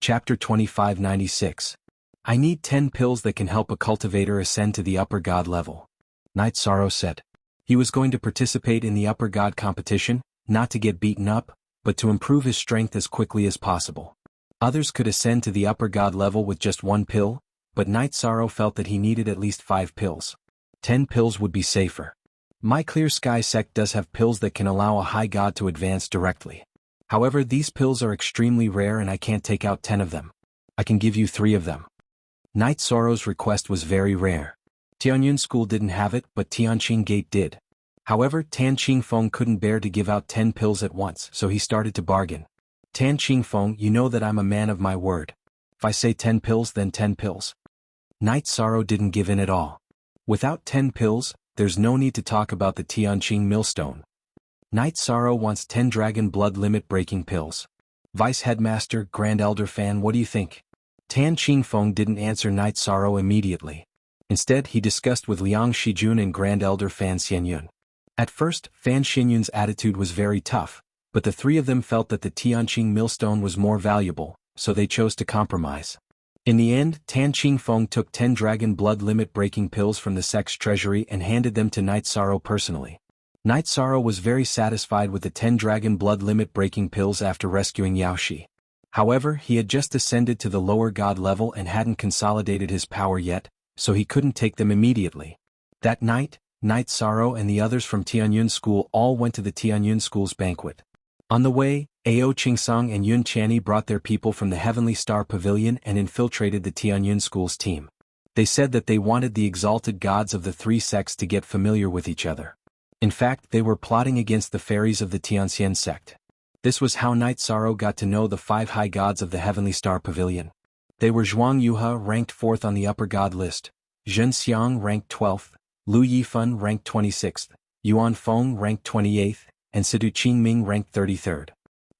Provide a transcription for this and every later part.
Chapter 2596. I need 10 pills that can help a cultivator ascend to the upper god level. Knight Sorrow said. He was going to participate in the upper god competition, not to get beaten up, but to improve his strength as quickly as possible. Others could ascend to the upper god level with just 1 pill, but Knight Sorrow felt that he needed at least 5 pills. 10 pills would be safer. My Clear Sky sect does have pills that can allow a high god to advance directly. However, these pills are extremely rare and I can't take out 10 of them. I can give you 3 of them. Knight Sorrow's request was very rare. Tianyun School didn't have it, but Tianqing Gate did. However, Tan Qingfeng couldn't bear to give out 10 pills at once, so he started to bargain. Tan Qingfeng, you know that I'm a man of my word. If I say 10 pills, then 10 pills. Knight Sorrow didn't give in at all. Without 10 pills, there's no need to talk about the Tianqing Millstone. Knight Sorrow wants 10 Dragon Blood Limit Breaking Pills. Vice Headmaster, Grand Elder Fan, what do you think? Tan Qingfeng didn't answer Knight Sorrow immediately. Instead, he discussed with Liang Shijun and Grand Elder Fan Xianyun. At first, Fan Xianyun's attitude was very tough, but the 3 of them felt that the Tianqing Millstone was more valuable, so they chose to compromise. In the end, Tan Qingfeng took 10 Dragon Blood Limit Breaking Pills from the sect's treasury and handed them to Knight Sorrow personally. Knight Sorrow was very satisfied with the 10 Dragon Blood Limit Breaking Pills after rescuing Yaoshi. However, he had just ascended to the lower god level and hadn't consolidated his power yet, so he couldn't take them immediately. That night, Knight Sorrow and the others from Tianyun School all went to the Tianyun School's banquet. On the way, Ao Qingsong and Yun Chani brought their people from the Heavenly Star Pavilion and infiltrated the Tianyun School's team. They said that they wanted the exalted gods of the 3 sects to get familiar with each other. In fact, they were plotting against the fairies of the Tianxian sect. This was how Knight Sorrow got to know the 5 high gods of the Heavenly Star Pavilion. They were Zhuang Yuhe ranked 4th on the upper god list, Zhen Xiang ranked 12th, Lu Yifan ranked 26th, Yuan Feng ranked 28th, and Sidu Qingming ranked 33rd.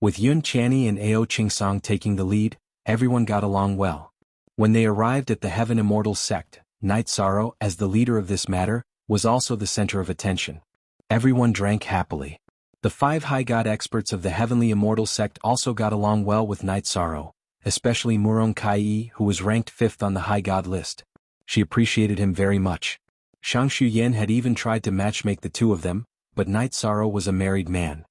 With Yun Chani and Ao Qingsong taking the lead, everyone got along well. When they arrived at the Heaven Immortal sect, Knight Sorrow, as the leader of this matter, was also the center of attention. Everyone drank happily. The 5 high god experts of the Heavenly Immortal sect also got along well with Knight Sorrow, especially Murong Kai, who was ranked 5th on the high god list. She appreciated him very much. Shang Shuyan had even tried to matchmake the 2 of them, but Knight Sorrow was a married man.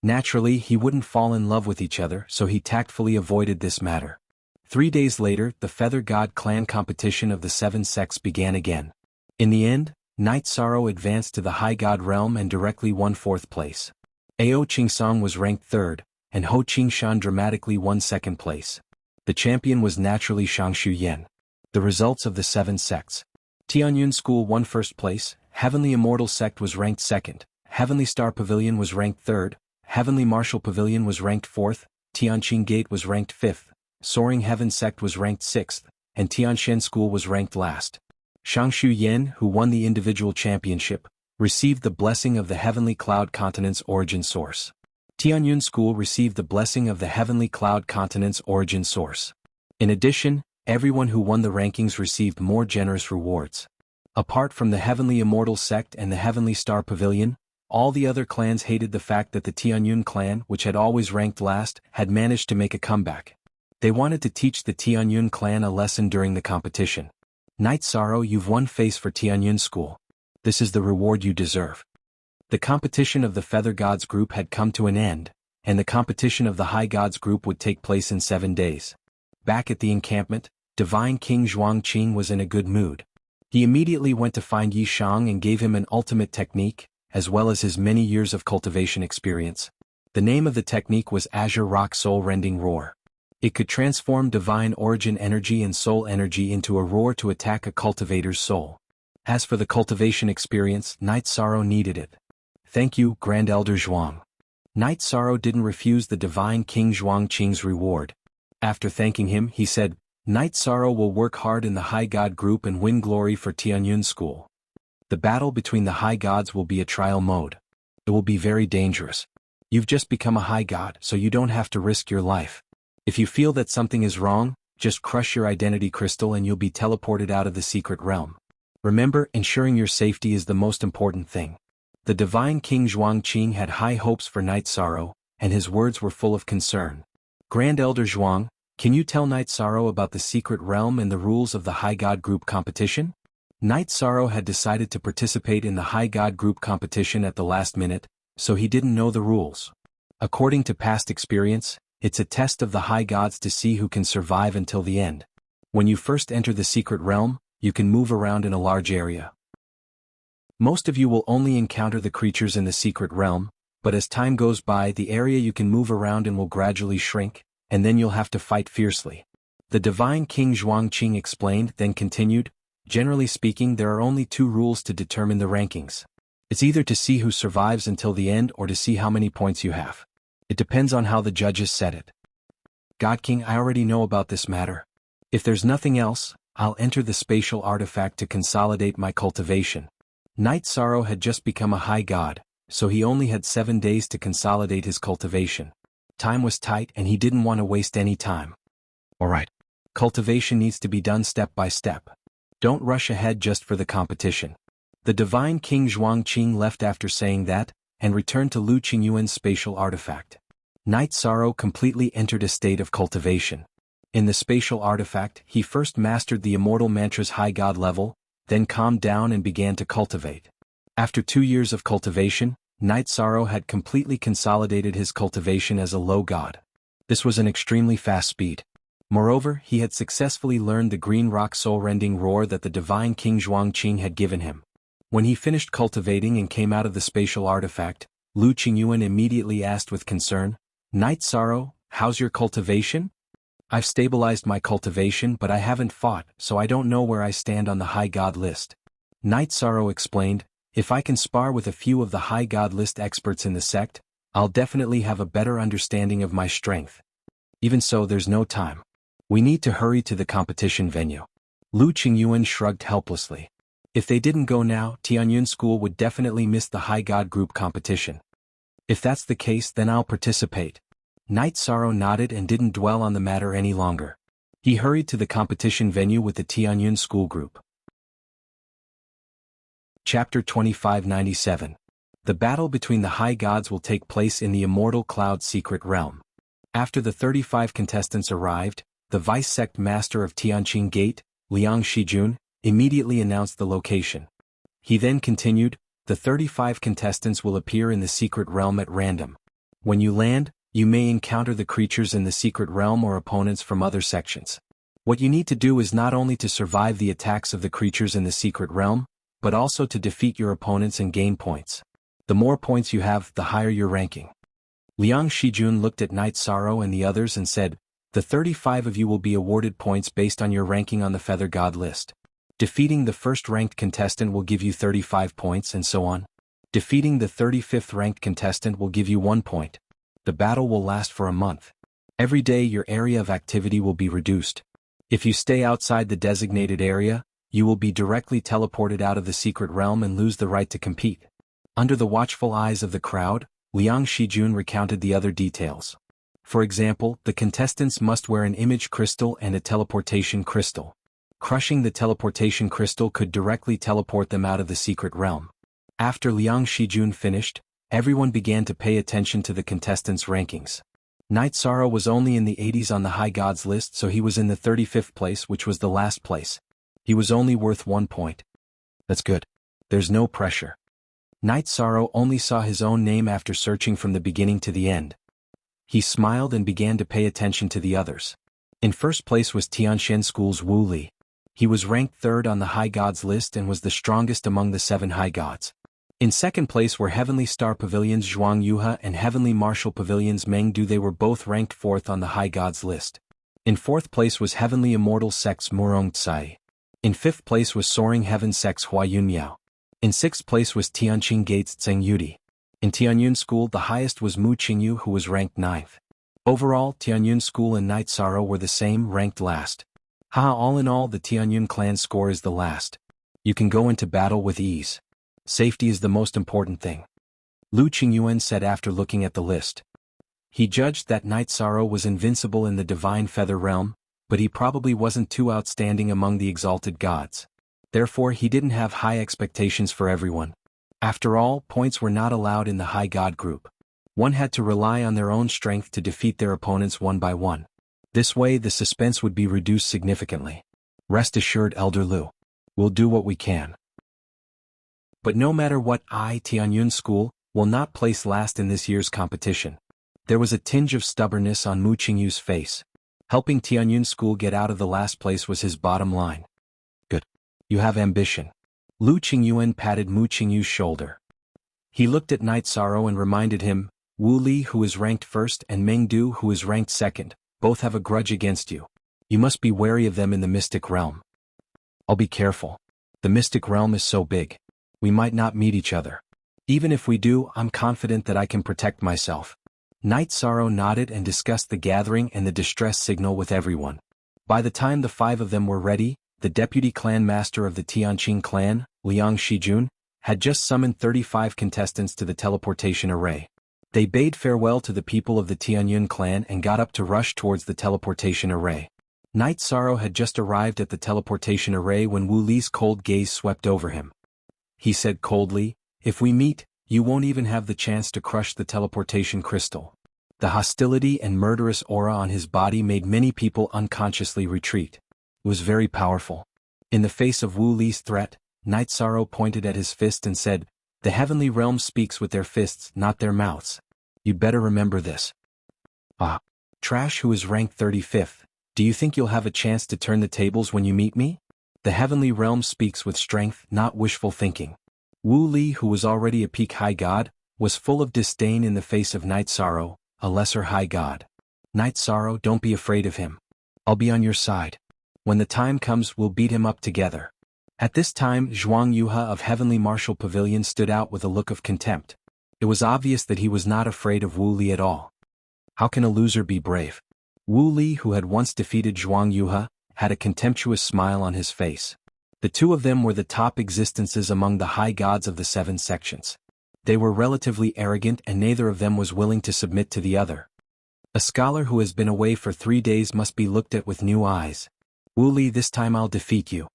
Naturally, he wouldn't fall in love with each other, so he tactfully avoided this matter. 3 days later, the Feather God clan competition of the 7 sects began again. In the end, Knight Sorrow advanced to the High God realm and directly won 4th place. Ao Qingsong was ranked 3rd, and Ho Qingshan dramatically won 2nd place. The champion was naturally Shang Shuyan. The results of the 7 sects. Tianyun School won 1st place, Heavenly Immortal sect was ranked 2nd, Heavenly Star Pavilion was ranked 3rd, Heavenly Martial Pavilion was ranked 4th, Tianqing Gate was ranked 5th, Soaring Heaven sect was ranked 6th, and Tianshan School was ranked last. Shang Shuyan, who won the individual championship, received the blessing of the Heavenly Cloud Continent's origin source. Tianyun School received the blessing of the Heavenly Cloud Continent's origin source. In addition, everyone who won the rankings received more generous rewards. Apart from the Heavenly Immortal sect and the Heavenly Star Pavilion, all the other clans hated the fact that the Tianyun clan, which had always ranked last, had managed to make a comeback. They wanted to teach the Tianyun clan a lesson during the competition. Knight Sorrow, you've won face for Tianyun School. This is the reward you deserve. The competition of the Feather Gods group had come to an end, and the competition of the High Gods group would take place in 7 days. Back at the encampment, Divine King Zhuangqing was in a good mood. He immediately went to find Yi Shang and gave him an ultimate technique, as well as his many years of cultivation experience. The name of the technique was Azure Rock Soul Rending Roar. It could transform divine origin energy and soul energy into a roar to attack a cultivator's soul. As for the cultivation experience, Knight Sorrow needed it. Thank you, Grand Elder Zhuang. Knight Sorrow didn't refuse the Divine King Zhuangqing's reward. After thanking him, he said, Knight Sorrow will work hard in the High God group and win glory for Tianyun School. The battle between the High Gods will be a trial mode. It will be very dangerous. You've just become a High God, so you don't have to risk your life. If you feel that something is wrong, just crush your identity crystal and you'll be teleported out of the secret realm. Remember, ensuring your safety is the most important thing. The Divine King Zhuangqing had high hopes for Knight Sorrow, and his words were full of concern. Grand Elder Zhuang, Can you tell Night Sorrow about the secret realm and the rules of the High God Group competition? Night Sorrow had decided to participate in the High God Group competition at the last minute, so he didn't know the rules. According to past experience, it's a test of the High Gods to see who can survive until the end. When you first enter the secret realm, you can move around in a large area. Most of you will only encounter the creatures in the secret realm, but as time goes by the area you can move around in will gradually shrink, and then you'll have to fight fiercely. The Divine King Zhuangqing explained, then continued, generally speaking there are only 2 rules to determine the rankings. It's either to see who survives until the end or to see how many points you have. It depends on how the judges set it. God King, I already know about this matter. If there's nothing else, I'll enter the spatial artifact to consolidate my cultivation. Night Sorrow had just become a high god, so he only had 7 days to consolidate his cultivation. Time was tight and he didn't want to waste any time. Alright. Cultivation needs to be done step by step. Don't rush ahead just for the competition. The Divine King Zhuangqing left after saying that, and returned to Lu Qingyuan's spatial artifact. Night Sorrow completely entered a state of cultivation. In the spatial artifact, he first mastered the immortal mantra's high god level, then calmed down and began to cultivate. After 2 years of cultivation, Night Sorrow had completely consolidated his cultivation as a low god. This was an extremely fast speed. Moreover, he had successfully learned the green rock soul-rending roar that the Divine King Zhuangqing had given him. When he finished cultivating and came out of the spatial artifact, Lu Qingyuan immediately asked with concern, Night Sorrow, how's your cultivation? I've stabilized my cultivation but I haven't fought, so I don't know where I stand on the high god list. Night Sorrow explained, if I can spar with a few of the high god list experts in the sect, I'll definitely have a better understanding of my strength. Even so, there's no time. We need to hurry to the competition venue. Lu Qingyuan shrugged helplessly. If they didn't go now, Tianyun School would definitely miss the High God Group competition. If that's the case, then I'll participate. Night Sorrow nodded and didn't dwell on the matter any longer. He hurried to the competition venue with the Tianyun School group. Chapter 2597. The battle between the High Gods will take place in the Immortal Cloud Secret Realm. After the 35 contestants arrived, the Vice-Sect Master of Tianqing Gate, Liang Shijun, immediately announced the location. He then continued, the 35 contestants will appear in the secret realm at random. When you land, you may encounter the creatures in the secret realm or opponents from other sections. What you need to do is not only to survive the attacks of the creatures in the secret realm, but also to defeat your opponents and gain points. The more points you have, the higher your ranking. Liang Shijun looked at Night Sorrow and the others and said, the 35 of you will be awarded points based on your ranking on the Feather God list. Defeating the first-ranked contestant will give you 35 points and so on. Defeating the 35th ranked contestant will give you 1 point. The battle will last for a month. Every day your area of activity will be reduced. If you stay outside the designated area, you will be directly teleported out of the secret realm and lose the right to compete. Under the watchful eyes of the crowd, Liang Shijun recounted the other details. For example, the contestants must wear an image crystal and a teleportation crystal. Crushing the teleportation crystal could directly teleport them out of the secret realm. After Liang Shijun finished, everyone began to pay attention to the contestants' rankings. Night Sorrow was only in the 80s on the High Gods list, so he was in the 35th place, which was the last place. He was only worth 1 point. That's good. There's no pressure. Night Sorrow only saw his own name after searching from the beginning to the end. He smiled and began to pay attention to the others. In first place was Tianxian School's Wu Li. He was ranked 3rd on the High Gods list and was the strongest among the 7 High Gods. In second place were Heavenly Star Pavilion's Zhuang Yuhe and Heavenly Martial Pavilion's Meng Du. They were both ranked 4th on the High Gods list. In 4th place was Heavenly Immortal Sect's Murong Tsai. In 5th place was Soaring Heaven Sect's Hua Yunmiao. In 6th place was Tianqing Gate's Zheng Yudi. In Tianyun School the highest was Mu Qingyu, who was ranked 9th. Overall, Tianyun School and Night Sorrow were the same, ranked last. All in all, the Tianyun clan's score is the last. You can go into battle with ease. Safety is the most important thing. Lu Qingyuan said after looking at the list. He judged that Night Sorrow was invincible in the Divine Feather Realm, but he probably wasn't too outstanding among the exalted gods. Therefore he didn't have high expectations for everyone. After all, points were not allowed in the High God group. One had to rely on their own strength to defeat their opponents one by one. This way the suspense would be reduced significantly. Rest assured, Elder Lu. We'll do what we can. But no matter what, Tianyun School will not place last in this year's competition. There was a tinge of stubbornness on Mu Qingyu's face. Helping Tianyun School get out of the last place was his bottom line. Good. You have ambition. Lu Qingyuan patted Mu Qingyu's shoulder. He looked at Night Sorrow and reminded him, Wu Li, who is ranked first, and Meng Du, who is ranked second, both have a grudge against you. You must be wary of them in the mystic realm. I'll be careful. The mystic realm is so big. We might not meet each other. Even if we do, I'm confident that I can protect myself. Night Sorrow nodded and discussed the gathering and the distress signal with everyone. By the time the 5 of them were ready, the deputy clan master of the Tianqing clan, Liang Shijun, had just summoned 35 contestants to the teleportation array. They bade farewell to the people of the Tianyun clan and got up to rush towards the teleportation array. Night Sorrow had just arrived at the teleportation array when Wu Li's cold gaze swept over him. He said coldly, if we meet, you won't even have the chance to crush the teleportation crystal. The hostility and murderous aura on his body made many people unconsciously retreat. It was very powerful. In the face of Wu Li's threat, Night Sorrow pointed at his fist and said, the heavenly realm speaks with their fists, not their mouths. You'd better remember this. Trash, who is ranked 35th, do you think you'll have a chance to turn the tables when you meet me? The heavenly realm speaks with strength, not wishful thinking. Wu Li, who was already a peak high god, was full of disdain in the face of Night Sorrow, a lesser high god. Night Sorrow, don't be afraid of him. I'll be on your side. When the time comes, we'll beat him up together. At this time, Zhuang Yuha of Heavenly Martial Pavilion stood out with a look of contempt. It was obvious that he was not afraid of Wu Li at all. How can a loser be brave? Wu Li, who had once defeated Zhuang Yuha, had a contemptuous smile on his face. The two of them were the top existences among the high gods of the 7 sections. They were relatively arrogant and neither of them was willing to submit to the other. A scholar who has been away for 3 days must be looked at with new eyes. Wu Li, this time I'll defeat you.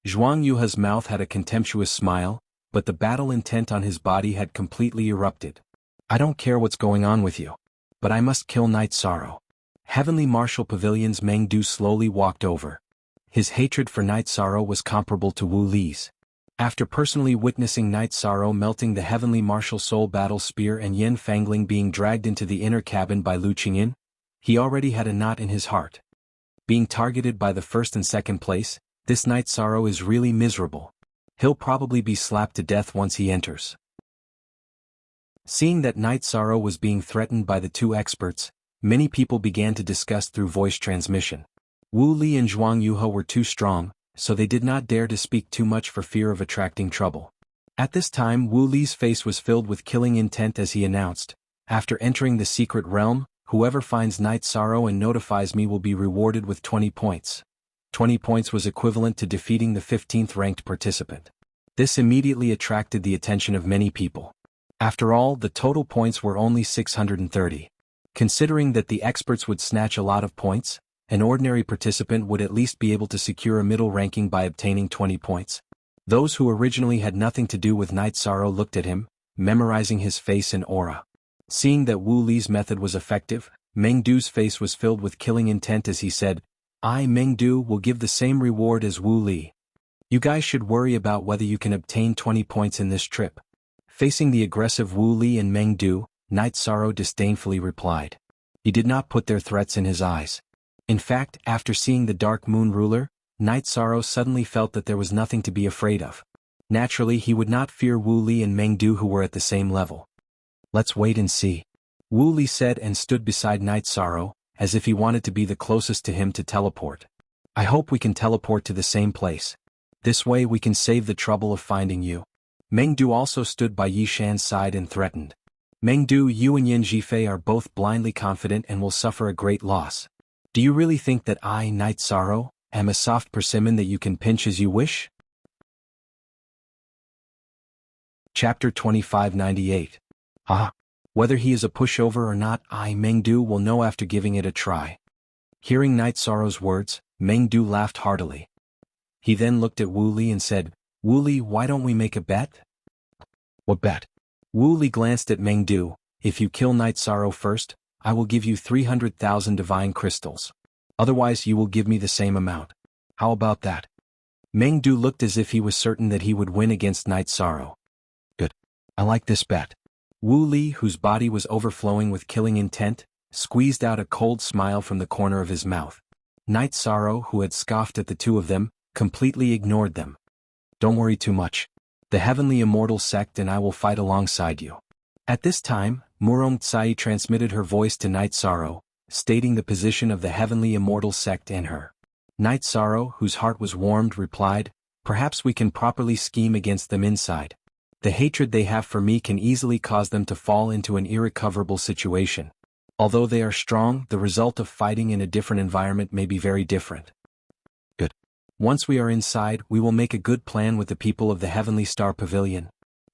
Zhuang Yuha's mouth had a contemptuous smile, but the battle intent on his body had completely erupted. I don't care what's going on with you. But I must kill Night Sorrow. Heavenly Martial Pavilion's Meng Du slowly walked over. His hatred for Night Sorrow was comparable to Wu Li's. After personally witnessing Night Sorrow melting the Heavenly Martial Soul Battle Spear and Yen Fangling being dragged into the inner cabin by Lu Qingyin, he already had a knot in his heart. Being targeted by the 1st and 2nd place, this Night Sorrow is really miserable. He'll probably be slapped to death once he enters. Seeing that Night Sorrow was being threatened by the 2 experts, many people began to discuss through voice transmission. Wu Li and Zhuang Yuha were too strong, so they did not dare to speak too much for fear of attracting trouble. At this time, Wu Li's face was filled with killing intent as he announced, after entering the secret realm, whoever finds Night Sorrow and notifies me will be rewarded with 20 points. 20 points was equivalent to defeating the 15th ranked participant. This immediately attracted the attention of many people. After all, the total points were only 630. Considering that the experts would snatch a lot of points, an ordinary participant would at least be able to secure a middle ranking by obtaining 20 points. Those who originally had nothing to do with Night Sorrow looked at him, memorizing his face and aura. Seeing that Wu Li's method was effective, Meng Du's face was filled with killing intent as he said, I, Meng Du, will give the same reward as Wu Li. You guys should worry about whether you can obtain 20 points in this trip. Facing the aggressive Wu Li and Meng Du, Night Sorrow disdainfully replied. He did not put their threats in his eyes. In fact, after seeing the Dark Moon Ruler, Night Sorrow suddenly felt that there was nothing to be afraid of. Naturally, he would not fear Wu Li and Meng Du who were at the same level. Let's wait and see. Wu Li said and stood beside Night Sorrow, as if he wanted to be the closest to him to teleport. I hope we can teleport to the same place. This way we can save the trouble of finding you. Meng Du also stood by Yi Shan's side and threatened. Meng Du, you and Yin Jifei are both blindly confident and will suffer a great loss. Do you really think that I, Night Sorrow, am a soft persimmon that you can pinch as you wish? Chapter 2598. Whether he is a pushover or not, I, Meng Du, will know after giving it a try. Hearing Night Sorrow's words, Meng Du laughed heartily. He then looked at Wu Li and said, Wu Li, why don't we make a bet? What bet? Wu Li glanced at Meng Du. If you kill Night Sorrow first, I will give you 300,000 divine crystals. Otherwise you will give me the same amount. How about that? Meng Du looked as if he was certain that he would win against Night Sorrow. Good. I like this bet. Wu Li, whose body was overflowing with killing intent, squeezed out a cold smile from the corner of his mouth. Night Sorrow, who had scoffed at the two of them, completely ignored them. Don't worry too much. The Heavenly Immortal Sect and I will fight alongside you. At this time, Murong Tsai transmitted her voice to Night Sorrow, stating the position of the Heavenly Immortal Sect and her. Night Sorrow, whose heart was warmed, replied, perhaps we can properly scheme against them inside. The hatred they have for me can easily cause them to fall into an irrecoverable situation. Although they are strong, the result of fighting in a different environment may be very different. Good. Once we are inside, we will make a good plan with the people of the Heavenly Star Pavilion.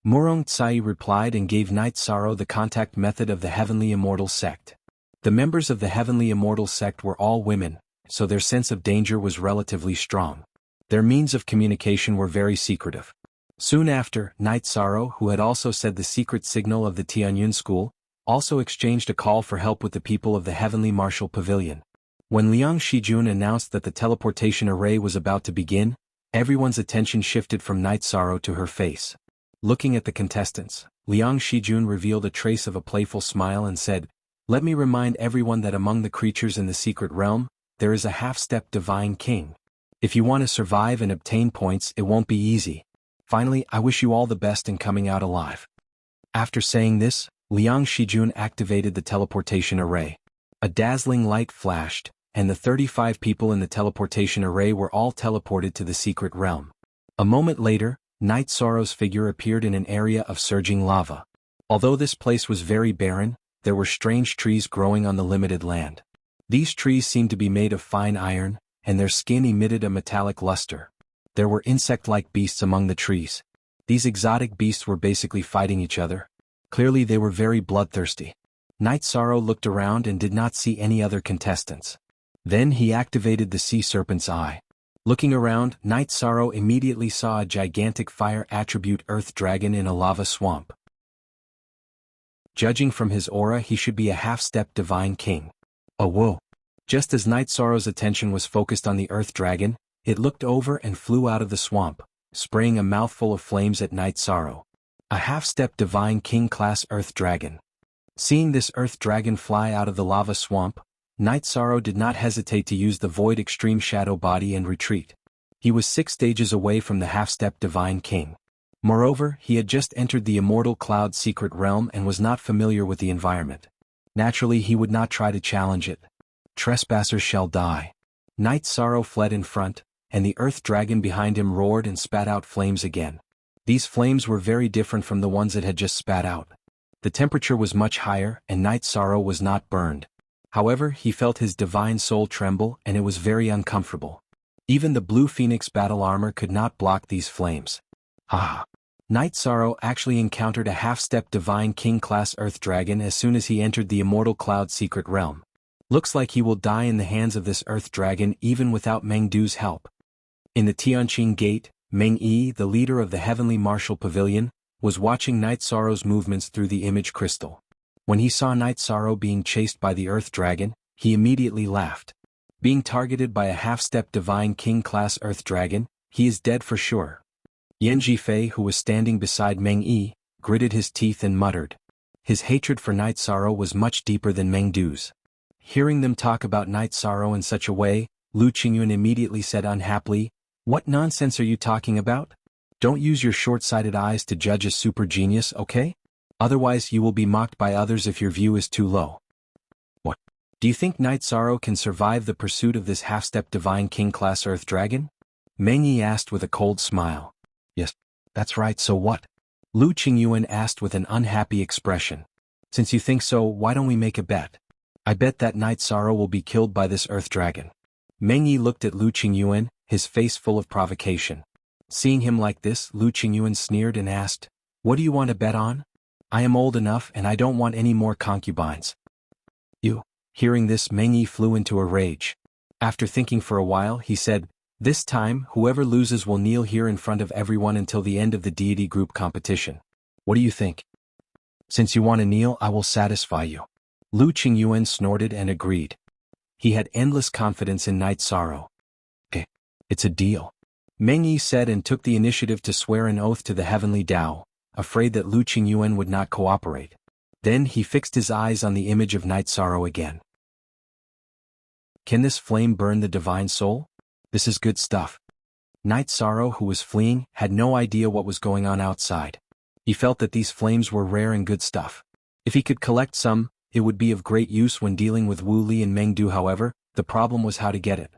Murong Tsai replied and gave Night Sorrow the contact method of the Heavenly Immortal Sect. The members of the Heavenly Immortal Sect were all women, so their sense of danger was relatively strong. Their means of communication were very secretive. Soon after, Night Sorrow, who had also said the secret signal of the Tianyun School, also exchanged a call for help with the people of the Heavenly Martial Pavilion. When Liang Shijun announced that the teleportation array was about to begin, everyone's attention shifted from Night Sorrow to her face. Looking at the contestants, Liang Shijun revealed a trace of a playful smile and said, let me remind everyone that among the creatures in the secret realm, there is a half-step divine king. If you want to survive and obtain points, it won't be easy. Finally, I wish you all the best in coming out alive. After saying this, Liang Shijun activated the teleportation array. A dazzling light flashed, and the 35 people in the teleportation array were all teleported to the secret realm. A moment later, Night Sorrow's figure appeared in an area of surging lava. Although this place was very barren, there were strange trees growing on the limited land. These trees seemed to be made of fine iron, and their skin emitted a metallic luster. There were insect-like beasts among the trees. These exotic beasts were basically fighting each other. Clearly they were very bloodthirsty. Night Sorrow looked around and did not see any other contestants. Then he activated the Sea Serpent's Eye. Looking around, Night Sorrow immediately saw a gigantic fire attribute Earth Dragon in a lava swamp. Judging from his aura, he should be a half-step divine king. Oh whoa! Just as Night Sorrow's attention was focused on the Earth Dragon, it looked over and flew out of the swamp, spraying a mouthful of flames at Night Sorrow. A half-step divine king-class Earth Dragon. Seeing this Earth Dragon fly out of the lava swamp, Night Sorrow did not hesitate to use the Void Extreme Shadow Body and retreat. He was 6 stages away from the half-step divine king. Moreover, he had just entered the Immortal Cloud secret realm and was not familiar with the environment. Naturally, he would not try to challenge it. Trespassers shall die. Night Sorrow fled in front, and the Earth Dragon behind him roared and spat out flames again. These flames were very different from the ones it had just spat out. The temperature was much higher, and Night Sorrow was not burned. However, he felt his divine soul tremble, and it was very uncomfortable. Even the Blue Phoenix battle armor could not block these flames. Ah! Night Sorrow actually encountered a half-step divine king-class Earth Dragon as soon as he entered the Immortal Cloud secret realm. Looks like he will die in the hands of this Earth Dragon even without Meng Du's help. In the Tianqing Gate, Meng Yi, the leader of the Heavenly Martial Pavilion, was watching Night Sorrow's movements through the image crystal. When he saw Night Sorrow being chased by the Earth Dragon, he immediately laughed. Being targeted by a half-step divine king-class Earth Dragon, he is dead for sure. Yan Zhifei, who was standing beside Meng Yi, gritted his teeth and muttered. His hatred for Night Sorrow was much deeper than Meng Du's. Hearing them talk about Night Sorrow in such a way, Lu Qingyun immediately said unhappily, "What nonsense are you talking about? Don't use your short-sighted eyes to judge a super genius, okay? Otherwise you will be mocked by others if your view is too low." What? Do you think Night Sorrow can survive the pursuit of this half-step divine king-class Earth Dragon? Meng Yi asked with a cold smile. Yes, that's right, so what? Lu Qingyuan asked with an unhappy expression. Since you think so, why don't we make a bet? I bet that Night Sorrow will be killed by this Earth Dragon. Meng Yi looked at Lu Qingyuan, his face full of provocation. Seeing him like this, Lu Qingyuan sneered and asked, "What do you want to bet on? I am old enough and I don't want any more concubines." You. Hearing this, Meng Yi flew into a rage. After thinking for a while, he said, "This time, whoever loses will kneel here in front of everyone until the end of the deity group competition. What do you think?" "Since you want to kneel, I will satisfy you." Lu Qingyuan snorted and agreed. He had endless confidence in Night Sorrow. It's a deal, Meng Yi said and took the initiative to swear an oath to the heavenly Tao, afraid that Lu Qingyuan would not cooperate. Then he fixed his eyes on the image of Night Sorrow again. Can this flame burn the divine soul? This is good stuff. Night Sorrow, who was fleeing, had no idea what was going on outside. He felt that these flames were rare and good stuff. If he could collect some, it would be of great use when dealing with Wu Li and Meng Du. However, the problem was how to get it.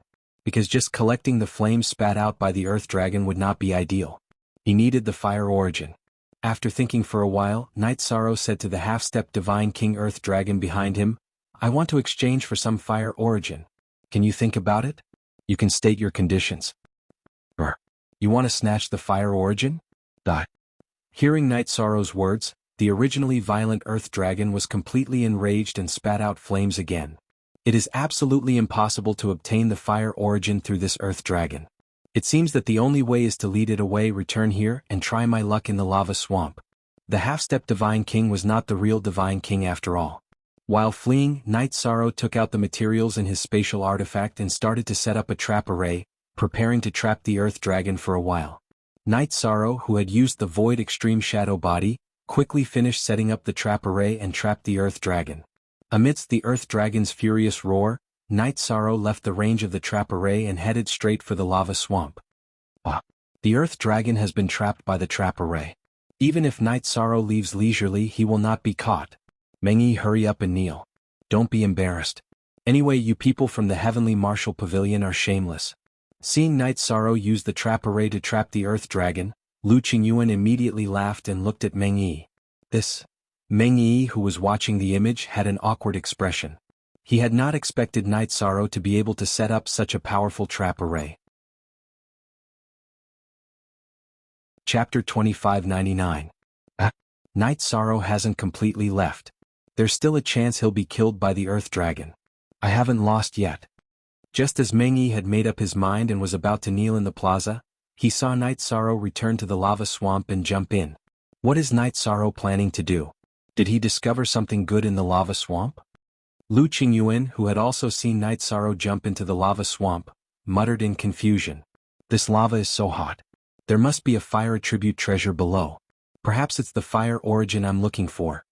Because just collecting the flames spat out by the Earth Dragon would not be ideal. He needed the fire origin. After thinking for a while, Night Sorrow said to the half-step Divine King Earth Dragon behind him, I want to exchange for some fire origin. Can you think about it? You can state your conditions. You want to snatch the fire origin? Hearing Night Sorrow's words, the originally violent Earth Dragon was completely enraged and spat out flames again. It is absolutely impossible to obtain the fire origin through this Earth Dragon. It seems that the only way is to lead it away, return here, and try my luck in the lava swamp. The half-step Divine King was not the real Divine King after all. While fleeing, Night Sorrow took out the materials in his spatial artifact and started to set up a trap array, preparing to trap the Earth Dragon for a while. Night Sorrow, who had used the Void Extreme Shadow Body, quickly finished setting up the trap array and trapped the Earth Dragon. Amidst the Earth Dragon's furious roar, Night Sorrow left the range of the trap array and headed straight for the lava swamp. The Earth Dragon has been trapped by the trap array. Even if Night Sorrow leaves leisurely, he will not be caught. Meng Yi, hurry up and kneel. Don't be embarrassed. Anyway, you people from the Heavenly Martial Pavilion are shameless. Seeing Night Sorrow use the trap array to trap the Earth Dragon, Lu Qingyuan immediately laughed and looked at Meng Yi. Meng Yi, who was watching the image, had an awkward expression. He had not expected Night Sorrow to be able to set up such a powerful trap array. Chapter 2599. Night Sorrow hasn't completely left. There's still a chance he'll be killed by the Earth Dragon. I haven't lost yet. Just as Meng Yi had made up his mind and was about to kneel in the plaza, he saw Night Sorrow return to the lava swamp and jump in. What is Night Sorrow planning to do? Did he discover something good in the lava swamp? Lu Qingyuan, who had also seen Night Sorrow jump into the lava swamp, muttered in confusion. This lava is so hot. There must be a fire attribute treasure below. Perhaps it's the fire origin I'm looking for.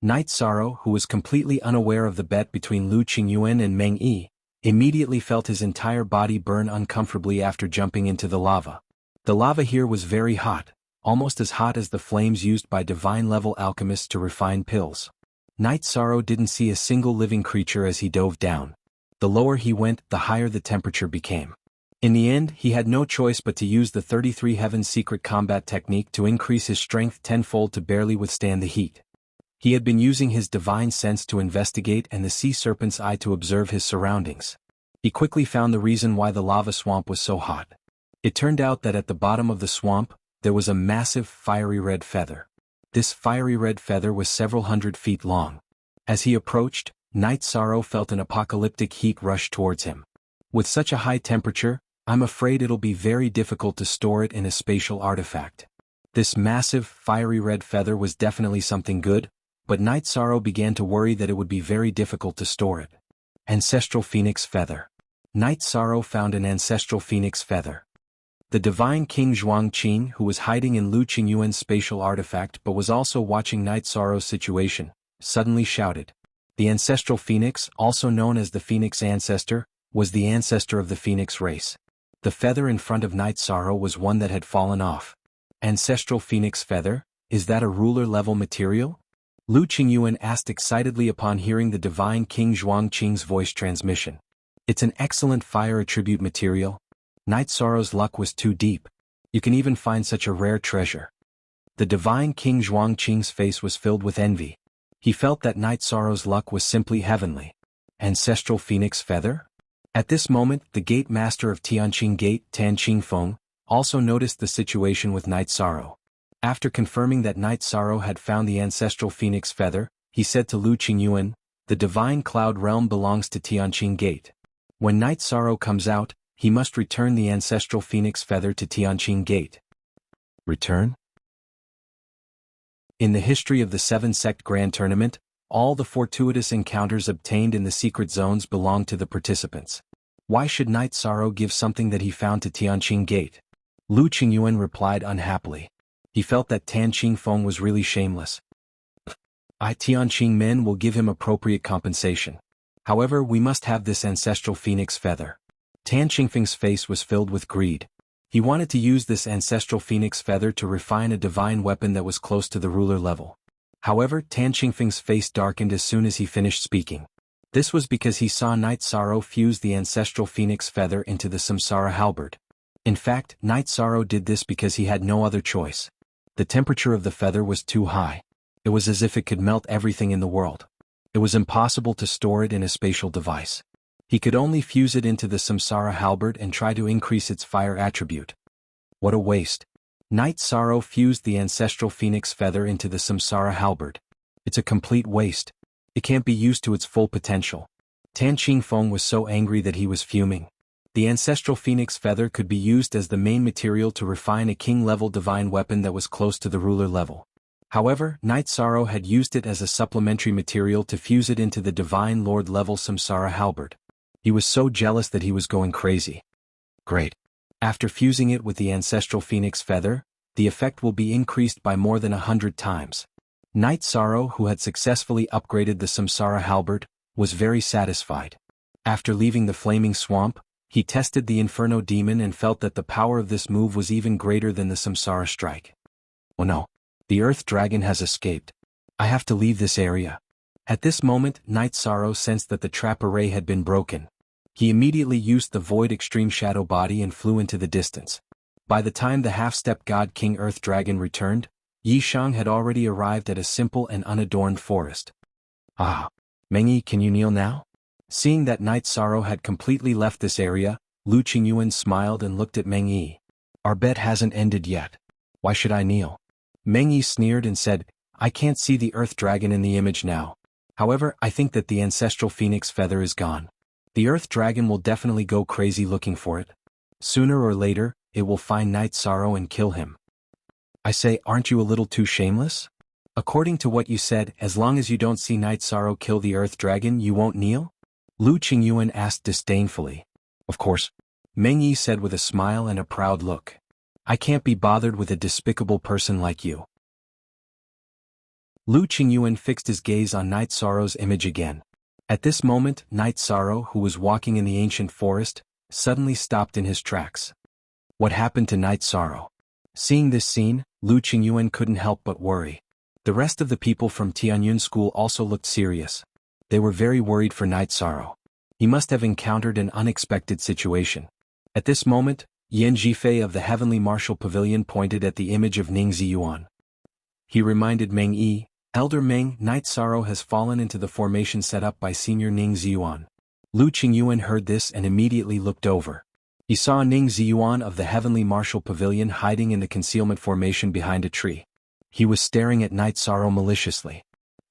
Night Sorrow, who was completely unaware of the bet between Lu Qingyuan and Meng Yi, immediately felt his entire body burn uncomfortably after jumping into the lava. The lava here was very hot, almost as hot as the flames used by divine-level alchemists to refine pills. Night Sorrow didn't see a single living creature as he dove down. The lower he went, the higher the temperature became. In the end, he had no choice but to use the 33 Heavens secret combat technique to increase his strength tenfold to barely withstand the heat. He had been using his divine sense to investigate and the sea serpent's eye to observe his surroundings. He quickly found the reason why the lava swamp was so hot. It turned out that at the bottom of the swamp, there was a massive fiery red feather. This fiery red feather was several hundred feet long. As he approached, Night Sorrow felt an apocalyptic heat rush towards him. With such a high temperature, I'm afraid it'll be very difficult to store it in a spatial artifact. This massive, fiery red feather was definitely something good, but Night Sorrow began to worry that it would be very difficult to store it. Ancestral Phoenix Feather. Night Sorrow found an ancestral phoenix feather. The Divine King Zhuangqing, who was hiding in Lu Qingyuan's spatial artifact but was also watching Night Sorrow's situation, suddenly shouted. The ancestral phoenix, also known as the Phoenix Ancestor, was the ancestor of the Phoenix race. The feather in front of Night Sorrow was one that had fallen off. Ancestral Phoenix Feather? Is that a ruler-level material? Lu Qingyuan asked excitedly upon hearing the Divine King Zhuangqing's voice transmission. It's an excellent fire attribute material. Night Sorrow's luck was too deep. You can even find such a rare treasure. The Divine King Zhuangqing's face was filled with envy. He felt that Night Sorrow's luck was simply heavenly. Ancestral Phoenix Feather? At this moment, the Gate Master of Tianqing Gate, Tan Qingfeng, also noticed the situation with Night Sorrow. After confirming that Night Sorrow had found the ancestral Phoenix Feather, he said to Lu Qingyuan, the Divine Cloud Realm belongs to Tianqing Gate. When Night Sorrow comes out, he must return the ancestral Phoenix Feather to Tianqing Gate. Return? In the history of the Seven Sect Grand Tournament, All the fortuitous encounters obtained in the secret zones belong to the participants. Why should Knight Sorrow give something that he found to Tianqing Gate? Lu Qingyuan replied unhappily. He felt that Tan Qingfeng was really shameless. Tianqing men will give him appropriate compensation. However, we must have this ancestral phoenix feather. Tan Qingfeng's face was filled with greed. He wanted to use this ancestral phoenix feather to refine a divine weapon that was close to the ruler level. However, Tan Qingfeng's face darkened as soon as he finished speaking. This was because he saw Knight Sorrow fuse the ancestral phoenix feather into the Samsara halberd. In fact, Knight Sorrow did this because he had no other choice. The temperature of the feather was too high. It was as if it could melt everything in the world. It was impossible to store it in a spatial device. He could only fuse it into the Samsara halberd and try to increase its fire attribute. What a waste. Knight Sorrow fused the ancestral phoenix feather into the Samsara halberd. It's a complete waste. It can't be used to its full potential. Tan Qingfeng was so angry that he was fuming. The ancestral phoenix feather could be used as the main material to refine a king-level divine weapon that was close to the ruler level. However, Knight Sorrow had used it as a supplementary material to fuse it into the divine lord level Samsara halberd. He was so jealous that he was going crazy. Great. After fusing it with the ancestral phoenix feather, the effect will be increased by more than 100 times. Knight Sorrow, who had successfully upgraded the Samsara halberd, was very satisfied. After leaving the flaming swamp, he tested the Inferno demon and felt that the power of this move was even greater than the Samsara strike. Oh no. The Earth Dragon has escaped. I have to leave this area. At this moment, Knight Sorrow sensed that the trap array had been broken. He immediately used the Void Extreme Shadow Body and flew into the distance. By the time the half-step God King Earth Dragon returned, Yishang had already arrived at a simple and unadorned forest. Ah, Mengyi, can you kneel now? Seeing that Knight Sorrow had completely left this area, Lu Qingyuan smiled and looked at Mengyi. Our bet hasn't ended yet. Why should I kneel? Mengyi sneered and said, I can't see the Earth Dragon in the image now. However, I think that the ancestral phoenix feather is gone. The Earth Dragon will definitely go crazy looking for it. Sooner or later, it will find Knight Sorrow and kill him. I say, aren't you a little too shameless? According to what you said, as long as you don't see Knight Sorrow kill the Earth Dragon, you won't kneel? Lu Qingyuan asked disdainfully. Of course. Mengyi said with a smile and a proud look. I can't be bothered with a despicable person like you. Lu Qingyuan fixed his gaze on Knight Sorrow's image again. At this moment, Knight Sorrow, who was walking in the ancient forest, suddenly stopped in his tracks. What happened to Knight Sorrow? Seeing this scene, Lu Qingyuan couldn't help but worry. The rest of the people from Tianyun School also looked serious. They were very worried for Knight Sorrow. He must have encountered an unexpected situation. At this moment, Yan Zhifei of the Heavenly Martial Pavilion pointed at the image of Ning Ziyuan. He reminded Meng Yi, Elder Meng, Knight Sorrow has fallen into the formation set up by Senior Ning Ziyuan. Lu Qingyuan heard this and immediately looked over. He saw Ning Ziyuan of the Heavenly Martial Pavilion hiding in the concealment formation behind a tree. He was staring at Knight Sorrow maliciously.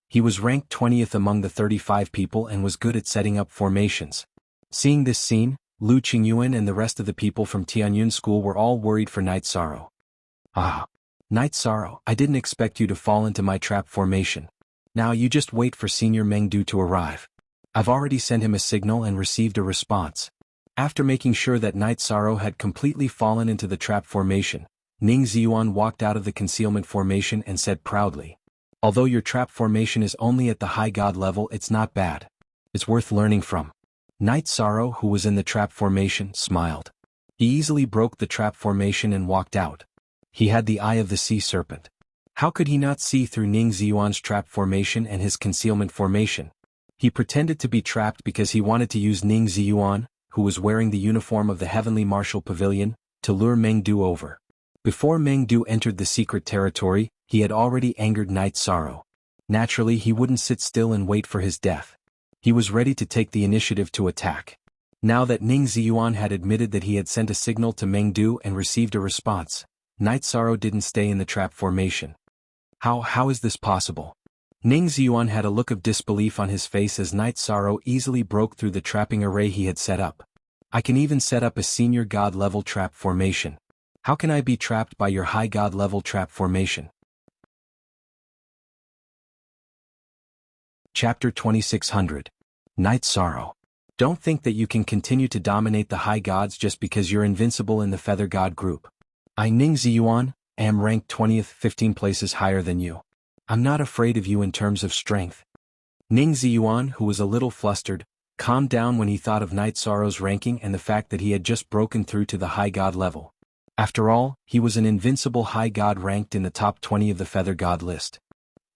He was ranked 20th among the 35 people and was good at setting up formations. Seeing this scene, Lu Qingyuan and the rest of the people from Tianyun School were all worried for Knight Sorrow. Ah, Knight Sorrow, I didn't expect you to fall into my trap formation. Now you just wait for Senior Mengdu to arrive. I've already sent him a signal and received a response. After making sure that Knight Sorrow had completely fallen into the trap formation, Ning Ziyuan walked out of the concealment formation and said proudly, although your trap formation is only at the high god level, it's not bad. It's worth learning from. Knight Sorrow, who was in the trap formation, smiled. He easily broke the trap formation and walked out. He had the eye of the sea serpent. How could he not see through Ning Ziyuan's trap formation and his concealment formation? He pretended to be trapped because he wanted to use Ning Ziyuan, who was wearing the uniform of the Heavenly Martial Pavilion, to lure Mengdu over. Before Mengdu entered the secret territory, he had already angered Knight Sorrow. Naturally, he wouldn't sit still and wait for his death. He was ready to take the initiative to attack. Now that Ning Ziyuan had admitted that he had sent a signal to Mengdu and received a response, Knight Sorrow didn't stay in the trap formation. How is this possible? Ning Ziyuan had a look of disbelief on his face as Knight Sorrow easily broke through the trapping array he had set up. I can even set up a senior god level trap formation. How can I be trapped by your high god level trap formation? Chapter 2600. Night Sorrow. Don't think that you can continue to dominate the high gods just because you're invincible in the Feather God group. I, Ning Ziyuan, am ranked 20th, 15 places higher than you. I'm not afraid of you in terms of strength. Ning Ziyuan, who was a little flustered, calmed down when he thought of Night Sorrow's ranking and the fact that he had just broken through to the high god level. After all, he was an invincible high god ranked in the top 20 of the Feather God list.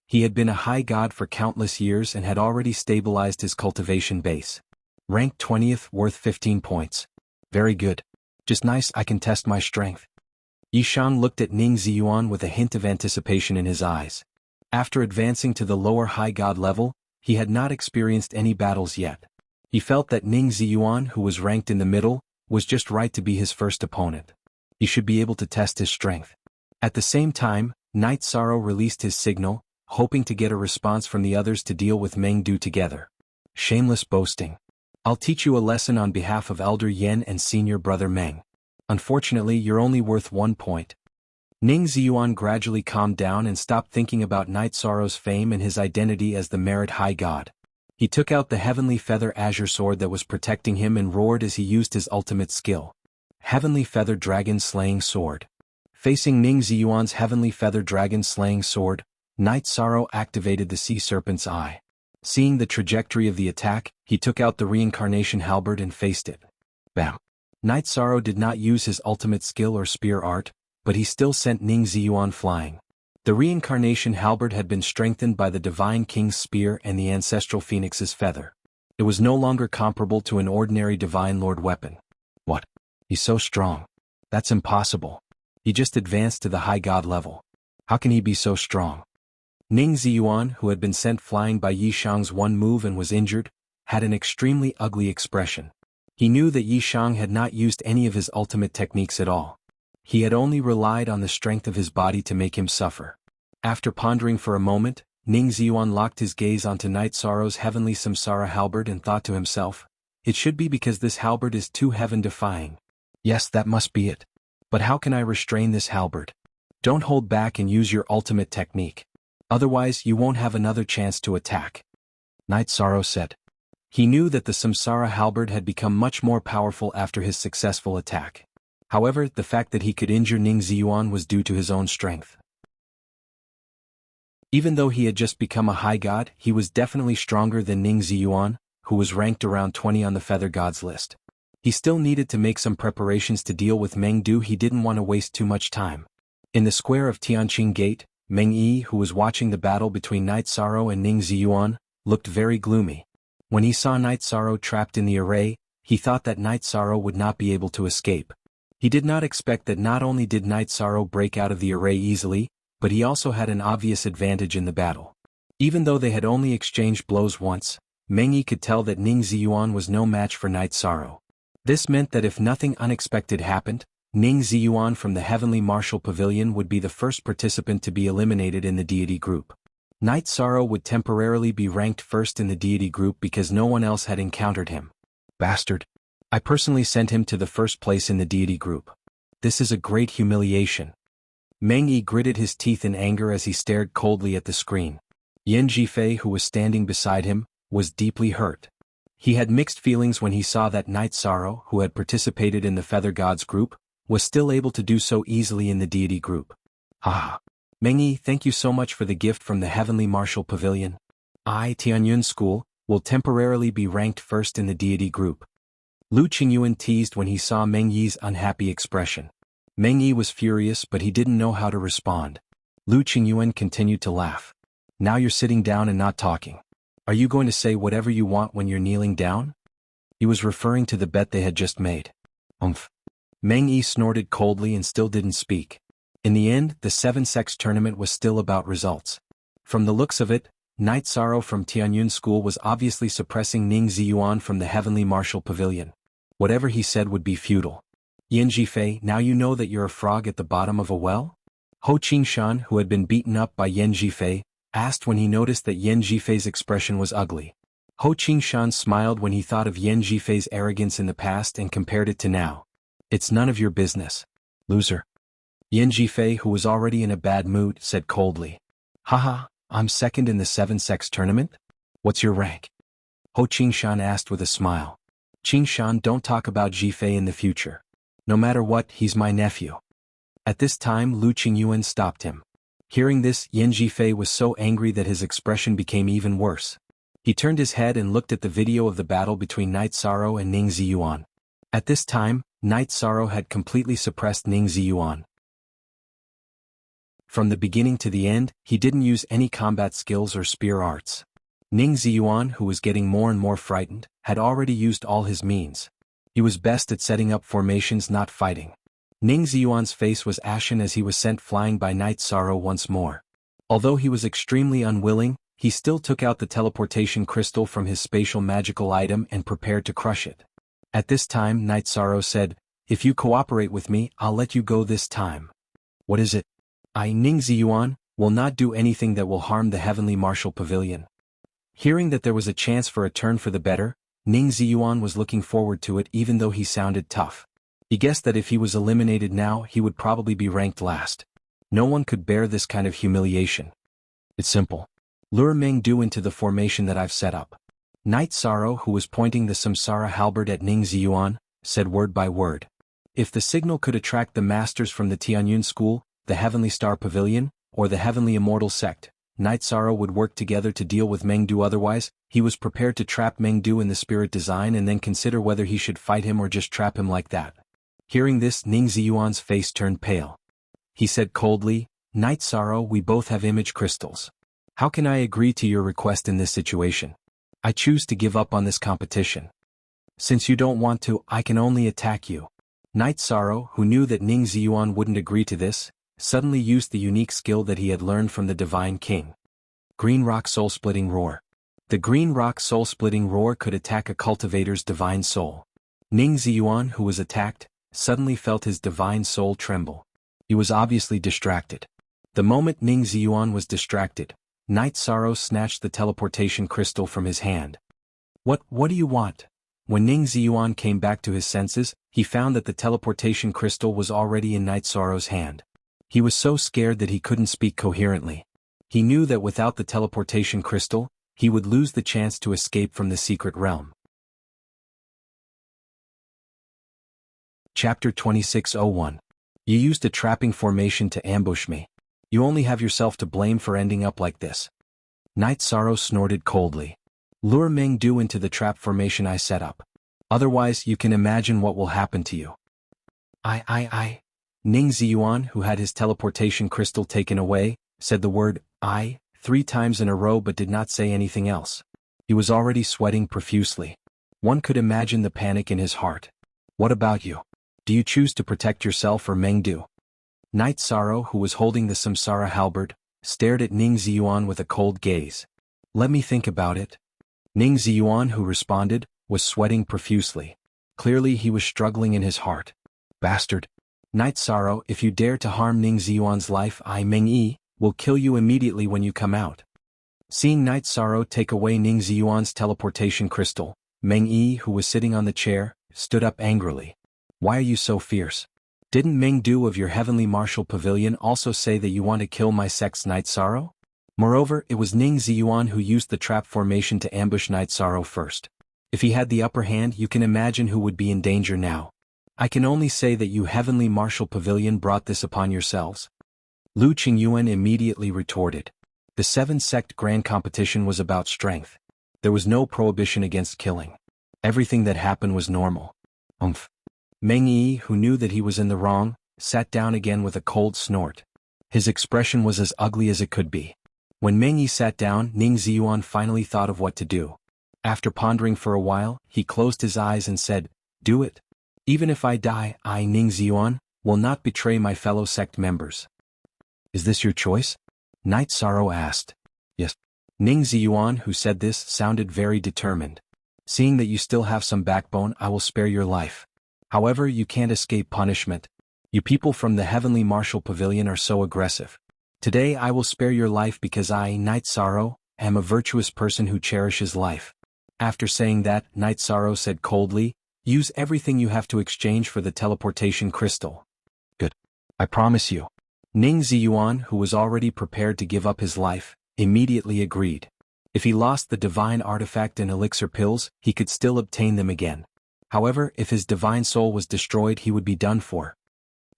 He had been a high god for countless years and had already stabilized his cultivation base. Ranked 20th, worth 15 points. Very good. Just nice I can test my strength. Yishang looked at Ning Ziyuan with a hint of anticipation in his eyes. After advancing to the lower high god level, he had not experienced any battles yet. He felt that Ning Ziyuan, who was ranked in the middle, was just right to be his first opponent. He should be able to test his strength. At the same time, Night Sorrow released his signal, hoping to get a response from the others to deal with Meng Du together. Shameless boasting. I'll teach you a lesson on behalf of Elder Yen and Senior Brother Meng. Unfortunately, you're only worth 1 point. Ning Ziyuan gradually calmed down and stopped thinking about Night Sorrow's fame and his identity as the Merit High God. He took out the Heavenly Feather Azure Sword that was protecting him and roared as he used his ultimate skill. Heavenly Feather Dragon Slaying Sword. Facing Ning Ziyuan's Heavenly Feather Dragon Slaying Sword, Night Sorrow activated the Sea Serpent's Eye. Seeing the trajectory of the attack, he took out the Reincarnation Halberd and faced it. Bam! Night Sorrow did not use his ultimate skill or spear art, but he still sent Ning Ziyuan flying. The Reincarnation Halberd had been strengthened by the Divine King's Spear and the Ancestral Phoenix's Feather. It was no longer comparable to an ordinary Divine Lord weapon. What? He's so strong. That's impossible. He just advanced to the high god level. How can he be so strong? Ning Ziyuan, who had been sent flying by Yishang's one move and was injured, had an extremely ugly expression. He knew that Yishang had not used any of his ultimate techniques at all. He had only relied on the strength of his body to make him suffer. After pondering for a moment, Ning Ziyuan locked his gaze onto Night Sorrow's heavenly Samsara halberd and thought to himself, it should be because this halberd is too heaven-defying. Yes, that must be it. But how can I restrain this halberd? Don't hold back and use your ultimate technique. Otherwise, you won't have another chance to attack. Night Sorrow said. He knew that the Samsara halberd had become much more powerful after his successful attack. However, the fact that he could injure Ning Ziyuan was due to his own strength. Even though he had just become a high god, he was definitely stronger than Ning Ziyuan, who was ranked around 20 on the Feather Gods list. He still needed to make some preparations to deal with Meng Du. He didn't want to waste too much time. In the square of Tianqing Gate, Meng Yi, who was watching the battle between Night Sorrow and Ning Ziyuan, looked very gloomy. When he saw Night Sorrow trapped in the array, he thought that Night Sorrow would not be able to escape. He did not expect that not only did Night Sorrow break out of the array easily, but he also had an obvious advantage in the battle. Even though they had only exchanged blows once, Meng Yi could tell that Ning Ziyuan was no match for Night Sorrow. This meant that if nothing unexpected happened, Ning Ziyuan from the Heavenly Martial Pavilion would be the first participant to be eliminated in the deity group. Night Sorrow would temporarily be ranked first in the deity group because no one else had encountered him. Bastard. I personally sent him to the first place in the deity group. This is a great humiliation. Meng Yi gritted his teeth in anger as he stared coldly at the screen. Yan Jifei, who was standing beside him, was deeply hurt. He had mixed feelings when he saw that Night Sorrow, who had participated in the Feather Gods group, was still able to do so easily in the deity group. Haha. Meng Yi, thank you so much for the gift from the Heavenly Martial Pavilion. I, Tianyun School, will temporarily be ranked first in the deity group. Lu Qingyuan teased when he saw Meng Yi's unhappy expression. Meng Yi was furious, but he didn't know how to respond. Lu Qingyuan continued to laugh. Now you're sitting down and not talking. Are you going to say whatever you want when you're kneeling down? He was referring to the bet they had just made. Umph. Meng Yi snorted coldly and still didn't speak. In the end, the 7-sex tournament was still about results. From the looks of it, Night Sorrow from Tianyun School was obviously suppressing Ning Ziyuan from the Heavenly Martial Pavilion. Whatever he said would be futile. Yan Jifei, now you know that you're a frog at the bottom of a well? Ho Qingshan, who had been beaten up by Yan Jifei, asked when he noticed that Yan Jifei's expression was ugly. Ho Qingshan smiled when he thought of Yan Jifei's arrogance in the past and compared it to now. It's none of your business. Loser. Yan Jifei, who was already in a bad mood, said coldly. Haha, I'm second in the 7-sex tournament? What's your rank? Ho Qingshan asked with a smile. Qingshan, don't talk about Jifei in the future. No matter what, he's my nephew. At this time Lu Qingyuan stopped him. Hearing this, Yan Jifei was so angry that his expression became even worse. He turned his head and looked at the video of the battle between Night Sorrow and Ning Ziyuan. At this time, Night Sorrow had completely suppressed Ning Ziyuan. From the beginning to the end, he didn't use any combat skills or spear arts. Ning Ziyuan, who was getting more and more frightened, had already used all his means. He was best at setting up formations, not fighting. Ning Ziyuan's face was ashen as he was sent flying by Night Sorrow once more. Although he was extremely unwilling, he still took out the teleportation crystal from his spatial magical item and prepared to crush it. At this time Night Sorrow said, "If you cooperate with me, I'll let you go this time." "What is it?" "I, Ning Ziyuan, will not do anything that will harm the Heavenly Martial Pavilion." Hearing that there was a chance for a turn for the better, Ning Ziyuan was looking forward to it even though he sounded tough. He guessed that if he was eliminated now he would probably be ranked last. No one could bear this kind of humiliation. "It's simple. Lure Mengdu into the formation that I've set up." Night Sorrow, who was pointing the Samsara halberd at Ning Ziyuan, said word by word. If the signal could attract the masters from the Tianyun school, the Heavenly Star Pavilion, or the Heavenly Immortal Sect, Night Sorrow would work together to deal with Mengdu. Otherwise, he was prepared to trap Mengdu in the spirit design and then consider whether he should fight him or just trap him like that. Hearing this, Ning Ziyuan's face turned pale. He said coldly, "Night Sorrow, we both have image crystals. How can I agree to your request in this situation? I choose to give up on this competition. Since you don't want to, I can only attack you." Night Sorrow, who knew that Ning Ziyuan wouldn't agree to this, suddenly used the unique skill that he had learned from the Divine King. Green Rock Soul-Splitting Roar. The Green Rock Soul-Splitting Roar could attack a cultivator's divine soul. Ning Ziyuan, who was attacked, suddenly felt his divine soul tremble. He was obviously distracted. The moment Ning Ziyuan was distracted, Night Sorrow snatched the teleportation crystal from his hand. What do you want?" When Ning Ziyuan came back to his senses, he found that the teleportation crystal was already in Night Sorrow's hand. He was so scared that he couldn't speak coherently. He knew that without the teleportation crystal, he would lose the chance to escape from the secret realm. Chapter 26:01. You used a trapping formation to ambush me. You only have yourself to blame for ending up like this. Night Sorrow snorted coldly. "Lure Mengdu into the trap formation I set up. Otherwise you can imagine what will happen to you." I. Ning Ziyuan, who had his teleportation crystal taken away, said the word "I" 3 times in a row but did not say anything else. He was already sweating profusely. One could imagine the panic in his heart. "What about you? Do you choose to protect yourself or Mengdu?" Night Sorrow, who was holding the Samsara halberd, stared at Ning Ziyuan with a cold gaze. "Let me think about it." Ning Ziyuan, who responded, was sweating profusely. Clearly he was struggling in his heart. "Bastard. Night Sorrow, if you dare to harm Ning Ziyuan's life, I, Meng Yi, will kill you immediately when you come out." Seeing Night Sorrow take away Ning Ziyuan's teleportation crystal, Meng Yi, who was sitting on the chair, stood up angrily. "Why are you so fierce? Didn't Mengdu of your Heavenly Martial Pavilion also say that you want to kill my sect's Night Sorrow? Moreover, it was Ning Ziyuan who used the trap formation to ambush Night Sorrow first. If he had the upper hand, you can imagine who would be in danger now. I can only say that you Heavenly Martial Pavilion brought this upon yourselves." Lu Qingyuan immediately retorted. The 7-sect grand competition was about strength. There was no prohibition against killing. Everything that happened was normal. Meng Yi, who knew that he was in the wrong, sat down again with a cold snort. His expression was as ugly as it could be. When Meng Yi sat down, Ning Ziyuan finally thought of what to do. After pondering for a while, he closed his eyes and said, "Do it. Even if I die, I, Ning Ziyuan, will not betray my fellow sect members." "Is this your choice?" Night Sorrow asked. "Yes." Ning Ziyuan, who said this, sounded very determined. "Seeing that you still have some backbone, I will spare your life. However, you can't escape punishment. You people from the Heavenly Martial Pavilion are so aggressive. Today I will spare your life because I, Night Sorrow, am a virtuous person who cherishes life." After saying that, Night Sorrow said coldly, "Use everything you have to exchange for the teleportation crystal." "Good. I promise you." Ning Ziyuan, who was already prepared to give up his life, immediately agreed. If he lost the divine artifact and elixir pills, he could still obtain them again. However, if his divine soul was destroyed, he would be done for.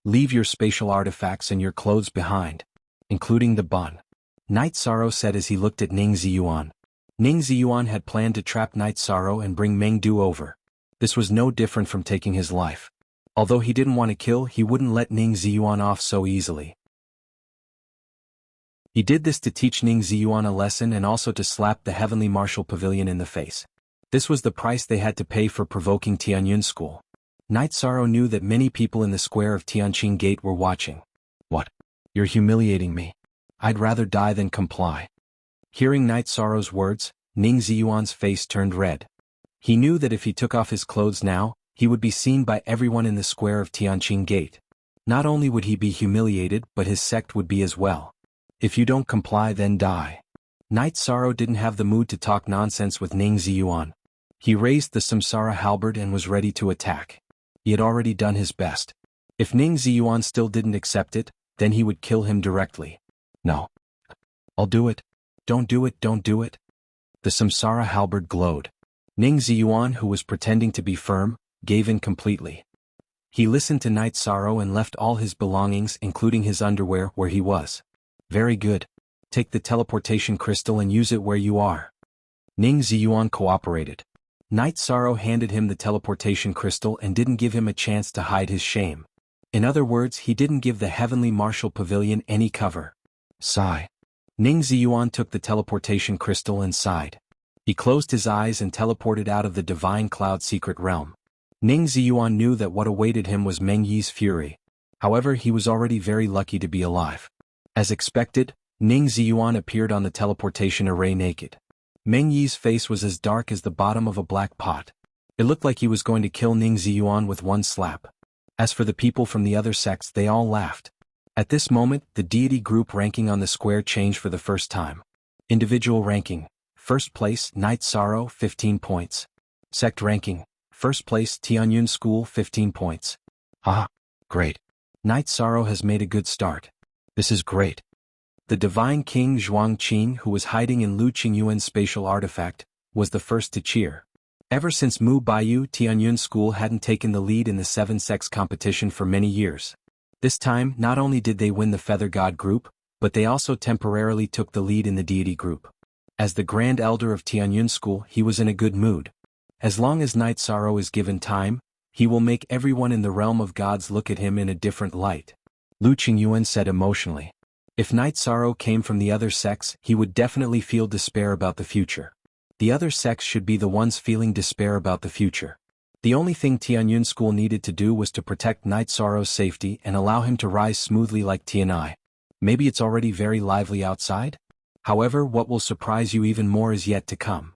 Leave your spatial artifacts and your clothes behind, including the bun, Night Sorrow said as he looked at Ning Ziyuan. Ning Ziyuan had planned to trap Night Sorrow and bring Mengdu over. This was no different from taking his life. Although he didn't want to kill, he wouldn't let Ning Ziyuan off so easily. He did this to teach Ning Ziyuan a lesson and also to slap the Heavenly Martial Pavilion in the face. This was the price they had to pay for provoking Tianyun School. Night Sorrow knew that many people in the square of Tianqing Gate were watching. What? You're humiliating me. I'd rather die than comply. Hearing Night Sorrow's words, Ning Ziyuan's face turned red. He knew that if he took off his clothes now, he would be seen by everyone in the square of Tianqing Gate. Not only would he be humiliated, but his sect would be as well. If you don't comply, then die. Night Sorrow didn't have the mood to talk nonsense with Ning Ziyuan. He raised the Samsara halberd and was ready to attack. He had already done his best. If Ning Ziyuan still didn't accept it, then he would kill him directly. No. I'll do it. Don't do it, don't do it. The Samsara halberd glowed. Ning Ziyuan, who was pretending to be firm, gave in completely. He listened to Night Sorrow and left all his belongings, including his underwear, where he was. Very good. Take the teleportation crystal and use it where you are. Ning Ziyuan cooperated. Night Sorrow handed him the teleportation crystal and didn't give him a chance to hide his shame. In other words, he didn't give the Heavenly Martial Pavilion any cover. Sigh. Ning Ziyuan took the teleportation crystal and sighed. He closed his eyes and teleported out of the Divine Cloud Secret Realm. Ning Ziyuan knew that what awaited him was Meng Yi's fury. However, he was already very lucky to be alive. As expected, Ning Ziyuan appeared on the teleportation array naked. Meng Yi's face was as dark as the bottom of a black pot. It looked like he was going to kill Ning Ziyuan with one slap. As for the people from the other sects, they all laughed. At this moment, the deity group ranking on the square changed for the first time. Individual ranking: first place, Night Sorrow, 15 points. Sect ranking: first place, Tianyun School, 15 points. Ah, great. Night Sorrow has made a good start. This is great. The Divine King Zhuangqin, who was hiding in Lu Qingyuan's spatial artifact, was the first to cheer. Ever since Mu Baiyu, Tianyun School hadn't taken the lead in the 7-sex competition for many years. This time, not only did they win the Feather God group, but they also temporarily took the lead in the deity group. As the Grand Elder of Tianyun School, he was in a good mood. As long as Night Sorrow is given time, he will make everyone in the realm of gods look at him in a different light. Lu Qingyuan said emotionally. If Night Sorrow came from the other sects, he would definitely feel despair about the future. The other sects should be the ones feeling despair about the future. The only thing Tianyun School needed to do was to protect Night Sorrow's safety and allow him to rise smoothly like Tianai. Maybe it's already very lively outside? However, what will surprise you even more is yet to come.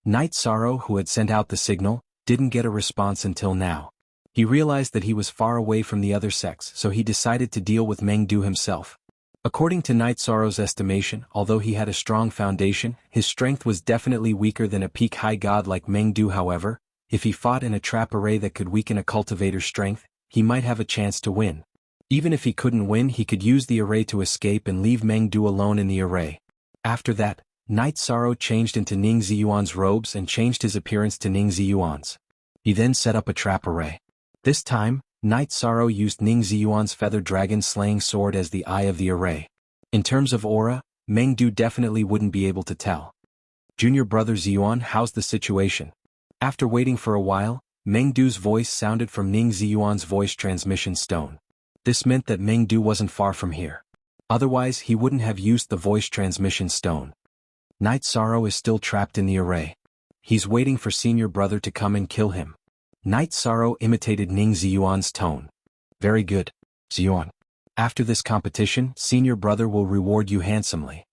Night Sorrow, who had sent out the signal, didn't get a response until now. He realized that he was far away from the other sects, so he decided to deal with Mengdu himself. According to Night Sorrow's estimation, although he had a strong foundation, his strength was definitely weaker than a peak high god like Mengdu. However, if he fought in a trap array that could weaken a cultivator's strength, he might have a chance to win. Even if he couldn't win, he could use the array to escape and leave Mengdu alone in the array. After that, Night Sorrow changed into Ning Ziyuan's robes and changed his appearance to Ning Ziyuan's. He then set up a trap array. This time, Night Sorrow used Ning Ziyuan's feather dragon slaying sword as the eye of the array. In terms of aura, Mengdu definitely wouldn't be able to tell. Junior brother Ziyuan, how's the situation? After waiting for a while, Mengdu's voice sounded from Ning Ziyuan's voice transmission stone. This meant that Mengdu wasn't far from here. Otherwise, he wouldn't have used the voice transmission stone. Night Sorrow is still trapped in the array. He's waiting for senior brother to come and kill him. Night Sorrow imitated Ning Ziyuan's tone. Very good, Ziyuan. After this competition, senior brother will reward you handsomely.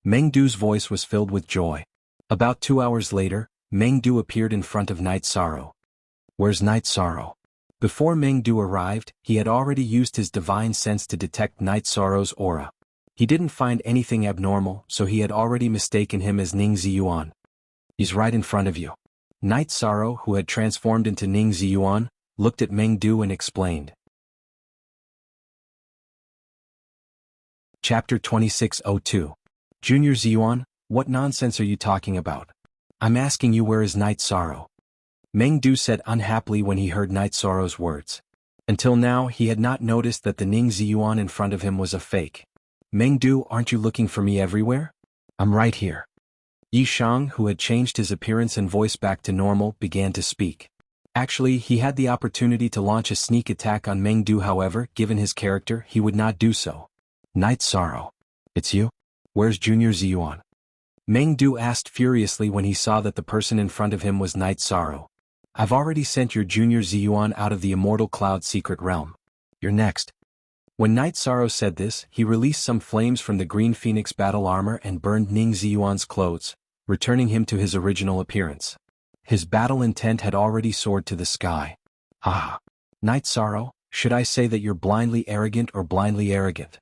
Mengdu's voice was filled with joy. About 2 hours later, Mengdu appeared in front of Night Sorrow. Where's Night Sorrow? Before Mengdu arrived, he had already used his divine sense to detect Night Sorrow's aura. He didn't find anything abnormal, so he had already mistaken him as Ning Ziyuan. He's right in front of you. Night Sorrow, who had transformed into Ning Ziyuan, looked at Mengdu and explained. Chapter 2602. Junior Ziyuan, What nonsense are you talking about? I'm asking you, where is Night Sorrow? Meng Du said unhappily when he heard Night Sorrow's words. Until now he had not noticed that the Ning Ziyuan in front of him was a fake. Meng Du, aren't you looking for me everywhere? I'm right here. Yi Shang, who had changed his appearance and voice back to normal, began to speak. Actually, he had the opportunity to launch a sneak attack on Meng Du, however, given his character, he would not do so. Night Sorrow. It's you? Where's Junior Ziyuan? Meng Du asked furiously when he saw that the person in front of him was Night Sorrow. I've already sent your Junior Ziyuan out of the Immortal Cloud Secret Realm. You're next. When Night Sorrow said this, he released some flames from the Green Phoenix battle armor and burned Ning Ziyuan's clothes, returning him to his original appearance. His battle intent had already soared to the sky. Ah! Night Sorrow, should I say that you're blindly arrogant or blindly arrogant?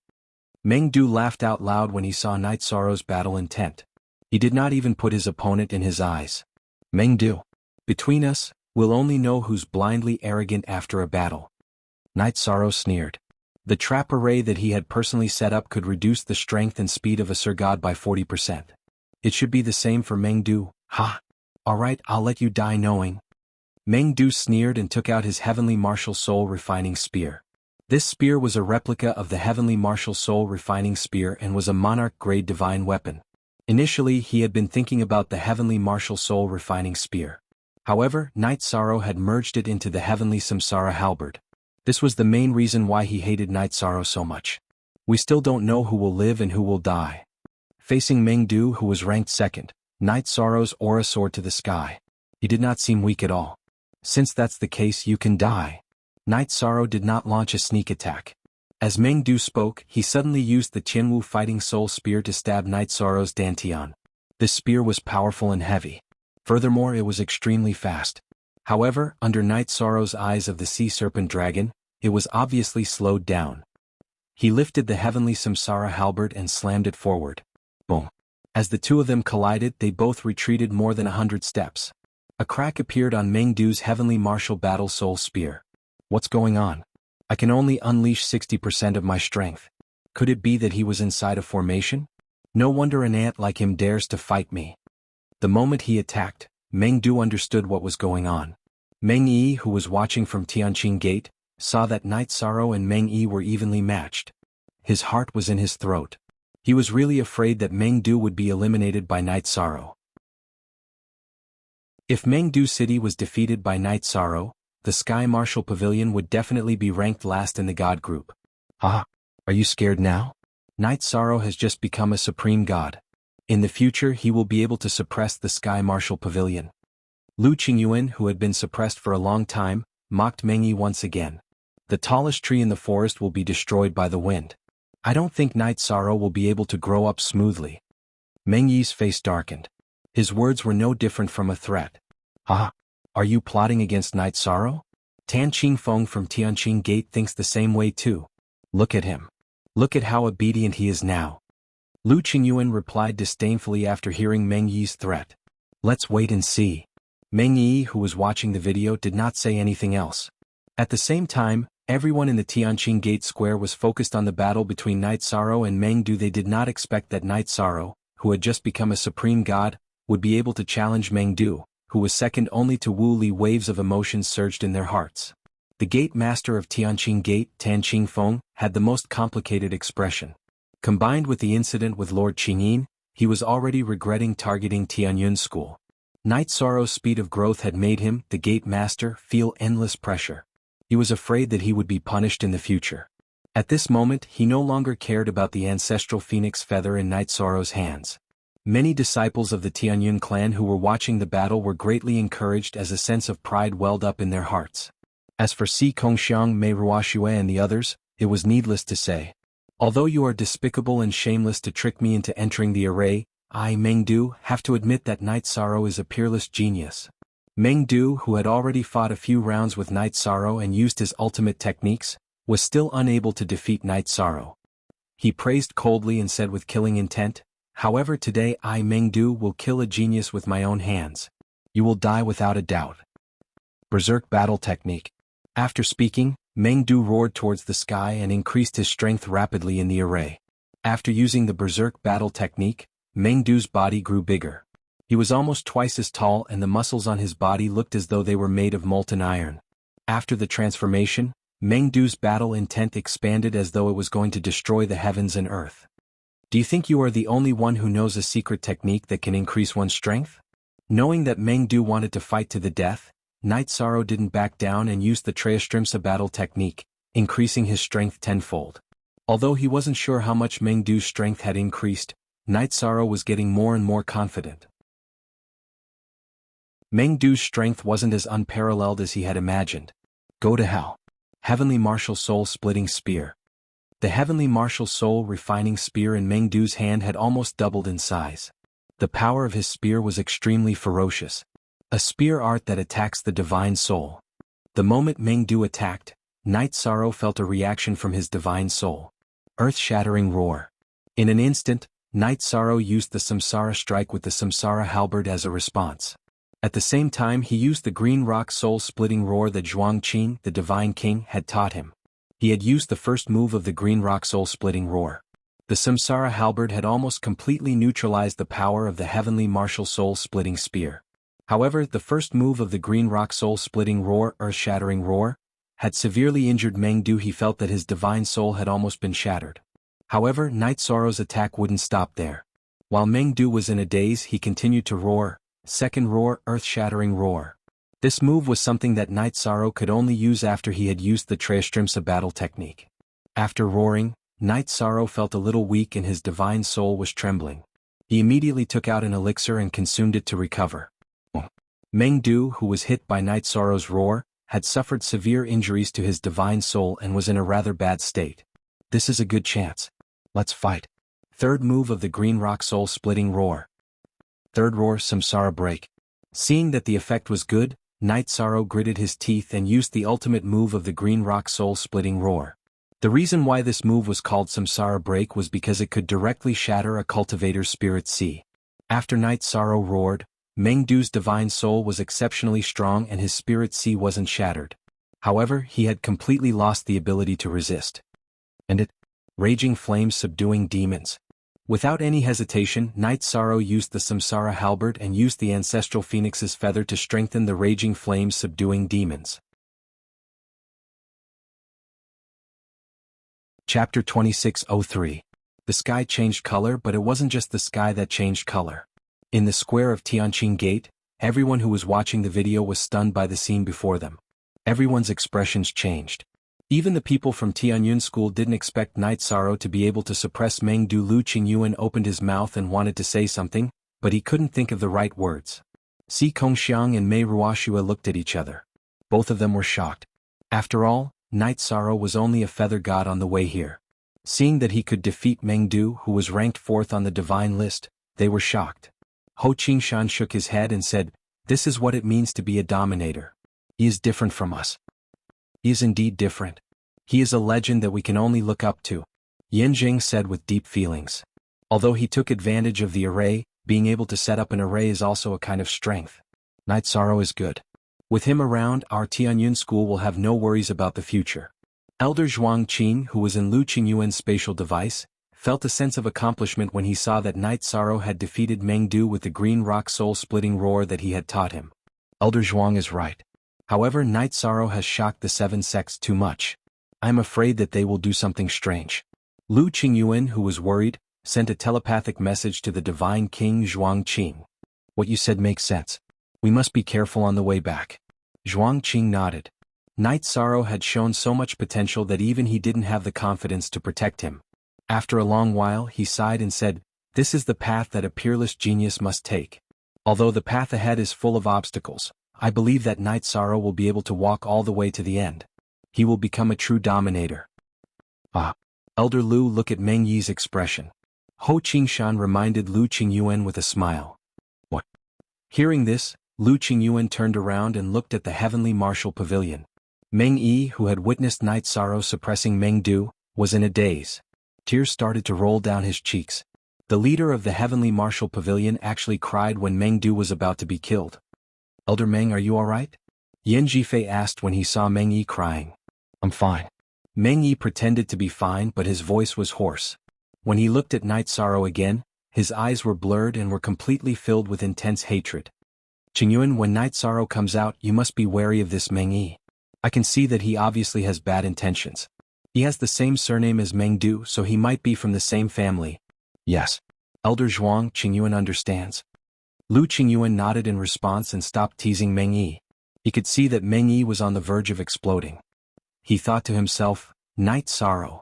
Meng Du laughed out loud when he saw Night Sorrow's battle intent. He did not even put his opponent in his eyes. Meng Du. Between us, we'll only know who's blindly arrogant after a battle. Night Sorrow sneered. The trap array that he had personally set up could reduce the strength and speed of a Sir God by 40%. It should be the same for Meng Du. Ha! Alright, I'll let you die knowing. Meng Du sneered and took out his Heavenly Martial Soul Refining Spear. This spear was a replica of the Heavenly Martial Soul Refining Spear and was a Monarch-grade divine weapon. Initially he had been thinking about the Heavenly Martial Soul Refining Spear. However, Night Sorrow had merged it into the Heavenly Samsara Halberd. This was the main reason why he hated Night Sorrow so much. We still don't know who will live and who will die. Facing Meng Du, who was ranked second, Night Sorrow's aura soared to the sky. He did not seem weak at all. Since that's the case, you can die. Night Sorrow did not launch a sneak attack. As Meng Du spoke, he suddenly used the Qianwu Fighting Soul Spear to stab Night Sorrow's Dantian. This spear was powerful and heavy. Furthermore, it was extremely fast. However, under Night Sorrow's eyes of the Sea Serpent Dragon, it was obviously slowed down. He lifted the Heavenly Samsara Halberd and slammed it forward. Boom. As the two of them collided, they both retreated more than 100 steps. A crack appeared on Meng Du's Heavenly Martial Battle Soul Spear. What's going on? I can only unleash 60% of my strength. Could it be that he was inside a formation? No wonder an ant like him dares to fight me. The moment he attacked, Meng Du understood what was going on. Meng Yi, who was watching from Tianqing Gate, saw that Night Sorrow and Meng Yi were evenly matched. His heart was in his throat. He was really afraid that Meng Du would be eliminated by Night Sorrow. If Meng Du City was defeated by Night Sorrow, the Sky Martial Pavilion would definitely be ranked last in the God group. Ah, are you scared now? Night Sorrow has just become a supreme god. In the future he will be able to suppress the Sky Martial Pavilion. Lu Qingyuan, who had been suppressed for a long time, mocked Meng Yi once again. The tallest tree in the forest will be destroyed by the wind. I don't think Night Sorrow will be able to grow up smoothly. Meng Yi's face darkened. His words were no different from a threat. Ah, are you plotting against Night Sorrow? Tan Qingfeng from Tianqing Gate thinks the same way too. Look at him. Look at how obedient he is now. Lu Qingyuan replied disdainfully after hearing Meng Yi's threat. Let's wait and see. Meng Yi, who was watching the video, did not say anything else. At the same time, everyone in the Tianqing Gate Square was focused on the battle between Night Sorrow and Meng Du. They did not expect that Night Sorrow, who had just become a supreme god, would be able to challenge Meng Du, who was second only to Wu Li. Waves of emotions surged in their hearts. The Gate Master of Tianqing Gate, Tan Qingfeng, had the most complicated expression. Combined with the incident with Lord Qingyin, he was already regretting targeting Tianyun School. Night Sorrow's speed of growth had made him, the Gate Master, feel endless pressure. He was afraid that he would be punished in the future. At this moment, he no longer cared about the ancestral phoenix feather in Night Sorrow's hands. Many disciples of the Tianyun clan who were watching the battle were greatly encouraged as a sense of pride welled up in their hearts. As for Si Kongxiang, Mei Ruoxue and the others, it was needless to say. Although you are despicable and shameless to trick me into entering the array, I, Meng Du, have to admit that Night Sorrow is a peerless genius. Meng Du, who had already fought a few rounds with Night Sorrow and used his ultimate techniques, was still unable to defeat Night Sorrow. He praised coldly and said with killing intent, however, today I, Meng Du, will kill a genius with my own hands. You will die without a doubt. Berserk Battle Technique. After speaking, Meng Du roared towards the sky and increased his strength rapidly in the array. After using the Berserk Battle Technique, Meng Du's body grew bigger. He was almost twice as tall and the muscles on his body looked as though they were made of molten iron. After the transformation, Meng Du's battle intent expanded as though it was going to destroy the heavens and earth. Do you think you are the only one who knows a secret technique that can increase one's strength? Knowing that Meng Du wanted to fight to the death, Night Sorrow didn't back down and used the Treastrimsa battle technique, increasing his strength tenfold. Although he wasn't sure how much Meng Du's strength had increased, Night Sorrow was getting more and more confident. Meng Du's strength wasn't as unparalleled as he had imagined. Go to hell. Heavenly Martial Soul Splitting Spear. The Heavenly Martial Soul Refining Spear in Meng Du's hand had almost doubled in size. The power of his spear was extremely ferocious. A spear art that attacks the divine soul. The moment Meng Du attacked, Night Sorrow felt a reaction from his divine soul. Earth-shattering roar. In an instant, Night Sorrow used the Samsara strike with the Samsara halberd as a response. At the same time he used the green rock soul-splitting roar that Zhuang Qin, the Divine King, had taught him. He had used the first move of the green rock soul-splitting roar. The Samsara halberd had almost completely neutralized the power of the heavenly martial soul-splitting spear. However, the first move of the green rock soul-splitting roar, earth-shattering roar, had severely injured Meng Du. He felt that his divine soul had almost been shattered. However, Night Sorrow's attack wouldn't stop there. While Meng Du was in a daze, he continued to roar. Second roar, earth-shattering roar. This move was something that Night Sorrow could only use after he had used the Treastrimsa battle technique. After roaring, Night Sorrow felt a little weak and his divine soul was trembling. He immediately took out an elixir and consumed it to recover. Meng Du, who was hit by Night Sorrow's roar, had suffered severe injuries to his divine soul and was in a rather bad state. This is a good chance. Let's fight. Third move of the green rock soul-splitting roar. Third roar, Samsara break. Seeing that the effect was good, Night Sorrow gritted his teeth and used the ultimate move of the green rock soul-splitting roar. The reason why this move was called Samsara break was because it could directly shatter a cultivator's spirit sea. After Night Sorrow roared, Meng Du's divine soul was exceptionally strong and his spirit sea wasn't shattered. However, he had completely lost the ability to resist. And it? Raging flames subduing demons. Without any hesitation, Night Sorrow used the Samsara halberd and used the ancestral phoenix's feather to strengthen the raging flames subduing demons. Chapter 2603. The sky changed color, but it wasn't just the sky that changed color. In the square of Tianqing Gate, everyone who was watching the video was stunned by the scene before them. Everyone's expressions changed. Even the people from Tianyun School didn't expect Night Sorrow to be able to suppress Meng Du. Lu Qingyuan opened his mouth and wanted to say something, but he couldn't think of the right words. Si Kongxiang and Mei Ruoxua looked at each other. Both of them were shocked. After all, Night Sorrow was only a feather god on the way here. Seeing that he could defeat Meng Du, who was ranked 4th on the divine list, they were shocked. Ho Qingshan shook his head and said, "This is what it means to be a dominator. He is different from us. He is indeed different. He is a legend that we can only look up to," Yin Jing said with deep feelings. Although he took advantage of the array, being able to set up an array is also a kind of strength. Night Sorrow is good. With him around, our Tianyun School will have no worries about the future. Elder Zhuang Qin, who was in Lu Qingyuan's spatial device, felt a sense of accomplishment when he saw that Night Sorrow had defeated Meng Du with the green rock soul-splitting roar that he had taught him. Elder Zhuang is right. However, Night Sorrow has shocked the 7 sects too much. I am afraid that they will do something strange. Lu Qingyuan, who was worried, sent a telepathic message to the Divine King Zhuang Qin. What you said makes sense. We must be careful on the way back. Zhuang Qin nodded. Night Sorrow had shown so much potential that even he didn't have the confidence to protect him. After a long while, he sighed and said, "This is the path that a peerless genius must take. Although the path ahead is full of obstacles, I believe that Night Sorrow will be able to walk all the way to the end. He will become a true dominator." Ah. Elder Lu, look at Meng Yi's expression. Ho Qingshan reminded Lu Qingyuan with a smile. What? Hearing this, Lu Qingyuan turned around and looked at the heavenly martial pavilion. Meng Yi, who had witnessed Night Sorrow suppressing Meng Du, was in a daze. Tears started to roll down his cheeks. The leader of the heavenly martial pavilion actually cried when Meng Du was about to be killed. "Elder Meng, are you alright?" Yen Jifei asked when he saw Meng Yi crying. "I'm fine." Meng Yi pretended to be fine, but his voice was hoarse. When he looked at Night Sorrow again, His eyes were blurred and were completely filled with intense hatred. Qingyuan, when Night Sorrow comes out, you must be wary of this Meng Yi. I can see that he obviously has bad intentions. He has the same surname as Meng Du, so he might be from the same family. Yes. Elder Zhuang, Qingyuan understands. Lu Qingyuan nodded in response and stopped teasing Meng Yi. He could see that Meng Yi was on the verge of exploding. He thought to himself, Night Sorrow.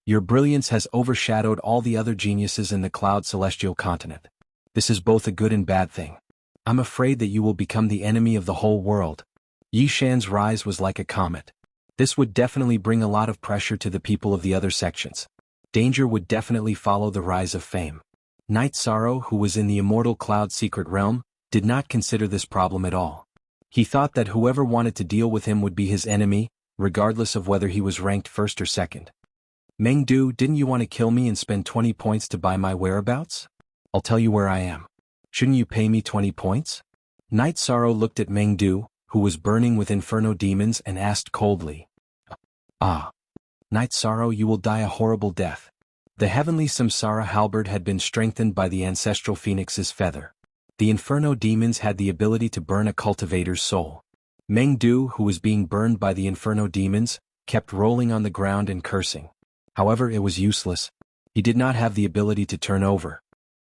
Your brilliance has overshadowed all the other geniuses in the Cloud Celestial Continent. This is both a good and bad thing. I'm afraid that you will become the enemy of the whole world. Yi Shan's rise was like a comet. This would definitely bring a lot of pressure to the people of the other sections. Danger would definitely follow the rise of fame. Night Sorrow, who was in the Immortal Cloud Secret Realm, did not consider this problem at all. He thought that whoever wanted to deal with him would be his enemy, regardless of whether he was ranked first or second. Meng Du, didn't you want to kill me and spend 20 points to buy my whereabouts? I'll tell you where I am. Shouldn't you pay me 20 points? Night Sorrow looked at Meng Du, who was burning with inferno demons, and asked coldly. Ah. Night Sorrow, you will die a horrible death. The heavenly Samsara halberd had been strengthened by the ancestral phoenix's feather. The inferno demons had the ability to burn a cultivator's soul. Meng Du, who was being burned by the inferno demons, kept rolling on the ground and cursing. However, it was useless. He did not have the ability to turn over.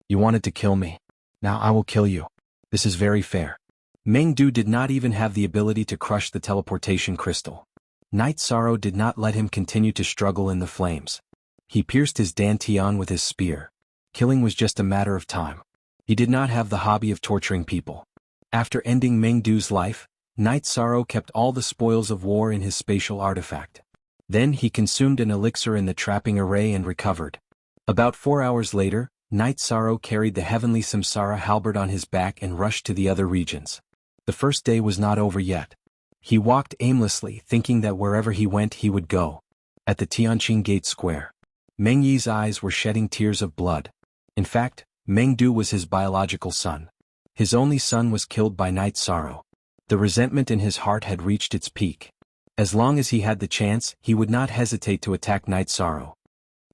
You wanted to kill me. Now I will kill you. This is very fair. Meng Du did not even have the ability to crush the teleportation crystal. Night Sorrow did not let him continue to struggle in the flames. He pierced his dantian with his spear. Killing was just a matter of time. He did not have the hobby of torturing people. After ending Meng Du's life, Night Sorrow kept all the spoils of war in his spatial artifact. Then he consumed an elixir in the trapping array and recovered. About 4 hours later, Night Sorrow carried the heavenly Samsara halberd on his back and rushed to the other regions. The first day was not over yet. He walked aimlessly, thinking that wherever he went he would go. At the Tianqing Gate Square, Meng Yi's eyes were shedding tears of blood. In fact, Meng Du was his biological son. His only son was killed by Night Sorrow. The resentment in his heart had reached its peak. As long as he had the chance, he would not hesitate to attack Night Sorrow.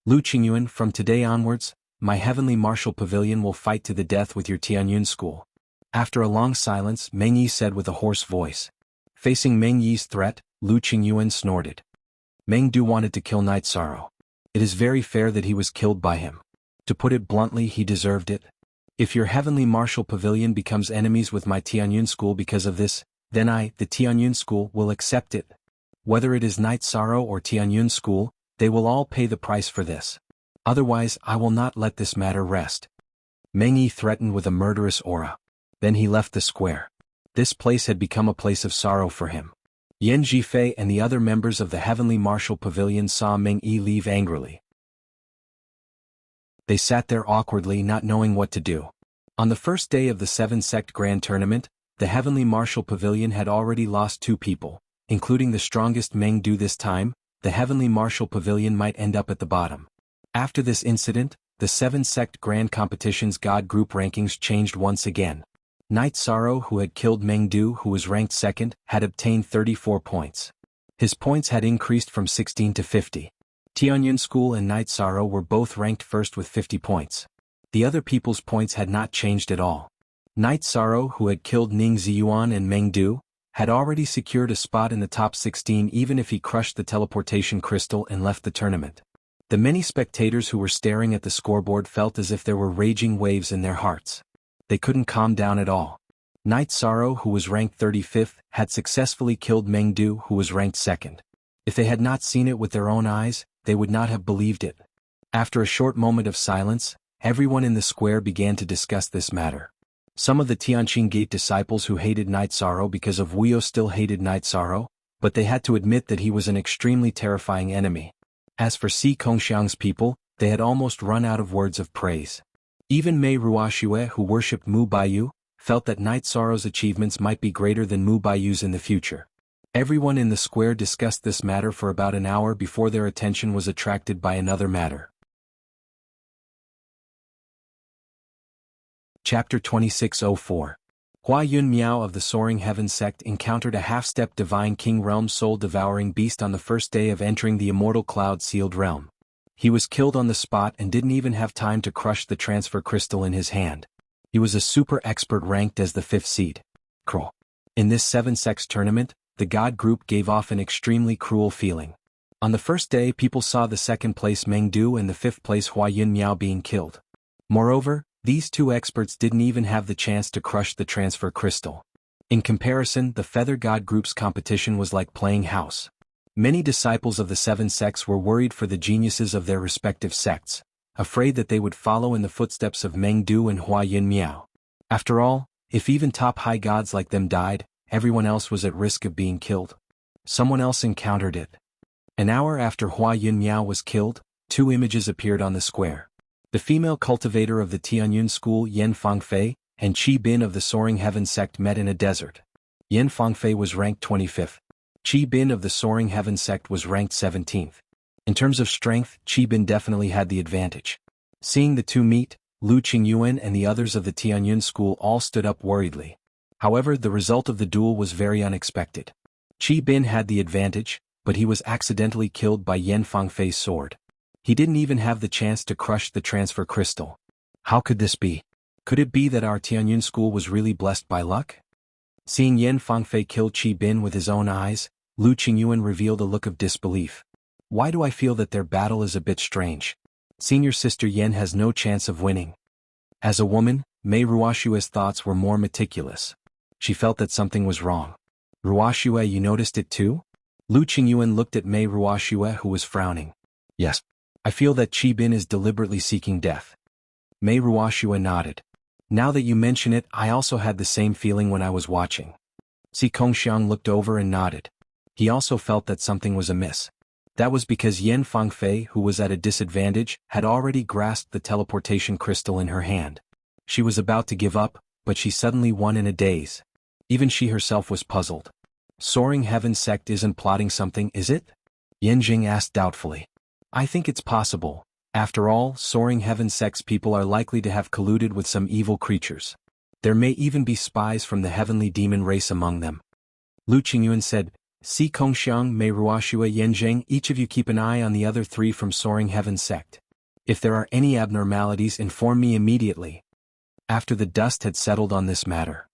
Lu Qingyuan, from today onwards, my heavenly martial pavilion will fight to the death with your Tianyun school. After a long silence, Meng Yi said with a hoarse voice. Facing Meng Yi's threat, Lu Qingyuan snorted. Meng Du wanted to kill Night Sorrow. It is very fair that he was killed by him. To put it bluntly, he deserved it. If your heavenly martial pavilion becomes enemies with my Tianyun school because of this, then I, the Tianyun school, will accept it. Whether it is Night Sorrow or Tianyun school, they will all pay the price for this. Otherwise, I will not let this matter rest. Meng Yi threatened with a murderous aura. Then he left the square. This place had become a place of sorrow for him. Yan Zhifei and the other members of the Heavenly Martial Pavilion saw Meng Yi leave angrily. They sat there awkwardly, not knowing what to do. On the first day of the 7-sect Grand Tournament, the Heavenly Martial Pavilion had already lost 2 people, including the strongest Meng Du. This time, the Heavenly Martial Pavilion might end up at the bottom. After this incident, the 7-sect Grand Competition's God Group rankings changed once again. Night Sorrow, who had killed Meng Du, who was ranked second, had obtained 34 points. His points had increased from 16 to 50. Tianyun School and Night Sorrow were both ranked first with 50 points. The other people's points had not changed at all. Night Sorrow, who had killed Ning Ziyuan and Meng Du, had already secured a spot in the top 16 even if he crushed the teleportation crystal and left the tournament. The many spectators who were staring at the scoreboard felt as if there were raging waves in their hearts. They couldn't calm down at all. Night Sorrow, who was ranked 35th, had successfully killed Meng Du, who was ranked second. If they had not seen it with their own eyes, they would not have believed it. After a short moment of silence, everyone in the square began to discuss this matter. Some of the Tianqing Gate disciples who hated Night Sorrow because of Wuxia still hated Night Sorrow, but they had to admit that he was an extremely terrifying enemy. As for Si Kongxiang's people, they had almost run out of words of praise. Even Mei Ruoxue, who worshipped Mu Baiyu, felt that Night Sorrow's achievements might be greater than Mu Baiyu's in the future. Everyone in the square discussed this matter for about an hour before their attention was attracted by another matter. Chapter 2604. Hua Yun Miao of the Soaring Heaven sect encountered a half-step divine king realm soul-devouring beast on the first day of entering the Immortal Cloud Sealed Realm. He was killed on the spot and didn't even have time to crush the transfer crystal in his hand. He was a super expert ranked as the 5th seed. Cruel. In this 7-sex tournament, the God group gave off an extremely cruel feeling. On the first day, people saw the 2nd place Meng Du and the 5th place Hua Yun Miao being killed. Moreover, these 2 experts didn't even have the chance to crush the transfer crystal. In comparison, the Feather God group's competition was like playing house. Many disciples of the 7 sects were worried for the geniuses of their respective sects, afraid that they would follow in the footsteps of Meng Du and Hua Yun Miao. After all, if even top high gods like them died, everyone else was at risk of being killed. Someone else encountered it. An hour after Hua Yun Miao was killed, 2 images appeared on the square. The female cultivator of the Tianyun school Yan Fangfei and Qi Bin of the Soaring Heaven sect met in a desert. Yan Fangfei was ranked 25th. Qi Bin of the Soaring Heaven sect was ranked 17th. In terms of strength, Qi Bin definitely had the advantage. Seeing the 2 meet, Lu Qingyuan and the others of the Tianyun school all stood up worriedly. However, the result of the duel was very unexpected. Qi Bin had the advantage, but he was accidentally killed by Yan Fangfei's sword. He didn't even have the chance to crush the transfer crystal. How could this be? Could it be that our Tianyun school was really blessed by luck? Seeing Yan Fangfei kill Qi Bin with his own eyes, Lu Qingyuan revealed a look of disbelief. Why do I feel that their battle is a bit strange? Senior sister Yan has no chance of winning. As a woman, Mei Ruoshue's thoughts were more meticulous. She felt that something was wrong. Ruoshue, you noticed it too? Lu Qingyuan looked at Mei Ruoshue, who was frowning. Yes. I feel that Qi Bin is deliberately seeking death. Mei Ruoshue nodded. Now that you mention it, I also had the same feeling when I was watching. Si Kongxiang looked over and nodded. He also felt that something was amiss. That was because Yan Fangfei, who was at a disadvantage, had already grasped the teleportation crystal in her hand. She was about to give up, but she suddenly won in a daze. Even she herself was puzzled. Soaring Heaven sect isn't plotting something, is it? Yanjing asked doubtfully. I think it's possible. After all, Soaring Heaven sect's people are likely to have colluded with some evil creatures. There may even be spies from the heavenly demon race among them. Lu Qingyuan said, Si Kongxiang, Mei Ruoshue, Yanjing, each of you keep an eye on the other 3 from Soaring Heaven sect. If there are any abnormalities, inform me immediately. After the dust had settled on this matter,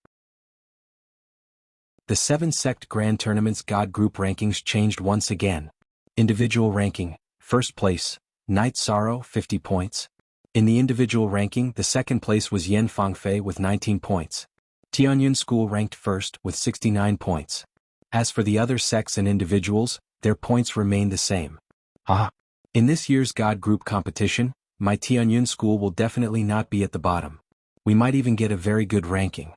the 7 sect Grand Tournament's God Group rankings changed once again. Individual ranking, 1st place, Night Sorrow, 50 points. In the individual ranking, the 2nd place was Yan Fangfei with 19 points. Tianyun School ranked 1st with 69 points. As for the other sects and individuals, their points remained the same. In this year's God Group competition, my Tianyun School will definitely not be at the bottom. We might even get a very good ranking.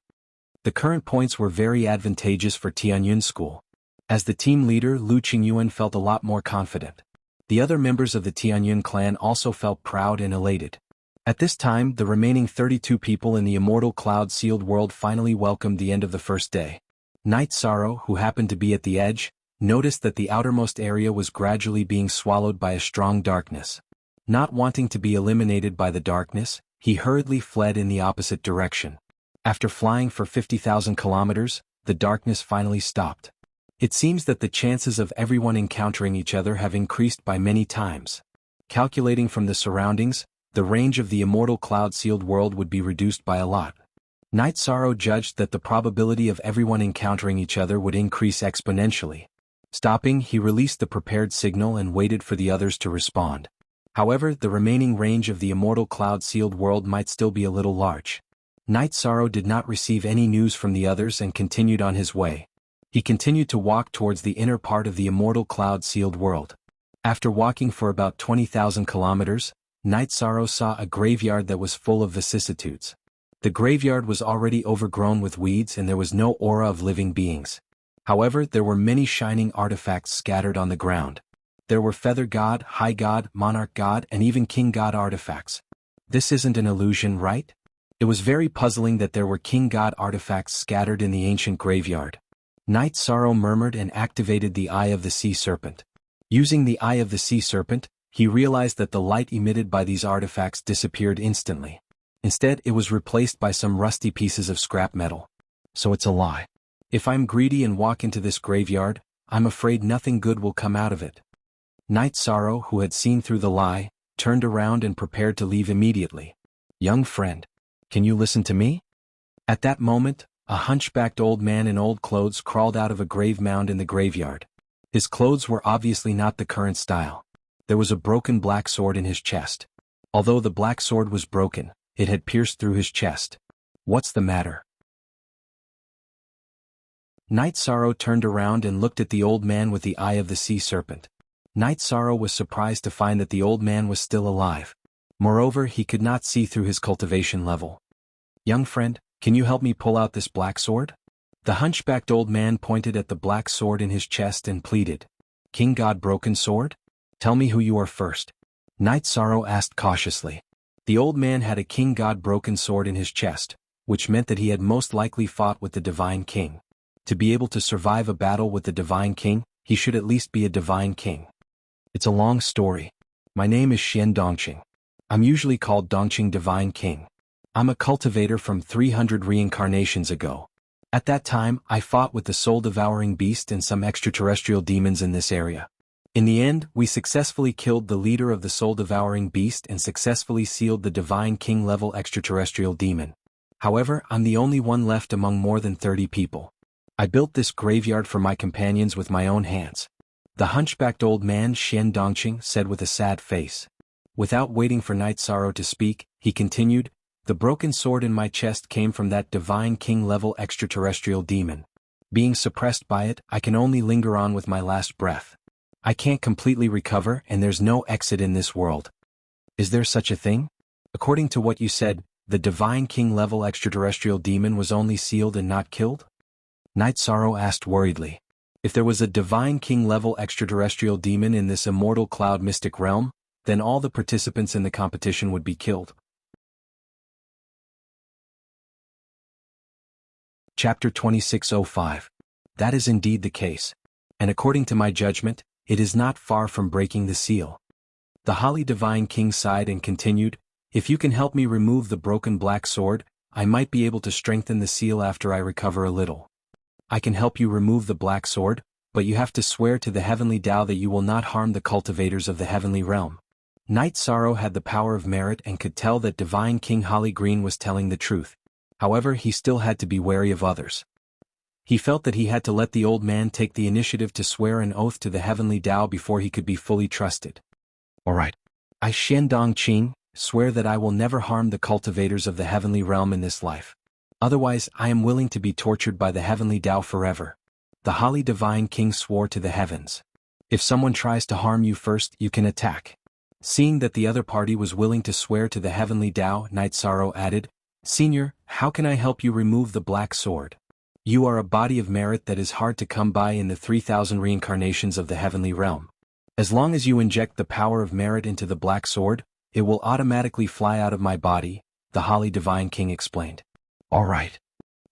The current points were very advantageous for Tianyun School. As the team leader, Lu Qingyuan felt a lot more confident. The other members of the Tianyun clan also felt proud and elated. At this time, the remaining 32 people in the Immortal Cloud-sealed world finally welcomed the end of the first day. Night Sorrow, who happened to be at the edge, noticed that the outermost area was gradually being swallowed by a strong darkness. Not wanting to be eliminated by the darkness, he hurriedly fled in the opposite direction. After flying for 50,000 kilometers, the darkness finally stopped. It seems that the chances of everyone encountering each other have increased by many times. Calculating from the surroundings, the range of the Immortal Cloud-sealed world would be reduced by a lot. Night Sorrow judged that the probability of everyone encountering each other would increase exponentially. Stopping, he released the prepared signal and waited for the others to respond. However, the remaining range of the Immortal Cloud-sealed world might still be a little large. Night Sorrow did not receive any news from the others and continued on his way. He continued to walk towards the inner part of the Immortal Cloud-sealed world. After walking for about 20,000 kilometers, Night Sorrow saw a graveyard that was full of vicissitudes. The graveyard was already overgrown with weeds and there was no aura of living beings. However, there were many shining artifacts scattered on the ground. There were Feather God, High God, Monarch God, and even King God artifacts. This isn't an illusion, right? It was very puzzling that there were King God artifacts scattered in the ancient graveyard. Night Sorrow murmured and activated the Eye of the Sea Serpent. Using the Eye of the Sea Serpent, he realized that the light emitted by these artifacts disappeared instantly. Instead, it was replaced by some rusty pieces of scrap metal. So it's a lie. If I'm greedy and walk into this graveyard, I'm afraid nothing good will come out of it. Night Sorrow, who had seen through the lie, turned around and prepared to leave immediately. "Young friend, can you listen to me?" At that moment, a hunchbacked old man in old clothes crawled out of a grave mound in the graveyard. His clothes were obviously not the current style. There was a broken black sword in his chest. Although the black sword was broken, it had pierced through his chest. "What's the matter?" Night Sorrow turned around and looked at the old man with the eye of the sea serpent. Night Sorrow was surprised to find that the old man was still alive. Moreover, he could not see through his cultivation level. "Young friend, can you help me pull out this black sword?" The hunchbacked old man pointed at the black sword in his chest and pleaded. "King God Broken Sword? Tell me who you are first." Night Sorrow asked cautiously. The old man had a King God Broken Sword in his chest, which meant that he had most likely fought with the Divine King. To be able to survive a battle with the Divine King, he should at least be a Divine King. "It's a long story. My name is Xian Dongqing. I'm usually called Dongqing Divine King. I'm a cultivator from 300 reincarnations ago. At that time, I fought with the soul-devouring beast and some extraterrestrial demons in this area. In the end, we successfully killed the leader of the soul-devouring beast and successfully sealed the Divine King-level extraterrestrial demon. However, I'm the only one left among more than 30 people. I built this graveyard for my companions with my own hands." The hunchbacked old man Xian Dongqing said with a sad face. Without waiting for Night Sorrow to speak, he continued, "The broken sword in my chest came from that Divine King-level extraterrestrial demon. Being suppressed by it, I can only linger on with my last breath. I can't completely recover and there's no exit in this world." "Is there such a thing? According to what you said, the Divine King-level extraterrestrial demon was only sealed and not killed?" Night Sorrow asked worriedly. "If there was a Divine King-level extraterrestrial demon in this immortal cloud mystic realm, then all the participants in the competition would be killed." Chapter 2605. That is indeed the case. And according to my judgment, it is not far from breaking the seal. The Holly Divine King sighed and continued, "If you can help me remove the broken black sword, I might be able to strengthen the seal after I recover a little. I can help you remove the black sword, but you have to swear to the heavenly Tao that you will not harm the cultivators of the heavenly realm." Night Sorrow had the power of merit and could tell that Divine King Holly Green was telling the truth. However, he still had to be wary of others. He felt that he had to let the old man take the initiative to swear an oath to the heavenly Tao before he could be fully trusted. "All right. I Xian Dongqing swear that I will never harm the cultivators of the heavenly realm in this life. Otherwise, I am willing to be tortured by the heavenly Tao forever." The Holly Divine King swore to the heavens. "If someone tries to harm you first, you can attack." Seeing that the other party was willing to swear to the heavenly Tao, Night Sorrow added, "Senior, how can I help you remove the black sword? You are a body of merit that is hard to come by in the 3,000 reincarnations of the heavenly realm. As long as you inject the power of merit into the black sword, it will automatically fly out of my body," the Holly Divine King explained. "All right."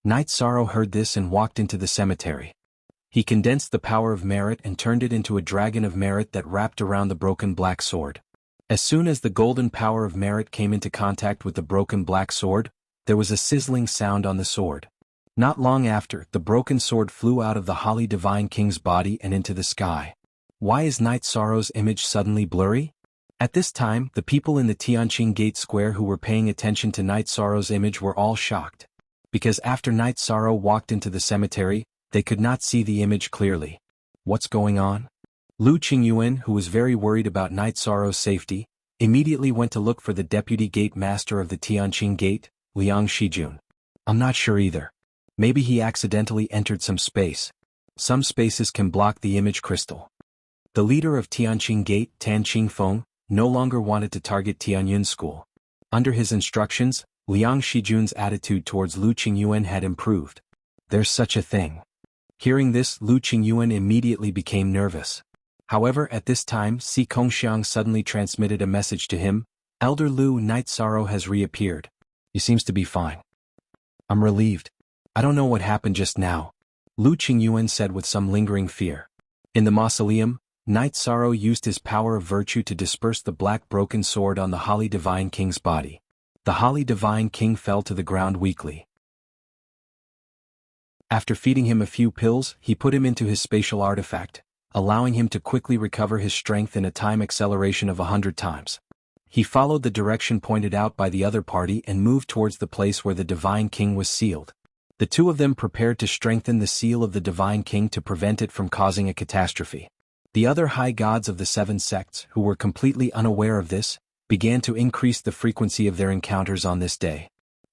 Night Sorrow heard this and walked into the cemetery. He condensed the power of merit and turned it into a dragon of merit that wrapped around the broken black sword. As soon as the golden power of merit came into contact with the broken black sword, there was a sizzling sound on the sword. Not long after, the broken sword flew out of the Holly Divine King's body and into the sky. Why is Night Sorrow's image suddenly blurry? At this time, the people in the Tianqing Gate Square who were paying attention to Night Sorrow's image were all shocked. Because after Night Sorrow walked into the cemetery, they could not see the image clearly. What's going on? Lu Qingyuan, who was very worried about Night Sorrow's safety, immediately went to look for the deputy gate master of the Tianqing Gate, Liang Shijun. "I'm not sure either. Maybe he accidentally entered some space. Some spaces can block the image crystal." The leader of Tianqing Gate, Tan Qingfeng, no longer wanted to target Tianyun School. Under his instructions, Liang Shijun's attitude towards Lu Qingyuan had improved. "There's such a thing." Hearing this, Lu Qingyuan immediately became nervous. However, at this time, Si Kongxiang suddenly transmitted a message to him, "Elder Lu, Night Sorrow has reappeared. He seems to be fine." "I'm relieved. I don't know what happened just now," Lu Qingyuan said with some lingering fear. In the mausoleum, Night Sorrow used his power of virtue to disperse the black broken sword on the Holly Divine King's body. The Holly Divine King fell to the ground weakly. After feeding him a few pills, he put him into his spatial artifact, allowing him to quickly recover his strength in a time acceleration of 100 times. He followed the direction pointed out by the other party and moved towards the place where the Divine King was sealed. The two of them prepared to strengthen the seal of the Divine King to prevent it from causing a catastrophe. The other high gods of the 7 sects, who were completely unaware of this, began to increase the frequency of their encounters on this day.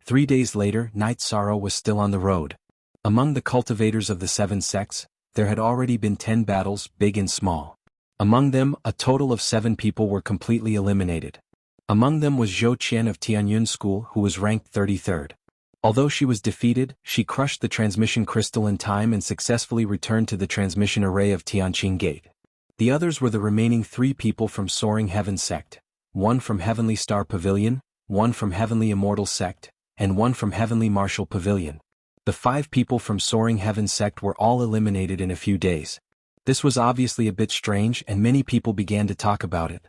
3 days later, Night Sorrow was still on the road. Among the cultivators of the 7 sects, there had already been 10 battles, big and small. Among them, a total of 7 people were completely eliminated. Among them was Zhou Qian of Tianyun School, who was ranked 33rd. Although she was defeated, she crushed the transmission crystal in time and successfully returned to the transmission array of Tianqing Gate. The others were the remaining 3 people from Soaring Heaven Sect, 1 from Heavenly Star Pavilion, 1 from Heavenly Immortal Sect, and 1 from Heavenly Martial Pavilion. The 5 people from Soaring Heaven Sect were all eliminated in a few days. This was obviously a bit strange and many people began to talk about it.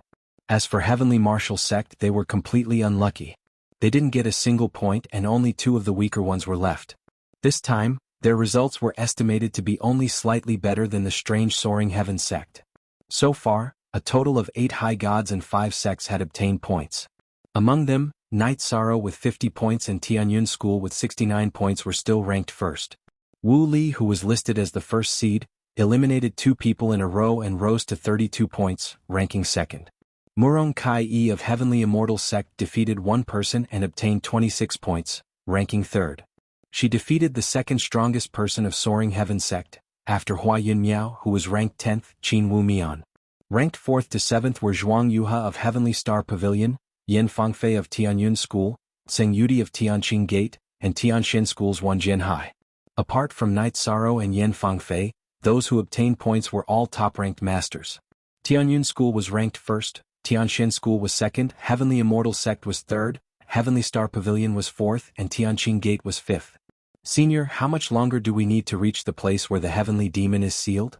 As for Heavenly Martial Sect, they were completely unlucky. They didn't get a single point and only 2 of the weaker ones were left. This time, their results were estimated to be only slightly better than the strange Soaring Heaven Sect. So far, a total of 8 high gods and 5 sects had obtained points. Among them, Night Sorrow with 50 points and Tianyun School with 69 points were still ranked first. Wu Li, who was listed as the first seed, eliminated 2 people in a row and rose to 32 points, ranking second. Murong Kai-E of Heavenly Immortal Sect defeated 1 person and obtained 26 points, ranking third. She defeated the second strongest person of Soaring Heaven Sect, after Hua Yun Miao, who was ranked 10th, Qin Wu Mian. Ranked 4th to 7th were Zhuang Yuha of Heavenly Star Pavilion, Yen Fangfei of Tianyun School, Zheng Yudi of Tianqing Gate, and Tianxin School's Wan Jianhai. Apart from Night Sorrow and Yen Fangfei, those who obtained points were all top-ranked masters. Tianyun School was ranked first, Tianxin School was second, Heavenly Immortal Sect was third, Heavenly Star Pavilion was fourth, and Tianqing Gate was fifth. Senior, how much longer do we need to reach the place where the Heavenly Demon is sealed?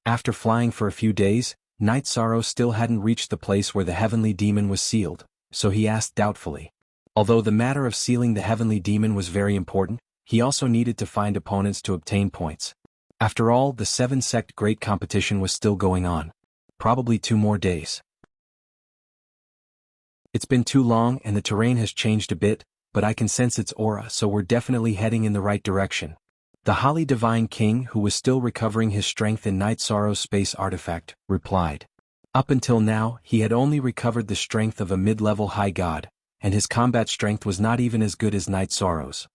After flying for a few days, Night Sorrow still hadn't reached the place where the Heavenly Demon was sealed, so he asked doubtfully. Although the matter of sealing the Heavenly Demon was very important, he also needed to find opponents to obtain points. After all, the 7-sect great competition was still going on. Probably 2 more days. It's been too long and the terrain has changed a bit, but I can sense its aura, so we're definitely heading in the right direction. The Holly Divine King, who was still recovering his strength in Night Sorrow's space artifact, replied. Up until now, he had only recovered the strength of a mid-level high god, and his combat strength was not even as good as Night Sorrow's.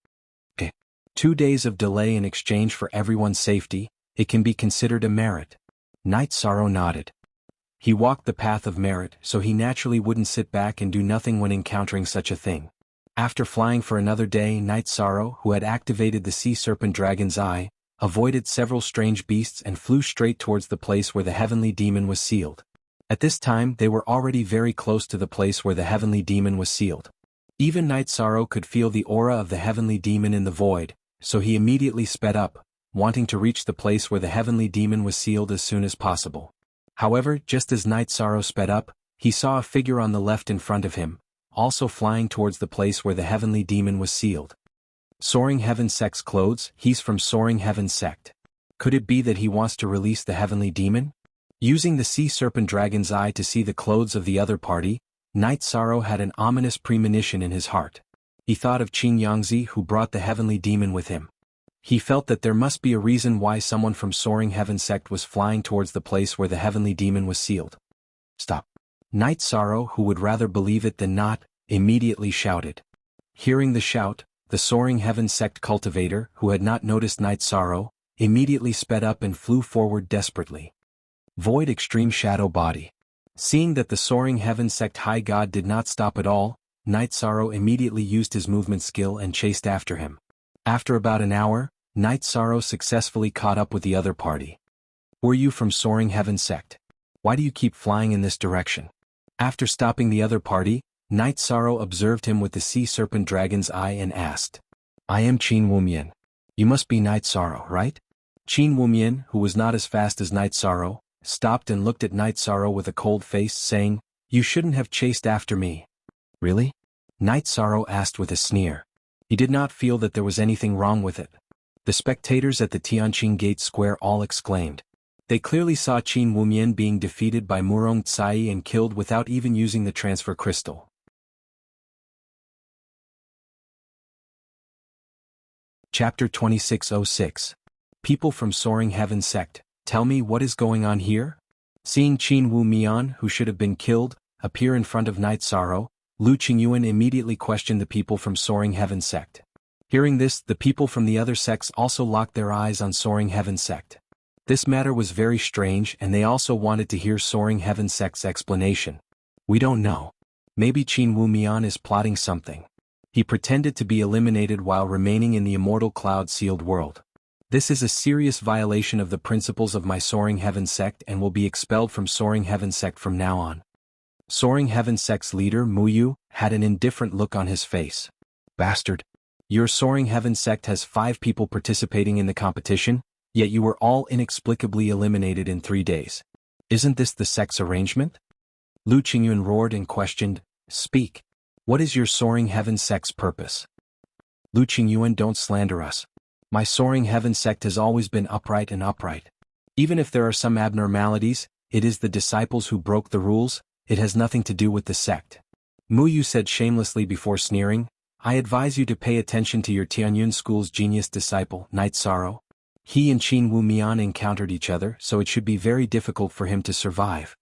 2 days of delay in exchange for everyone's safety, it can be considered a merit. Night Sorrow nodded. He walked the path of merit, so he naturally wouldn't sit back and do nothing when encountering such a thing. After flying for another day, Night Sorrow, who had activated the Sea Serpent Dragon's Eye, avoided several strange beasts and flew straight towards the place where the Heavenly Demon was sealed. At this time, they were already very close to the place where the Heavenly Demon was sealed. Even Night Sorrow could feel the aura of the Heavenly Demon in the void, so he immediately sped up, wanting to reach the place where the Heavenly Demon was sealed as soon as possible. However, just as Night Sorrow sped up, he saw a figure on the left in front of him, also flying towards the place where the Heavenly Demon was sealed. Soaring Heaven Sect's clothes, he's from Soaring Heaven Sect. Could it be that he wants to release the Heavenly Demon? Using the Sea Serpent Dragon's Eye to see the clothes of the other party, Night Sorrow had an ominous premonition in his heart. He thought of Qing Yangzi, who brought the Heavenly Demon with him. He felt that there must be a reason why someone from Soaring Heaven Sect was flying towards the place where the Heavenly Demon was sealed. Stop. Night Sorrow, who would rather believe it than not, immediately shouted. Hearing the shout, the Soaring Heaven Sect cultivator, who had not noticed Night Sorrow, immediately sped up and flew forward desperately. Void Extreme Shadow Body. Seeing that the Soaring Heaven Sect High God did not stop at all, Night Sorrow immediately used his movement skill and chased after him. After about an hour, Night Sorrow successfully caught up with the other party. Were you from Soaring Heaven Sect? Why do you keep flying in this direction? After stopping the other party, Night Sorrow observed him with the Sea Serpent Dragon's Eye and asked. I am Qin Wumian. You must be Night Sorrow, right? Qin Wumian, who was not as fast as Night Sorrow, stopped and looked at Night Sorrow with a cold face, saying, You shouldn't have chased after me. Really? Night Sorrow asked with a sneer. He did not feel that there was anything wrong with it. The spectators at the Tianqing Gate Square all exclaimed. They clearly saw Qin Wumian being defeated by Murong Tsai and killed without even using the transfer crystal. Chapter 2606. People from Soaring Heaven Sect, tell me what is going on here? Seeing Qin Wumian, who should have been killed, appear in front of Night Sorrow, Lu Qingyuan immediately questioned the people from Soaring Heaven Sect. Hearing this, the people from the other sects also locked their eyes on Soaring Heaven Sect. This matter was very strange and they also wanted to hear Soaring Heaven Sect's explanation. We don't know. Maybe Qin Wumian is plotting something. He pretended to be eliminated while remaining in the immortal cloud-sealed world. This is a serious violation of the principles of my Soaring Heaven Sect and will be expelled from Soaring Heaven Sect from now on. Soaring Heaven Sect's leader, Muyu, had an indifferent look on his face. Bastard. Your Soaring Heaven Sect has 5 people participating in the competition, yet you were all inexplicably eliminated in 3 days. Isn't this the sect's arrangement? Lu Qingyuan roared and questioned, Speak. What is your Soaring Heaven Sect's purpose? Lu Qingyuan, don't slander us. My Soaring Heaven Sect has always been upright and upright. Even if there are some abnormalities, it is the disciples who broke the rules, it has nothing to do with the sect. Muyu said shamelessly before sneering, I advise you to pay attention to your Tianyun school's genius disciple, Night Sorrow. He and Qin Wumian encountered each other, so it should be very difficult for him to survive.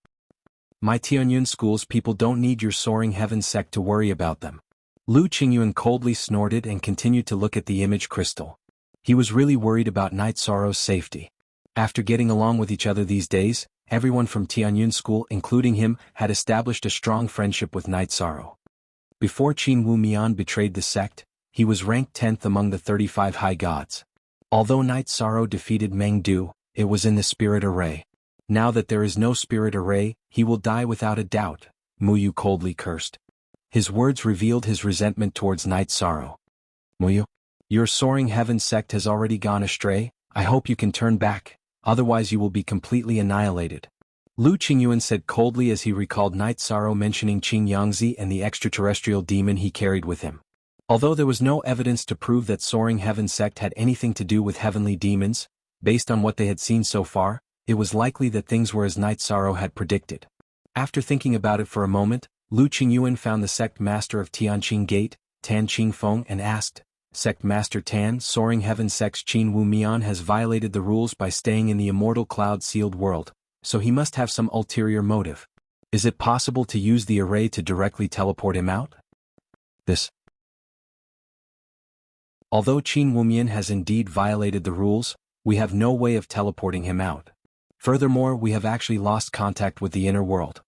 My Tianyun school's people don't need your Soaring Heaven Sect to worry about them. Lu Qingyuan coldly snorted and continued to look at the image crystal. He was really worried about Night Sorrow's safety. After getting along with each other these days, everyone from Tianyun school, including him, had established a strong friendship with Night Sorrow. Before Qin Wumian betrayed the sect, he was ranked 10th among the 35 high gods. Although Night Sorrow defeated Meng Du, it was in the spirit array. Now that there is no spirit array, he will die without a doubt, Muyu coldly cursed. His words revealed his resentment towards Night Sorrow. Muyu, your Soaring Heaven Sect has already gone astray, I hope you can turn back, otherwise you will be completely annihilated. Lu Qingyuan said coldly as he recalled Night Sorrow mentioning Qing Yangzi and the extraterrestrial demon he carried with him. Although there was no evidence to prove that Soaring Heaven Sect had anything to do with heavenly demons, based on what they had seen so far, it was likely that things were as Night Sorrow had predicted. After thinking about it for a moment, Lu Qingyuan found the sect master of Tianqing Gate, Tan Qingfeng, and asked, Sect Master Tan, Soaring Heaven Sect's Qin Wumian has violated the rules by staying in the immortal cloud-sealed world, so he must have some ulterior motive. Is it possible to use the array to directly teleport him out? Although Qin Wumian has indeed violated the rules, we have no way of teleporting him out. Furthermore, we have actually lost contact with the inner world.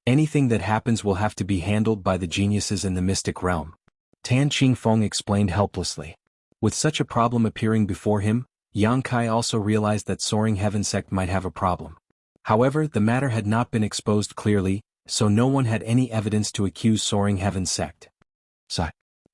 Anything that happens will have to be handled by the geniuses in the mystic realm. Tan Qingfeng explained helplessly. With such a problem appearing before him, Yang Kai also realized that Soaring Heaven Sect might have a problem. However, the matter had not been exposed clearly, so no one had any evidence to accuse Soaring Heaven Sect.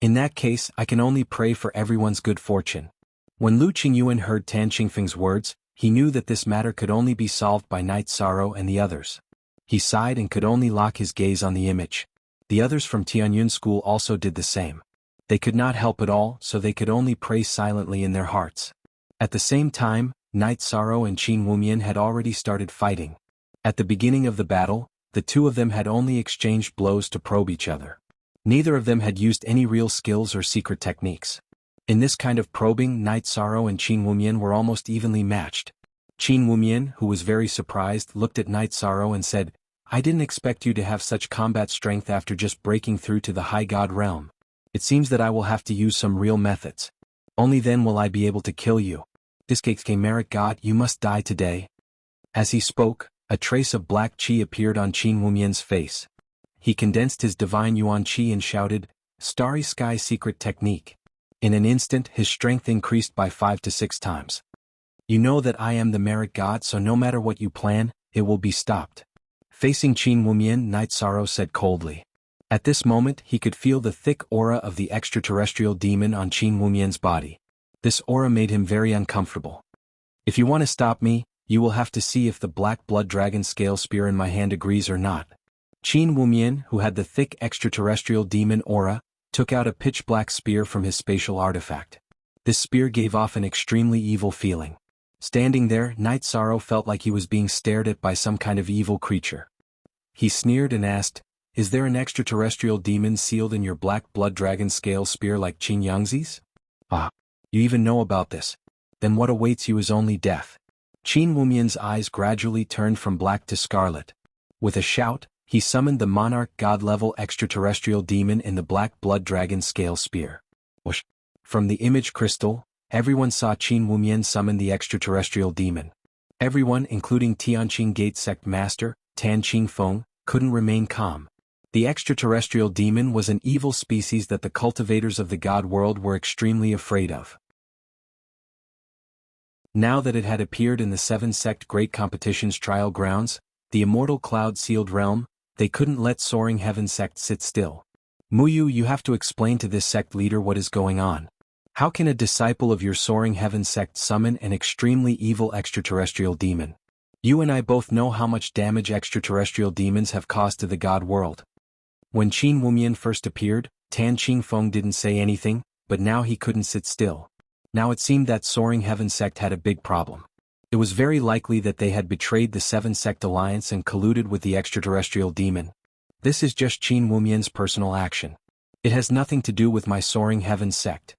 In that case, I can only pray for everyone's good fortune. When Lu Qingyuan heard Tan Qingfeng's words, he knew that this matter could only be solved by Night Sorrow and the others. He sighed and could only lock his gaze on the image. The others from Tianyun school also did the same. They could not help at all, so they could only pray silently in their hearts. At the same time, Night Sorrow and Qin Wumian had already started fighting. At the beginning of the battle, the two of them had only exchanged blows to probe each other. Neither of them had used any real skills or secret techniques. In this kind of probing, Night Sorrow and Qin Wumian were almost evenly matched. Qin Wumian, who was very surprised, looked at Night Sorrow and said, I didn't expect you to have such combat strength after just breaking through to the high god realm. It seems that I will have to use some real methods. Only then will I be able to kill you. This merit god, you must die today. As he spoke, a trace of black qi appeared on Qin Wumian's face. He condensed his divine yuan qi and shouted, Starry Sky Secret Technique. In an instant, his strength increased by 5 to 6 times. You know that I am the merit god, so no matter what you plan, it will be stopped. Facing Qin Wumian, Night Sorrow said coldly. At this moment, he could feel the thick aura of the extraterrestrial demon on Qin Wumian's body. This aura made him very uncomfortable. If you want to stop me, you will have to see if the black blood dragon scale spear in my hand agrees or not. Qin Wumian, who had the thick extraterrestrial demon aura, took out a pitch-black spear from his spatial artifact. This spear gave off an extremely evil feeling. Standing there, Night Sorrow felt like he was being stared at by some kind of evil creature. He sneered and asked, "Is there an extraterrestrial demon sealed in your black blood dragon scale spear like Qin Yangzi's? Ah, you even know about this. Then what awaits you is only death." Qin Wumian's eyes gradually turned from black to scarlet. With a shout, he summoned the monarch god-level extraterrestrial demon in the black blood dragon scale spear. Whoosh! From the image crystal, everyone saw Qin Wumian summon the extraterrestrial demon. Everyone, including Tianqing Gate Sect Master, Tan Qingfeng, couldn't remain calm. The extraterrestrial demon was an evil species that the cultivators of the god world were extremely afraid of. Now that it had appeared in the 7-sect Great Competition's trial grounds, the immortal cloud-sealed realm, they couldn't let Soaring Heaven Sect sit still. "Muyu, you have to explain to this sect leader what is going on. How can a disciple of your Soaring Heaven Sect summon an extremely evil extraterrestrial demon? You and I both know how much damage extraterrestrial demons have caused to the god world." When Qin Wumian first appeared, Tan Qingfeng didn't say anything, but now he couldn't sit still. Now it seemed that Soaring Heaven Sect had a big problem. It was very likely that they had betrayed the 7-sect alliance and colluded with the extraterrestrial demon. This is just Qin Wumian's personal action. It has nothing to do with my Soaring Heaven Sect.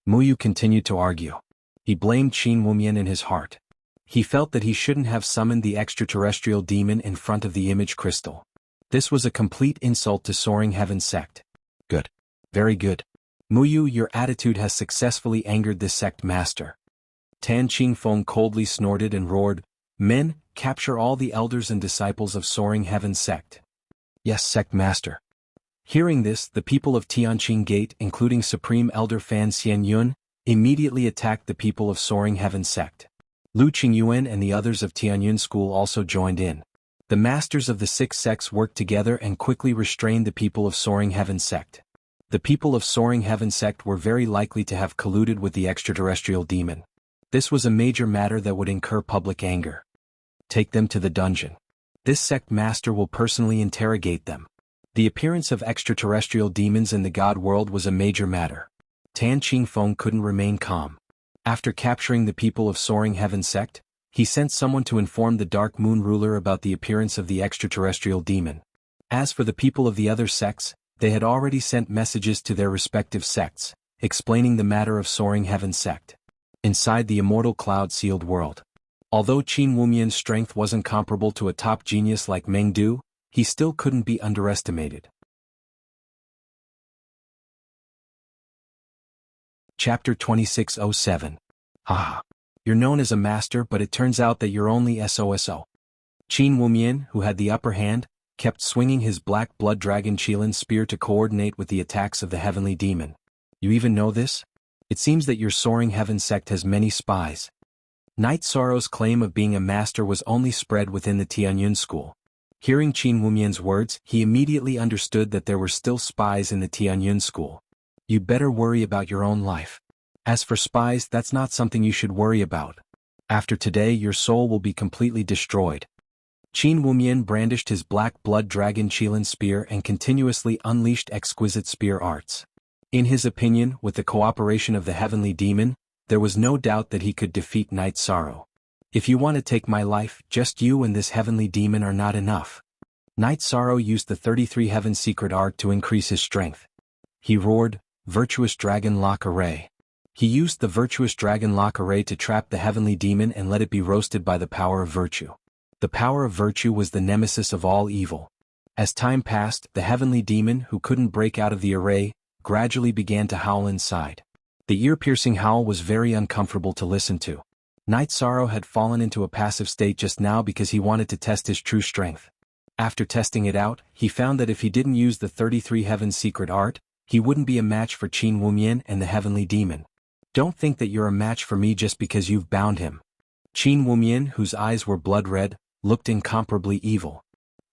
Muyu continued to argue. He blamed Qin Wumian in his heart. He felt that he shouldn't have summoned the extraterrestrial demon in front of the image crystal. This was a complete insult to Soaring Heaven Sect. Good. Very good. Muyu, your attitude has successfully angered this sect master. Tan Qingfeng coldly snorted and roared, "Men, capture all the elders and disciples of Soaring Heaven Sect." "Yes, sect master." Hearing this, the people of Tianqing Gate, including Supreme Elder Fan Xianyun, immediately attacked the people of Soaring Heaven Sect. Lu Qingyuan and the others of Tianyun School also joined in. The masters of the 6 sects worked together and quickly restrained the people of Soaring Heaven Sect. The people of Soaring Heaven Sect were very likely to have colluded with the extraterrestrial demon. This was a major matter that would incur public anger. Take them to the dungeon. This sect master will personally interrogate them. The appearance of extraterrestrial demons in the god world was a major matter. Tan Qingfeng couldn't remain calm. After capturing the people of Soaring Heaven Sect, he sent someone to inform the Dark Moon ruler about the appearance of the extraterrestrial demon. As for the people of the other sects, they had already sent messages to their respective sects, explaining the matter of Soaring Heaven Sect. Inside the immortal cloud-sealed world. Although Qin Wumian's strength wasn't comparable to a top genius like Meng Du, he still couldn't be underestimated. Chapter 2607. Ah. You're known as a master, but it turns out that you're only SOSO. Qin Wumian, who had the upper hand, kept swinging his black blood dragon Qilin spear to coordinate with the attacks of the heavenly demon. You even know this? It seems that your Soaring Heaven Sect has many spies. Night Sorrow's claim of being a master was only spread within the Tianyun school. Hearing Qin Wumian's words, he immediately understood that there were still spies in the Tianyun school. You'd better worry about your own life. As for spies, that's not something you should worry about. After today, your soul will be completely destroyed. Qin Wumian brandished his black blood dragon Qilin spear and continuously unleashed exquisite spear arts. In his opinion, with the cooperation of the heavenly demon, there was no doubt that he could defeat Night Sorrow. If you want to take my life, just you and this heavenly demon are not enough. Night Sorrow used the 33 Heaven Secret Art to increase his strength. He roared, "Virtuous Dragon Lock Array." He used the Virtuous Dragon Lock Array to trap the heavenly demon and let it be roasted by the power of virtue. The power of virtue was the nemesis of all evil. As time passed, the heavenly demon, who couldn't break out of the array, gradually began to howl inside. The ear-piercing howl was very uncomfortable to listen to. Night Sorrow had fallen into a passive state just now because he wanted to test his true strength. After testing it out, he found that if he didn't use the 33 Heaven Secret Art, he wouldn't be a match for Qin Wumian and the heavenly demon. Don't think that you're a match for me just because you've bound him. Qin Wumian, whose eyes were blood red, looked incomparably evil.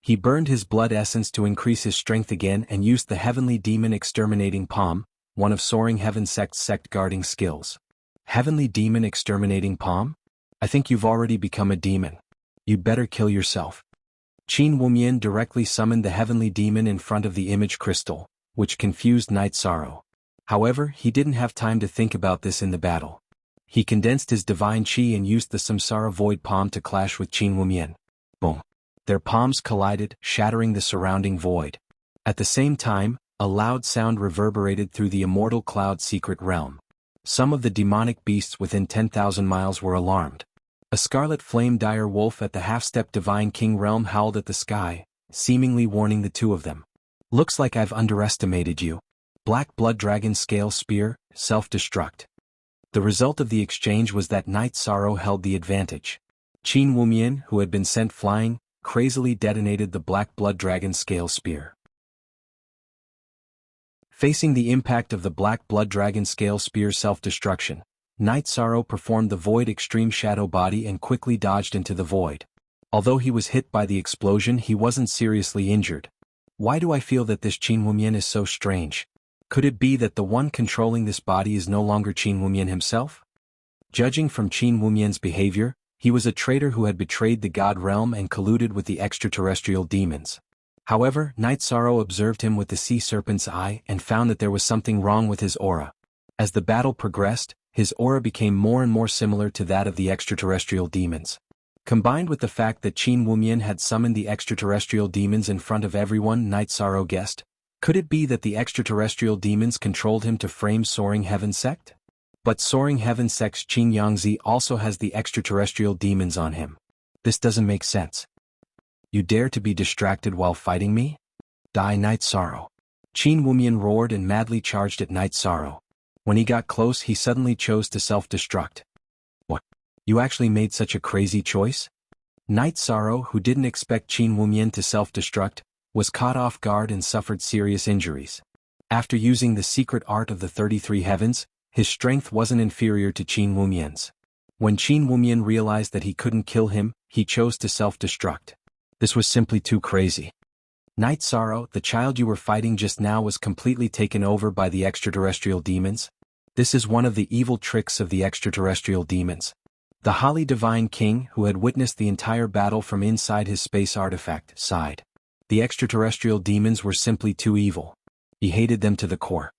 He burned his blood essence to increase his strength again and used the heavenly demon exterminating palm, one of Soaring Heaven Sect's sect guarding skills. Heavenly demon exterminating palm? I think you've already become a demon. You'd better kill yourself. Qin Wumian directly summoned the heavenly demon in front of the image crystal, which confused Night Sorrow. However, he didn't have time to think about this in the battle. He condensed his divine chi and used the Samsara void palm to clash with Qin Wumian. Boom. Their palms collided, shattering the surrounding void. At the same time, a loud sound reverberated through the immortal cloud secret realm. Some of the demonic beasts within 10,000 miles were alarmed. A scarlet flame dire wolf at the half-step divine king realm howled at the sky, seemingly warning the two of them. Looks like I've underestimated you. Black blood dragon scale spear, self-destruct. The result of the exchange was that Night Sorrow held the advantage. Qin Wumian, who had been sent flying, crazily detonated the black blood dragon scale spear. Facing the impact of the black blood dragon scale spear's self-destruction, Night Sorrow performed the void extreme shadow body and quickly dodged into the void. Although he was hit by the explosion, he wasn't seriously injured. Why do I feel that this Qin Wumian is so strange? Could it be that the one controlling this body is no longer Qin Wumian himself? Judging from Qin Wumian's behavior, he was a traitor who had betrayed the god realm and colluded with the extraterrestrial demons. However, Night Sorrow observed him with the sea serpent's eye and found that there was something wrong with his aura. As the battle progressed, his aura became more and more similar to that of the extraterrestrial demons. Combined with the fact that Qin Wumian had summoned the extraterrestrial demons in front of everyone, Night Sorrow guessed, could it be that the extraterrestrial demons controlled him to frame Soaring Heaven Sect? But Soaring Heaven Sect's Qin Yangzi also has the extraterrestrial demons on him. This doesn't make sense. You dare to be distracted while fighting me? Die, Night Sorrow. Qin Wumian roared and madly charged at Night Sorrow. When he got close, he suddenly chose to self-destruct. What? You actually made such a crazy choice? Night Sorrow, who didn't expect Qin Wumian to self-destruct, was caught off guard and suffered serious injuries. After using the secret art of the 33 heavens, his strength wasn't inferior to Qin Wumian's. When Qin Wumian realized that he couldn't kill him, he chose to self-destruct. This was simply too crazy. Night Sorrow, the child you were fighting just now was completely taken over by the extraterrestrial demons. This is one of the evil tricks of the extraterrestrial demons. The Holly Divine King, who had witnessed the entire battle from inside his space artifact, sighed. The extraterrestrial demons were simply too evil. He hated them to the core.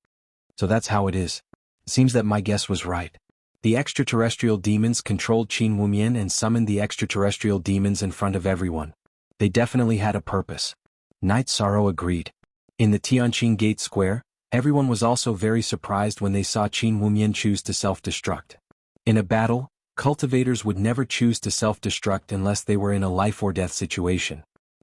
So that's how it is. Seems that my guess was right. The extraterrestrial demons controlled Qin Wumian and summoned the extraterrestrial demons in front of everyone. They definitely had a purpose. Night Sorrow agreed. In the Tianqing Gate Square, everyone was also very surprised when they saw Qin Wumian choose to self-destruct. In a battle, cultivators would never choose to self-destruct unless they were in a life-or-death situation.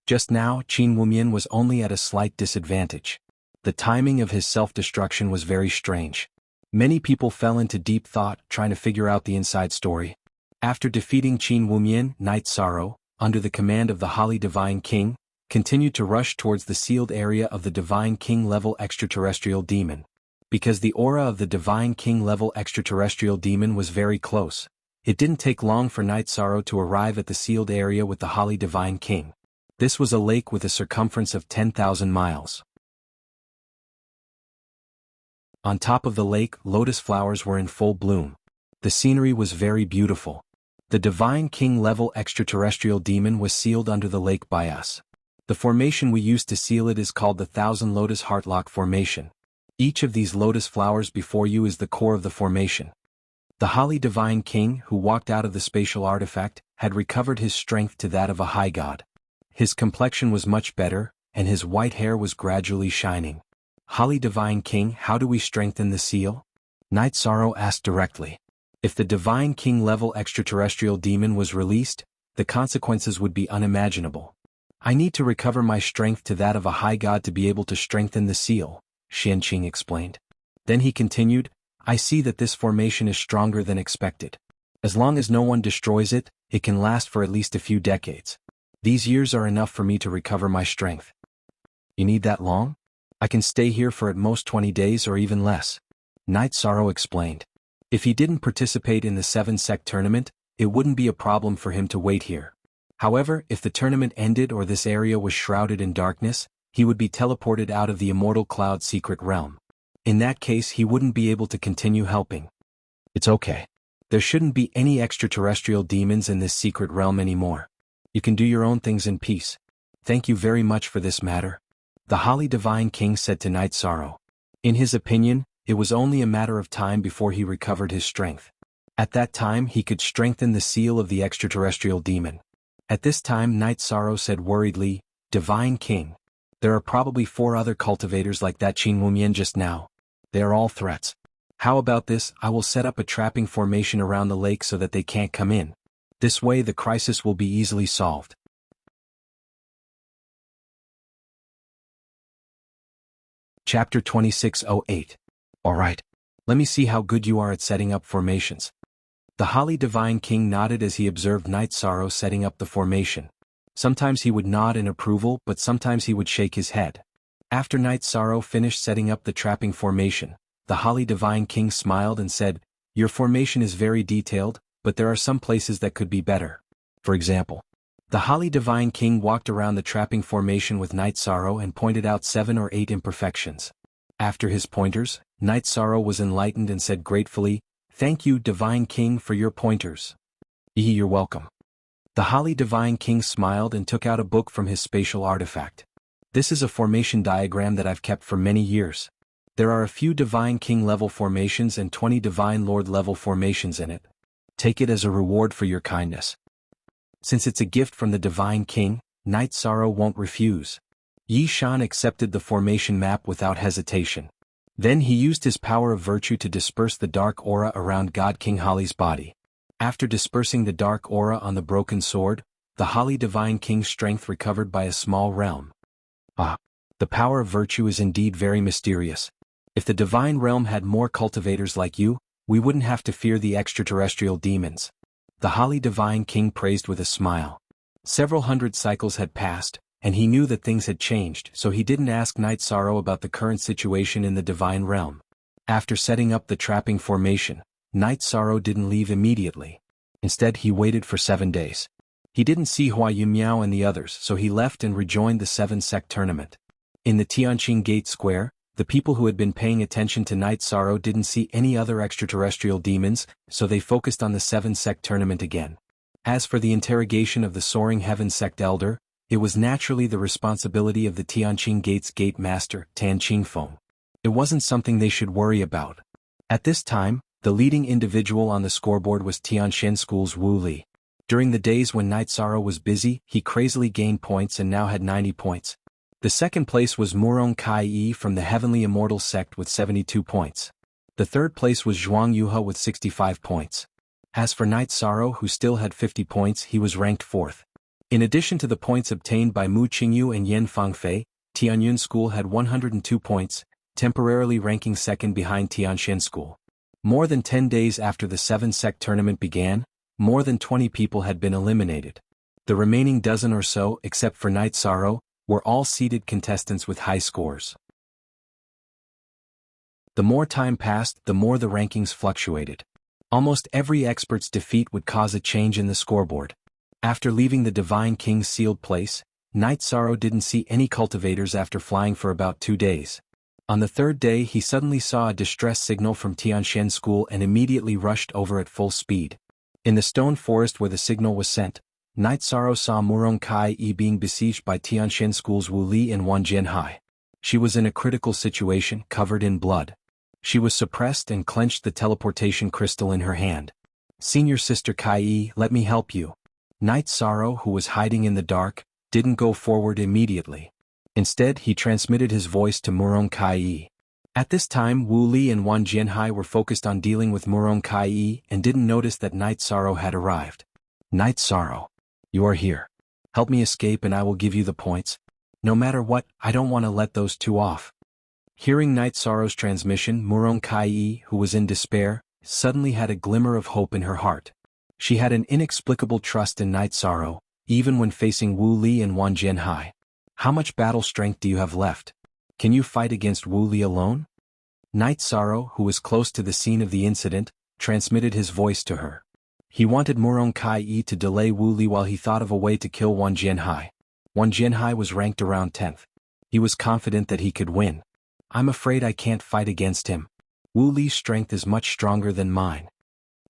Just now, Qin Wumian was only at a slight disadvantage. The timing of his self-destruction was very strange. Many people fell into deep thought, trying to figure out the inside story. After defeating Qin Wumian, Night Sorrow, under the command of the Holly Divine King, continued to rush towards the sealed area of the Divine King-level extraterrestrial demon. Because the aura of the Divine King-level extraterrestrial demon was very close, it didn't take long for Night Sorrow to arrive at the sealed area with the Holly Divine King. This was a lake with a circumference of 10,000 miles. On top of the lake, lotus flowers were in full bloom. The scenery was very beautiful. The Divine King-level extraterrestrial demon was sealed under the lake by us. The formation we used to seal it is called the Thousand Lotus Heartlock Formation. Each of these lotus flowers before you is the core of the formation. The Holly Divine King, who walked out of the spatial artifact, had recovered his strength to that of a high god. His complexion was much better, and his white hair was gradually shining. Holly Divine King, how do we strengthen the seal? Night Sorrow asked directly. If the Divine King-level extraterrestrial demon was released, the consequences would be unimaginable. I need to recover my strength to that of a high god to be able to strengthen the seal, Xianqing explained. Then he continued, I see that this formation is stronger than expected. As long as no one destroys it, it can last for at least a few decades. These years are enough for me to recover my strength. You need that long? I can stay here for at most 20 days or even less. Night Sorrow explained. If he didn't participate in the 7-sect tournament, it wouldn't be a problem for him to wait here. However, if the tournament ended or this area was shrouded in darkness, he would be teleported out of the immortal cloud secret realm. In that case, he wouldn't be able to continue helping. It's okay. There shouldn't be any extraterrestrial demons in this secret realm anymore. You can do your own things in peace. Thank you very much for this matter. The Holly Divine King said to Night Sorrow. In his opinion, it was only a matter of time before he recovered his strength. At that time he could strengthen the seal of the extraterrestrial demon. At this time Night Sorrow said worriedly, "Divine King. There are probably 4 other cultivators like that Qinwumian just now. They are all threats. How about this? I will set up a trapping formation around the lake so that they can't come in. This way the crisis will be easily solved." Chapter 2608. Alright. Let me see how good you are at setting up formations. The Holly Divine King nodded as he observed Night Sorrow setting up the formation. Sometimes he would nod in approval, but sometimes he would shake his head. After Night Sorrow finished setting up the trapping formation, the Holly Divine King smiled and said, "Your formation is very detailed, but there are some places that could be better. For example." The Holly Divine King walked around the trapping formation with Night Sorrow and pointed out 7 or 8 imperfections. After his pointers, Night Sorrow was enlightened and said gratefully, "Thank you, Divine King, for your pointers." You're welcome." The Holly Divine King smiled and took out a book from his spatial artifact. "This is a formation diagram that I've kept for many years. There are a few Divine King level formations and 20 Divine Lord level formations in it. Take it as a reward for your kindness." Since it's a gift from the Divine King, Night Sorrow won't refuse. Yi Shan accepted the formation map without hesitation. Then he used his power of virtue to disperse the dark aura around God King Holly's body. After dispersing the dark aura on the broken sword, the Holly Divine King's strength recovered by a small realm. The power of virtue is indeed very mysterious. If the Divine Realm had more cultivators like you, we wouldn't have to fear the extraterrestrial demons. The Holly Divine King praised with a smile. Several hundred cycles had passed, and he knew that things had changed, so he didn't ask Night Sorrow about the current situation in the Divine Realm. After setting up the trapping formation, Night Sorrow didn't leave immediately. Instead he waited for 7 days. He didn't see Hua Yunmiao and the others, so he left and rejoined the 7-sect tournament. In the Tianqing Gate Square, the people who had been paying attention to Night Sorrow didn't see any other extraterrestrial demons, so they focused on the 7-sect tournament again. As for the interrogation of the Soaring Heaven Sect Elder, it was naturally the responsibility of the Tianqing Gate's Gate Master, Tan Qingfeng. It wasn't something they should worry about. At this time, the leading individual on the scoreboard was Tianxian School's Wu Li. During the days when Night Sorrow was busy, he crazily gained points and now had 90 points. The second place was Murong Kai from the Heavenly Immortal Sect with 72 points. The third place was Zhuang Yuhe with 65 points. As for Night Sorrow, who still had 50 points, he was ranked 4th. In addition to the points obtained by Mu Qingyu and Yan Fangfei, Tianyun School had 102 points, temporarily ranking 2nd behind Tianxian School. More than 10 days after the 7-sect tournament began, more than 20 people had been eliminated. The remaining dozen or so, except for Night Sorrow, were all seeded contestants with high scores. The more time passed, the more the rankings fluctuated. Almost every expert's defeat would cause a change in the scoreboard. After leaving the Divine King's sealed place, Night Sorrow didn't see any cultivators after flying for about 2 days. On the 3rd day he suddenly saw a distress signal from Tianxian School and immediately rushed over at full speed. In the stone forest where the signal was sent, Night Sorrow saw Murong Kai being besieged by Tianxian School's Wu Li and Wan Jianhai. She was in a critical situation, covered in blood. She was suppressed and clenched the teleportation crystal in her hand. "Senior Sister Kai, let me help you." Night Sorrow, who was hiding in the dark, didn't go forward immediately. Instead he transmitted his voice to Murong Kai. At this time Wu Li and Wan Jianhai were focused on dealing with Murong Kai and didn't notice that Night Sorrow had arrived. "Night Sorrow. You are here. Help me escape and I will give you the points. No matter what, I don't want to let those 2 off." Hearing Night Sorrow's transmission, Murong Kai, who was in despair, suddenly had a glimmer of hope in her heart. She had an inexplicable trust in Night Sorrow, even when facing Wu Li and Wan Jianhai. "How much battle strength do you have left? Can you fight against Wu Li alone?" Night Sorrow, who was close to the scene of the incident, transmitted his voice to her. He wanted Murong Kai to delay Wu Li while he thought of a way to kill Wan Jianhai. Wan Jianhai was ranked around 10th. He was confident that he could win. "I'm afraid I can't fight against him. Wu Li's strength is much stronger than mine."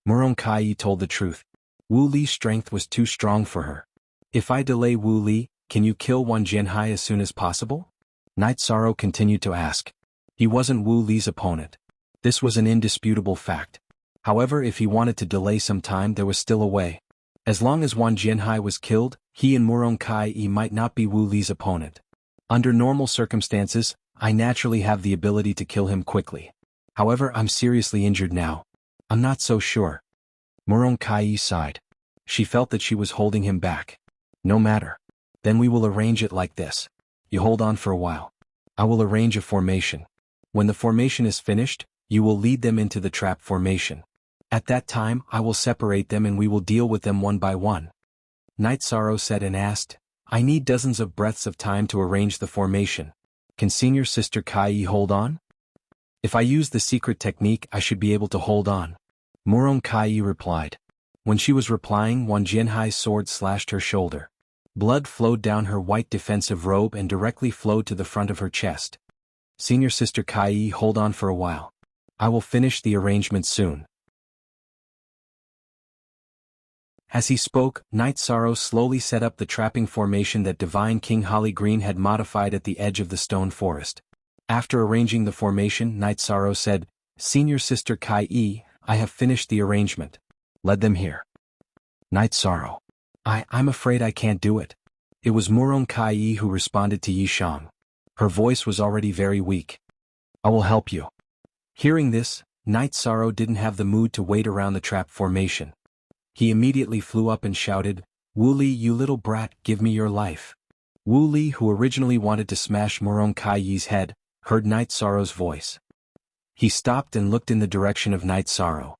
Murong Kai told the truth. Wu Li's strength was too strong for her. "If I delay Wu Li, can you kill Wan Jianhai as soon as possible?" Night Sorrow continued to ask. He wasn't Wu Li's opponent. This was an indisputable fact. However, if he wanted to delay some time, there was still a way. As long as Wang Jianhai was killed, he and Murong Kai-yi might not be Wu Li's opponent. Under normal circumstances, I naturally have the ability to kill him quickly. However, I'm seriously injured now. I'm not so sure. Murong Kai-yi sighed. She felt that she was holding him back. No matter. Then we will arrange it like this. You hold on for a while. I will arrange a formation. When the formation is finished, you will lead them into the trap formation. At that time, I will separate them and we will deal with them one by one. Night Sorrow said and asked, I need dozens of breaths of time to arrange the formation. Can senior sister Kai-yi hold on? If I use the secret technique, I should be able to hold on. Murong Kai-yi replied. When she was replying, Wang Jianhai's sword slashed her shoulder. Blood flowed down her white defensive robe and directly flowed to the front of her chest. Senior sister Kai-yi, hold on for a while. I will finish the arrangement soon. As he spoke, Night Sorrow slowly set up the trapping formation that Divine King Holly Green had modified at the edge of the stone forest. After arranging the formation, Night Sorrow said, Senior sister Kai-yi, I have finished the arrangement. Lead them here. Night Sorrow. I'm afraid I can't do it. It was Murong Kai-yi who responded to Yi Shang. Her voice was already very weak. I will help you. Hearing this, Night Sorrow didn't have the mood to wait around the trap formation. He immediately flew up and shouted, Wu Li, you little brat, give me your life. Wu Li, who originally wanted to smash Murong Kai-yi's head, heard Night Sorrow's voice. He stopped and looked in the direction of Night Sorrow.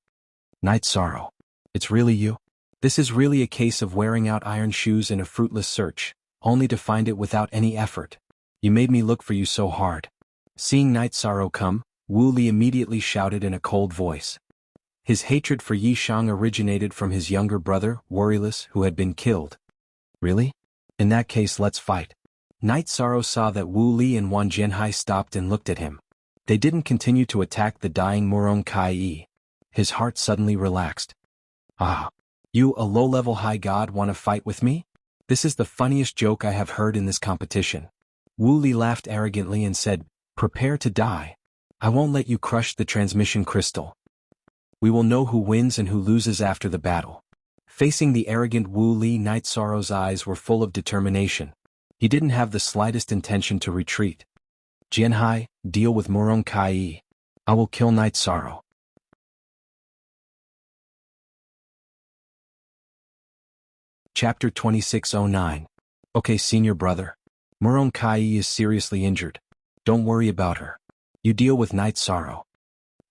Night Sorrow. It's really you? This is really a case of wearing out iron shoes in a fruitless search, only to find it without any effort. You made me look for you so hard. Seeing Night Sorrow come, Wu Li immediately shouted in a cold voice. His hatred for Yi Shang originated from his younger brother, Worryless, who had been killed. Really? In that case, let's fight. Night Sorrow saw that Wu Li and Wang Jianhai stopped and looked at him. They didn't continue to attack the dying Murong Kai-yi. His heart suddenly relaxed. Ah. You, a low-level high god, want to fight with me? This is the funniest joke I have heard in this competition. Wu Li laughed arrogantly and said, Prepare to die. I won't let you crush the transmission crystal. We will know who wins and who loses after the battle. Facing the arrogant Wu Li, Night Sorrow's eyes were full of determination. He didn't have the slightest intention to retreat. Jianhai, deal with Murong Kai-yi. I will kill Night Sorrow. Chapter 2609. Okay, senior brother. Murong Kai-yi is seriously injured. Don't worry about her. You deal with Night Sorrow.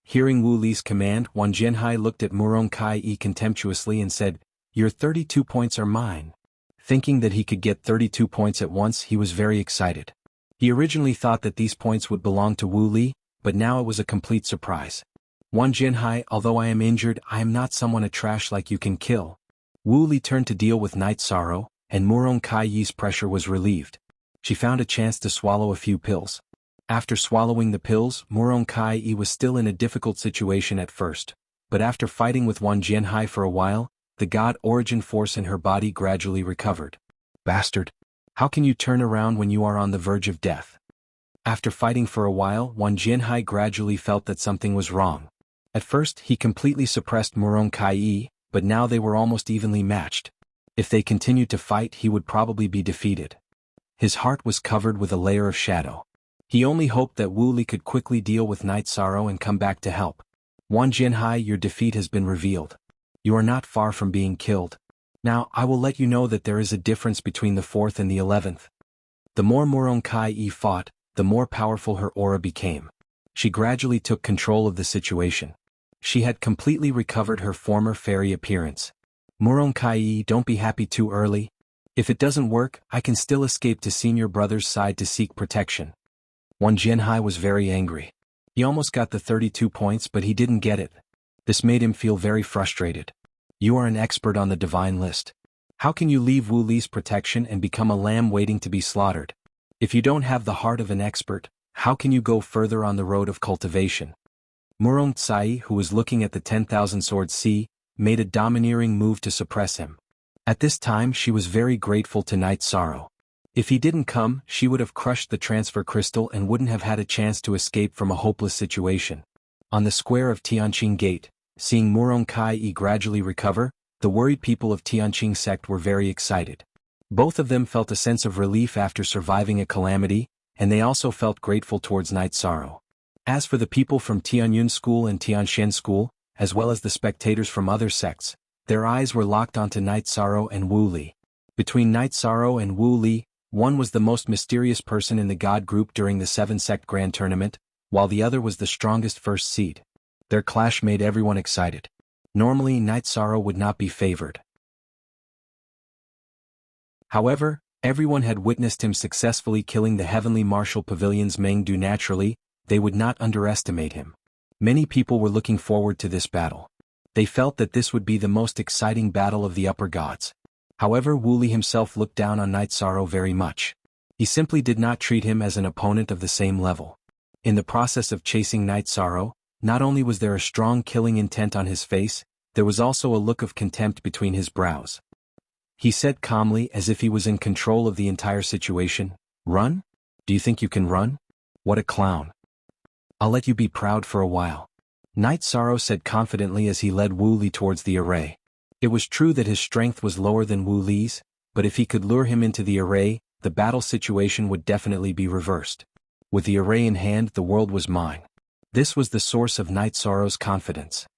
Hearing Wu Li's command, Wang Jianhai looked at Murong Kai-yi contemptuously and said, Your 32 points are mine. Thinking that he could get 32 points at once, he was very excited. He originally thought that these points would belong to Wu Li, but now it was a complete surprise. Wang Jianhai, although I am injured, I am not someone a trash like you can kill. Wu Li turned to deal with Night Sorrow, and Murong Kai-yi's pressure was relieved. She found a chance to swallow a few pills. After swallowing the pills, Murong Kai-yi was still in a difficult situation at first, but after fighting with Wang Jianhai for a while, the god origin force in her body gradually recovered. Bastard! How can you turn around when you are on the verge of death? After fighting for a while, Wang Jianhai gradually felt that something was wrong. At first, he completely suppressed Murong Kai-yi, but now they were almost evenly matched. If they continued to fight, he would probably be defeated. His heart was covered with a layer of shadow. He only hoped that Wu Li could quickly deal with Night Sorrow and come back to help. Wang Jianhai, your defeat has been revealed. You are not far from being killed. Now, I will let you know that there is a difference between the 4th and the 11th. The more Murong Kai-yi fought, the more powerful her aura became. She gradually took control of the situation. She had completely recovered her former fairy appearance. Murong Kai-yi, don't be happy too early. If it doesn't work, I can still escape to senior brother's side to seek protection. Wang Jianhai was very angry. He almost got the 32 points, but he didn't get it. This made him feel very frustrated. You are an expert on the divine list. How can you leave Wu Li's protection and become a lamb waiting to be slaughtered? If you don't have the heart of an expert, how can you go further on the road of cultivation? Murong Tsai, who was looking at the 10,000 Sword Sea, made a domineering move to suppress him. At this time, she was very grateful to Night Sorrow. If he didn't come, she would have crushed the transfer crystal and wouldn't have had a chance to escape from a hopeless situation. On the square of Tianqing Gate, Seeing Muronkai gradually recover, the worried people of Tianqing sect were very excited. Both of them felt a sense of relief after surviving a calamity, and they also felt grateful towards Night Sorrow. As for the people from Tianyun School and Tianxian School, as well as the spectators from other sects, their eyes were locked onto Night Sorrow and Wu Li. Between Night Sorrow and Wu Li, one was the most mysterious person in the God group during the 7-sect Grand Tournament, while the other was the strongest first seed. Their clash made everyone excited. Normally, Night Sorrow would not be favored. However, everyone had witnessed him successfully killing the Heavenly Martial Pavilion's Mengdu naturally. They would not underestimate him. Many people were looking forward to this battle. They felt that this would be the most exciting battle of the upper gods. However, Wu Li himself looked down on Night Sorrow very much. He simply did not treat him as an opponent of the same level. In the process of chasing Night Sorrow, not only was there a strong killing intent on his face, there was also a look of contempt between his brows. He said calmly, as if he was in control of the entire situation, "Run? Do you think you can run? What a clown. I'll let you be proud for a while." Night Sorrow said confidently as he led Wu Li towards the array. It was true that his strength was lower than Wu Li's, but if he could lure him into the array, the battle situation would definitely be reversed. With the array in hand, the world was mine. This was the source of Night Sorrow's confidence.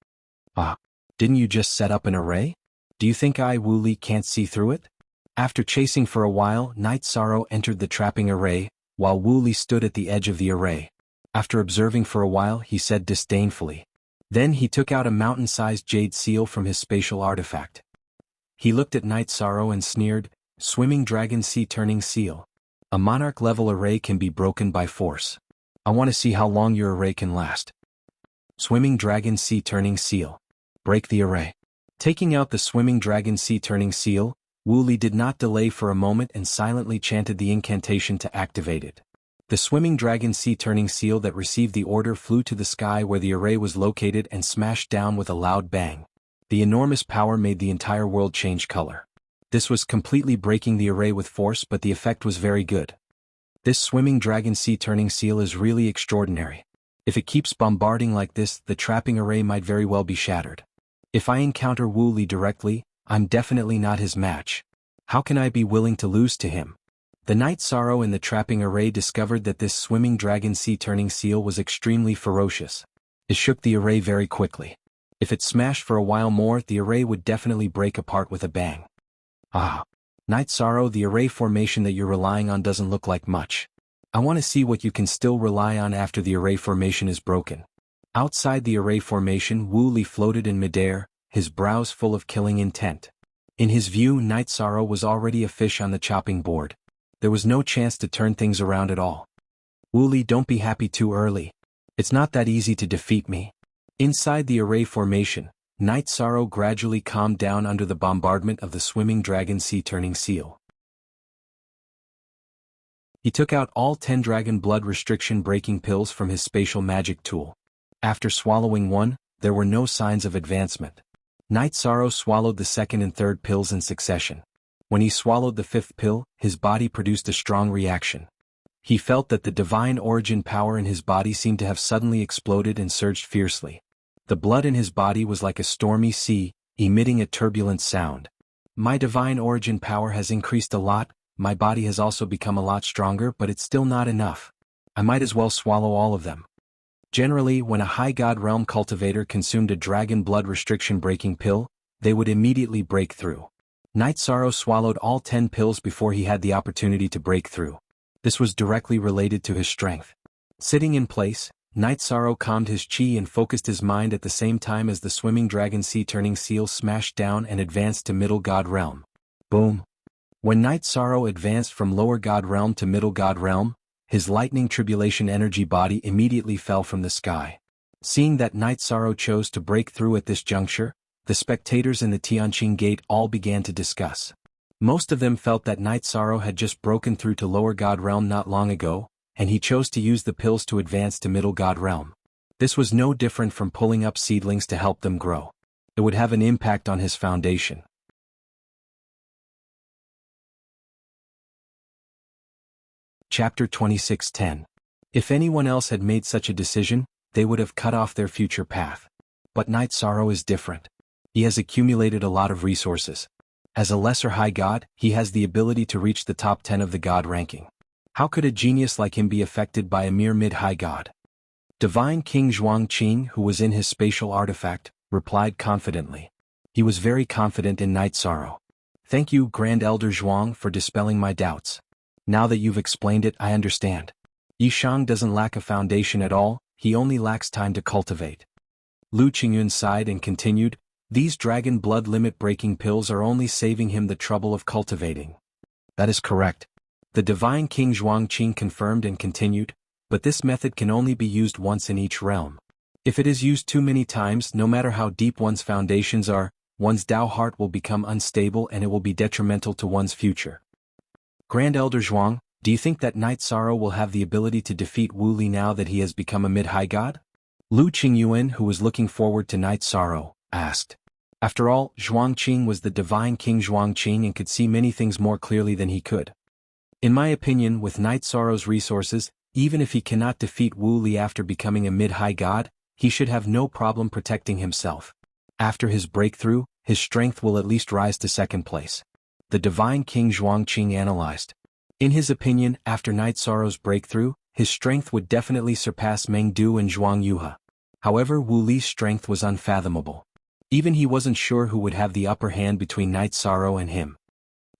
"Ah, didn't you just set up an array? Do you think Wu Li can't see through it?" After chasing for a while, Night Sorrow entered the trapping array, while Wu Li stood at the edge of the array. After observing for a while, he said disdainfully. Then he took out a mountain-sized jade seal from his spatial artifact. He looked at Night Sorrow and sneered, "Swimming Dragon Sea Turning Seal. A monarch-level array can be broken by force. I want to see how long your array can last. Swimming Dragon Sea Turning Seal. Break the array." Taking out the Swimming Dragon Sea Turning Seal, Wu Li did not delay for a moment and silently chanted the incantation to activate it. The Swimming Dragon Sea Turning Seal that received the order flew to the sky where the array was located and smashed down with a loud bang. The enormous power made the entire world change color. This was completely breaking the array with force, but the effect was very good. This Swimming Dragon Sea Turning Seal is really extraordinary. If it keeps bombarding like this, the trapping array might very well be shattered. If I encounter Wu Li directly, I'm definitely not his match. How can I be willing to lose to him? The Night Sorrow in the trapping array discovered that this Swimming Dragon Sea Turning Seal was extremely ferocious. It shook the array very quickly. If it smashed for a while more, the array would definitely break apart with a bang. "Ah, Night Sorrow, the array formation that you're relying on doesn't look like much. I want to see what you can still rely on after the array formation is broken." Outside the array formation, Wu Li floated in midair, his brows full of killing intent. In his view, Night Sorrow was already a fish on the chopping board. There was no chance to turn things around at all. "Wu Li, don't be happy too early. It's not that easy to defeat me." Inside the array formation, Night Sorrow gradually calmed down under the bombardment of the Swimming Dragon Sea Turning Seal. He took out all 10 Dragon Blood Restriction Breaking Pills from his spatial magic tool. After swallowing one, there were no signs of advancement. Night Sorrow swallowed the second and third pills in succession. When he swallowed the 5th pill, his body produced a strong reaction. He felt that the divine origin power in his body seemed to have suddenly exploded and surged fiercely. The blood in his body was like a stormy sea, emitting a turbulent sound. "My divine origin power has increased a lot, my body has also become a lot stronger, but it's still not enough. I might as well swallow all of them." Generally, when a high god realm cultivator consumed a dragon blood restriction breaking pill, they would immediately break through. Night Sorrow swallowed all 10 pills before he had the opportunity to break through. This was directly related to his strength. Sitting in place, Night Sorrow calmed his chi and focused his mind at the same time as the Swimming Dragon Sea Turning Seal smashed down and advanced to Middle God Realm. Boom! When Night Sorrow advanced from Lower God Realm to Middle God Realm, his lightning tribulation energy body immediately fell from the sky. Seeing that Night Sorrow chose to break through at this juncture, the spectators in the Tianqing Gate all began to discuss. Most of them felt that Night Sorrow had just broken through to Lower God Realm not long ago, and he chose to use the pills to advance to Middle God Realm. This was no different from pulling up seedlings to help them grow. It would have an impact on his foundation. Chapter 26:10. If anyone else had made such a decision, they would have cut off their future path. But Night Sorrow is different. He has accumulated a lot of resources. As a lesser high god, he has the ability to reach the top 10 of the god ranking. How could a genius like him be affected by a mere mid-high god? Divine King Zhuangqing, who was in his spatial artifact, replied confidently. He was very confident in Night Sorrow. Thank you, Grand Elder Zhuang, for dispelling my doubts. Now that you've explained it, I understand. Yishang doesn't lack a foundation at all, he only lacks time to cultivate. Lu Qingyun sighed and continued, these dragon blood limit-breaking pills are only saving him the trouble of cultivating. That is correct. The Divine King Zhuangqing confirmed and continued, but this method can only be used once in each realm. If it is used too many times, no matter how deep one's foundations are, one's Dao heart will become unstable and it will be detrimental to one's future. Grand Elder Zhuang, do you think that Night Sorrow will have the ability to defeat Wu Li now that he has become a mid-high god? Lu Qingyuan, who was looking forward to Night Sorrow, asked. After all, Zhuangqing was the Divine King Zhuangqing and could see many things more clearly than he could. In my opinion, with Night Sorrow's resources, even if he cannot defeat Wu Li after becoming a mid-high god, he should have no problem protecting himself. After his breakthrough, his strength will at least rise to second place. The Divine King Zhuangqing analyzed. In his opinion, after Night Sorrow's breakthrough, his strength would definitely surpass Meng Du and Zhuang Yuhe. However, Wu Li's strength was unfathomable. Even he wasn't sure who would have the upper hand between Night Sorrow and him.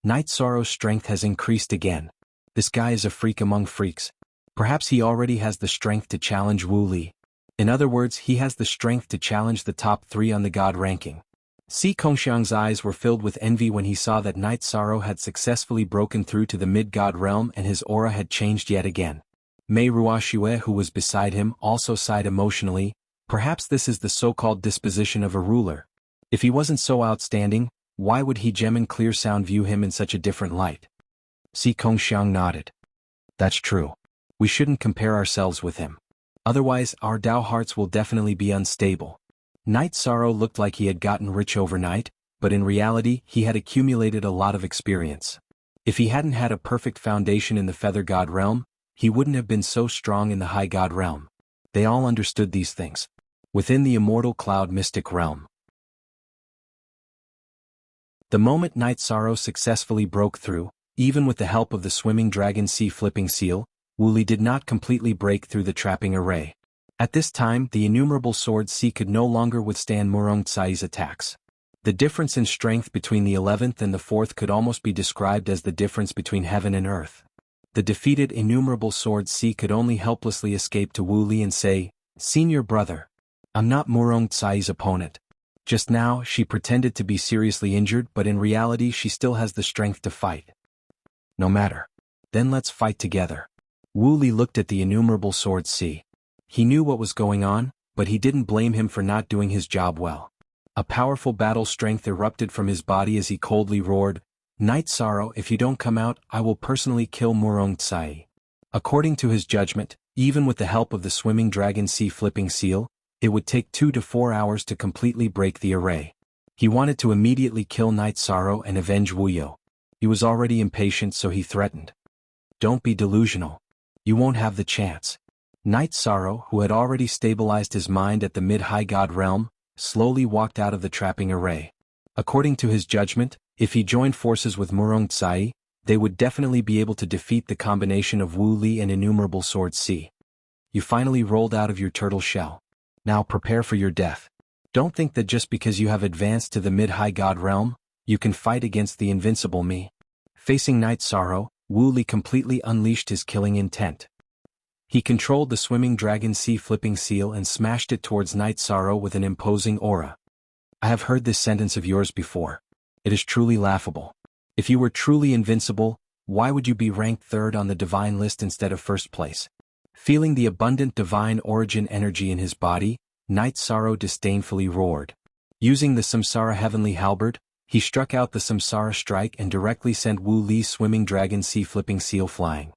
Night Sorrow's strength has increased again. This guy is a freak among freaks. Perhaps he already has the strength to challenge Wu Li. In other words, he has the strength to challenge the top 3 on the god ranking. Si Kongxiang's eyes were filled with envy when he saw that Night Sorrow had successfully broken through to the mid-god realm and his aura had changed yet again. Mei Ruoxue, who was beside him, also sighed emotionally. Perhaps this is the so-called disposition of a ruler. If he wasn't so outstanding, why would he Gemin Clear Sound view him in such a different light? Si Kongxiang nodded. That's true. We shouldn't compare ourselves with him. Otherwise, our Dao hearts will definitely be unstable. Night Sorrow looked like he had gotten rich overnight, but in reality, he had accumulated a lot of experience. If he hadn't had a perfect foundation in the Feather God realm, he wouldn't have been so strong in the High God realm. They all understood these things. Within the Immortal Cloud Mystic realm. The moment Night Sorrow successfully broke through, even with the help of the Swimming Dragon Sea Flipping Seal, Wu Li did not completely break through the trapping array. At this time, the innumerable Sword Sea could no longer withstand Murong Tsai's attacks. The difference in strength between the 11th and the 4th could almost be described as the difference between heaven and earth. The defeated innumerable Sword Sea could only helplessly escape to Wu Li and say, "Senior brother, I'm not Murong Tsai's opponent." Just now, she pretended to be seriously injured, but in reality she still has the strength to fight. No matter. Then let's fight together. Wu Li looked at the innumerable Sword Sea. He knew what was going on, but he didn't blame him for not doing his job well. A powerful battle strength erupted from his body as he coldly roared, "Night Sorrow, if you don't come out, I will personally kill Murong Tsai." According to his judgment, even with the help of the Swimming Dragon Sea Flipping Seal, it would take 2 to 4 hours to completely break the array. He wanted to immediately kill Night Sorrow and avenge Wuyo. He was already impatient, so he threatened. "Don't be delusional. You won't have the chance." Night Sorrow, who had already stabilized his mind at the mid-high god realm, slowly walked out of the trapping array. According to his judgment, if he joined forces with Murong Tsai, they would definitely be able to defeat the combination of Wu Li and innumerable Sword Sea. You finally rolled out of your turtle shell. Now prepare for your death. Don't think that just because you have advanced to the mid-high god realm, you can fight against the invincible me. Facing Night Sorrow, Wu Li completely unleashed his killing intent. He controlled the Swimming Dragon Sea Flipping Seal and smashed it towards Night Sorrow with an imposing aura. I have heard this sentence of yours before. It is truly laughable. If you were truly invincible, why would you be ranked 3rd on the divine list instead of 1st place? Feeling the abundant divine origin energy in his body, Night Sorrow disdainfully roared. Using the Samsara Heavenly Halberd, he struck out the Samsara Strike and directly sent Wu Li's Swimming Dragon Sea Flipping Seal flying.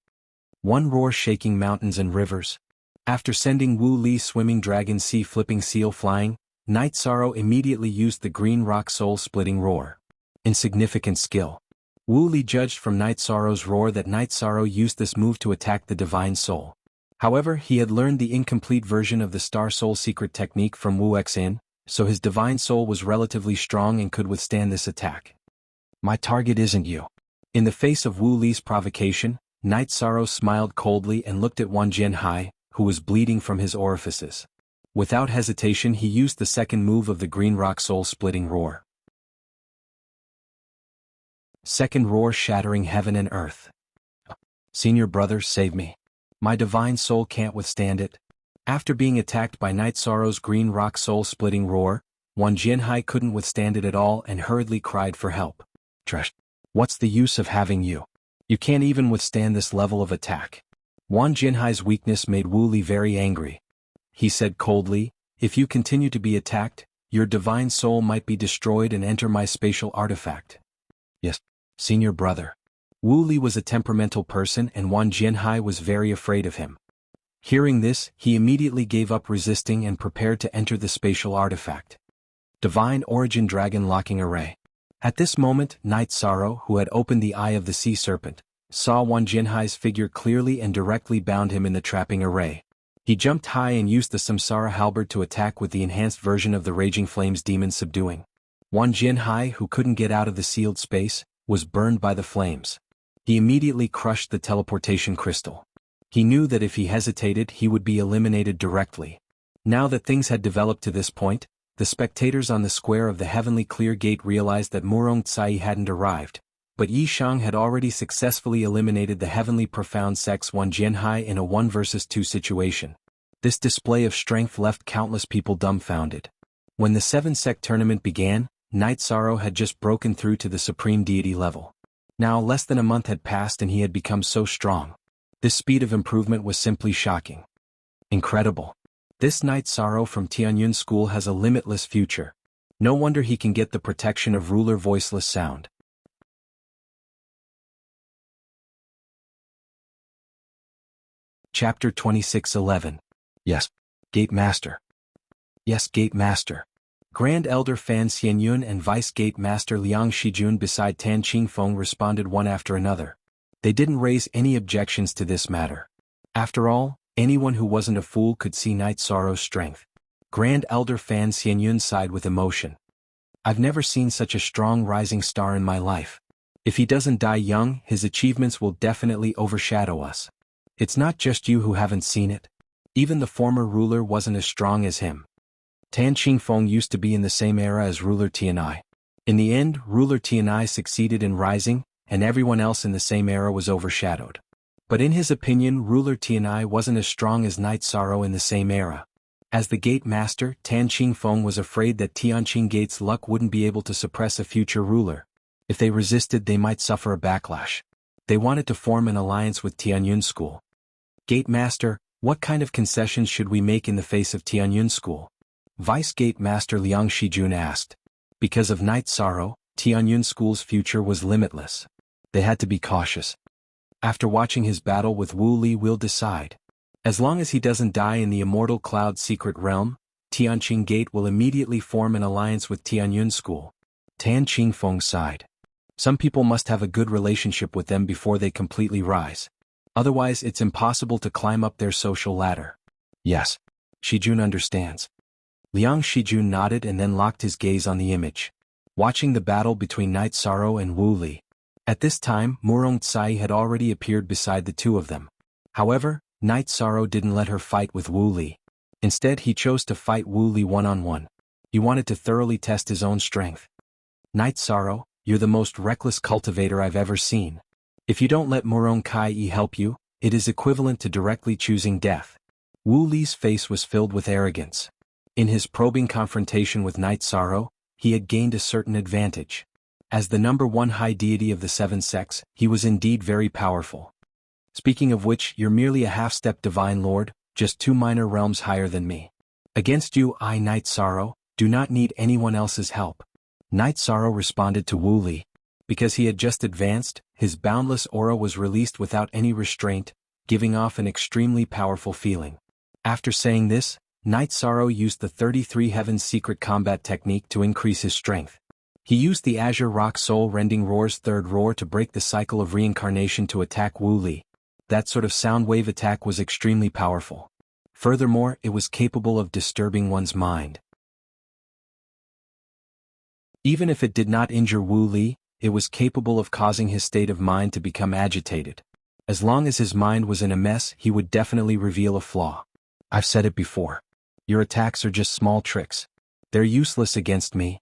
One roar shaking mountains and rivers. After sending Wu Li's Swimming Dragon Sea Flipping Seal flying, Night Sorrow immediately used the Green Rock Soul Splitting Roar. Insignificant skill. Wu Li judged from Night Sorrow's roar that Night Sorrow used this move to attack the Divine Soul. However, he had learned the incomplete version of the Star Soul Secret technique from Wu Xin, so his divine soul was relatively strong and could withstand this attack. My target isn't you. In the face of Wu Li's provocation, Night Sorrow smiled coldly and looked at Wang Jianhai, who was bleeding from his orifices. Without hesitation he used the second move of the Green Rock Soul-splitting roar. Second roar shattering heaven and earth. Senior brother, save me. My divine soul can't withstand it. After being attacked by Night Sorrow's Green Rock Soul-splitting roar, Wang Jianhai couldn't withstand it at all and hurriedly cried for help. Trash. What's the use of having you? You can't even withstand this level of attack. Wang Jianhai's weakness made Wu Li very angry. He said coldly, if you continue to be attacked, your divine soul might be destroyed and enter my spatial artifact. Yes, senior brother. Wu Li was a temperamental person and Wang Jianhai was very afraid of him. Hearing this, he immediately gave up resisting and prepared to enter the spatial artifact. Divine Origin Dragon Locking Array. At this moment, Night Sorrow, who had opened the eye of the sea serpent, saw Wang Jianhai's figure clearly and directly bound him in the trapping array. He jumped high and used the Samsara halberd to attack with the enhanced version of the Raging Flames demon subduing. Wang Jianhai, who couldn't get out of the sealed space, was burned by the flames. He immediately crushed the teleportation crystal. He knew that if he hesitated he would be eliminated directly. Now that things had developed to this point, the spectators on the square of the Heavenly Clear Gate realized that Murong Tsai hadn't arrived, but Yi Shang had already successfully eliminated the Heavenly Profound Sex Wang Jianhai in a 1 versus 2 situation. This display of strength left countless people dumbfounded. When the 7-sec tournament began, Night Sorrow had just broken through to the Supreme Deity level. Now less than a month had passed and he had become so strong. This speed of improvement was simply shocking. Incredible. This Night Sorrow from Tianyun School has a limitless future. No wonder he can get the protection of Ruler Voiceless Sound. Chapter 26:11. Yes, Gate Master. Yes, Gate Master. Grand Elder Fan Xianyun and Vice Gate Master Liang Shijun beside Tan Qingfeng responded one after another. They didn't raise any objections to this matter. After all, anyone who wasn't a fool could see Night Sorrow's strength. Grand Elder Fan Xianyun sighed with emotion. I've never seen such a strong rising star in my life. If he doesn't die young, his achievements will definitely overshadow us. It's not just you who haven't seen it. Even the former ruler wasn't as strong as him. Tan Qingfeng used to be in the same era as Ruler Tianai. In the end, Ruler Tianai succeeded in rising, and everyone else in the same era was overshadowed. But in his opinion, Ruler Tianai wasn't as strong as Night Sorrow in the same era. As the Gate Master, Tan Qingfeng was afraid that Tianqing Gate's luck wouldn't be able to suppress a future ruler. If they resisted, they might suffer a backlash. They wanted to form an alliance with Tianyun School. Gate Master, what kind of concessions should we make in the face of Tianyun School? Vice Gate Master Liang Shijun asked. Because of Night Sorrow, Tianyun School's future was limitless. They had to be cautious. After watching his battle with Wu Li, we'll decide. As long as he doesn't die in the Immortal Cloud Secret Realm, Tianqing Gate will immediately form an alliance with Tianyun School. Tan Qingfeng sighed. Some people must have a good relationship with them before they completely rise. Otherwise it's impossible to climb up their social ladder. Yes. Shijun understands. Liang Shijun nodded and then locked his gaze on the image, watching the battle between Night Sorrow and Wu Li. At this time, Murong Tsai had already appeared beside the two of them. However, Night Sorrow didn't let her fight with Wu Li. Instead he chose to fight Wu Li one-on-one. He wanted to thoroughly test his own strength. Night Sorrow, you're the most reckless cultivator I've ever seen. If you don't let Murong Kai help you, it is equivalent to directly choosing death. Wu Li's face was filled with arrogance. In his probing confrontation with Night Sorrow, he had gained a certain advantage. As the number 1 high deity of the 7 sects, he was indeed very powerful. Speaking of which, you're merely a half-step divine lord, just 2 minor realms higher than me. Against you, I, Night Sorrow, do not need anyone else's help. Night Sorrow responded to Wu Li. Because he had just advanced, his boundless aura was released without any restraint, giving off an extremely powerful feeling. After saying this, Night Sorrow used the 33 Heavens secret combat technique to increase his strength. He used the Azure Rock Soul Rending Roar's third roar to break the cycle of reincarnation to attack Wu Li. That sort of sound wave attack was extremely powerful. Furthermore, it was capable of disturbing one's mind. Even if it did not injure Wu Li, it was capable of causing his state of mind to become agitated. As long as his mind was in a mess, he would definitely reveal a flaw. I've said it before. Your attacks are just small tricks. They're useless against me.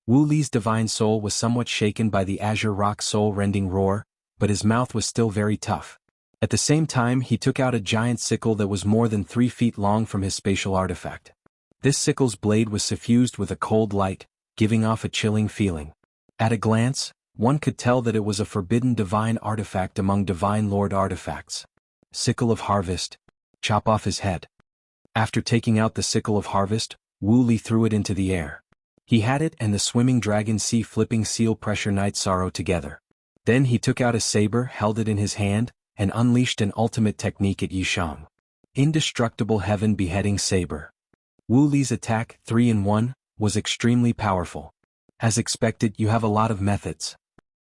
Wu Li's divine soul was somewhat shaken by the azure rock soul-rending roar, but his mouth was still very tough. At the same time, he took out a giant sickle that was more than 3 feet long from his spatial artifact. This sickle's blade was suffused with a cold light, giving off a chilling feeling. At a glance, one could tell that it was a forbidden divine artifact among divine lord artifacts. Sickle of Harvest. Chop off his head. After taking out the Sickle of Harvest, Wu Li threw it into the air. He had it and the Swimming Dragon Sea Flipping Seal Pressure Night Sorrow together. Then he took out a saber, held it in his hand, and unleashed an ultimate technique at Yishang. Indestructible Heaven Beheading Saber. Wu Li's attack, 3-in-1, was extremely powerful. As expected, you have a lot of methods.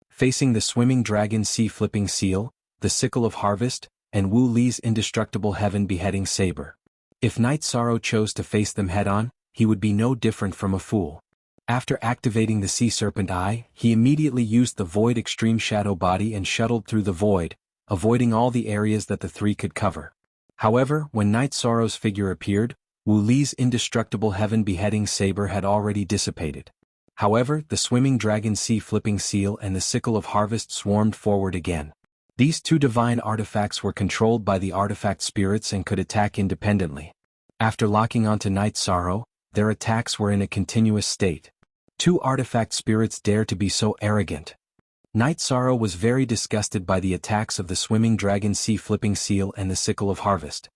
Facing the Swimming Dragon Sea Flipping Seal, the Sickle of Harvest, and Wu Li's Indestructible Heaven Beheading Saber. If Night Sorrow chose to face them head-on, he would be no different from a fool. After activating the Sea Serpent Eye, he immediately used the Void Extreme Shadow Body and shuttled through the void, avoiding all the areas that the three could cover. However, when Night Sorrow's figure appeared, Wu Li's Indestructible Heaven Beheading Saber had already dissipated. However, the Swimming Dragon Sea Flipping Seal and the Sickle of Harvest swarmed forward again. These two divine artifacts were controlled by the artifact spirits and could attack independently. After locking onto Night Sorrow, their attacks were in a continuous state. Two artifact spirits dare to be so arrogant. Night Sorrow was very disgusted by the attacks of the Swimming Dragon Sea Flipping Seal and the Sickle of Harvest.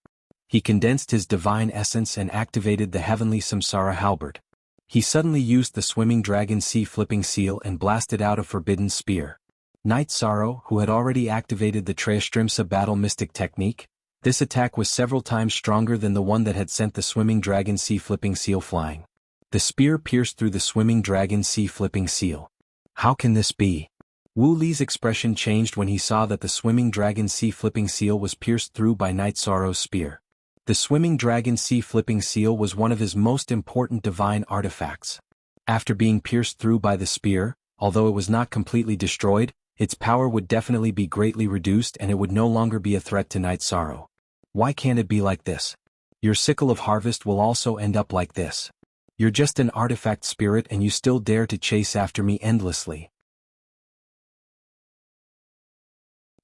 He condensed his divine essence and activated the Heavenly Samsara Halberd. He suddenly used the Swimming Dragon Sea Flipping Seal and blasted out a forbidden spear. Night Sorrow, who had already activated the Treastrimsa Battle Mystic technique, this attack was several times stronger than the one that had sent the Swimming Dragon Sea Flipping Seal flying. The spear pierced through the Swimming Dragon Sea Flipping Seal. How can this be? Wu Li's expression changed when he saw that the Swimming Dragon Sea Flipping Seal was pierced through by Night Sorrow's spear. The Swimming Dragon Sea Flipping Seal was one of his most important divine artifacts. After being pierced through by the spear, although it was not completely destroyed, its power would definitely be greatly reduced and it would no longer be a threat to Night Sorrow. Why can't it be like this? Your Sickle of Harvest will also end up like this. You're just an artifact spirit and you still dare to chase after me endlessly.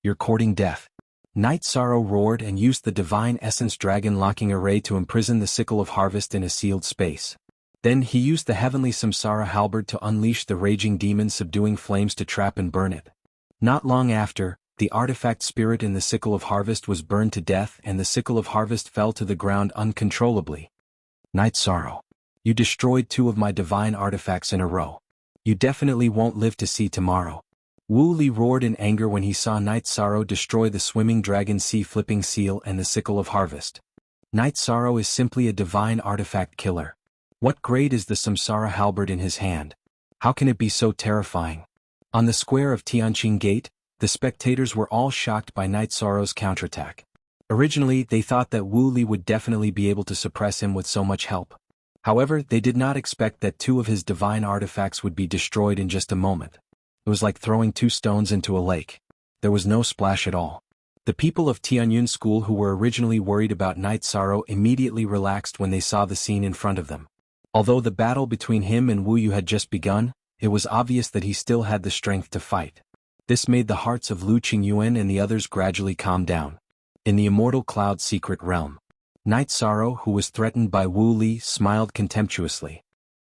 You're courting death. Night Sorrow roared and used the Divine Essence Dragon Locking Array to imprison the Sickle of Harvest in a sealed space. Then he used the Heavenly Samsara Halberd to unleash the raging demon subduing flames to trap and burn it. Not long after, the artifact spirit in the Sickle of Harvest was burned to death and the Sickle of Harvest fell to the ground uncontrollably. Night Sorrow. You destroyed 2 of my divine artifacts in a row. You definitely won't live to see tomorrow. Wu Li roared in anger when he saw Night Sorrow destroy the Swimming Dragon Sea Flipping Seal and the Sickle of Harvest. Night Sorrow is simply a divine artifact killer. What grade is the Samsara Halberd in his hand? How can it be so terrifying? On the square of Tianqing Gate, the spectators were all shocked by Night Sorrow's counterattack. Originally, they thought that Wu Li would definitely be able to suppress him with so much help. However, they did not expect that 2 of his divine artifacts would be destroyed in just a moment. It was like throwing 2 stones into a lake. There was no splash at all. The people of Tianyun School who were originally worried about Night Sorrow immediately relaxed when they saw the scene in front of them. Although the battle between him and Wu Yu had just begun, it was obvious that he still had the strength to fight. This made the hearts of Lu Qingyuan and the others gradually calm down. In the Immortal Cloud Secret Realm, Night Sorrow, who was threatened by Wu Li, smiled contemptuously.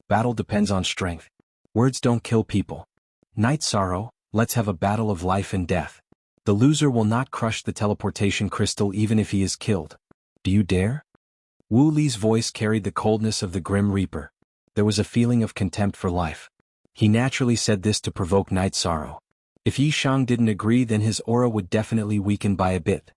Battle depends on strength. Words don't kill people. Night Sorrow, let's have a battle of life and death. The loser will not crush the teleportation crystal even if he is killed. Do you dare? Wu Li's voice carried the coldness of the Grim Reaper. There was a feeling of contempt for life. He naturally said this to provoke Night Sorrow. If Yishang didn't agree, then his aura would definitely weaken by a bit.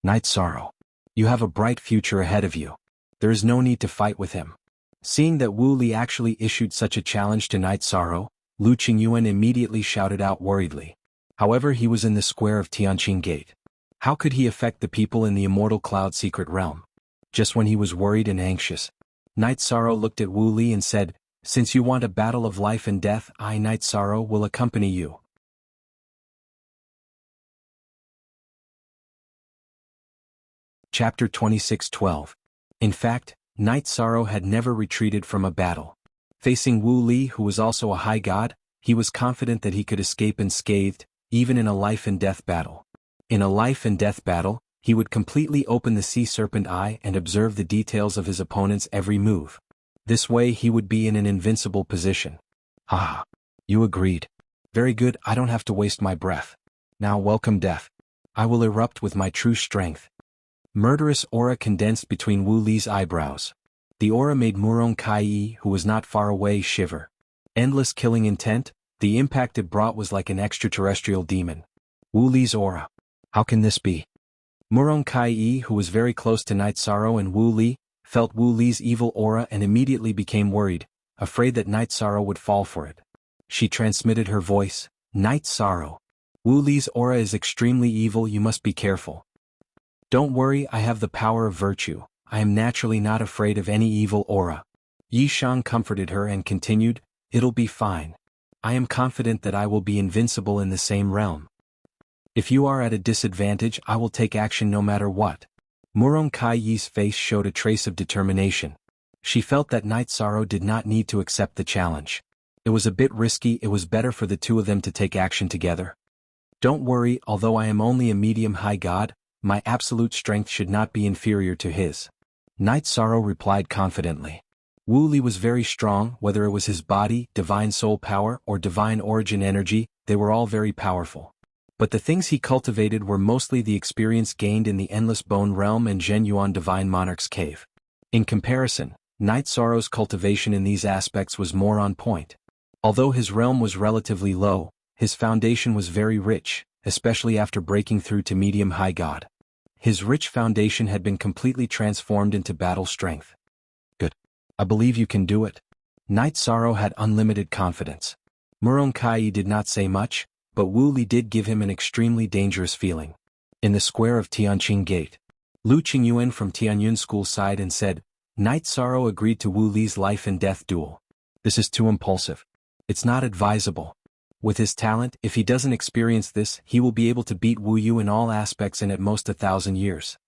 Night Sorrow. You have a bright future ahead of you. There is no need to fight with him. Seeing that Wu Li actually issued such a challenge to Night Sorrow, Lu Qingyuan immediately shouted out worriedly. However, he was in the square of Tianqing Gate. How could he affect the people in the Immortal Cloud Secret Realm? Just when he was worried and anxious, Night Sorrow looked at Wu Li and said, Since you want a battle of life and death, I, Night Sorrow, will accompany you. Chapter 26:12. In fact, Night Sorrow had never retreated from a battle. Facing Wu Li, who was also a high god, he was confident that he could escape unscathed, even in a life-and-death battle. In a life-and-death battle, he would completely open the sea serpent eye and observe the details of his opponent's every move. This way he would be in an invincible position. Ah, you agreed. Very good, I don't have to waste my breath. Now welcome death. I will erupt with my true strength. Murderous aura condensed between Wu Li's eyebrows. The aura made Murong Kai, who was not far away, shiver. Endless killing intent, the impact it brought was like an extraterrestrial demon. Wu Li's aura. How can this be? Murong Kai, who was very close to Night Sorrow and Wu Li, felt Wu Li's evil aura and immediately became worried, afraid that Night Sorrow would fall for it. She transmitted her voice, Night Sorrow. Wu Li's aura is extremely evil, you must be careful. Don't worry, I have the power of virtue, I am naturally not afraid of any evil aura. Yi Shang comforted her and continued, it'll be fine. I am confident that I will be invincible in the same realm. If you are at a disadvantage, I will take action no matter what. Murong Kai Yi's face showed a trace of determination. She felt that Night Sorrow did not need to accept the challenge. It was a bit risky, it was better for the two of them to take action together. Don't worry, although I am only a medium-high god, my absolute strength should not be inferior to his. Night Sorrow replied confidently. Wu Li was very strong, whether it was his body, divine soul power, or divine origin energy, they were all very powerful. But the things he cultivated were mostly the experience gained in the Endless Bone Realm and Zhen Yuan Divine Monarch's Cave. In comparison, Night Sorrow's cultivation in these aspects was more on point. Although his realm was relatively low, his foundation was very rich, especially after breaking through to medium-high god. His rich foundation had been completely transformed into battle strength. Good. I believe you can do it. Night Sorrow had unlimited confidence. Murong Kai did not say much, but Wu Li did give him an extremely dangerous feeling. In the square of Tianqing Gate, Lu Qingyuan from Tianyun School sighed and said, Night Sorrow agreed to Wu Li's life and death duel. This is too impulsive. It's not advisable. With his talent, if he doesn't experience this, he will be able to beat Wu Yu in all aspects in at most 1,000 years.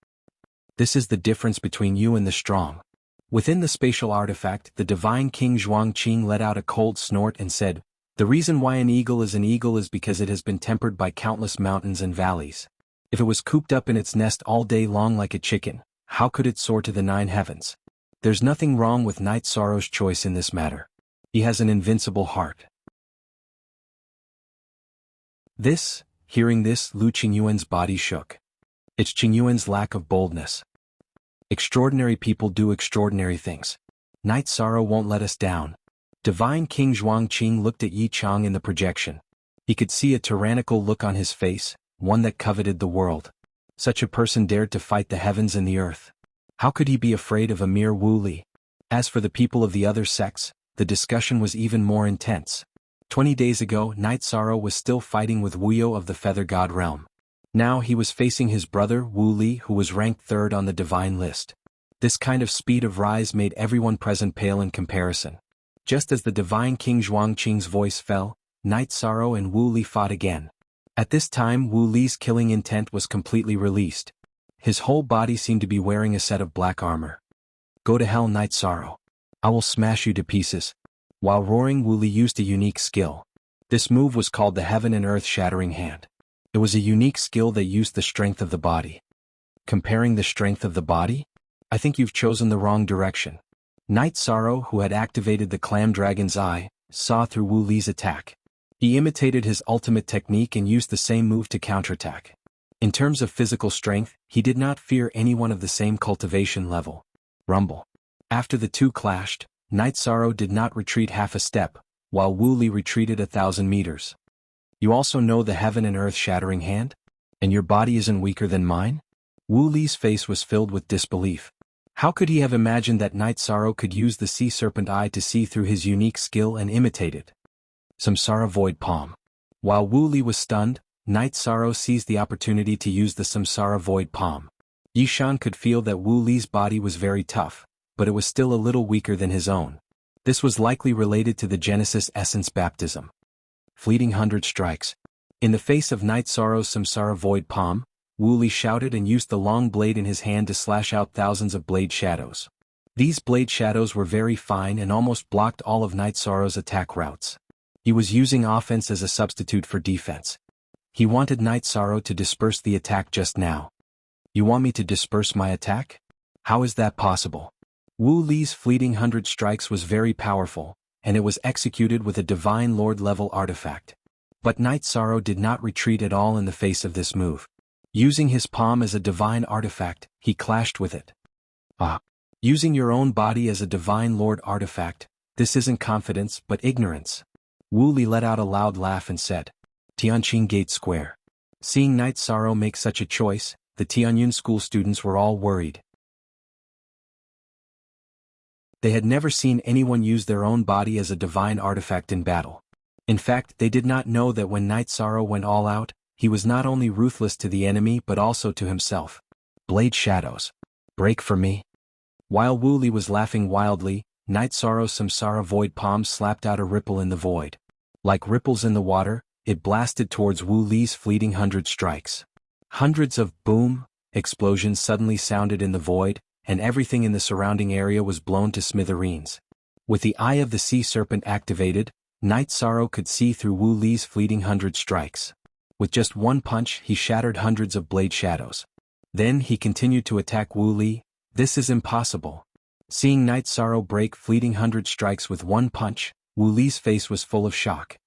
This is the difference between you and the strong. Within the spatial artifact, the divine King Zhuangqing let out a cold snort and said, the reason why an eagle is because it has been tempered by countless mountains and valleys. If it was cooped up in its nest all day long like a chicken, how could it soar to the 9 heavens? There's nothing wrong with Night Sorrow's choice in this matter. He has an invincible heart. Hearing this, Lu Qingyuan's body shook. It's Qingyuan's lack of boldness. Extraordinary people do extraordinary things. Night Sorrow won't let us down. Divine King Zhuangqing looked at Yi Chang in the projection. He could see a tyrannical look on his face, one that coveted the world. Such a person dared to fight the heavens and the earth. How could he be afraid of a mere Wu Li? As for the people of the other sects, the discussion was even more intense. 20 days ago, Night Sorrow was still fighting with Wu Yu of the Feather God realm. Now he was facing his brother Wu Li, who was ranked 3rd on the divine list. This kind of speed of rise made everyone present pale in comparison. Just as the divine King Zhuangqing's voice fell, Night Sorrow and Wu Li fought again. At this time Wu Li's killing intent was completely released. His whole body seemed to be wearing a set of black armor. Go to hell, Night Sorrow. I will smash you to pieces. While roaring, Wu Li used a unique skill. This move was called the Heaven and Earth Shattering Hand. It was a unique skill that used the strength of the body. Comparing the strength of the body? I think you've chosen the wrong direction. Night Sorrow, who had activated the Clam Dragon's Eye, saw through Wu Li's attack. He imitated his ultimate technique and used the same move to counterattack. In terms of physical strength, he did not fear anyone of the same cultivation level. Rumble. After the two clashed, Night Sorrow did not retreat half a step, while Wu Li retreated 1,000 meters. You also know the Heaven and Earth Shattering Hand? And your body isn't weaker than mine? Wu Li's face was filled with disbelief. How could he have imagined that Night Sorrow could use the Sea Serpent Eye to see through his unique skill and imitate it? Samsara Void Palm. While Wu Li was stunned, Night Sorrow seized the opportunity to use the Samsara Void Palm. Yishan could feel that Wu Li's body was very tough, but it was still a little weaker than his own. This was likely related to the Genesis essence baptism. Fleeting 100 strikes. In the face of Night Sorrow's Samsara Void Palm, Wu Li shouted and used the long blade in his hand to slash out thousands of blade shadows. These blade shadows were very fine and almost blocked all of Night Sorrow's attack routes. He was using offense as a substitute for defense. He wanted Night Sorrow to disperse the attack just now. You want me to disperse my attack? How is that possible? Wu Li's fleeting 100 strikes was very powerful, and it was executed with a Divine Lord level artifact. But Night Sorrow did not retreat at all in the face of this move. Using his palm as a divine artifact, he clashed with it. Using your own body as a Divine Lord artifact, this isn't confidence but ignorance. Wu Li let out a loud laugh and said, Tianqing Gate Square. Seeing Night Sorrow make such a choice, the Tianyun school students were all worried. They had never seen anyone use their own body as a divine artifact in battle. In fact, they did not know that when Night Sorrow went all out, he was not only ruthless to the enemy but also to himself. Blade shadows. Break for me. While Wu Li was laughing wildly, Night Sorrow's Samsara Void Palm slapped out a ripple in the void. Like ripples in the water, it blasted towards Wu Li's fleeting 100 strikes. Hundreds of boom explosions suddenly sounded in the void, and everything in the surrounding area was blown to smithereens. With the Eye of the Sea Serpent activated, Night Sorrow could see through Wu Li's fleeting 100 strikes. With just one punch, he shattered hundreds of blade shadows. Then he continued to attack Wu Li. This is impossible. Seeing Night Sorrow break fleeting 100 strikes with one punch, Wu Li's face was full of shock.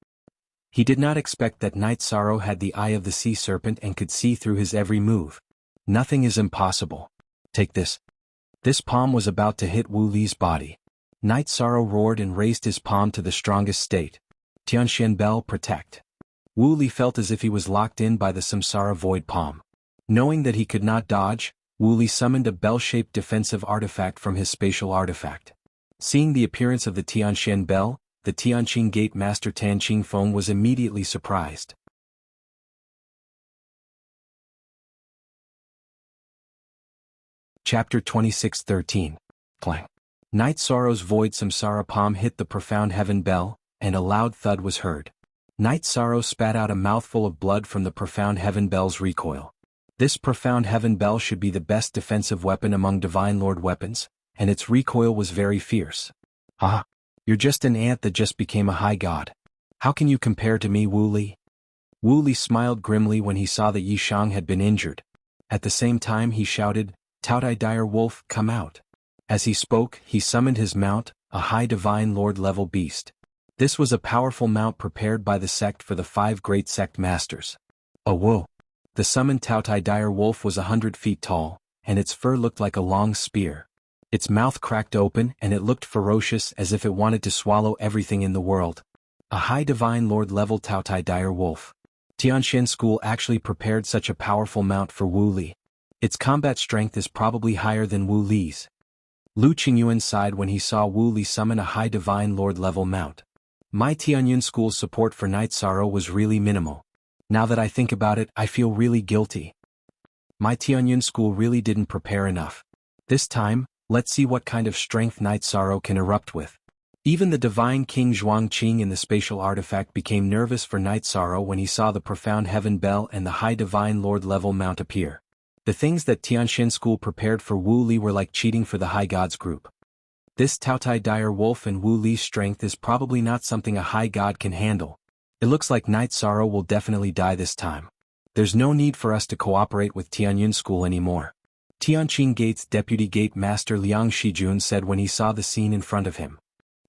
He did not expect that Night Sorrow had the Eye of the Sea Serpent and could see through his every move. Nothing is impossible. Take this. This palm was about to hit Wu Li's body. Night Sorrow roared and raised his palm to the strongest state. Tianxian Bell protect. Wu Li felt as if he was locked in by the Samsara Void Palm. Knowing that he could not dodge, Wu Li summoned a bell-shaped defensive artifact from his spatial artifact. Seeing the appearance of the Tianxian Bell, the Tianqing Gate Master Tan Qingfeng was immediately surprised. Chapter 26:13. Clang. Night Sorrow's Void Samsara Palm hit the Profound Heaven Bell, and a loud thud was heard. Night Sorrow spat out a mouthful of blood from the Profound Heaven Bell's recoil. This Profound Heaven Bell should be the best defensive weapon among Divine Lord weapons, and its recoil was very fierce. You're just an ant that just became a high god. How can you compare to me, Wu Li? Wu Li smiled grimly when he saw that Yi Shang had been injured. At the same time he shouted, Taotai Dire Wolf, come out. As he spoke, he summoned his mount, a high Divine Lord level beast. This was a powerful mount prepared by the sect for the 5 great sect masters. Whoa! The summoned Taotai Dire Wolf was 100 feet tall, and its fur looked like a long spear. Its mouth cracked open and it looked ferocious as if it wanted to swallow everything in the world. A high Divine Lord level Taotai Dire Wolf. Tianxian School actually prepared such a powerful mount for Wu Li. Its combat strength is probably higher than Wu Li's. Lu Qingyuan sighed when he saw Wu Li summon a high Divine Lord level mount. My Tianyun School's support for Night Sorrow was really minimal. Now that I think about it, I feel really guilty. My Tianyun School really didn't prepare enough. This time, let's see what kind of strength Night Sorrow can erupt with. Even the Divine King Zhuangqing in the spatial artifact became nervous for Night Sorrow when he saw the Profound Heaven Bell and the high Divine Lord level mount appear. The things that Tianxian School prepared for Wu Li were like cheating for the High Gods group. This Taotai Dire Wolf and Wu Li's strength is probably not something a High God can handle. It looks like Night Sorrow will definitely die this time. There's no need for us to cooperate with Tianyun School anymore. Tianqing Gate's Deputy Gate Master Liang Shijun said when he saw the scene in front of him.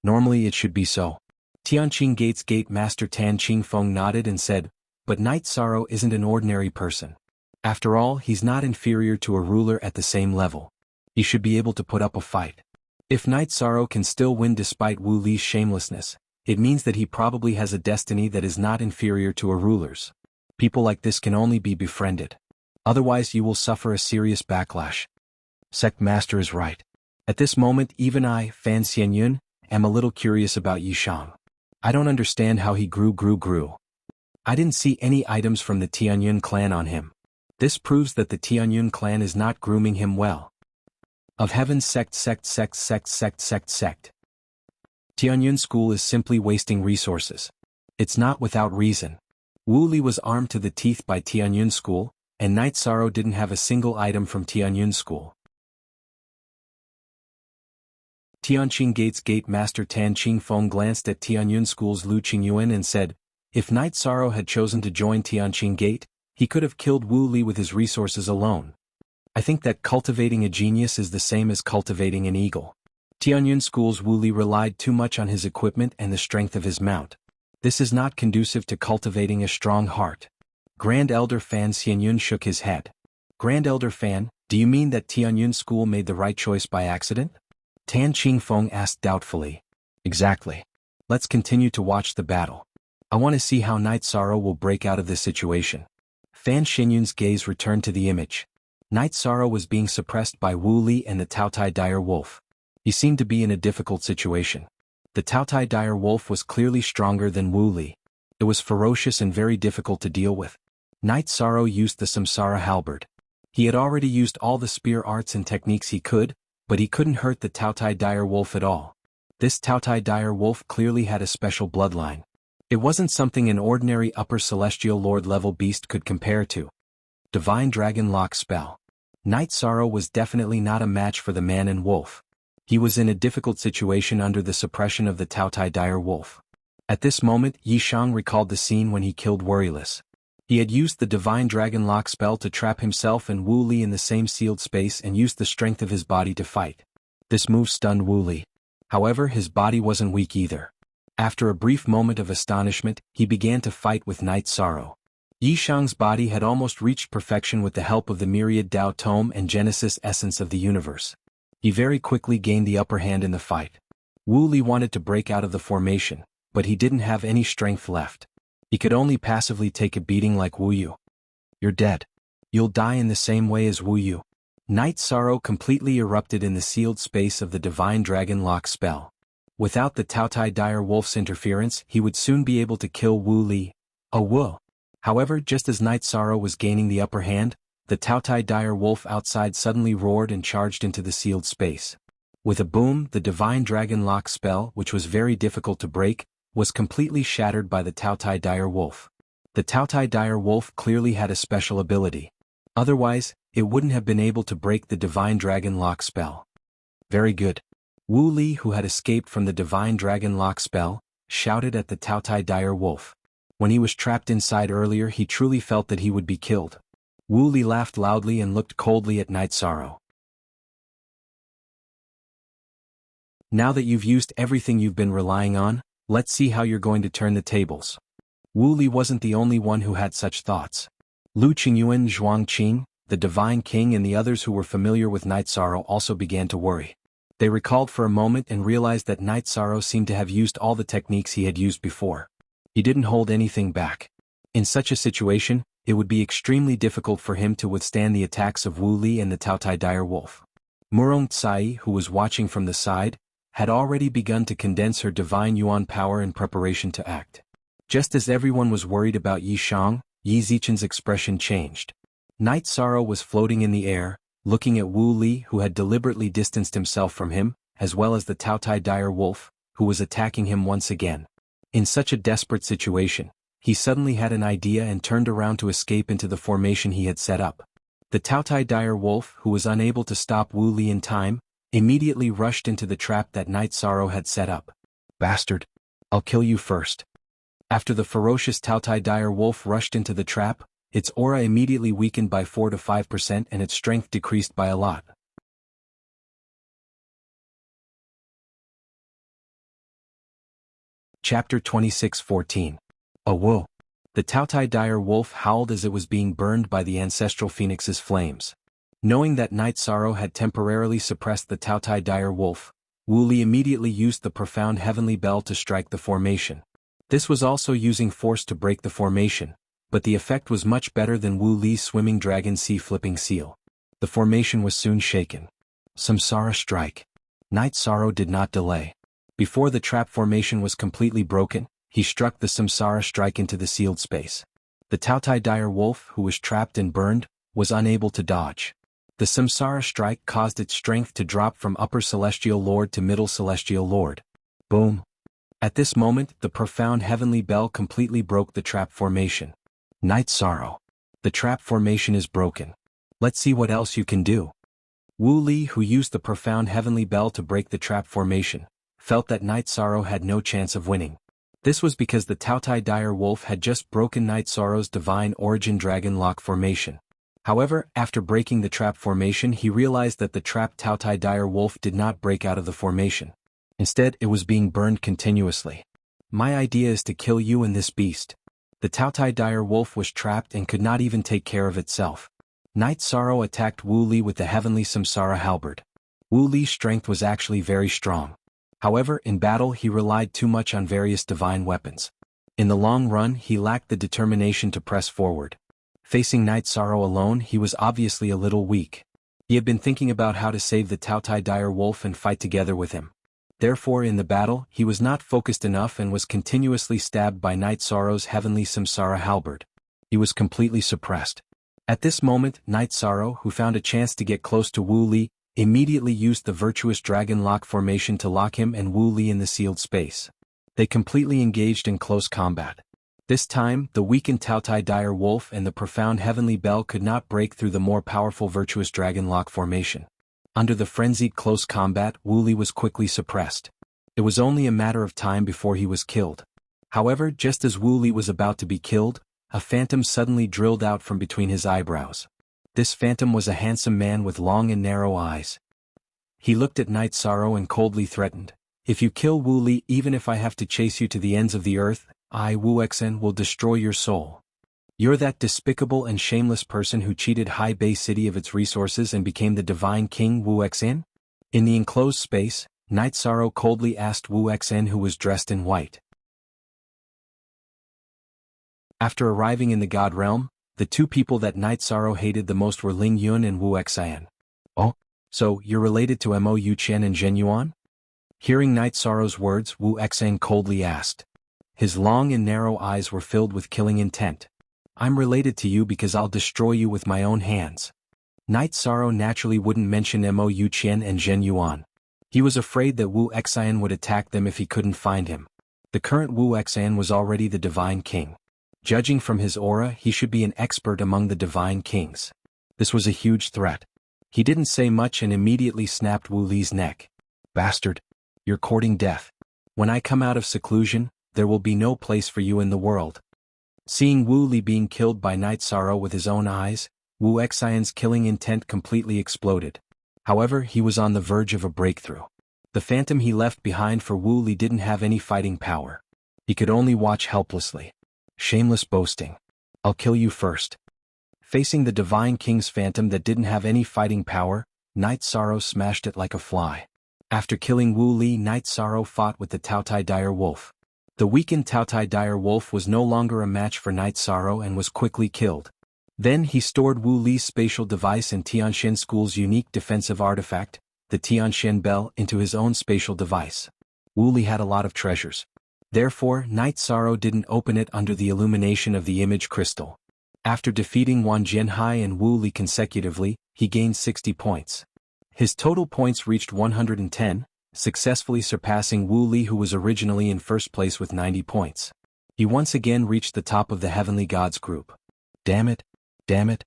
Normally it should be so. Tianqing Gate's Gate Master Tan Qingfeng nodded and said, but Night Sorrow isn't an ordinary person. After all, he's not inferior to a ruler at the same level. He should be able to put up a fight. If Night Sorrow can still win despite Wu Li's shamelessness, it means that he probably has a destiny that is not inferior to a ruler's. People like this can only be befriended. Otherwise you will suffer a serious backlash. Sect Master is right. At this moment even I, Fan Xianyun, am a little curious about Yi Shang. I don't understand how he grew. I didn't see any items from the Tianyun clan on him. This proves that the Tianyun clan is not grooming him well. Of Heaven's sect. Tianyun School is simply wasting resources. It's not without reason. Wu Li was armed to the teeth by Tianyun School, and Night Sorrow didn't have a single item from Tianyun School. Tianqing Gate's Gate Master Tan Qingfeng glanced at Tianyun School's Lu Qingyuan and said, if Night Sorrow had chosen to join Tianqing Gate, he could have killed Wu Li with his resources alone. I think that cultivating a genius is the same as cultivating an eagle. Tianyun School's Wu Li relied too much on his equipment and the strength of his mount. This is not conducive to cultivating a strong heart. Grand Elder Fan Xianyun shook his head. Grand Elder Fan, do you mean that Tianyun School made the right choice by accident? Tan Qingfeng asked doubtfully. Exactly. Let's continue to watch the battle. I want to see how Night Sorrow will break out of this situation. Fan Xianyun's gaze returned to the image. Night Sorrow was being suppressed by Wu Li and the Taotai Dire Wolf. He seemed to be in a difficult situation. The Taotai Dire Wolf was clearly stronger than Wu Li. It was ferocious and very difficult to deal with. Night Sorrow used the Samsara Halberd. He had already used all the spear arts and techniques he could, but he couldn't hurt the Taotai Dire Wolf at all. This Taotai Dire Wolf clearly had a special bloodline. It wasn't something an ordinary upper celestial lord level beast could compare to. Divine Dragon Lock Spell. Night Sorrow was definitely not a match for the man and wolf. He was in a difficult situation under the suppression of the Taotai Dire Wolf. At this moment, Yi Shang recalled the scene when he killed Worryless. He had used the Divine Dragon Lock spell to trap himself and Wu Li in the same sealed space and used the strength of his body to fight. This move stunned Wu Li. However, his body wasn't weak either. After a brief moment of astonishment, he began to fight with Night Sorrow. Yi Shang's body had almost reached perfection with the help of the myriad Tao Tome and Genesis essence of the universe. He very quickly gained the upper hand in the fight. Wu Li wanted to break out of the formation, but he didn't have any strength left. He could only passively take a beating like Wu Yu. You're dead. You'll die in the same way as Wu Yu. Night Sorrow completely erupted in the sealed space of the Divine Dragon Lock spell. Without the Taotai Dire Wolf's interference, he would soon be able to kill Wu Li. However, just as Night Sorrow was gaining the upper hand, the Taotai Dire Wolf outside suddenly roared and charged into the sealed space. With a boom, the Divine Dragon Lock spell, which was very difficult to break, was completely shattered by the Taotai Dire Wolf. The Taotai Dire Wolf clearly had a special ability. Otherwise, it wouldn't have been able to break the Divine Dragon Lock spell. Very good. Wu Li, who had escaped from the Divine Dragon Lock spell, shouted at the Taotai Dire Wolf. When he was trapped inside earlier, he truly felt that he would be killed. Wu Li laughed loudly and looked coldly at Night Sorrow. Now that you've used everything you've been relying on, let's see how you're going to turn the tables. Wu Li wasn't the only one who had such thoughts. Lu Qingyuan, Zhuang Qing, the Divine King and the others who were familiar with Night Sorrow also began to worry. They recalled for a moment and realized that Night Sorrow seemed to have used all the techniques he had used before. He didn't hold anything back. In such a situation, it would be extremely difficult for him to withstand the attacks of Wu Li and the Taotai Dire Wolf. Murong Tsai, who was watching from the side, had already begun to condense her divine yuan power in preparation to act. Just as everyone was worried about Yi Shang, Yi Zichen's expression changed. Night Sorrow was floating in the air, looking at Wu Li, who had deliberately distanced himself from him, as well as the Taotai Dire Wolf, who was attacking him once again. In such a desperate situation, he suddenly had an idea and turned around to escape into the formation he had set up. The Taotai Dire Wolf, who was unable to stop Wu Li in time, immediately rushed into the trap that Night Sorrow had set up. Bastard! I'll kill you first. After the ferocious Taotai Dire Wolf rushed into the trap, its aura immediately weakened by 4 to 5% and its strength decreased by a lot. Chapter 26:14. Whoa! The Taotai Dire Wolf howled as it was being burned by the ancestral phoenix's flames. Knowing that Night Sorrow had temporarily suppressed the Taotai Dire Wolf, Wu Li immediately used the profound heavenly bell to strike the formation. This was also using force to break the formation, but the effect was much better than Wu Li's swimming dragon sea flipping seal. The formation was soon shaken. Samsara Strike. Night Sorrow did not delay. Before the trap formation was completely broken, he struck the Samsara Strike into the sealed space. The Taotai Dire Wolf, who was trapped and burned, was unable to dodge. The Samsara Strike caused its strength to drop from Upper Celestial Lord to Middle Celestial Lord. Boom! At this moment, the profound heavenly bell completely broke the trap formation. Night Sorrow. The trap formation is broken. Let's see what else you can do. Wu Li, who used the profound heavenly bell to break the trap formation, felt that Night Sorrow had no chance of winning. This was because the Taotai Dire Wolf had just broken Night Sorrow's divine origin dragon lock formation. However, after breaking the trap formation, he realized that the trapped Taotai Dire Wolf did not break out of the formation. Instead, it was being burned continuously. My idea is to kill you and this beast. The Taotai Dire Wolf was trapped and could not even take care of itself. Night Sorrow attacked Wu Li with the heavenly Samsara halberd. Wu Li's strength was actually very strong. However, in battle he relied too much on various divine weapons. In the long run, he lacked the determination to press forward. Facing Night Sorrow alone, he was obviously a little weak. He had been thinking about how to save the Taotai Dire Wolf and fight together with him. Therefore, in the battle, he was not focused enough and was continuously stabbed by Night Sorrow's heavenly Samsara halberd. He was completely suppressed. At this moment, Night Sorrow, who found a chance to get close to Wu Li, immediately used the virtuous dragon lock formation to lock him and Wu Li in the sealed space. They completely engaged in close combat. This time, the weakened Taotai Dire Wolf and the profound heavenly bell could not break through the more powerful virtuous dragon lock formation. Under the frenzied close combat, Wu Li was quickly suppressed. It was only a matter of time before he was killed. However, just as Wu Li was about to be killed, a phantom suddenly drilled out from between his eyebrows. This phantom was a handsome man with long and narrow eyes. He looked at Night Sorrow and coldly threatened, "If you kill Wu Li, even if I have to chase you to the ends of the earth, I, Wu Xen, will destroy your soul. You're that despicable and shameless person who cheated Hai Bei City of its resources and became the divine king Wu Xen?" In the enclosed space, Night Sorrow coldly asked Wu Xen, who was dressed in white. After arriving in the God Realm, the two people that Night Sorrow hated the most were Ling Yun and Wu Xian. "Oh, so you're related to Mo Yuqian and Zhen Yuan?" Hearing Night Sorrow's words, Wu Xian coldly asked. His long and narrow eyes were filled with killing intent. "I'm related to you because I'll destroy you with my own hands." Night Sorrow naturally wouldn't mention Mo Yuqian and Zhen Yuan. He was afraid that Wu Xian would attack them if he couldn't find him. The current Wu Xian was already the divine king. Judging from his aura, he should be an expert among the divine kings. This was a huge threat. He didn't say much and immediately snapped Wu Li's neck. "Bastard! You're courting death. When I come out of seclusion, there will be no place for you in the world." Seeing Wu Li being killed by Night Sorrow with his own eyes, Wu Xian's killing intent completely exploded. However, he was on the verge of a breakthrough. The phantom he left behind for Wu Li didn't have any fighting power. He could only watch helplessly. Shameless boasting. "I'll kill you first." Facing the divine king's phantom that didn't have any fighting power, Night Sorrow smashed it like a fly. After killing Wu Li, Night Sorrow fought with the Taotai Dire Wolf. The weakened Taotai Dire Wolf was no longer a match for Night Sorrow and was quickly killed. Then he stored Wu Li's spatial device and Tianxian School's unique defensive artifact, the Tianxian Bell, into his own spatial device. Wu Li had a lot of treasures. Therefore, Night Sorrow didn't open it under the illumination of the image crystal. After defeating Wang Jianhai and Wu Li consecutively, he gained 60 points. His total points reached 110, successfully surpassing Wu Li, who was originally in first place with 90 points. He once again reached the top of the Heavenly Gods group. Damn it! Damn it!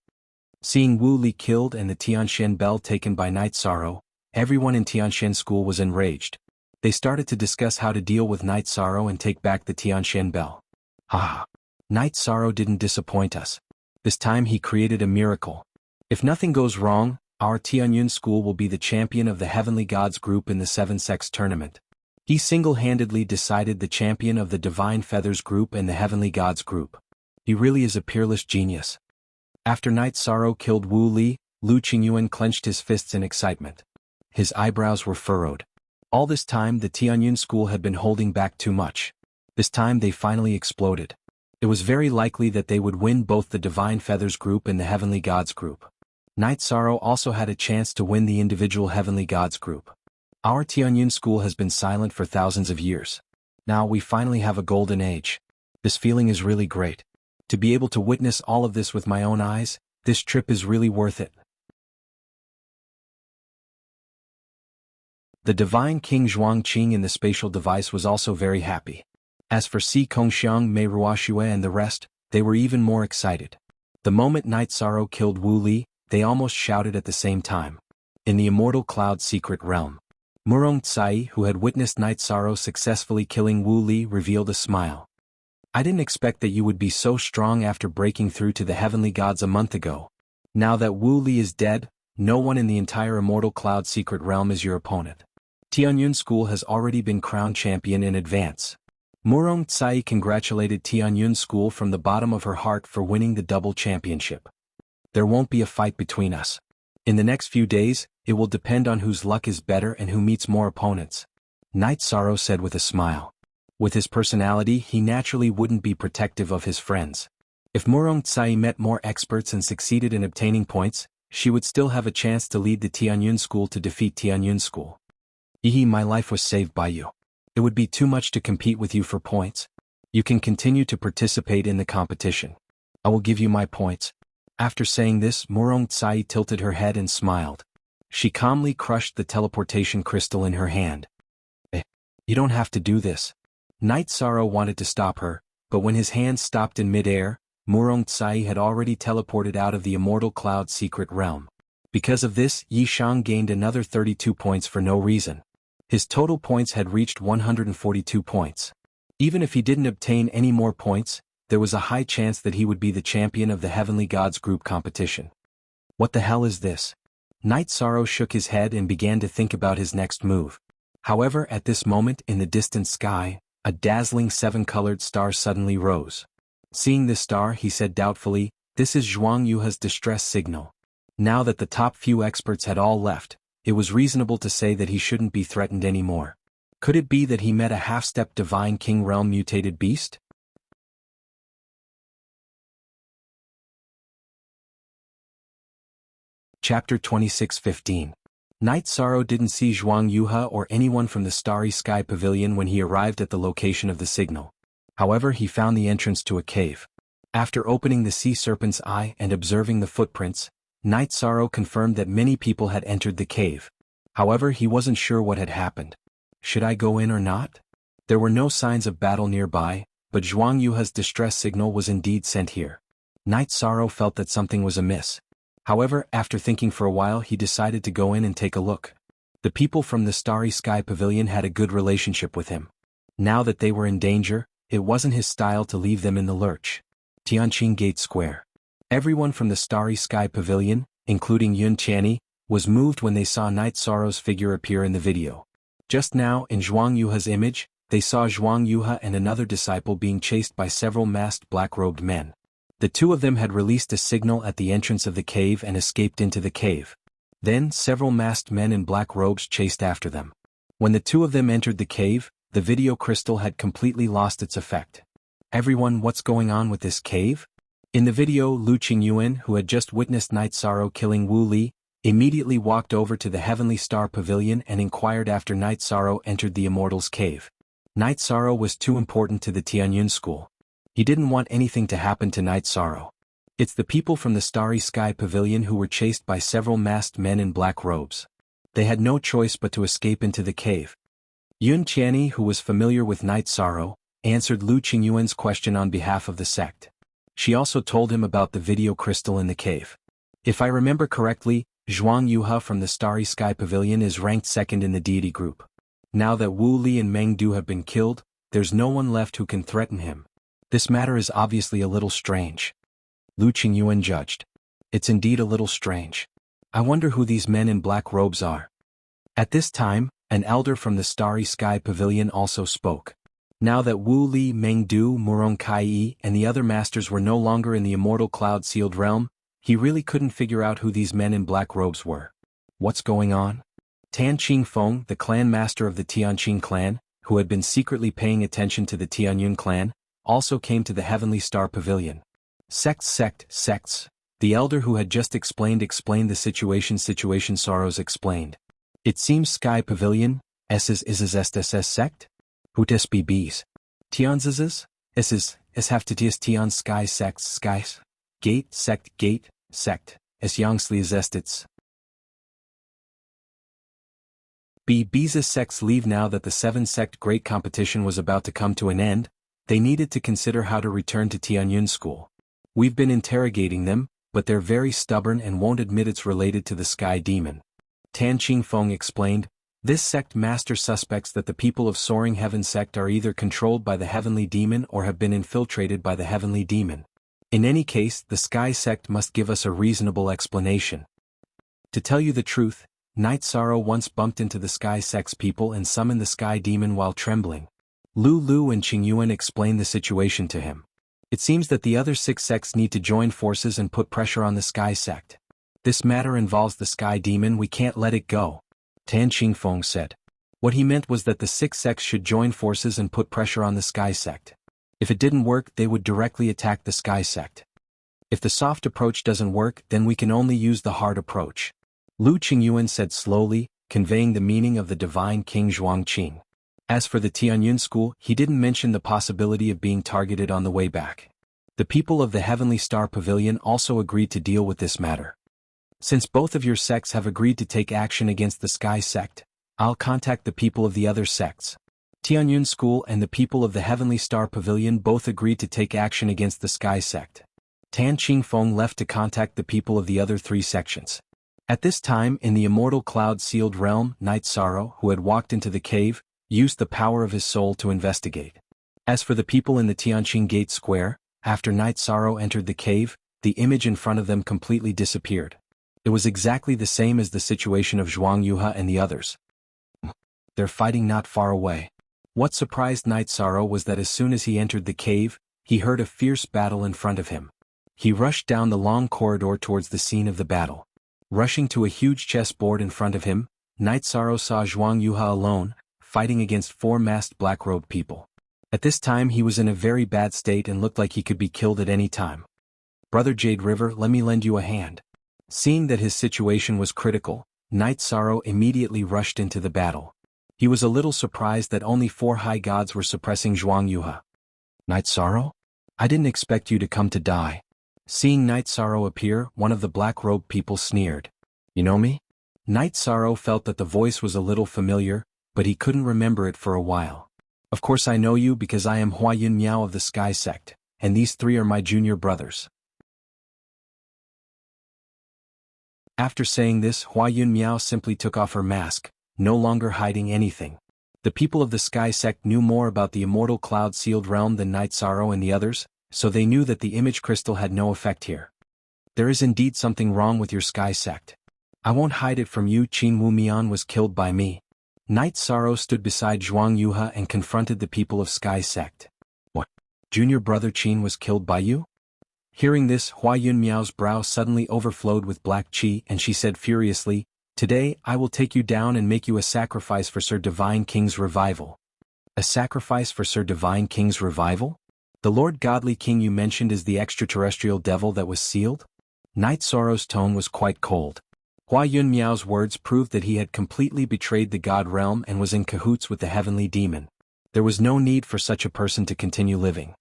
Seeing Wu Li killed and the Tianxian Bell taken by Night Sorrow, everyone in Tianxian School was enraged. They started to discuss how to deal with Night Sorrow and take back the Tianxian Bell. Ah! Night Sorrow didn't disappoint us. This time he created a miracle. If nothing goes wrong, our Tianyun School will be the champion of the Heavenly Gods group in the Seven Sex tournament. He single-handedly decided the champion of the Divine Feathers group and the Heavenly Gods group. He really is a peerless genius. After Night Sorrow killed Wu Li, Lu Qingyuan clenched his fists in excitement. His eyebrows were furrowed. All this time the Tianyun School had been holding back too much. This time they finally exploded. It was very likely that they would win both the Divine Feathers group and the Heavenly Gods group. Night Sorrow also had a chance to win the individual Heavenly Gods group. Our Tianyun School has been silent for thousands of years. Now we finally have a golden age. This feeling is really great. To be able to witness all of this with my own eyes, this trip is really worth it. The divine King Zhuangqing in the spatial device was also very happy. As for Si Kongxiang, Mei Ruoxue and the rest, they were even more excited. The moment Night Sorrow killed Wu Li, they almost shouted at the same time. In the Immortal Cloud secret realm, Murong Tsai, who had witnessed Night Sorrow successfully killing Wu Li, revealed a smile. I didn't expect that you would be so strong after breaking through to the heavenly gods a month ago. Now that Wu Li is dead, no one in the entire Immortal Cloud secret realm is your opponent. Tianyun School has already been crowned champion in advance. Murong Tsai congratulated Tianyun School from the bottom of her heart for winning the double championship. There won't be a fight between us. In the next few days, it will depend on whose luck is better and who meets more opponents. Night Sorrow said with a smile. With his personality, he naturally wouldn't be protective of his friends. If Murong Tsai met more experts and succeeded in obtaining points, she would still have a chance to lead the Tianyun School to defeat Tianyun School. Yi, my life was saved by you. It would be too much to compete with you for points. You can continue to participate in the competition. I will give you my points. After saying this, Murong Tsai tilted her head and smiled. She calmly crushed the teleportation crystal in her hand. You don't have to do this. Night Sorrow wanted to stop her, but when his hand stopped in mid-air, Murong Tsai had already teleported out of the Immortal Cloud secret realm. Because of this, Yi Shang gained another 32 points for no reason. His total points had reached 142 points. Even if he didn't obtain any more points, there was a high chance that he would be the champion of the Heavenly Gods group competition. What the hell is this? Night Sorrow shook his head and began to think about his next move. However, at this moment in the distant sky, a dazzling seven-colored star suddenly rose. Seeing this star, he said doubtfully, "This is Zhuang Yuha's distress signal." Now that the top few experts had all left, it was reasonable to say that he shouldn't be threatened anymore. Could it be that he met a half-step divine king realm mutated beast? Chapter 26:15. Night Sorrow didn't see Zhuang Yuha or anyone from the Starry Sky Pavilion when he arrived at the location of the signal. However, he found the entrance to a cave. After opening the sea serpent's eye and observing the footprints, Night Sorrow confirmed that many people had entered the cave. However, he wasn't sure what had happened. Should I go in or not? There were no signs of battle nearby, but Zhuang Yuha's distress signal was indeed sent here. Night Sorrow felt that something was amiss. However, after thinking for a while, he decided to go in and take a look. The people from the Starry Sky Pavilion had a good relationship with him. Now that they were in danger, it wasn't his style to leave them in the lurch. Tianqing Gate Square. Everyone from the Starry Sky Pavilion, including Yun Qianni, was moved when they saw Night Sorrow's figure appear in the video. Just now, in Zhuang Yuha's image, they saw Zhuang Yuha and another disciple being chased by several masked black-robed men. The two of them had released a signal at the entrance of the cave and escaped into the cave. Then, several masked men in black robes chased after them. When the two of them entered the cave, the video crystal had completely lost its effect. Everyone, what's going on with this cave? In the video, Lu Qingyuan, who had just witnessed Night Sorrow killing Wu Li, immediately walked over to the Heavenly Star Pavilion and inquired after Night Sorrow entered the Immortals' cave. Night Sorrow was too important to the Tianyun School. He didn't want anything to happen to Night Sorrow. It's the people from the Starry Sky Pavilion who were chased by several masked men in black robes. They had no choice but to escape into the cave. Yun Qianni, who was familiar with Night Sorrow, answered Lu Qingyuan's question on behalf of the sect. She also told him about the video crystal in the cave. If I remember correctly, Zhuang Yuha from the Starry Sky Pavilion is ranked second in the deity group. Now that Wu Li and Meng Du have been killed, there's no one left who can threaten him. This matter is obviously a little strange. Lu Qingyuan judged. It's indeed a little strange. I wonder who these men in black robes are. At this time, an elder from the Starry Sky Pavilion also spoke. Now that Wu Li, Meng Du, Murong Kai and the other masters were no longer in the Immortal Cloud sealed realm, he really couldn't figure out who these men in black robes were. What's going on? Tan Qingfeng, the clan master of the Tianqing clan, who had been secretly paying attention to the Tianyun clan, also came to the Heavenly Star Pavilion. Sects. The elder who had just explained the situation. Sorrows explained. It seems Sky Pavilion, is estes sect? Hutes bbs. Tianzes? Es haftitis Tian Sky sects skies? Gate, sect, es Yangsli estits. Biza's sects leave now that the seven-sect great competition was about to come to an end. They needed to consider how to return to Tianyun school. We've been interrogating them, but they're very stubborn and won't admit it's related to the sky demon. Tan Qingfeng explained, this sect master suspects that the people of Soaring Heaven sect are either controlled by the heavenly demon or have been infiltrated by the heavenly demon. In any case, the sky sect must give us a reasonable explanation. To tell you the truth, Night Sorrow once bumped into the sky sect's people and summoned the sky demon while trembling. Lu and Qingyuan explained the situation to him. It seems that the other 6 sects need to join forces and put pressure on the sky sect. This matter involves the sky demon, we can't let it go. Tan Qingfeng said. What he meant was that the 6 sects should join forces and put pressure on the sky sect. If it didn't work, they would directly attack the sky sect. If the soft approach doesn't work, then we can only use the hard approach. Lu Qingyuan said slowly, conveying the meaning of the divine King Zhuangqing. As for the Tianyun school, he didn't mention the possibility of being targeted on the way back. The people of the Heavenly Star Pavilion also agreed to deal with this matter. Since both of your sects have agreed to take action against the Sky Sect, I'll contact the people of the other sects. Tianyun School and the people of the Heavenly Star Pavilion both agreed to take action against the Sky Sect. Tan Qingfeng left to contact the people of the other 3 sections. At this time, in the immortal cloud-sealed realm, Night Sorrow, who had walked into the cave, used the power of his soul to investigate. As for the people in the Tianqing Gate Square, after Night Sorrow entered the cave, the image in front of them completely disappeared. It was exactly the same as the situation of Zhuang Yuha and the others. They're fighting not far away. What surprised Night Sorrow was that as soon as he entered the cave, he heard a fierce battle in front of him. He rushed down the long corridor towards the scene of the battle. Rushing to a huge chessboard in front of him, Night Sorrow saw Zhuang Yuha alone, fighting against 4 masked black-robed people. At this time he was in a very bad state and looked like he could be killed at any time. Brother Jade River, let me lend you a hand. Seeing that his situation was critical, Night Sorrow immediately rushed into the battle. He was a little surprised that only 4 high gods were suppressing Zhuang Yuha. Night Sorrow? I didn't expect you to come to die. Seeing Night Sorrow appear, one of the black-robed people sneered. You know me? Night Sorrow felt that the voice was a little familiar, but he couldn't remember it for a while. Of course I know you because I am Hua Yun Miao of the Sky Sect, and these 3 are my junior brothers. After saying this, Hua Yun Miao simply took off her mask, no longer hiding anything. The people of the Sky Sect knew more about the immortal cloud-sealed realm than Night Sorrow and the others, so they knew that the image crystal had no effect here. There is indeed something wrong with your Sky Sect. I won't hide it from you. Qin Wu Mian was killed by me. Night Sorrow stood beside Zhuang Yuha and confronted the people of Sky Sect. What? Junior brother Qin was killed by you? Hearing this, Hua Yun Miao's brow suddenly overflowed with black qi and she said furiously, Today I will take you down and make you a sacrifice for Sir Divine King's revival. A sacrifice for Sir Divine King's revival? The Lord Godly King you mentioned is the extraterrestrial devil that was sealed? Night Sorrow's tone was quite cold. Hua Yun Miao's words proved that he had completely betrayed the God realm and was in cahoots with the heavenly demon. There was no need for such a person to continue living.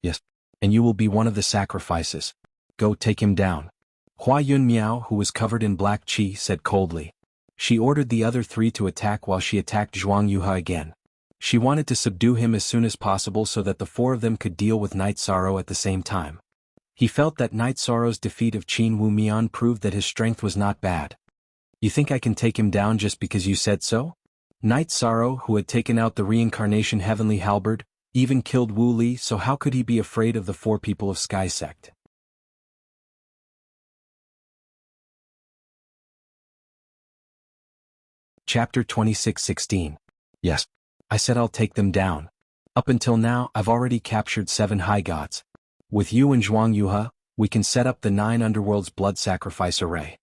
Yes, and you will be one of the sacrifices. Go take him down. Hua Yun Miao, who was covered in black qi, said coldly. She ordered the other 3 to attack while she attacked Zhuang Yuha again. She wanted to subdue him as soon as possible so that the 4 of them could deal with Night Sorrow at the same time. He felt that Night Sorrow's defeat of Qin Wu Mian proved that his strength was not bad. You think I can take him down just because you said so? Night Sorrow, who had taken out the reincarnation heavenly halberd, even killed Wu Li, so how could he be afraid of the 4 people of Sky Sect? Chapter 26:16. Yes. I said I'll take them down. Up until now, I've already captured 7 high gods. With you and Zhuang Yuha, we can set up the 9 underworlds blood sacrifice array.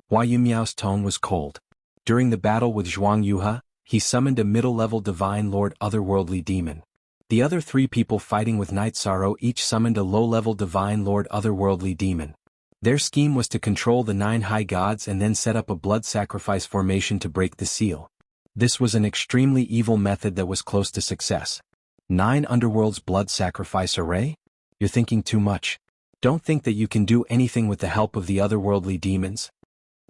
Hua Yun Miao's tone was cold. During the battle with Zhuang Yuha, he summoned a middle-level divine lord otherworldly demon. The other 3 people fighting with Night Sorrow each summoned a low-level divine lord otherworldly demon. Their scheme was to control the 9 high gods and then set up a blood sacrifice formation to break the seal. This was an extremely evil method that was close to success. 9 underworlds blood sacrifice array? You're thinking too much. Don't think that you can do anything with the help of the otherworldly demons.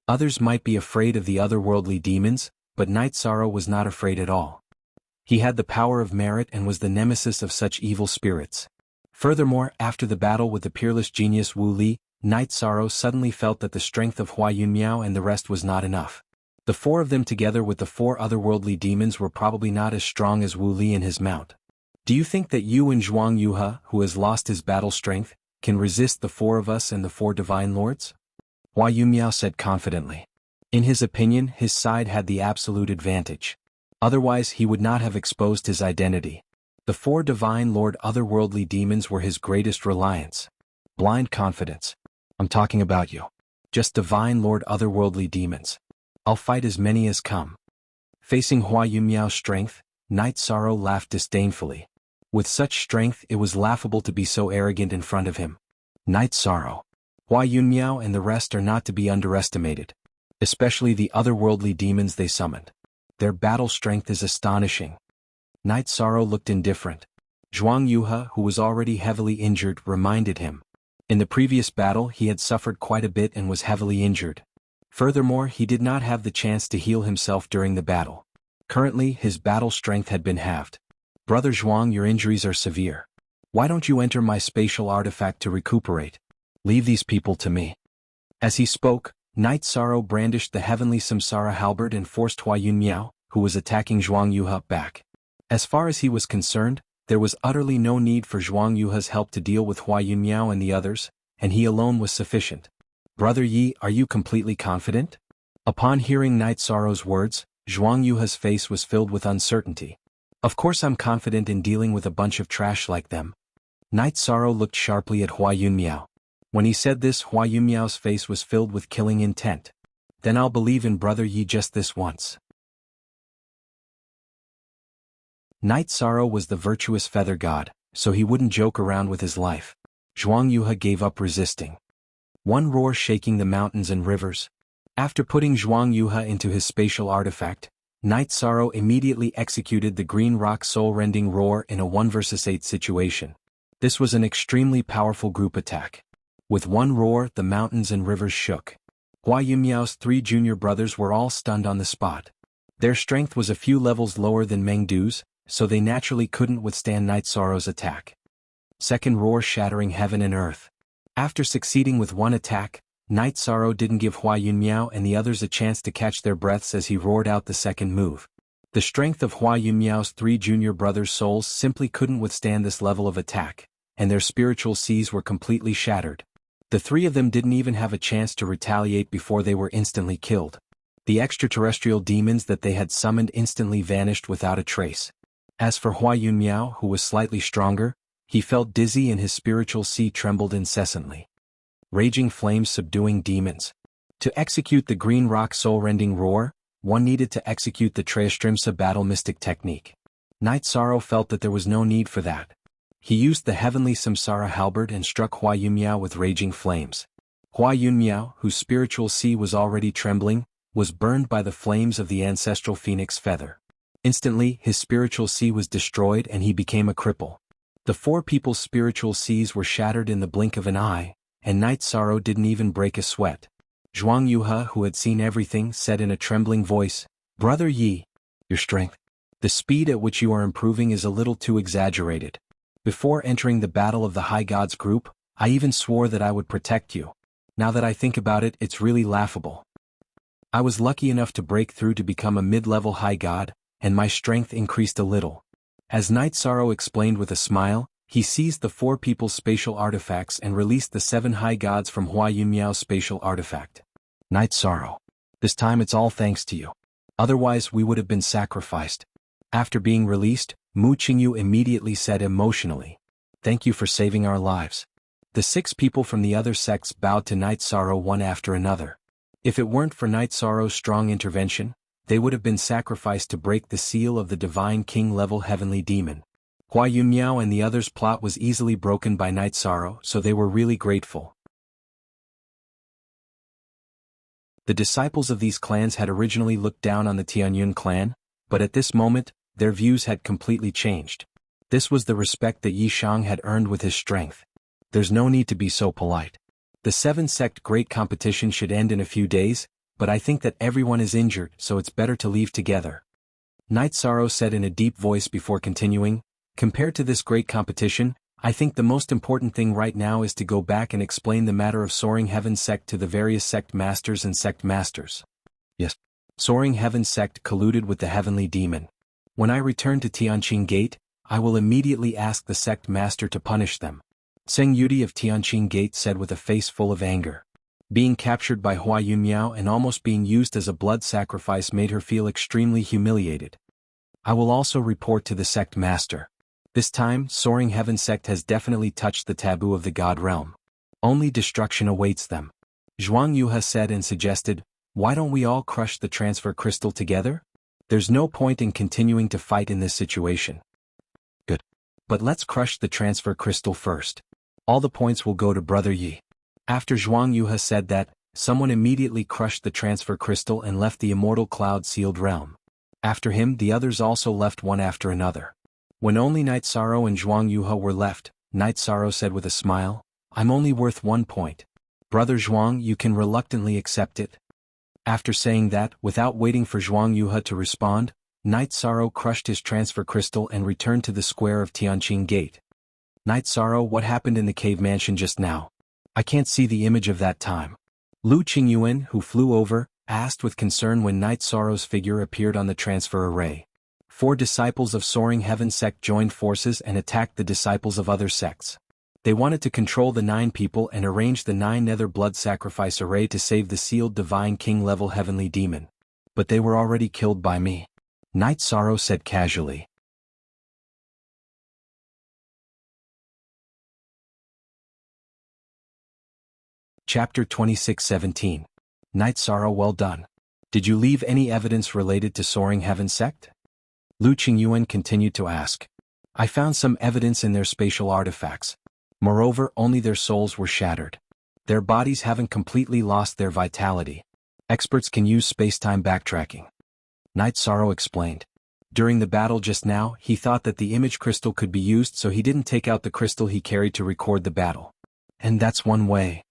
Others might be afraid of the otherworldly demons, but Night Sorrow was not afraid at all. He had the power of merit and was the nemesis of such evil spirits. Furthermore, after the battle with the peerless genius Wu Li, Night Sorrow suddenly felt that the strength of Hua Yunmiao and the rest was not enough. The four of them together with the four otherworldly demons were probably not as strong as Wu Li and his mount. Do you think that you and Zhuang Yuhe, who has lost his battle strength, can resist the four of us and the four divine lords? Hua Yunmiao said confidently. In his opinion, his side had the absolute advantage. Otherwise he would not have exposed his identity. The four divine lord otherworldly demons were his greatest reliance. Blind confidence. I'm talking about you. Just divine lord otherworldly demons. I'll fight as many as come. Facing Hua Yunmiao's strength, Night Sorrow laughed disdainfully. With such strength it was laughable to be so arrogant in front of him. Night Sorrow. Hua Yunmiao and the rest are not to be underestimated. Especially the otherworldly demons they summoned. Their battle strength is astonishing. Night Sorrow looked indifferent. Zhuang Yuhe, who was already heavily injured, reminded him. In the previous battle he had suffered quite a bit and was heavily injured. Furthermore, he did not have the chance to heal himself during the battle. Currently, his battle strength had been halved. Brother Zhuang, your injuries are severe. Why don't you enter my spatial artifact to recuperate? Leave these people to me. As he spoke, Night Sorrow brandished the heavenly Samsara halberd and forced Hua Yunmiao, who was attacking Zhuang Yuhe, back. As far as he was concerned, there was utterly no need for Zhuang Yuhe's help to deal with Hua Yunmiao and the others, and he alone was sufficient. Brother Yi, are you completely confident? Upon hearing Night Sorrow's words, Zhuang Yuhe's face was filled with uncertainty. Of course I'm confident in dealing with a bunch of trash like them. Night Sorrow looked sharply at Hua Yunmiao. When he said this, Hua Yunmiao's face was filled with killing intent. Then I'll believe in Brother Yi just this once. Night Sorrow was the virtuous feather god, so he wouldn't joke around with his life. Zhuang Yuhe gave up resisting. One roar shaking the mountains and rivers. After putting Zhuang Yuhe into his spatial artifact, Night Sorrow immediately executed the green rock soul-rending roar in a 1 vs 8 situation. This was an extremely powerful group attack. With one roar, the mountains and rivers shook. Hua Yunmiao's 3 junior brothers were all stunned on the spot. Their strength was a few levels lower than Meng Du's, so they naturally couldn't withstand Night Sorrow's attack. Second roar shattering heaven and earth. After succeeding with one attack, Night Sorrow didn't give Hua Yunmiao and the others a chance to catch their breaths as he roared out the second move. The strength of Hua Yunmiao's 3 junior brothers' souls simply couldn't withstand this level of attack, and their spiritual seas were completely shattered. The 3 of them didn't even have a chance to retaliate before they were instantly killed. The extraterrestrial demons that they had summoned instantly vanished without a trace. As for Hua Yunmiao, who was slightly stronger, he felt dizzy and his spiritual sea trembled incessantly. Raging flames subduing demons. To execute the green rock soul-rending roar, one needed to execute the Trayastrimsa battle mystic technique. Night Sorrow felt that there was no need for that. He used the heavenly Samsara halberd and struck Hua Yunmiao with raging flames. Hua Yunmiao, whose spiritual sea was already trembling, was burned by the flames of the ancestral phoenix feather. Instantly, his spiritual sea was destroyed and he became a cripple. The 4 people's spiritual seas were shattered in the blink of an eye, and Night Sorrow didn't even break a sweat. Zhuang Yuhe, who had seen everything, said in a trembling voice, "Brother Yi, your strength, the speed at which you are improving is a little too exaggerated. Before entering the Battle of the High Gods group, I even swore that I would protect you. Now that I think about it, it's really laughable. I was lucky enough to break through to become a mid-level high god, and my strength increased a little." As Night Sorrow explained with a smile, he seized the 4 people's spatial artifacts and released the 7 high gods from Hua Yunmiao's spatial artifact. Night Sorrow. This time it's all thanks to you. Otherwise we would have been sacrificed. After being released, Mu Qingyu immediately said emotionally, "Thank you for saving our lives." The 6 people from the other sects bowed to Night Sorrow one after another. If it weren't for Night Sorrow's strong intervention, they would have been sacrificed to break the seal of the Divine King-level heavenly demon. Hua Yunmiao and the others' plot was easily broken by Night Sorrow, so they were really grateful. The disciples of these clans had originally looked down on the Tianyun clan, but at this moment, their views had completely changed. This was the respect that Yi Shang had earned with his strength. There's no need to be so polite. The 7-sect great competition should end in a few days, but I think that everyone is injured, so it's better to leave together. Night Sorrow said in a deep voice before continuing, compared to this great competition, I think the most important thing right now is to go back and explain the matter of Soaring Heaven Sect to the various sect masters and sect masters. Yes. Soaring Heaven Sect colluded with the Heavenly Demon. When I return to Tianqing Gate, I will immediately ask the sect master to punish them. Zheng Yudi of Tianqing Gate said with a face full of anger. Being captured by Hua Yunmiao and almost being used as a blood sacrifice made her feel extremely humiliated. I will also report to the sect master. This time, Soaring Heaven Sect has definitely touched the taboo of the God realm. Only destruction awaits them. Zhuang Yuhe said and suggested, why don't we all crush the transfer crystal together? There's no point in continuing to fight in this situation. Good. But let's crush the transfer crystal first. All the points will go to Brother Yi. After Zhuang Yuhe said that, someone immediately crushed the transfer crystal and left the immortal cloud-sealed realm. After him, the others also left one after another. When only Night Sorrow and Zhuang Yuhe were left, Night Sorrow said with a smile, I'm only worth 1 point. Brother Zhuang, you can reluctantly accept it. After saying that, without waiting for Zhuang Yuhe to respond, Night Sorrow crushed his transfer crystal and returned to the square of Tianqing Gate. Night Sorrow, what happened in the cave mansion just now? I can't see the image of that time. Lu Qingyuan, who flew over, asked with concern when Night Sorrow's figure appeared on the transfer array. 4 disciples of Soaring Heaven Sect joined forces and attacked the disciples of other sects. They wanted to control the 9 people and arrange the 9 nether blood sacrifice array to save the sealed Divine King level Heavenly Demon. But they were already killed by me. Night Sorrow said casually. Chapter 26:17. Night Sorrow, well done. Did you leave any evidence related to Soaring Heaven Sect? Lu Qingyuan continued to ask. I found some evidence in their spatial artifacts. Moreover, only their souls were shattered. Their bodies haven't completely lost their vitality. Experts can use space-time backtracking. Night Sorrow explained. During the battle just now, he thought that the image crystal could be used, so he didn't take out the crystal he carried to record the battle. And that's one way.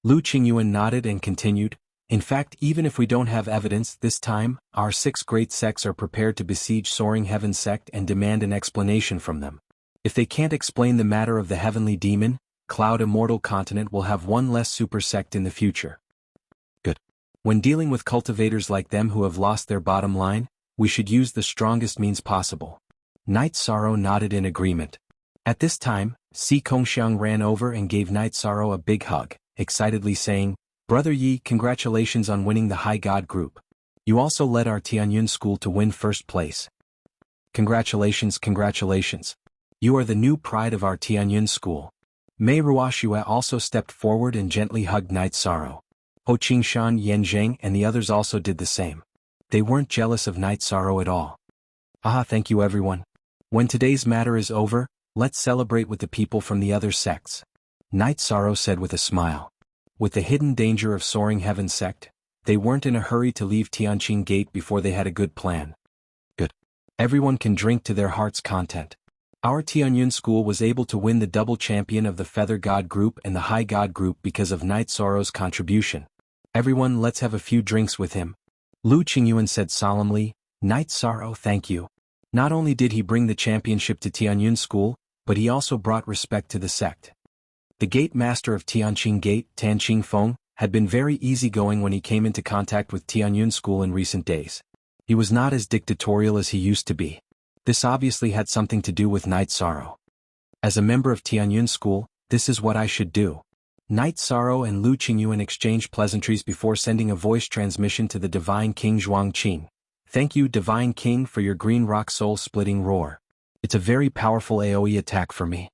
Lu Qingyuan nodded and continued. In fact, even if we don't have evidence this time, our 6 great sects are prepared to besiege Soaring Heaven Sect and demand an explanation from them. If they can't explain the matter of the Heavenly Demon, Cloud Immortal Continent will have 1 less super sect in the future. Good. When dealing with cultivators like them who have lost their bottom line, we should use the strongest means possible. Night Sorrow nodded in agreement. At this time, Si Kongxiang ran over and gave Night Sorrow a big hug, excitedly saying, Brother Yi, congratulations on winning the High God group. You also led our Tianyun school to win first place. Congratulations, congratulations. You are the new pride of our Tianyun school. Mei Ruoxue also stepped forward and gently hugged Night Sorrow. Ho Qingshan, Yan Zheng and the others also did the same. They weren't jealous of Night Sorrow at all. Thank you everyone. When today's matter is over, let's celebrate with the people from the other sects. Night Sorrow said with a smile. With the hidden danger of Soaring Heaven Sect, they weren't in a hurry to leave Tianqing Gate before they had a good plan. Good. Everyone can drink to their heart's content. Our Tianyun school was able to win the double champion of the Feather God group and the High God group because of Night Sorrow's contribution. Everyone, let's have a few drinks with him. Lu Qingyuan said solemnly, Night Sorrow, thank you. Not only did he bring the championship to Tianyun school, but he also brought respect to the sect. The gate master of Tianqing Gate, Tan Qingfeng, had been very easygoing when he came into contact with Tianyun school in recent days. He was not as dictatorial as he used to be. This obviously had something to do with Night Sorrow. As a member of Tianyun school, this is what I should do. Night Sorrow and Lu Qingyuan exchanged pleasantries before sending a voice transmission to the Divine King Zhuangqing. Thank you, Divine King, for your green rock soul-splitting roar. It's a very powerful AoE attack for me.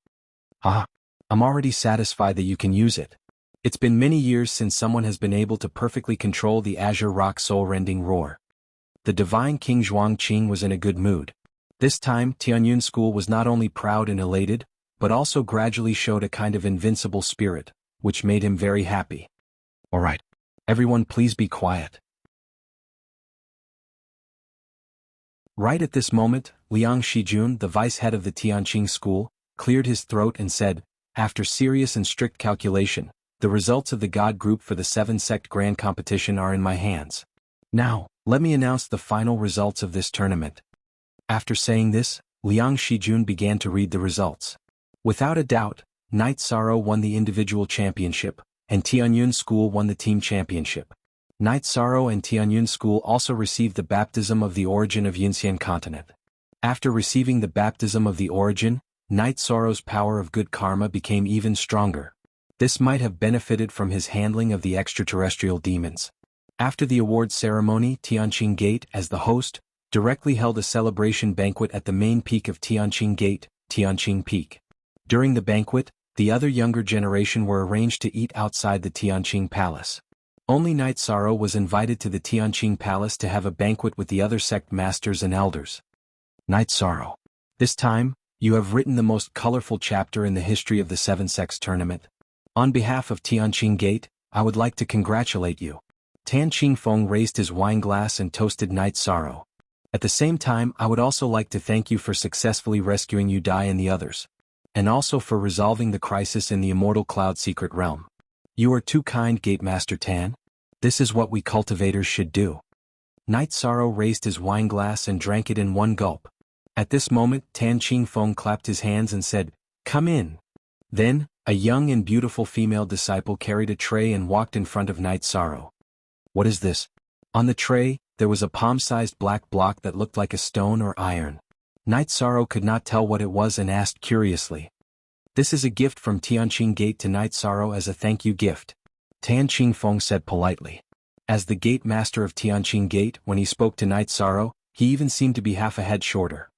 I'm already satisfied that you can use it. It's been many years since someone has been able to perfectly control the Azure Rock soul-rending roar. The Divine King Zhuangqing was in a good mood. This time, Tianyun school was not only proud and elated, but also gradually showed a kind of invincible spirit, which made him very happy. Alright. Everyone please be quiet. Right at this moment, Liang Shijun, the vice head of the Tianqing school, cleared his throat and said, after serious and strict calculation, The results of the God group for the 7-sect grand competition are in my hands. Now, let me announce the final results of this tournament. After saying this, Liang Shijun began to read the results. Without a doubt, Night Sorrow won the individual championship, and Tianyun School won the team championship. Night Sorrow and Tianyun School also received the baptism of the origin of Yinxian continent. After receiving the baptism of the origin, Night Sorrow's power of good karma became even stronger. This might have benefited from his handling of the extraterrestrial demons. After the award ceremony, Tianqing Gate, as the host, directly held a celebration banquet at the main peak of Tianqing Gate, Tianqing Peak. During the banquet, the other younger generation were arranged to eat outside the Tianqing Palace. Only Night Sorrow was invited to the Tianqing Palace to have a banquet with the other sect masters and elders. Night Sorrow. This time, you have written the most colorful chapter in the history of the 7 Sects tournament. On behalf of Tianqing Gate, I would like to congratulate you. Tan Qingfeng raised his wine glass and toasted Night Sorrow. At the same time, I would also like to thank you for successfully rescuing Yu Dai and the others. And also for resolving the crisis in the Immortal Cloud Secret Realm. You are too kind, Gate Master Tan. This is what we cultivators should do. Night Sorrow raised his wine glass and drank it in one gulp. At this moment, Tan Qingfeng clapped his hands and said, "Come in." Then, a young and beautiful female disciple carried a tray and walked in front of Night Sorrow. What is this? On the tray, there was a palm-sized black block that looked like a stone or iron. Night Sorrow could not tell what it was and asked curiously. This is a gift from Tianqing Gate to Night Sorrow as a thank you gift. Tan Qingfeng said politely. As the gate master of Tianqing Gate, when he spoke to Night Sorrow, he even seemed to be half a head shorter.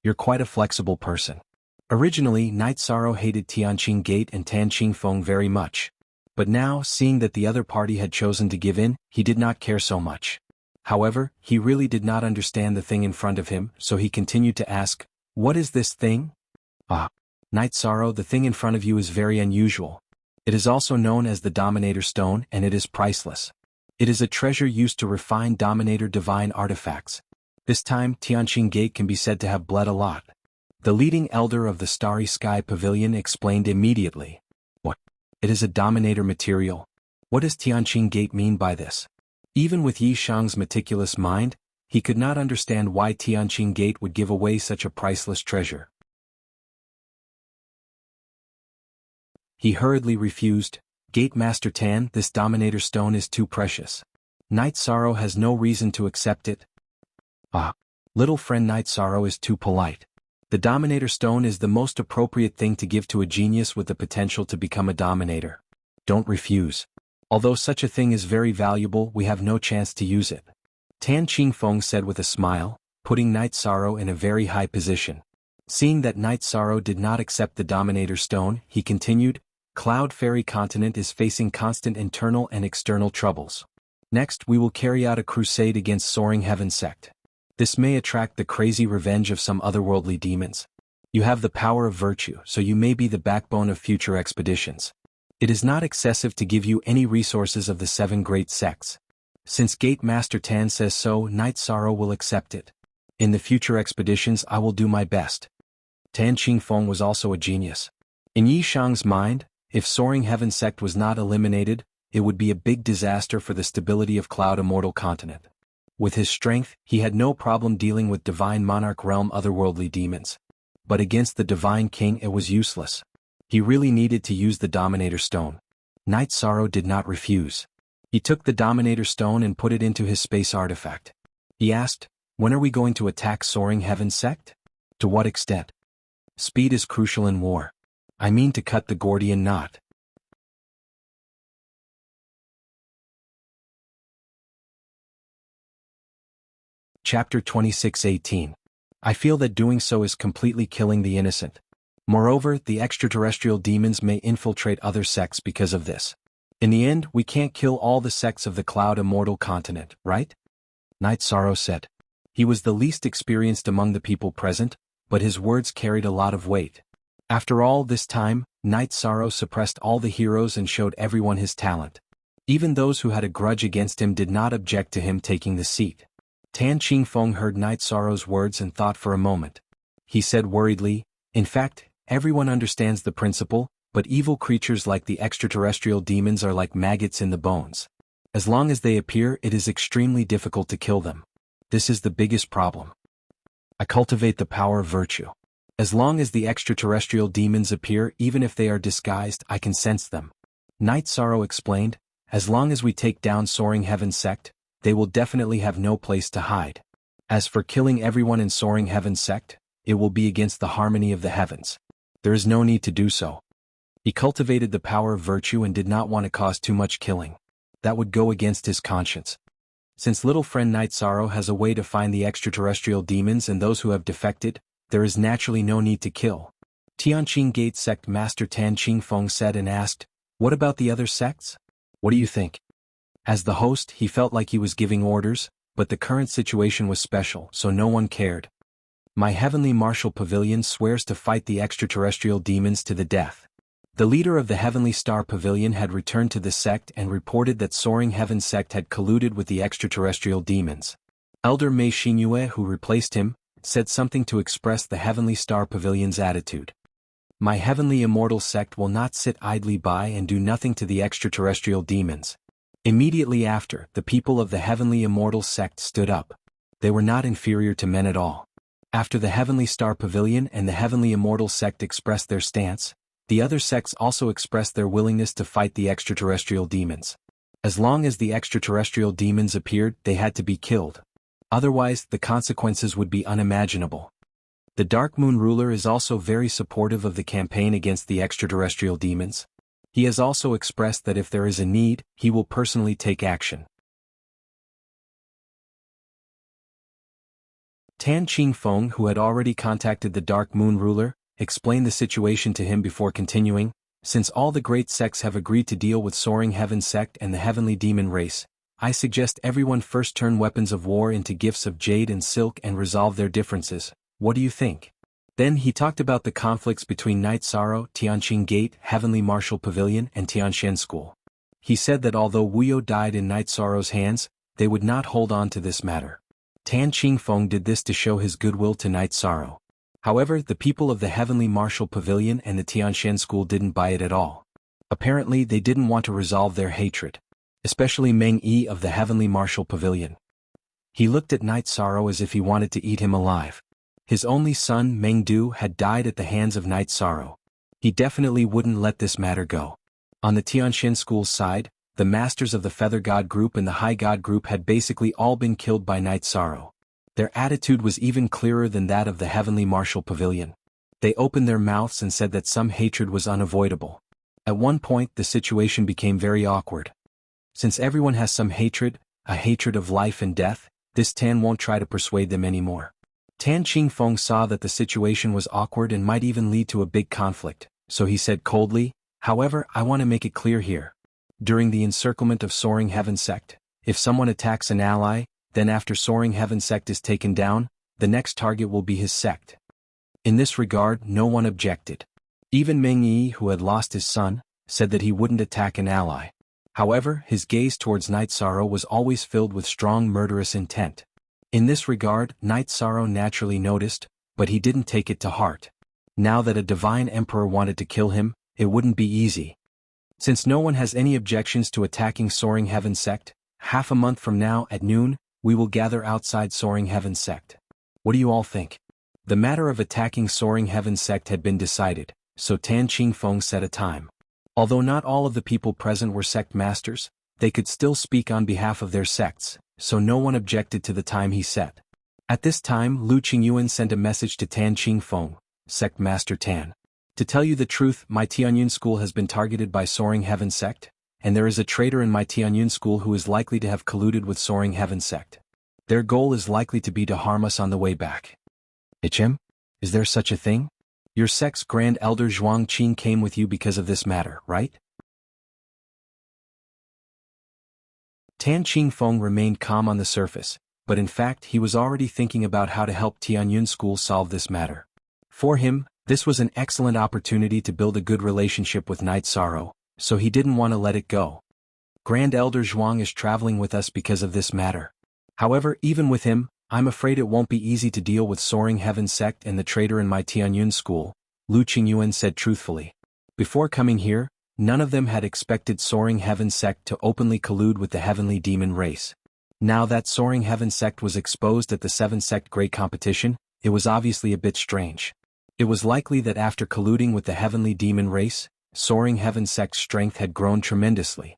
You're quite a flexible person. Originally, Night Sorrow hated Tianqing Gate and Tan Qingfeng very much. But now, seeing that the other party had chosen to give in, he did not care so much. However, he really did not understand the thing in front of him, so he continued to ask, "What is this thing?" "Ah, Night Sorrow, the thing in front of you is very unusual. It is also known as the Dominator Stone, and it is priceless. It is a treasure used to refine Dominator divine artifacts. This time, Tianqing Gate can be said to have bled a lot." The leading elder of the Starry Sky Pavilion explained immediately. "What? It is a Dominator material? What does Tianqing Gate mean by this?" Even with Yi Shang's meticulous mind, he could not understand why Tianqing Gate would give away such a priceless treasure. He hurriedly refused. "Gate Master Tan, this Dominator Stone is too precious. Night Sorrow has no reason to accept it." "Ah, little friend, Night Sorrow is too polite. The Dominator Stone is the most appropriate thing to give to a genius with the potential to become a Dominator. Don't refuse. Although such a thing is very valuable, we have no chance to use it." Tan Qingfeng said with a smile, putting Night Sorrow in a very high position. Seeing that Night Sorrow did not accept the Dominator Stone, he continued, "Cloud Fairy Continent is facing constant internal and external troubles. Next, we will carry out a crusade against Soaring Heaven Sect. This may attract the crazy revenge of some otherworldly demons. You have the power of virtue, so you may be the backbone of future expeditions. It is not excessive to give you any resources of the 7 great sects. Since Gate Master Tan says so, Night Sorrow will accept it. In the future expeditions I will do my best." Tan Qingfeng was also a genius. In Yi Shang's mind, if Soaring Heaven Sect was not eliminated, it would be a big disaster for the stability of Cloud Immortal Continent. With his strength, he had no problem dealing with Divine Monarch Realm otherworldly demons. But against the Divine King it was useless. He really needed to use the Dominator Stone. Night Sorrow did not refuse. He took the Dominator Stone and put it into his space artifact. He asked, "When are we going to attack Soaring Heaven Sect? To what extent? Speed is crucial in war. I mean to cut the Gordian knot." Chapter 26:18. I feel that doing so is completely killing the innocent. Moreover, the extraterrestrial demons may infiltrate other sects because of this. In the end, we can't kill all the sects of the Cloud Immortal Continent, right? Night Sorrow said. He was the least experienced among the people present, but his words carried a lot of weight. After all this time, Night Sorrow suppressed all the heroes and showed everyone his talent. Even those who had a grudge against him did not object to him taking the seat. Tan Qingfeng heard Night Sorrow's words and thought for a moment. He said worriedly, "In fact, everyone understands the principle, but evil creatures like the extraterrestrial demons are like maggots in the bones. As long as they appear, it is extremely difficult to kill them. This is the biggest problem. I cultivate the power of virtue. As long as the extraterrestrial demons appear, even if they are disguised, I can sense them. Night Sorrow explained, as long as we take down Soaring Heaven Sect, they will definitely have no place to hide. As for killing everyone in Soaring Heaven Sect, it will be against the harmony of the heavens. There is no need to do so. He cultivated the power of virtue and did not want to cause too much killing. That would go against his conscience. Since little friend Night Sorrow has a way to find the extraterrestrial demons and those who have defected, there is naturally no need to kill. Tianqing Gate Sect Master Tan Qingfeng said and asked, "What about the other sects? What do you think?" As the host, he felt like he was giving orders, but the current situation was special, so no one cared. My Heavenly Martial Pavilion swears to fight the extraterrestrial demons to the death. The leader of the Heavenly Star Pavilion had returned to the sect and reported that Soaring Heaven Sect had colluded with the extraterrestrial demons. Elder Mei Xingyue, who replaced him, said something to express the Heavenly Star Pavilion's attitude. My Heavenly Immortal Sect will not sit idly by and do nothing to the extraterrestrial demons. Immediately after, the people of the Heavenly Immortal Sect stood up. They were not inferior to men at all. After the Heavenly Star Pavilion and the Heavenly Immortal Sect expressed their stance, the other sects also expressed their willingness to fight the extraterrestrial demons. As long as the extraterrestrial demons appeared, they had to be killed. Otherwise, the consequences would be unimaginable. The Dark Moon ruler is also very supportive of the campaign against the extraterrestrial demons. He has also expressed that if there is a need, he will personally take action. Tan Qingfeng, who had already contacted the Dark Moon ruler, explained the situation to him before continuing, since all the great sects have agreed to deal with Soaring Heaven Sect and the Heavenly Demon race, I suggest everyone first turn weapons of war into gifts of jade and silk and resolve their differences. What do you think? Then he talked about the conflicts between Night Sorrow, Tianqing Gate, Heavenly Martial Pavilion and Tianshan School. He said that although Wuyo died in Night Sorrow's hands, they would not hold on to this matter. Tan Qingfeng did this to show his goodwill to Night Sorrow. However, the people of the Heavenly Martial Pavilion and the Tianshan School didn't buy it at all. Apparently they didn't want to resolve their hatred. Especially Meng Yi of the Heavenly Martial Pavilion. He looked at Night Sorrow as if he wanted to eat him alive. His only son, Meng Du, had died at the hands of Night Sorrow. He definitely wouldn't let this matter go. On the Tianshan School's side, the Masters of the Feather God Group and the High God Group had basically all been killed by Night Sorrow. Their attitude was even clearer than that of the Heavenly Martial Pavilion. They opened their mouths and said that some hatred was unavoidable. At one point, the situation became very awkward. Since everyone has some hatred, a hatred of life and death, this Tan won't try to persuade them anymore. Tan Qingfeng saw that the situation was awkward and might even lead to a big conflict, so he said coldly, "However, I want to make it clear here. During the encirclement of Soaring Heaven Sect, if someone attacks an ally, then after Soaring Heaven Sect is taken down, the next target will be his sect." In this regard, no one objected. Even Meng Yi, who had lost his son, said that he wouldn't attack an ally. However, his gaze towards Night Sorrow was always filled with strong murderous intent. In this regard, Night Sorrow naturally noticed, but he didn't take it to heart. Now that a divine emperor wanted to kill him, it wouldn't be easy. Since no one has any objections to attacking Soaring Heaven Sect, half a month from now at noon, we will gather outside Soaring Heaven Sect. What do you all think? The matter of attacking Soaring Heaven Sect had been decided, so Tan Qingfeng set a time. Although not all of the people present were sect masters, they could still speak on behalf of their sects, so no one objected to the time he set. At this time, Lu Qingyuan sent a message to Tan Qingfeng, Sect Master Tan. To tell you the truth, my Tianyun school has been targeted by Soaring Heaven Sect, and there is a traitor in my Tianyun school who is likely to have colluded with Soaring Heaven Sect. Their goal is likely to be to harm us on the way back. HM? Is there such a thing? Your sect's Grand Elder Zhuang Qing came with you because of this matter, right? Tan Qingfeng remained calm on the surface, but in fact he was already thinking about how to help Tianyun School solve this matter. For him, this was an excellent opportunity to build a good relationship with Night Sorrow, so he didn't want to let it go. Grand Elder Zhuang is traveling with us because of this matter. However, even with him, I'm afraid it won't be easy to deal with Soaring Heaven Sect and the traitor in my Tianyun School, Lu Qingyuan said truthfully. Before coming here, none of them had expected Soaring Heaven sect to openly collude with the heavenly demon race. Now that Soaring Heaven sect was exposed at the 7-sect grade competition, it was obviously a bit strange. It was likely that after colluding with the heavenly demon race, Soaring Heaven sect's strength had grown tremendously.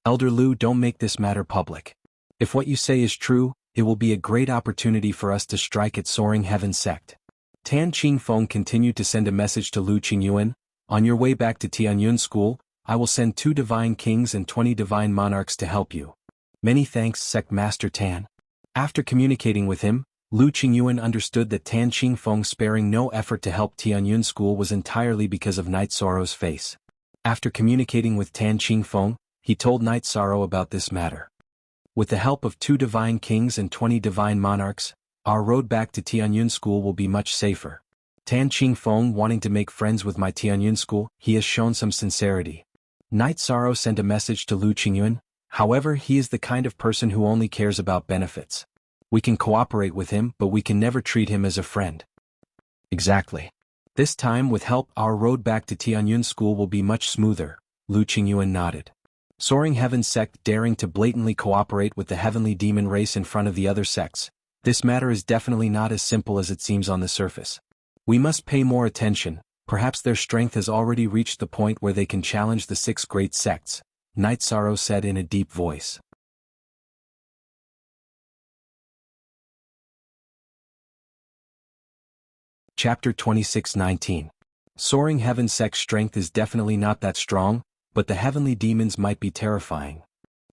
Elder Lu, don't make this matter public. If what you say is true, it will be a great opportunity for us to strike at Soaring Heaven sect. Tan Qingfeng continued to send a message to Lu Qingyuan. On your way back to Tianyun School, I will send 2 divine kings and 20 divine monarchs to help you. Many thanks, Sect Master Tan. After communicating with him, Lu Qingyuan understood that Tan Qingfeng sparing no effort to help Tianyun School was entirely because of Night Sorrow's face. After communicating with Tan Qingfeng, he told Night Sorrow about this matter. With the help of 2 divine kings and 20 divine monarchs, our road back to Tianyun School will be much safer. Tan Qingfeng wanting to make friends with my Tianyun School, he has shown some sincerity. Night Sorrow sent a message to Lu Qingyuan, however he is the kind of person who only cares about benefits. We can cooperate with him, but we can never treat him as a friend. Exactly. This time with help our road back to Tianyun School will be much smoother, Lu Qingyuan nodded. Soaring Heaven sect daring to blatantly cooperate with the heavenly demon race in front of the other sects. This matter is definitely not as simple as it seems on the surface. We must pay more attention, perhaps their strength has already reached the point where they can challenge the 6 great sects, Night Sorrow said in a deep voice. Chapter 26:19. Soaring Heaven sect's strength is definitely not that strong, but the heavenly demons might be terrifying.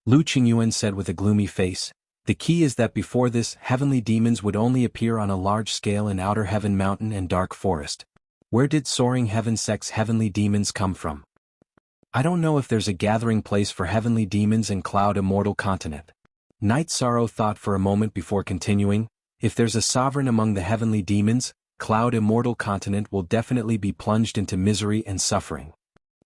Lu Qingyuan said with a gloomy face, the key is that before this, heavenly demons would only appear on a large scale in Outer Heaven Mountain and Dark Forest. Where did Soaring Heaven sect's heavenly demons come from? I don't know if there's a gathering place for heavenly demons in Cloud Immortal Continent. Night Sorrow thought for a moment before continuing, if there's a sovereign among the heavenly demons, Cloud Immortal Continent will definitely be plunged into misery and suffering.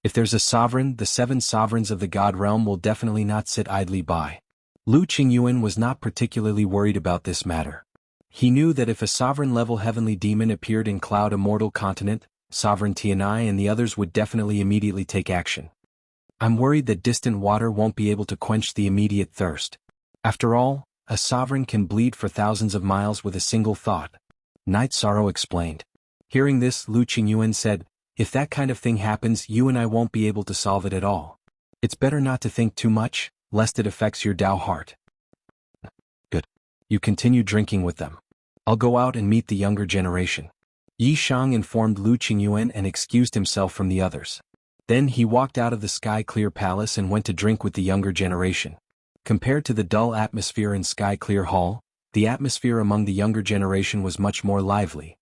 If there's a sovereign, the 7 sovereigns of the God realm will definitely not sit idly by. Lu Qingyuan was not particularly worried about this matter. He knew that if a sovereign-level heavenly demon appeared in Cloud Immortal Continent, Sovereign Tianai and the others would definitely immediately take action. I'm worried that distant water won't be able to quench the immediate thirst. After all, a sovereign can bleed for thousands of miles with a single thought. Night Sorrow explained. Hearing this, Lu Qingyuan said, if that kind of thing happens, you and I won't be able to solve it at all. It's better not to think too much, lest it affects your Tao heart. Good. You continue drinking with them. I'll go out and meet the younger generation. Yi Shang informed Lu Qingyuan and excused himself from the others. Then he walked out of the Sky Clear Palace and went to drink with the younger generation. Compared to the dull atmosphere in Sky Clear Hall, the atmosphere among the younger generation was much more lively.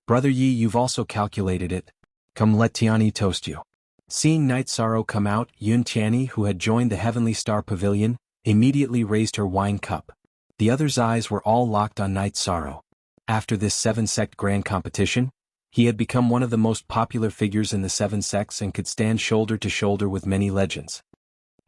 Brother Yi, you've also calculated it. Come, let Tiani toast you. Seeing Night Sorrow come out, Yun Tiani, who had joined the Heavenly Star Pavilion, immediately raised her wine cup. The others' eyes were all locked on Night Sorrow. After this 7-sect grand competition, he had become one of the most popular figures in the 7 sects and could stand shoulder to shoulder with many legends.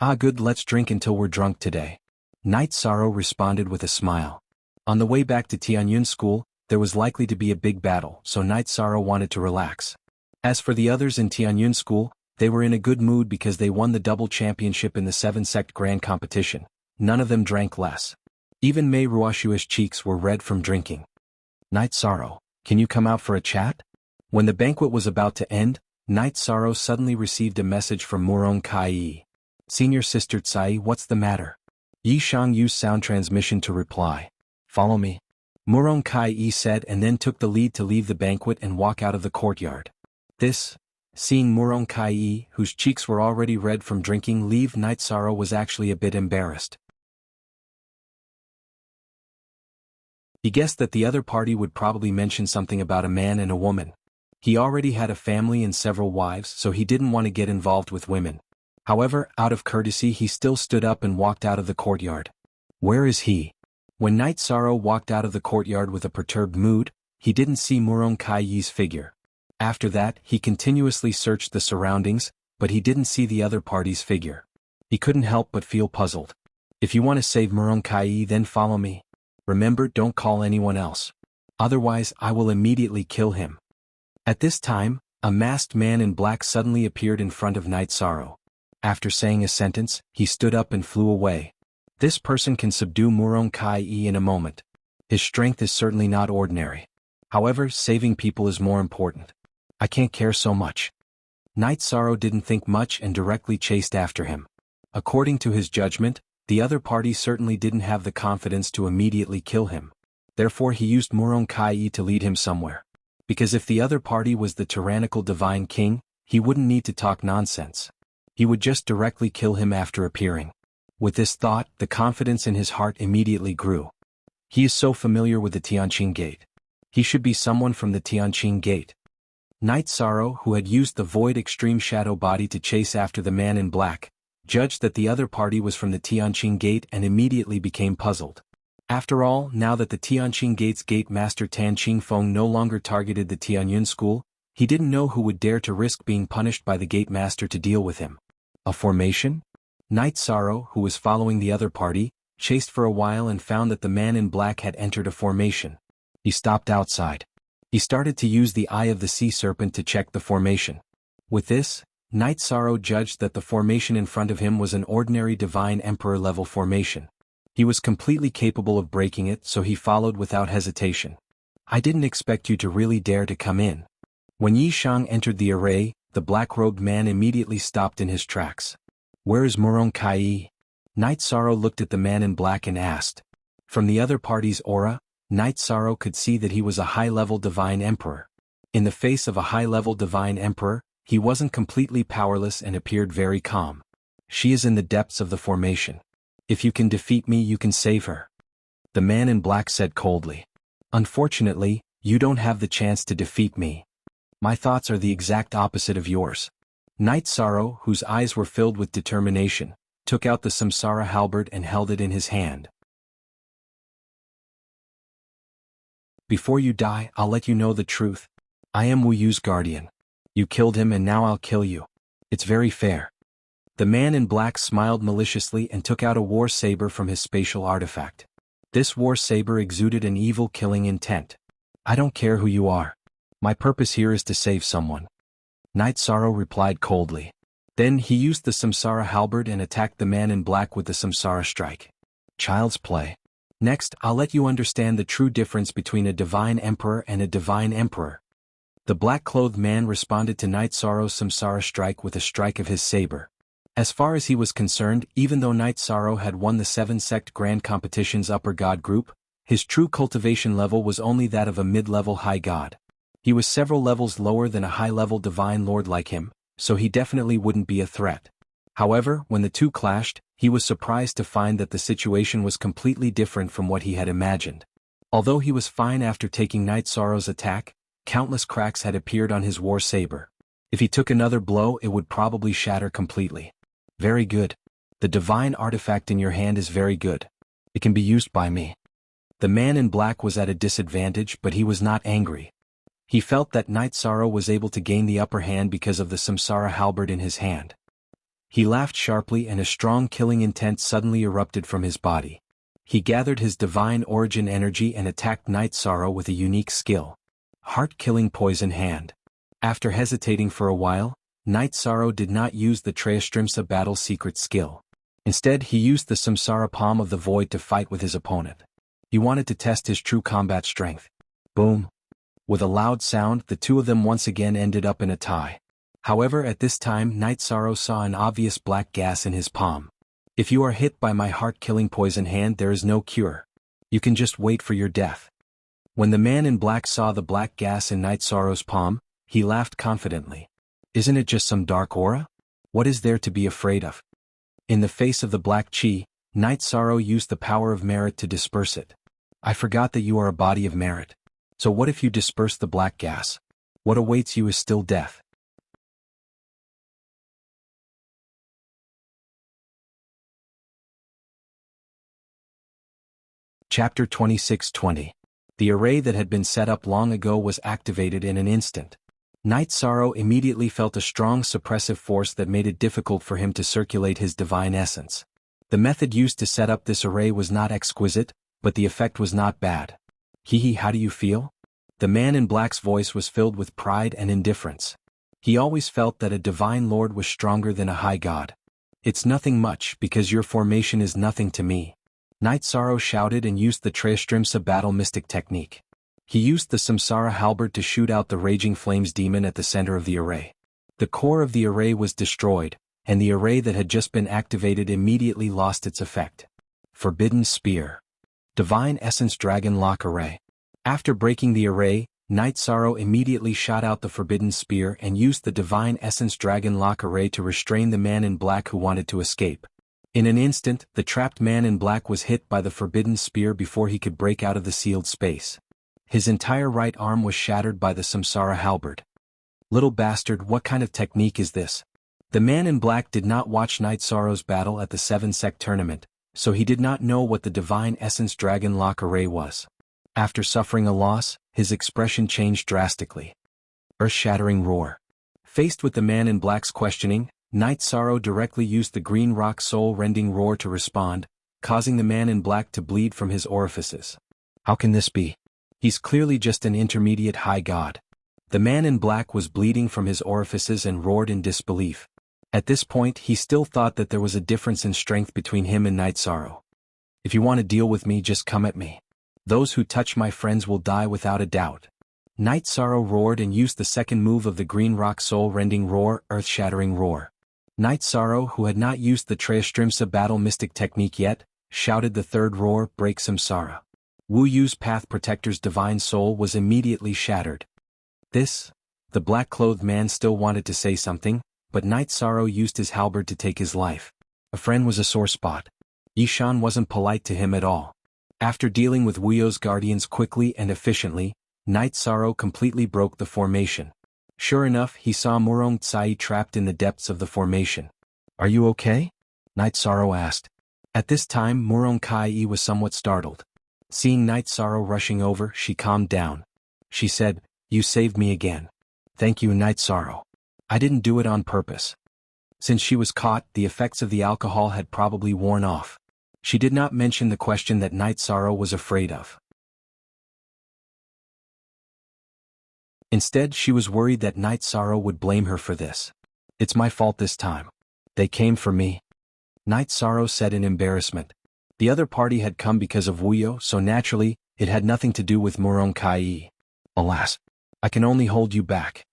Ah, good, let's drink until we're drunk today. Night Sorrow responded with a smile. On the way back to Tianyun School, there was likely to be a big battle, so Night Sorrow wanted to relax. As for the others in Tianyun School, they were in a good mood because they won the double championship in the 7-sect grand competition. None of them drank less. Even Mei Ruoshua's cheeks were red from drinking. Night Sorrow, can you come out for a chat? When the banquet was about to end, Night Sorrow suddenly received a message from Murong Kai. Senior Sister Tsai, what's the matter? Yi Shang used sound transmission to reply. Follow me. Murong Kai said and then took the lead to leave the banquet and walk out of the courtyard. Seeing Murong Kai, whose cheeks were already red from drinking, leave, Night Sorrow was actually a bit embarrassed. He guessed that the other party would probably mention something about a man and a woman. He already had a family and several wives, so he didn't want to get involved with women. However, out of courtesy he still stood up and walked out of the courtyard. Where is he? When Night Sorrow walked out of the courtyard with a perturbed mood, he didn't see Murong Kai's figure. After that, he continuously searched the surroundings, but he didn't see the other party's figure. He couldn't help but feel puzzled. If you want to save Murong Kai, then follow me. Remember, don't call anyone else. Otherwise, I will immediately kill him. At this time, A masked man in black suddenly appeared in front of Night Sorrow. After saying a sentence, he stood up and flew away. This person can subdue Murong Kai-e in a moment. His strength is certainly not ordinary. However, saving people is more important. I can't care so much. Night Sorrow didn't think much and directly chased after him. According to his judgment, the other party certainly didn't have the confidence to immediately kill him. Therefore he used Murong Kai-e to lead him somewhere. Because if the other party was the tyrannical divine king, he wouldn't need to talk nonsense. He would just directly kill him after appearing. With this thought, the confidence in his heart immediately grew. He is so familiar with the Tianqing Gate. He should be someone from the Tianqing Gate. Night Sorrow, who had used the Void Extreme Shadow Body to chase after the man in black, judged that the other party was from the Tianqing Gate and immediately became puzzled. After all, now that the Tianqing Gate's Gate Master Tan Qingfeng no longer targeted the Tianyun school, he didn't know who would dare to risk being punished by the Gate Master to deal with him. A formation? Night Sorrow, who was following the other party, chased for a while and found that the man in black had entered a formation. He stopped outside. He started to use the Eye of the Sea Serpent to check the formation. With this, Night Sorrow judged that the formation in front of him was an ordinary Divine Emperor level formation. He was completely capable of breaking it, so he followed without hesitation. I didn't expect you to really dare to come in. When Yi Shang entered the array, the black-robed man immediately stopped in his tracks. Where is Murong Kai-e? Night Sorrow looked at the man in black and asked. From the other party's aura, Night Sorrow could see that he was a high-level Divine Emperor. In the face of a high-level Divine Emperor, he wasn't completely powerless and appeared very calm. She is in the depths of the formation. If you can defeat me, you can save her. The man in black said coldly. Unfortunately, you don't have the chance to defeat me. My thoughts are the exact opposite of yours. Night Sorrow, whose eyes were filled with determination, took out the Samsara halberd and held it in his hand. Before you die, I'll let you know the truth. I am Wu Yu's guardian. You killed him and now I'll kill you. It's very fair. The man in black smiled maliciously and took out a war saber from his spatial artifact. This war saber exuded an evil killing intent. I don't care who you are. My purpose here is to save someone. Night Sorrow replied coldly. Then he used the Samsara halberd and attacked the man in black with the Samsara strike. Child's play. Next, I'll let you understand the true difference between a Divine Emperor and a Divine Emperor. The black-clothed man responded to Night Sorrow's Samsara strike with a strike of his saber. As far as he was concerned, even though Night Sorrow had won the 7-sect Grand Competition's upper god group, his true cultivation level was only that of a mid-level high god. He was several levels lower than a high-level divine lord like him, so he definitely wouldn't be a threat. However, when the two clashed, he was surprised to find that the situation was completely different from what he had imagined. Although he was fine after taking Night Sorrow's attack, countless cracks had appeared on his war saber. If he took another blow, it would probably shatter completely. Very good. The divine artifact in your hand is very good. It can be used by me. The man in black was at a disadvantage, but he was not angry. He felt that Night Sorrow was able to gain the upper hand because of the Samsara halberd in his hand. He laughed sharply and a strong killing intent suddenly erupted from his body. He gathered his divine origin energy and attacked Night Sorrow with a unique skill. Heart-killing poison hand. After hesitating for a while, Night Sorrow did not use the Trayastrimsa battle secret skill. Instead, he used the Samsara palm of the void to fight with his opponent. He wanted to test his true combat strength. Boom. With a loud sound, the two of them once again ended up in a tie. However, at this time Night Sorrow saw an obvious black gas in his palm. If you are hit by my heart-killing poison hand, there is no cure. You can just wait for your death. When the man in black saw the black gas in Night Sorrow's palm, he laughed confidently. Isn't it just some dark aura? What is there to be afraid of? In the face of the black chi, Night Sorrow used the power of merit to disperse it. I forgot that you are a body of merit. So what if you disperse the black gas? What awaits you is still death. Chapter 26:20. The array that had been set up long ago was activated in an instant. Night Sorrow immediately felt a strong suppressive force that made it difficult for him to circulate his divine essence. The method used to set up this array was not exquisite, but the effect was not bad. Hee, how do you feel? The man in black's voice was filled with pride and indifference. He always felt that a divine lord was stronger than a high god. It's nothing much because your formation is nothing to me. Night Sorrow shouted and used the Trayastrimsa battle mystic technique. He used the Samsara halberd to shoot out the raging flames demon at the center of the array. The core of the array was destroyed, and the array that had just been activated immediately lost its effect. Forbidden Spear. Divine Essence Dragon Lock Array. After breaking the array, Night Sorrow immediately shot out the Forbidden Spear and used the Divine Essence Dragon Lock Array to restrain the man in black who wanted to escape. In an instant, the trapped man in black was hit by the Forbidden Spear before he could break out of the sealed space. His entire right arm was shattered by the Samsara halberd. Little bastard, what kind of technique is this? The man in black did not watch Night Sorrow's battle at the 7-sec tournament, so he did not know what the Divine Essence Dragon Lock Array was. After suffering a loss, his expression changed drastically. Earth-shattering roar. Faced with the man in black's questioning, Night Sorrow directly used the green rock soul-rending roar to respond, causing the man in black to bleed from his orifices. How can this be? He's clearly just an intermediate high god. The man in black was bleeding from his orifices and roared in disbelief. At this point he still thought that there was a difference in strength between him and Night Sorrow. If you want to deal with me, just come at me. Those who touch my friends will die without a doubt. Night Sorrow roared and used the second move of the green rock soul-rending roar, earth-shattering roar. Night Sorrow, who had not used the Trayastrimsa battle mystic technique yet, shouted the third roar, break Samsara. Wu Yu's Path Protector's divine soul was immediately shattered. The black-clothed man still wanted to say something, but Night Sorrow used his halberd to take his life. A friend was a sore spot. Yishan wasn't polite to him at all. After dealing with Wu Yu's guardians quickly and efficiently, Night Sorrow completely broke the formation. Sure enough, he saw Murong Tsai trapped in the depths of the formation. Are you okay? Night Sorrow asked. At this time Murong Kai was somewhat startled. Seeing Night Sorrow rushing over, she calmed down. She said, You saved me again. Thank you, Night Sorrow. I didn't do it on purpose. Since she was caught, the effects of the alcohol had probably worn off. She did not mention the question that Night Sorrow was afraid of. Instead, she was worried that Night Sorrow would blame her for this. It's my fault this time. They came for me. Night Sorrow said in embarrassment. The other party had come because of Wu Yu, so naturally, it had nothing to do with Murong Kai. Alas, I can only hold you back.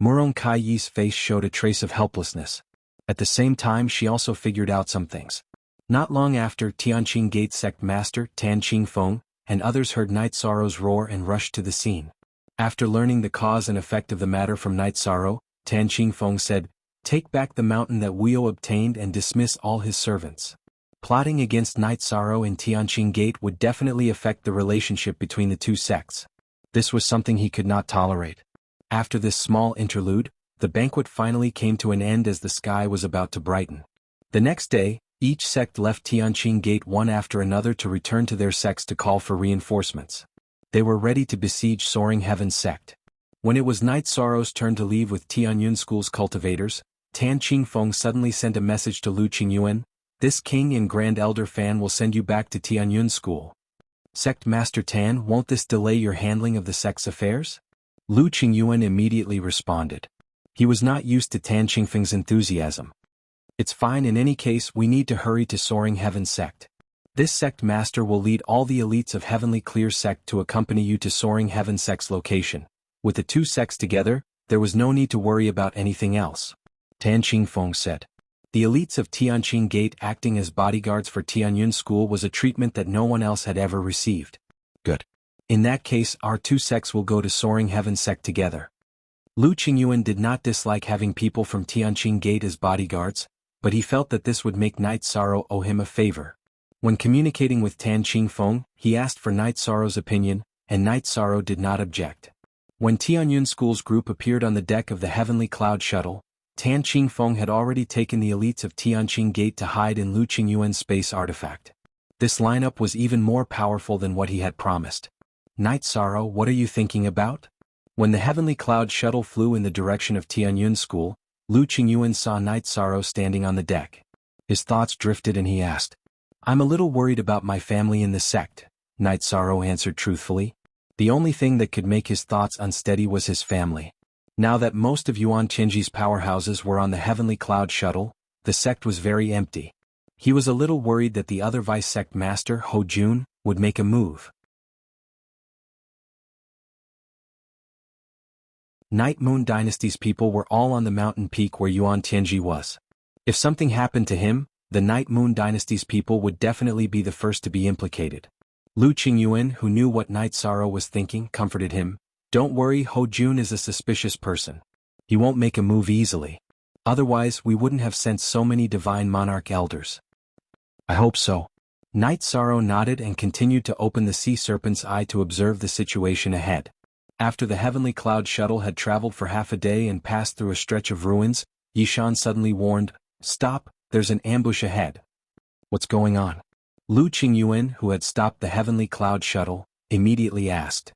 Murong Kai's face showed a trace of helplessness. At the same time, she also figured out some things. Not long after, Tianqing Gate Sect Master Tan Qingfeng and others heard Night Sorrow's roar and rushed to the scene. After learning the cause and effect of the matter from Night Sorrow, Tan Qingfeng said, Take back the mountain that Wu Yu obtained and dismiss all his servants. Plotting against Night Sorrow in Tianqing Gate would definitely affect the relationship between the two sects. This was something he could not tolerate. After this small interlude, the banquet finally came to an end as the sky was about to brighten. The next day, each sect left Tianqing Gate one after another to return to their sects to call for reinforcements. They were ready to besiege Soaring Heaven's sect. When it was Night Sorrow's turn to leave with Tianyun School's cultivators, Tan Qingfeng suddenly sent a message to Lu Qingyuan, This king and Grand Elder Fan will send you back to Tianyun School. Sect Master Tan, won't this delay your handling of the sect's affairs? Lu Qingyuan immediately responded. He was not used to Tan Qingfeng's enthusiasm. It's fine, in any case we need to hurry to Soaring Heaven sect. This sect master will lead all the elites of Heavenly Clear sect to accompany you to Soaring Heaven sect's location. With the two sects together, there was no need to worry about anything else. Tan Qingfeng said. The elites of Tianqing Gate acting as bodyguards for Tianyun School was a treatment that no one else had ever received. Good. In that case, our two sects will go to Soaring Heaven sect together. Lu Qingyuan did not dislike having people from Tianqing Gate as bodyguards, but he felt that this would make Night Sorrow owe him a favor. When communicating with Tan Qingfeng, he asked for Night Sorrow's opinion, and Night Sorrow did not object. When Tianyun School's group appeared on the deck of the Heavenly Cloud Shuttle, Tan Qingfeng had already taken the elites of Tianqing Gate to hide in Lu Qingyuan's space artifact. This lineup was even more powerful than what he had promised. Night Sorrow, what are you thinking about? When the Heavenly Cloud Shuttle flew in the direction of Tianyun School, Lu Qingyuan saw Night Sorrow standing on the deck. His thoughts drifted and he asked, I'm a little worried about my family in the sect, Night Sorrow answered truthfully. The only thing that could make his thoughts unsteady was his family. Now that most of Yuan Tianji's powerhouses were on the Heavenly Cloud Shuttle, the sect was very empty. He was a little worried that the other vice sect master, Ho Jun, would make a move. Night Moon Dynasty's people were all on the mountain peak where Yuan Tianji was. If something happened to him, the Night Moon Dynasty's people would definitely be the first to be implicated. Lu Qingyuan, who knew what Night Sorrow was thinking, comforted him. Don't worry, Ho Jun is a suspicious person. He won't make a move easily. Otherwise we wouldn't have sent so many Divine Monarch Elders. I hope so. Night Sorrow nodded and continued to open the Sea Serpent's eye to observe the situation ahead. After the Heavenly Cloud Shuttle had traveled for half a day and passed through a stretch of ruins, Yishan suddenly warned, "Stop, there's an ambush ahead." What's going on? Lu Qingyuan, who had stopped the Heavenly Cloud Shuttle, immediately asked.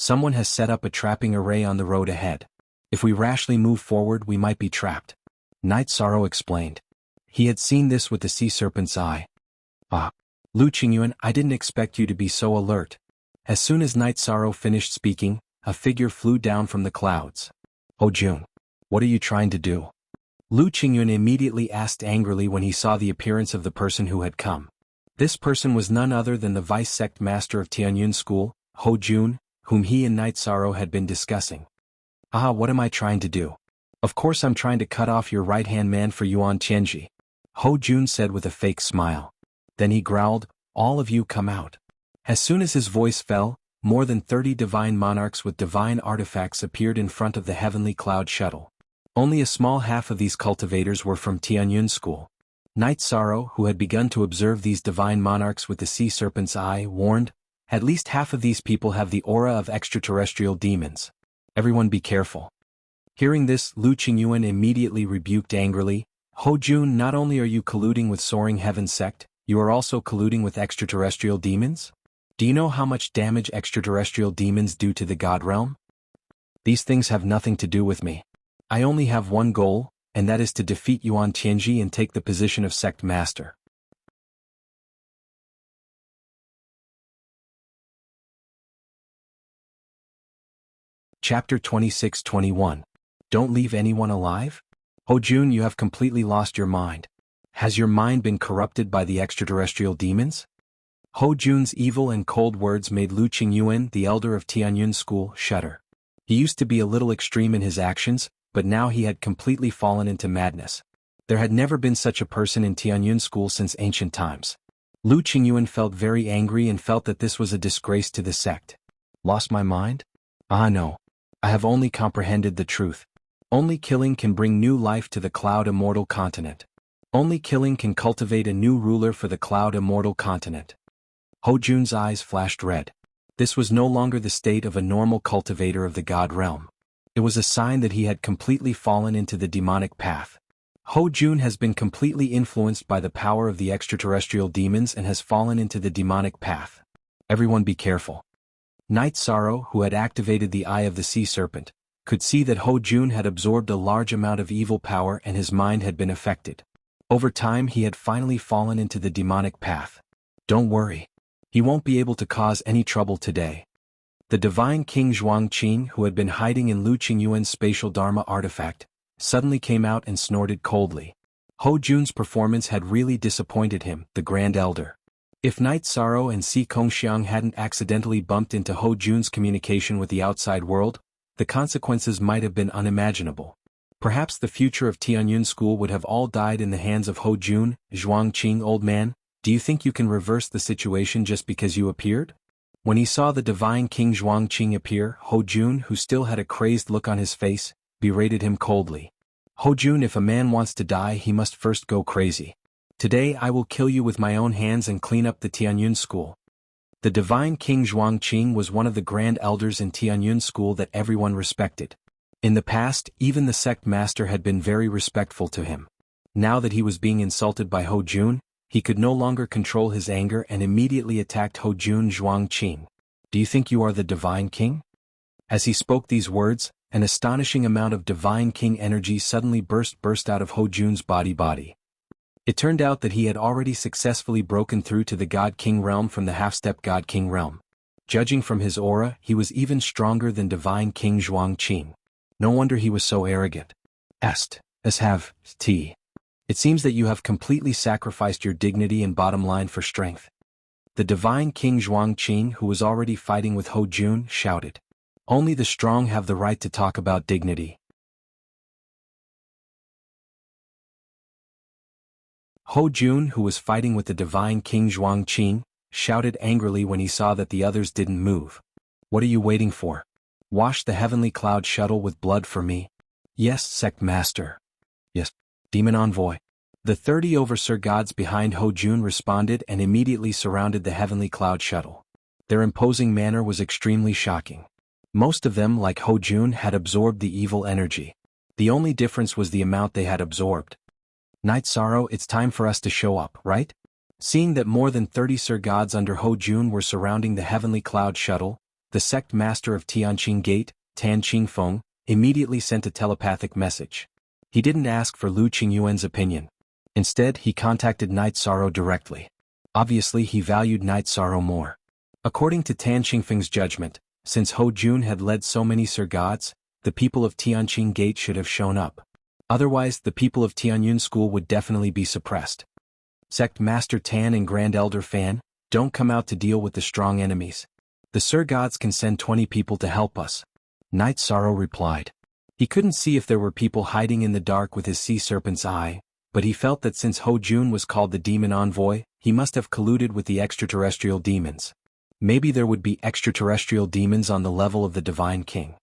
Someone has set up a trapping array on the road ahead. If we rashly move forward we might be trapped. Night Sorrow explained. He had seen this with the Sea Serpent's eye. Lu Qingyuan, I didn't expect you to be so alert. As soon as Night Sorrow finished speaking, a figure flew down from the clouds. Oh Jun, what are you trying to do? Lu Qingyuan immediately asked angrily when he saw the appearance of the person who had come. This person was none other than the vice sect master of Tianyun School, Ho Jun, whom he and Night Sorrow had been discussing. What am I trying to do? Of course I'm trying to cut off your right-hand man for Yuan Tianji. Ho Jun said with a fake smile. Then he growled, all of you come out. As soon as his voice fell, more than 30 divine monarchs with divine artifacts appeared in front of the Heavenly Cloud Shuttle. Only a small half of these cultivators were from Tianyun School. Night Sorrow, who had begun to observe these divine monarchs with the Sea Serpent's eye, warned, at least half of these people have the aura of extraterrestrial demons. Everyone be careful. Hearing this, Lu Qingyuan immediately rebuked angrily, Ho Jun, not only are you colluding with Soaring Heaven sect, you are also colluding with extraterrestrial demons? Do you know how much damage extraterrestrial demons do to the God realm? These things have nothing to do with me. I only have one goal, and that is to defeat Yuan Tianji and take the position of sect master. Chapter 26-21. Don't leave anyone alive? Ho Jun, you have completely lost your mind. Has your mind been corrupted by the extraterrestrial demons? Ho Jun's evil and cold words made Lu Qingyuan, the elder of Tianyun School, shudder. He used to be a little extreme in his actions, but now he had completely fallen into madness. There had never been such a person in Tianyun School since ancient times. Lu Qingyuan felt very angry and felt that this was a disgrace to the sect. Lost my mind? No. I have only comprehended the truth. Only killing can bring new life to the Cloud Immortal Continent. Only killing can cultivate a new ruler for the Cloud Immortal Continent. Ho Jun's eyes flashed red. This was no longer the state of a normal cultivator of the God realm. It was a sign that he had completely fallen into the demonic path. Ho Jun has been completely influenced by the power of the extraterrestrial demons and has fallen into the demonic path. Everyone be careful. Night Sorrow, who had activated the Eye of the Sea Serpent, could see that Ho Jun had absorbed a large amount of evil power and his mind had been affected. Over time he had finally fallen into the demonic path. Don't worry. He won't be able to cause any trouble today. The divine King Zhuangqing, who had been hiding in Lu Qingyuan's spatial Dharma artifact, suddenly came out and snorted coldly. Ho Jun's performance had really disappointed him, the Grand Elder. If Night Sorrow and Si Kongxiang hadn't accidentally bumped into Ho Jun's communication with the outside world, the consequences might have been unimaginable. Perhaps the future of Tianyun School would have all died in the hands of Ho Jun. Zhuangqing, old man, do you think you can reverse the situation just because you appeared? When he saw the divine King Zhuangqing appear, Ho Jun, who still had a crazed look on his face, berated him coldly. Ho Jun, if a man wants to die he must first go crazy. Today I will kill you with my own hands and clean up the Tianyun School. The divine King Zhuangqing was one of the grand elders in Tianyun School that everyone respected. In the past, even the sect master had been very respectful to him. Now that he was being insulted by Ho Jun, he could no longer control his anger and immediately attacked Ho Jun. Zhuangqing. Do you think you are the divine king? As he spoke these words, an astonishing amount of divine king energy suddenly burst out of Ho Jun's body. It turned out that he had already successfully broken through to the God King realm from the half-step God King realm. Judging from his aura, he was even stronger than divine King Zhuangqing. No wonder he was so arrogant. T. It seems that you have completely sacrificed your dignity and bottom line for strength. The divine King Zhuangqing, who was already fighting with Ho Jun, shouted. Only the strong have the right to talk about dignity. Ho Jun, who was fighting with the divine King Zhuangqing, shouted angrily when he saw that the others didn't move. What are you waiting for? Wash the heavenly cloud shuttle with blood for me. Yes, sect master. Yes, demon envoy. The 30 overseer gods behind Ho Jun responded and immediately surrounded the heavenly cloud shuttle. Their imposing manner was extremely shocking. Most of them, like Ho Jun, had absorbed the evil energy. The only difference was the amount they had absorbed. Night Sorrow, it's time for us to show up, right? Seeing that more than 30 Sir Gods under Ho Jun were surrounding the heavenly cloud shuttle, the sect master of Tianqing Gate, Tan Qingfeng, immediately sent a telepathic message. He didn't ask for Lu Qingyuan's opinion. Instead, he contacted Night Sorrow directly. Obviously, he valued Night Sorrow more. According to Tan Qingfeng's judgment, since Ho Jun had led so many Sir Gods, the people of Tianqing Gate should have shown up. Otherwise, the people of Tianyun School would definitely be suppressed. Sect Master Tan and Grand Elder Fan, don't come out to deal with the strong enemies. The Sir Gods can send 20 people to help us. Night Sorrow replied. He couldn't see if there were people hiding in the dark with his sea serpent's eye, but he felt that since Ho Jun was called the demon envoy, he must have colluded with the extraterrestrial demons. Maybe there would be extraterrestrial demons on the level of the Divine King.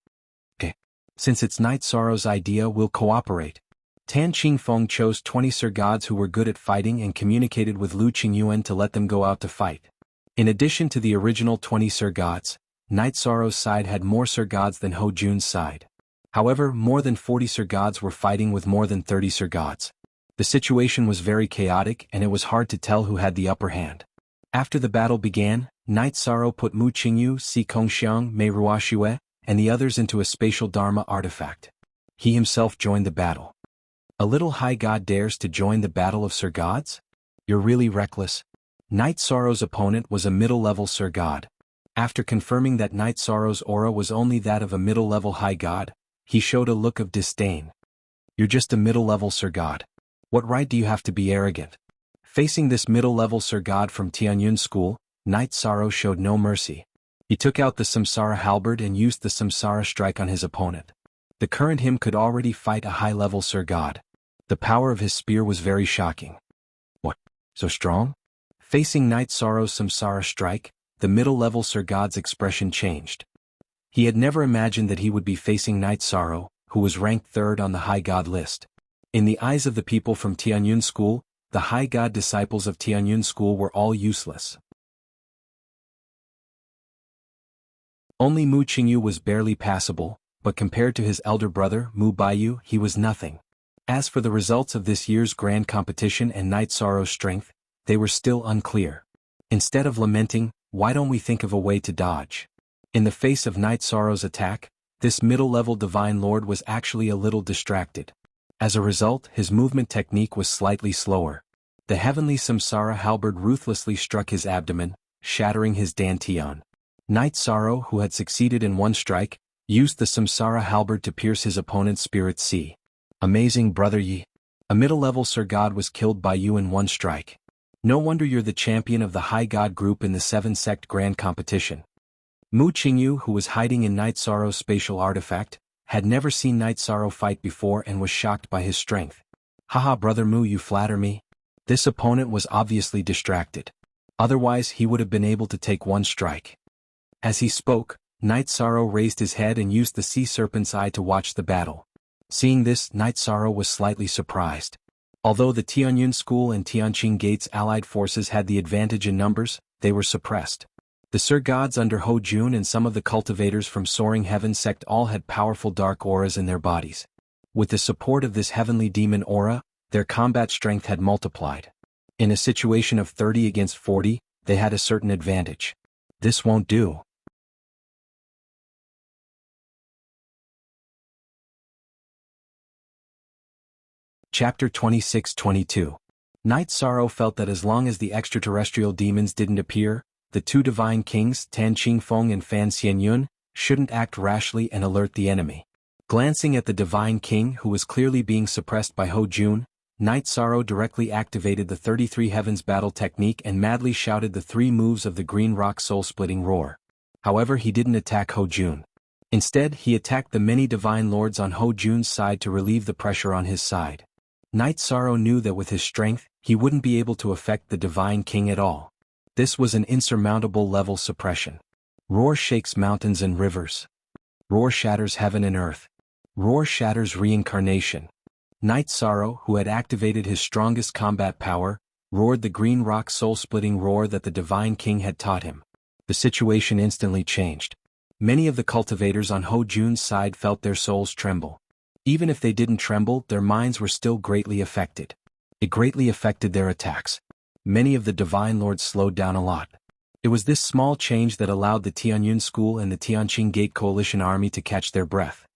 Okay. Since it's Night Sorrow's idea, we'll cooperate. Tan Qingfeng chose 20 Sir Gods who were good at fighting and communicated with Lu Qingyuan to let them go out to fight. In addition to the original 20 Sir Gods, Night Sorrow's side had more Sir Gods than Ho Jun's side. However, more than 40 Sir Gods were fighting with more than 30 Sir Gods. The situation was very chaotic and it was hard to tell who had the upper hand. After the battle began, Night Sorrow put Mu Qingyu, Si Kongxiang, Mei Ruoxue, and the others into a spatial Dharma artifact. He himself joined the battle. A little high god dares to join the battle of Sir Gods? You're really reckless. Night Sorrow's opponent was a middle-level Sir God. After confirming that Night Sorrow's aura was only that of a middle-level high god, he showed a look of disdain. You're just a middle-level Sir God. What right do you have to be arrogant? Facing this middle-level Sir God from Tianyun School, Night Sorrow showed no mercy. He took out the Samsara halberd and used the Samsara strike on his opponent. The current him could already fight a high-level Sir God. The power of his spear was very shocking. What? So strong? Facing Night Sorrow's Samsara strike, the middle-level Sir God's expression changed. He had never imagined that he would be facing Night Sorrow, who was ranked 3rd on the High God list. In the eyes of the people from Tianyun School, the High God disciples of Tianyun School were all useless. Only Mu Qingyu was barely passable, but compared to his elder brother, Mu Baiyu, he was nothing. As for the results of this year's grand competition and Night Sorrow's strength, they were still unclear. Instead of lamenting, why don't we think of a way to dodge? In the face of Night Sorrow's attack, this middle-level Divine Lord was actually a little distracted. As a result, his movement technique was slightly slower. The heavenly Samsara halberd ruthlessly struck his abdomen, shattering his dantian. Night Sorrow, who had succeeded in one strike, used the Samsara halberd to pierce his opponent's spirit sea. Amazing, brother Yi. A middle-level Sir God was killed by you in one strike. No wonder you're the champion of the High God group in the 7-sect grand competition. Mu Qingyu, who was hiding in Night Sorrow's spatial artifact, had never seen Night Sorrow fight before and was shocked by his strength. Haha, brother Mu, you flatter me? This opponent was obviously distracted. Otherwise, he would have been able to take one strike. As he spoke, Night Sorrow raised his head and used the sea serpent's eye to watch the battle. Seeing this, Night Sorrow was slightly surprised. Although the Tianyun School and Tianqing Gate's allied forces had the advantage in numbers, they were suppressed. The Sir Gods under Ho Jun and some of the cultivators from Soaring Heaven sect all had powerful dark auras in their bodies. With the support of this heavenly demon aura, their combat strength had multiplied. In a situation of 30 against 40, they had a certain advantage. This won't do. Chapter 26-22. Night Sorrow felt that as long as the extraterrestrial demons didn't appear, the two divine kings, Tan Qingfeng and Fan Xianyun, shouldn't act rashly and alert the enemy. Glancing at the Divine King who was clearly being suppressed by Ho Jun, Night Sorrow directly activated the 33 Heavens battle technique and madly shouted the 3 moves of the Green Rock soul-splitting roar. However, he didn't attack Ho Jun. Instead, he attacked the many Divine Lords on Ho Jun's side to relieve the pressure on his side. Night Sorrow knew that with his strength, he wouldn't be able to affect the Divine King at all. This was an insurmountable level suppression. Roar shakes mountains and rivers. Roar shatters heaven and earth. Roar shatters reincarnation. Night Sorrow, who had activated his strongest combat power, roared the Green Rock soul-splitting roar that the Divine King had taught him. The situation instantly changed. Many of the cultivators on Ho Jun's side felt their souls tremble. Even if they didn't tremble, their minds were still greatly affected. It greatly affected their attacks. Many of the Divine Lords slowed down a lot. It was this small change that allowed the Tianyun School and the Tianqing Gate Coalition army to catch their breath.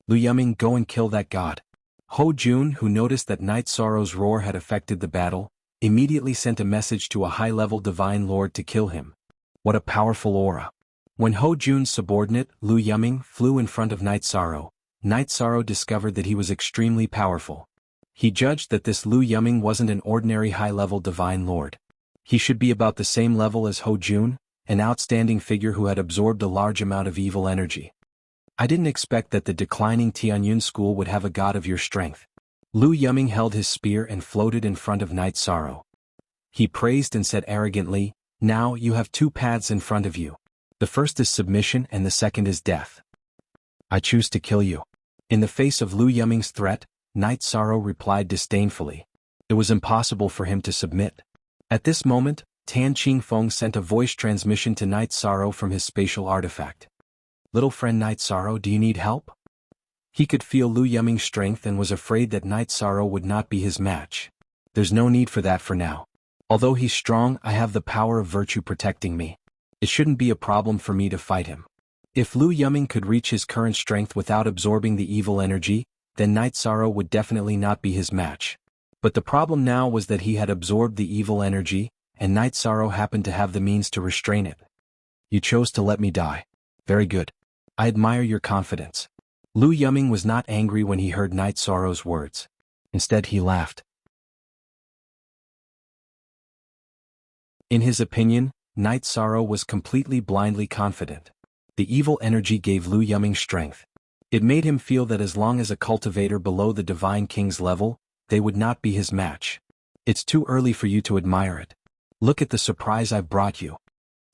Lu Yuming, go and kill that god. Ho Jun, who noticed that Night Sorrow's roar had affected the battle, immediately sent a message to a high-level Divine Lord to kill him. What a powerful aura. When Ho Jun's subordinate, Lu Yuming, flew in front of Night Sorrow discovered that he was extremely powerful. He judged that this Lu Yuming wasn't an ordinary high-level Divine Lord. He should be about the same level as Ho Jun, an outstanding figure who had absorbed a large amount of evil energy. I didn't expect that the declining Tianyun School would have a god of your strength. Lu Yuming held his spear and floated in front of Night Sorrow. He praised and said arrogantly, now you have 2 paths in front of you. The first is submission and the second is death. I choose to kill you. In the face of Lu Yuming's threat, Night Sorrow replied disdainfully. It was impossible for him to submit. At this moment, Tan Qingfeng sent a voice transmission to Night Sorrow from his spatial artifact. Little friend Night Sorrow, do you need help? He could feel Lu Yuming's strength and was afraid that Night Sorrow would not be his match. There's no need for that for now. Although he's strong, I have the power of virtue protecting me. It shouldn't be a problem for me to fight him. If Lu Yuming could reach his current strength without absorbing the evil energy, then Night Sorrow would definitely not be his match. But the problem now was that he had absorbed the evil energy, and Night Sorrow happened to have the means to restrain it. You chose to let me die. Very good. I admire your confidence. Lu Yuming was not angry when he heard Night Sorrow's words. Instead, he laughed. In his opinion, Night Sorrow was completely blindly confident. The evil energy gave Lu Yuming strength. It made him feel that as long as a cultivator below the Divine King's level, they would not be his match. It's too early for you to admire it. Look at the surprise I've brought you.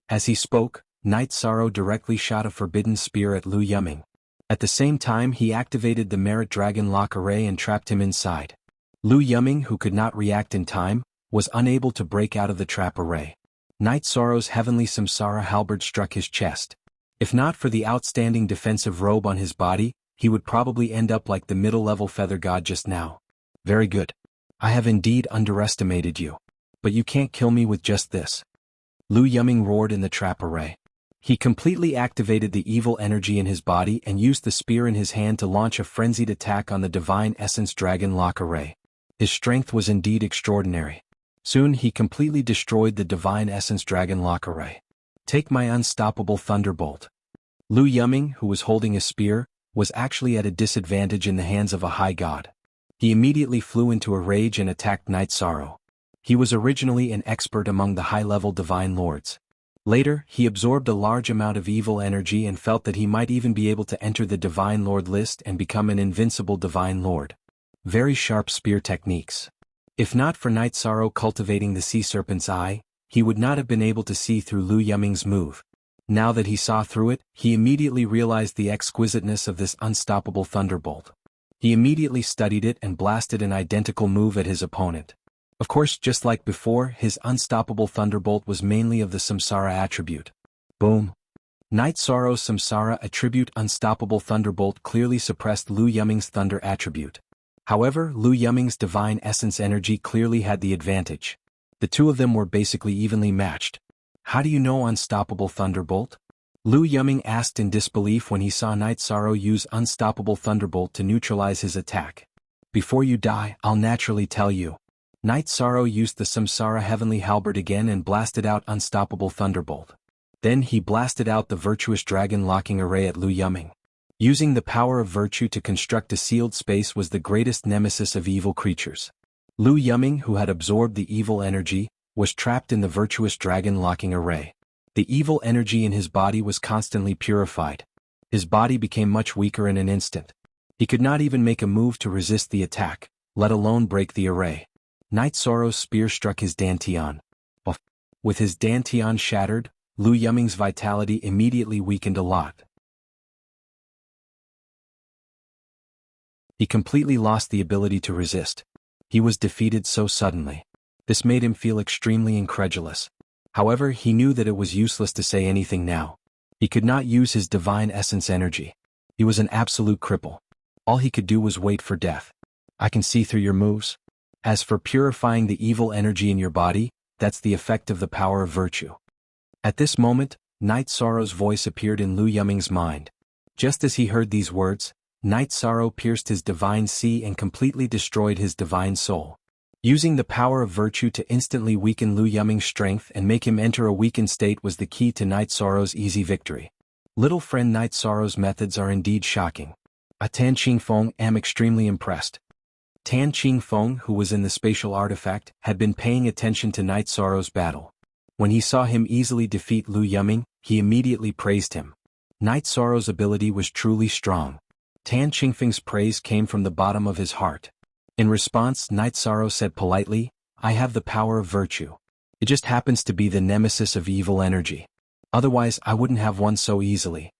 As he spoke, Night Sorrow directly shot a forbidden spear at Lu Yuming. At the same time, he activated the Merit Dragon Lock Array and trapped him inside. Lu Yuming, who could not react in time, was unable to break out of the trap array. Night Sorrow's heavenly Samsara halberd struck his chest. If not for the outstanding defensive robe on his body, he would probably end up like the middle-level feather god just now. Very good. I have indeed underestimated you. But you can't kill me with just this. Lu Yuming roared in the trap array. He completely activated the evil energy in his body and used the spear in his hand to launch a frenzied attack on the Divine Essence Dragon Lock Array. His strength was indeed extraordinary. Soon he completely destroyed the Divine Essence Dragon Lock Array. Take my unstoppable thunderbolt. Lu Yuming, who was holding a spear, was actually at a disadvantage in the hands of a high god. He immediately flew into a rage and attacked Night Sorrow. He was originally an expert among the high-level Divine Lords. Later, he absorbed a large amount of evil energy and felt that he might even be able to enter the Divine Lord list and become an invincible Divine Lord. Very sharp spear techniques. If not for Night Sorrow cultivating the Sea Serpent's Eye, he would not have been able to see through Lu Yuming's move. Now that he saw through it, he immediately realized the exquisiteness of this unstoppable thunderbolt. He immediately studied it and blasted an identical move at his opponent. Of course, just like before, his unstoppable thunderbolt was mainly of the Samsara attribute. Boom. Night Sorrow's Samsara attribute unstoppable thunderbolt clearly suppressed Lu Yuming's thunder attribute. However, Lu Yuming's divine essence energy clearly had the advantage. The two of them were basically evenly matched. How do you know unstoppable thunderbolt? Lu Yuming asked in disbelief when he saw Night Sorrow use unstoppable thunderbolt to neutralize his attack. Before you die, I'll naturally tell you. Night Sorrow used the Samsara Heavenly Halberd again and blasted out Unstoppable Thunderbolt. Then he blasted out the Virtuous Dragon Locking Array at Lu Yuming. Using the power of virtue to construct a sealed space was the greatest nemesis of evil creatures. Lu Yuming, who had absorbed the evil energy, was trapped in the virtuous dragon-locking array. The evil energy in his body was constantly purified. His body became much weaker in an instant. He could not even make a move to resist the attack, let alone break the array. Night Sorrow's spear struck his dantian. With his dantian shattered, Lu Yuming's vitality immediately weakened a lot. He completely lost the ability to resist. He was defeated so suddenly. This made him feel extremely incredulous. However, he knew that it was useless to say anything now. He could not use his divine essence energy. He was an absolute cripple. All he could do was wait for death. I can see through your moves. As for purifying the evil energy in your body, that's the effect of the power of virtue. At this moment, Night Sorrow's voice appeared in Lu Yuming's mind. Just as he heard these words, Night Sorrow pierced his divine sea and completely destroyed his divine soul. Using the power of virtue to instantly weaken Lu Yuming's strength and make him enter a weakened state was the key to Night Sorrow's easy victory. Little friend Night Sorrow's methods are indeed shocking. Tan Qingfeng am extremely impressed. Tan Qingfeng, who was in the spatial artifact, had been paying attention to Night Sorrow's battle. When he saw him easily defeat Lu Yuming, he immediately praised him. Night Sorrow's ability was truly strong. Tan Qingfeng's praise came from the bottom of his heart. In response, Night Sorrow said politely, I have the power of virtue. It just happens to be the nemesis of evil energy. Otherwise, I wouldn't have one so easily.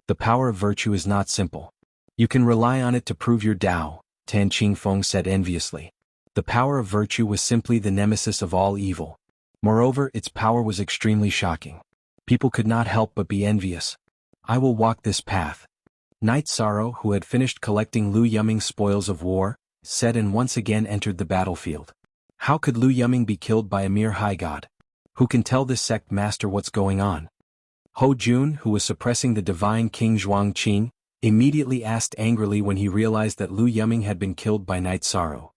The power of virtue is not simple. You can rely on it to prove your Tao, Tan Qingfeng said enviously. The power of virtue was simply the nemesis of all evil. Moreover, its power was extremely shocking. People could not help but be envious. I will walk this path. Night Sorrow, who had finished collecting Lu Yuming's spoils of war, said and once again entered the battlefield. How could Lu Yuming be killed by a mere high god? Who can tell this sect master what's going on? Ho Jun, who was suppressing the divine King Zhuangqing, immediately asked angrily when he realized that Lu Yuming had been killed by Night Sorrow.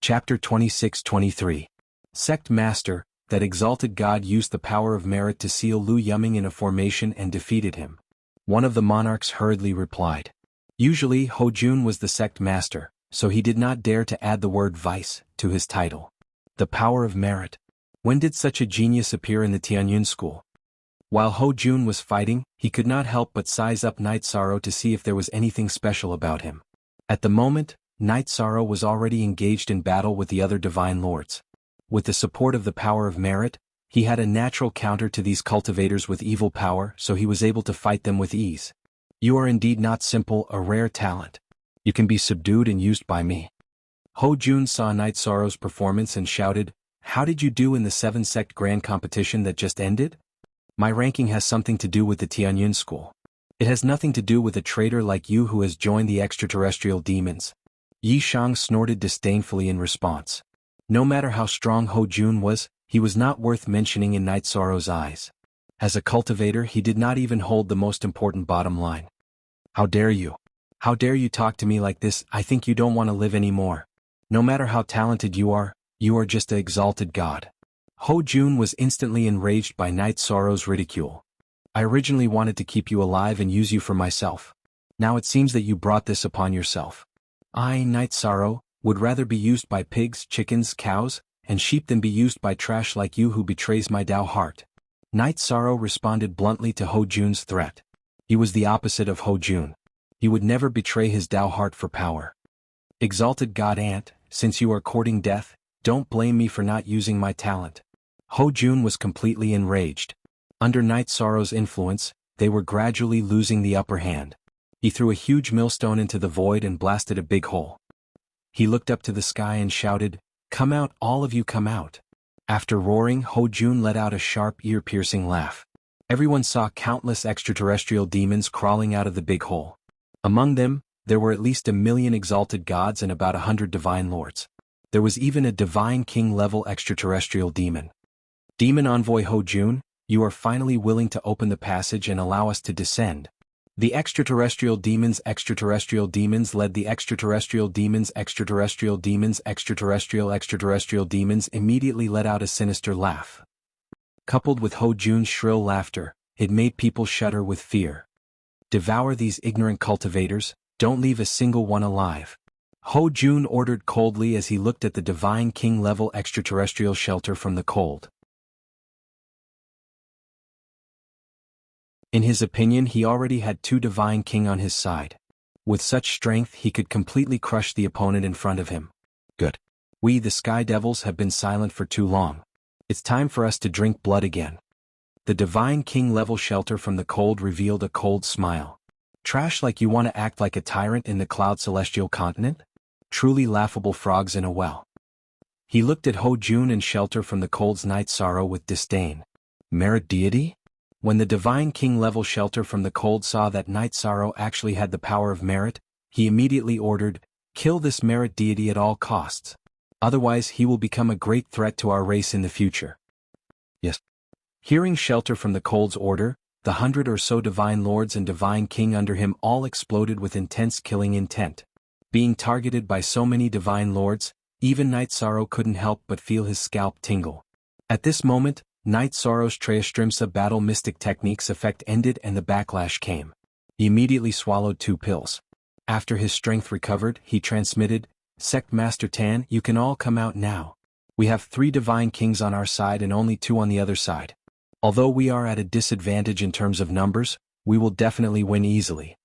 Chapter 26-23. Sect Master, that exalted god used the power of merit to seal Lu Yuming in a formation and defeated him. One of the monarchs hurriedly replied. Usually Ho Jun was the sect master, so he did not dare to add the word vice to his title. The power of merit. When did such a genius appear in the Tianyun school? While Ho Jun was fighting, he could not help but size up Night Sorrow to see if there was anything special about him. At the moment, Night Sorrow was already engaged in battle with the other divine lords. With the support of the power of merit, he had a natural counter to these cultivators with evil power, so he was able to fight them with ease. You are indeed not simple, a rare talent. You can be subdued and used by me. Ho Jun saw Night Sorrow's performance and shouted, How did you do in the 7-sect grand competition that just ended? My ranking has something to do with the Tianyun school. It has nothing to do with a traitor like you who has joined the extraterrestrial demons. Yi Shang snorted disdainfully in response. No matter how strong Ho Jun was, he was not worth mentioning in Night Sorrow's eyes. As a cultivator, he did not even hold the most important bottom line. How dare you? How dare you talk to me like this? I think you don't want to live anymore. No matter how talented you are just an exalted god. Ho Jun was instantly enraged by Night Sorrow's ridicule. I originally wanted to keep you alive and use you for myself. Now it seems that you brought this upon yourself. I, Night Sorrow, would rather be used by pigs, chickens, cows, and sheep than be used by trash like you who betrays my Tao heart. Night Sorrow responded bluntly to Ho Jun's threat. He was the opposite of Ho Jun. He would never betray his Tao heart for power. Exalted God Ant, since you are courting death, don't blame me for not using my talent. Ho Jun was completely enraged. Under Night Sorrow's influence, they were gradually losing the upper hand. He threw a huge millstone into the void and blasted a big hole. He looked up to the sky and shouted, Come out, all of you come out. After roaring, Ho Jun let out a sharp, ear-piercing laugh. Everyone saw countless extraterrestrial demons crawling out of the big hole. Among them, there were at least 1 million exalted gods and about 100 divine lords. There was even a divine king-level extraterrestrial demon. Demon envoy Ho Jun, you are finally willing to open the passage and allow us to descend. The extraterrestrial demons led the extraterrestrial demons immediately let out a sinister laugh. Coupled with Ho Jun's shrill laughter, it made people shudder with fear. Devour these ignorant cultivators, don't leave a single one alive. Ho Jun ordered coldly as he looked at the Divine King-level extraterrestrial shelter from the cold. In his opinion, he already had 2 Divine King on his side. With such strength, he could completely crush the opponent in front of him. Good. We, the Sky Devils, have been silent for too long. It's time for us to drink blood again. The Divine King-level shelter from the cold revealed a cold smile. Trash like you want to act like a tyrant in the Cloud Celestial continent? Truly laughable frogs in a well. He looked at Ho Jun and shelter from the cold's night sorrow with disdain. Merit deity? When the Divine King-level shelter from the cold saw that Night Sorrow actually had the power of merit, he immediately ordered, "Kill this merit deity at all costs. Otherwise he will become a great threat to our race in the future." Yes. Hearing shelter from the cold's order, the 100 or so Divine Lords and Divine King under him all exploded with intense killing intent. Being targeted by so many Divine Lords, even Night Sorrow couldn't help but feel his scalp tingle. At this moment, Night Sorrow's Trayastrimsa battle mystic techniques effect ended and the backlash came. He immediately swallowed 2 pills. After his strength recovered, he transmitted, "Sect Master Tan, you can all come out now. We have 3 Divine Kings on our side and only 2 on the other side. Although we are at a disadvantage in terms of numbers, we will definitely win easily."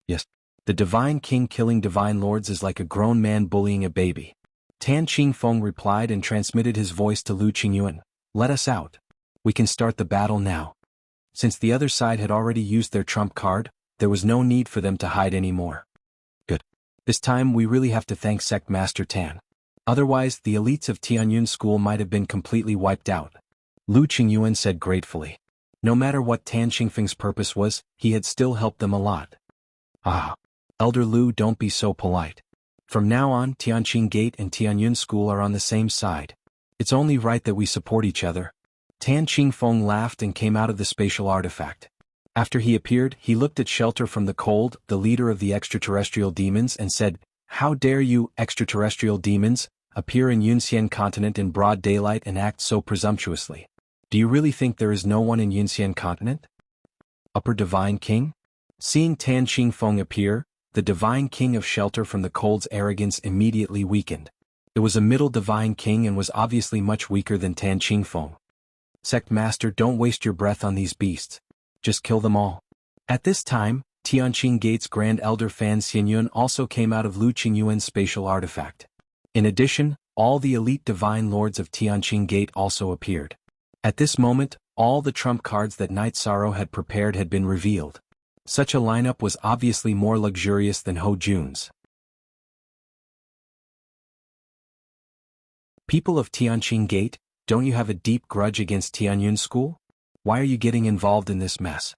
Yes. The Divine King killing Divine Lords is like a grown man bullying a baby. Tan Qingfeng replied and transmitted his voice to Lu Qingyuan. "Let us out. We can start the battle now." Since the other side had already used their trump card, there was no need for them to hide anymore. Good. This time we really have to thank Sect Master Tan. Otherwise, the elites of Tianyun School might have been completely wiped out. Lu Qingyuan said gratefully. No matter what Tan Qingfeng's purpose was, he had still helped them a lot. Ah. Elder Lu, don't be so polite. From now on, Tianqing Gate and Tianyun School are on the same side. It's only right that we support each other. Tan Qingfeng laughed and came out of the spatial artifact. After he appeared, he looked at Shelter from the Cold, the leader of the extraterrestrial demons, and said, "How dare you, extraterrestrial demons, appear in Yunxian continent in broad daylight and act so presumptuously? Do you really think there is no one in Yunxian continent? Upper Divine King?" Seeing Tan Qingfeng appear, the Divine King of Shelter from the Cold's arrogance immediately weakened. It was a middle Divine King and was obviously much weaker than Tan Qingfeng. "Sect Master, don't waste your breath on these beasts. Just kill them all." At this time, Tianqing Gate's Grand Elder Fan Xianyun also came out of Lu Qingyuan's spatial artifact. In addition, all the elite Divine Lords of Tianqing Gate also appeared. At this moment, all the trump cards that Night Sorrow had prepared had been revealed. Such a lineup was obviously more luxurious than Ho Jun's. "People of Tianqing Gate, don't you have a deep grudge against Tianyun School? Why are you getting involved in this mess?"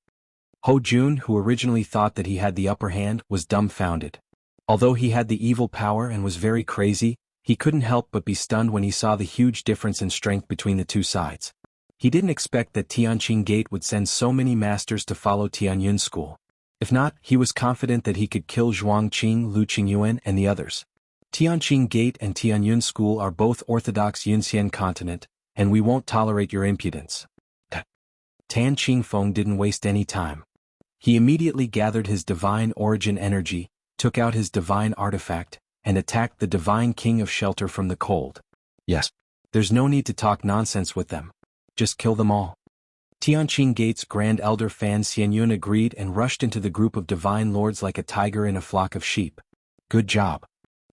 Ho Jun, who originally thought that he had the upper hand, was dumbfounded. Although he had the evil power and was very crazy, he couldn't help but be stunned when he saw the huge difference in strength between the 2 sides. He didn't expect that Tianqing Gate would send so many masters to follow Tianyun School. If not, he was confident that he could kill Zhuangqing, Lu Qingyuan, and the others. Tianqing Gate and Tianyun School are both Orthodox Yunxian continent, and we won't tolerate your impudence. Tan Qingfeng didn't waste any time. He immediately gathered his divine origin energy, took out his divine artifact, and attacked the Divine King of Shelter from the Cold. Yes. There's no need to talk nonsense with them. Just kill them all. Tianqing Gate's Grand Elder Fan Xianyun agreed and rushed into the group of Divine Lords like a tiger in a flock of sheep. Good job.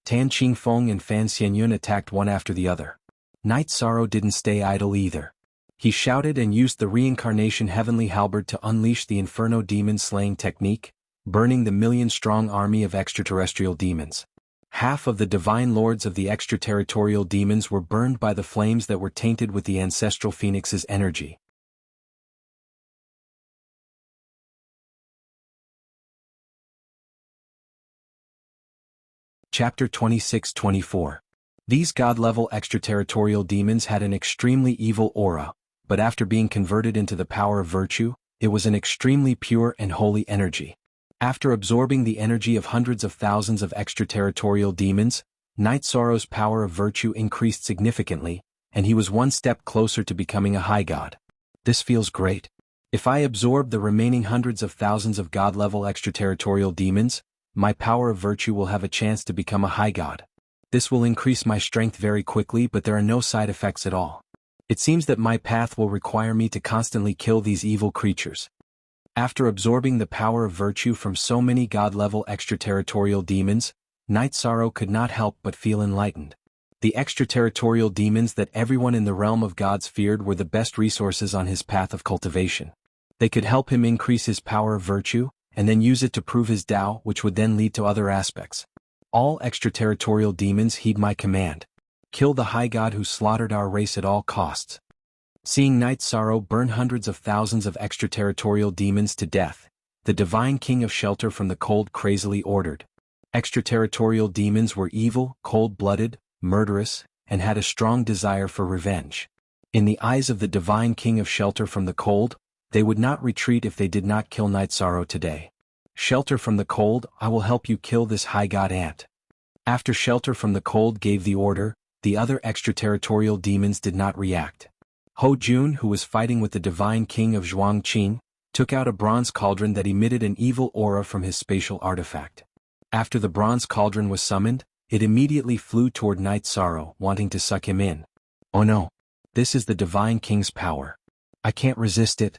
Tan Qingfeng and Fan Xianyun attacked one after the other. Night Sorrow didn't stay idle either. He shouted and used the reincarnation heavenly halberd to unleash the Inferno demon slaying technique, burning the million-strong army of extraterrestrial demons. Half of the Divine Lords of the extraterritorial demons were burned by the flames that were tainted with the ancestral phoenix's energy. Chapter 26-24. These god-level extraterritorial demons had an extremely evil aura, but after being converted into the power of virtue, it was an extremely pure and holy energy. After absorbing the energy of hundreds of thousands of extraterritorial demons, Knight Sorrow's power of virtue increased significantly, and he was one step closer to becoming a high god. This feels great. If I absorb the remaining hundreds of thousands of god-level extraterritorial demons, my power of virtue will have a chance to become a high god. This will increase my strength very quickly, but there are no side effects at all. It seems that my path will require me to constantly kill these evil creatures. After absorbing the power of virtue from so many god-level extraterritorial demons, Knight Sorrow could not help but feel enlightened. The extraterritorial demons that everyone in the realm of gods feared were the best resources on his path of cultivation. They could help him increase his power of virtue, and then use it to prove his Tao, which would then lead to other aspects. All extraterritorial demons heed my command. Kill the high god who slaughtered our race at all costs. Seeing Knight Sorrow burn hundreds of thousands of extraterritorial demons to death, the divine king of shelter from the cold crazily ordered. Extraterritorial demons were evil, cold-blooded, murderous, and had a strong desire for revenge. In the eyes of the divine king of shelter from the cold, they would not retreat if they did not kill Knight Sorrow today. Shelter from the cold, I will help you kill this high god ant. After Shelter from the cold gave the order, the other extraterritorial demons did not react. Ho Jun, who was fighting with the divine king of Jianghu, took out a bronze cauldron that emitted an evil aura from his spatial artifact. After the bronze cauldron was summoned, it immediately flew toward Knight Sorrow, wanting to suck him in. Oh no! This is the divine king's power. I can't resist it.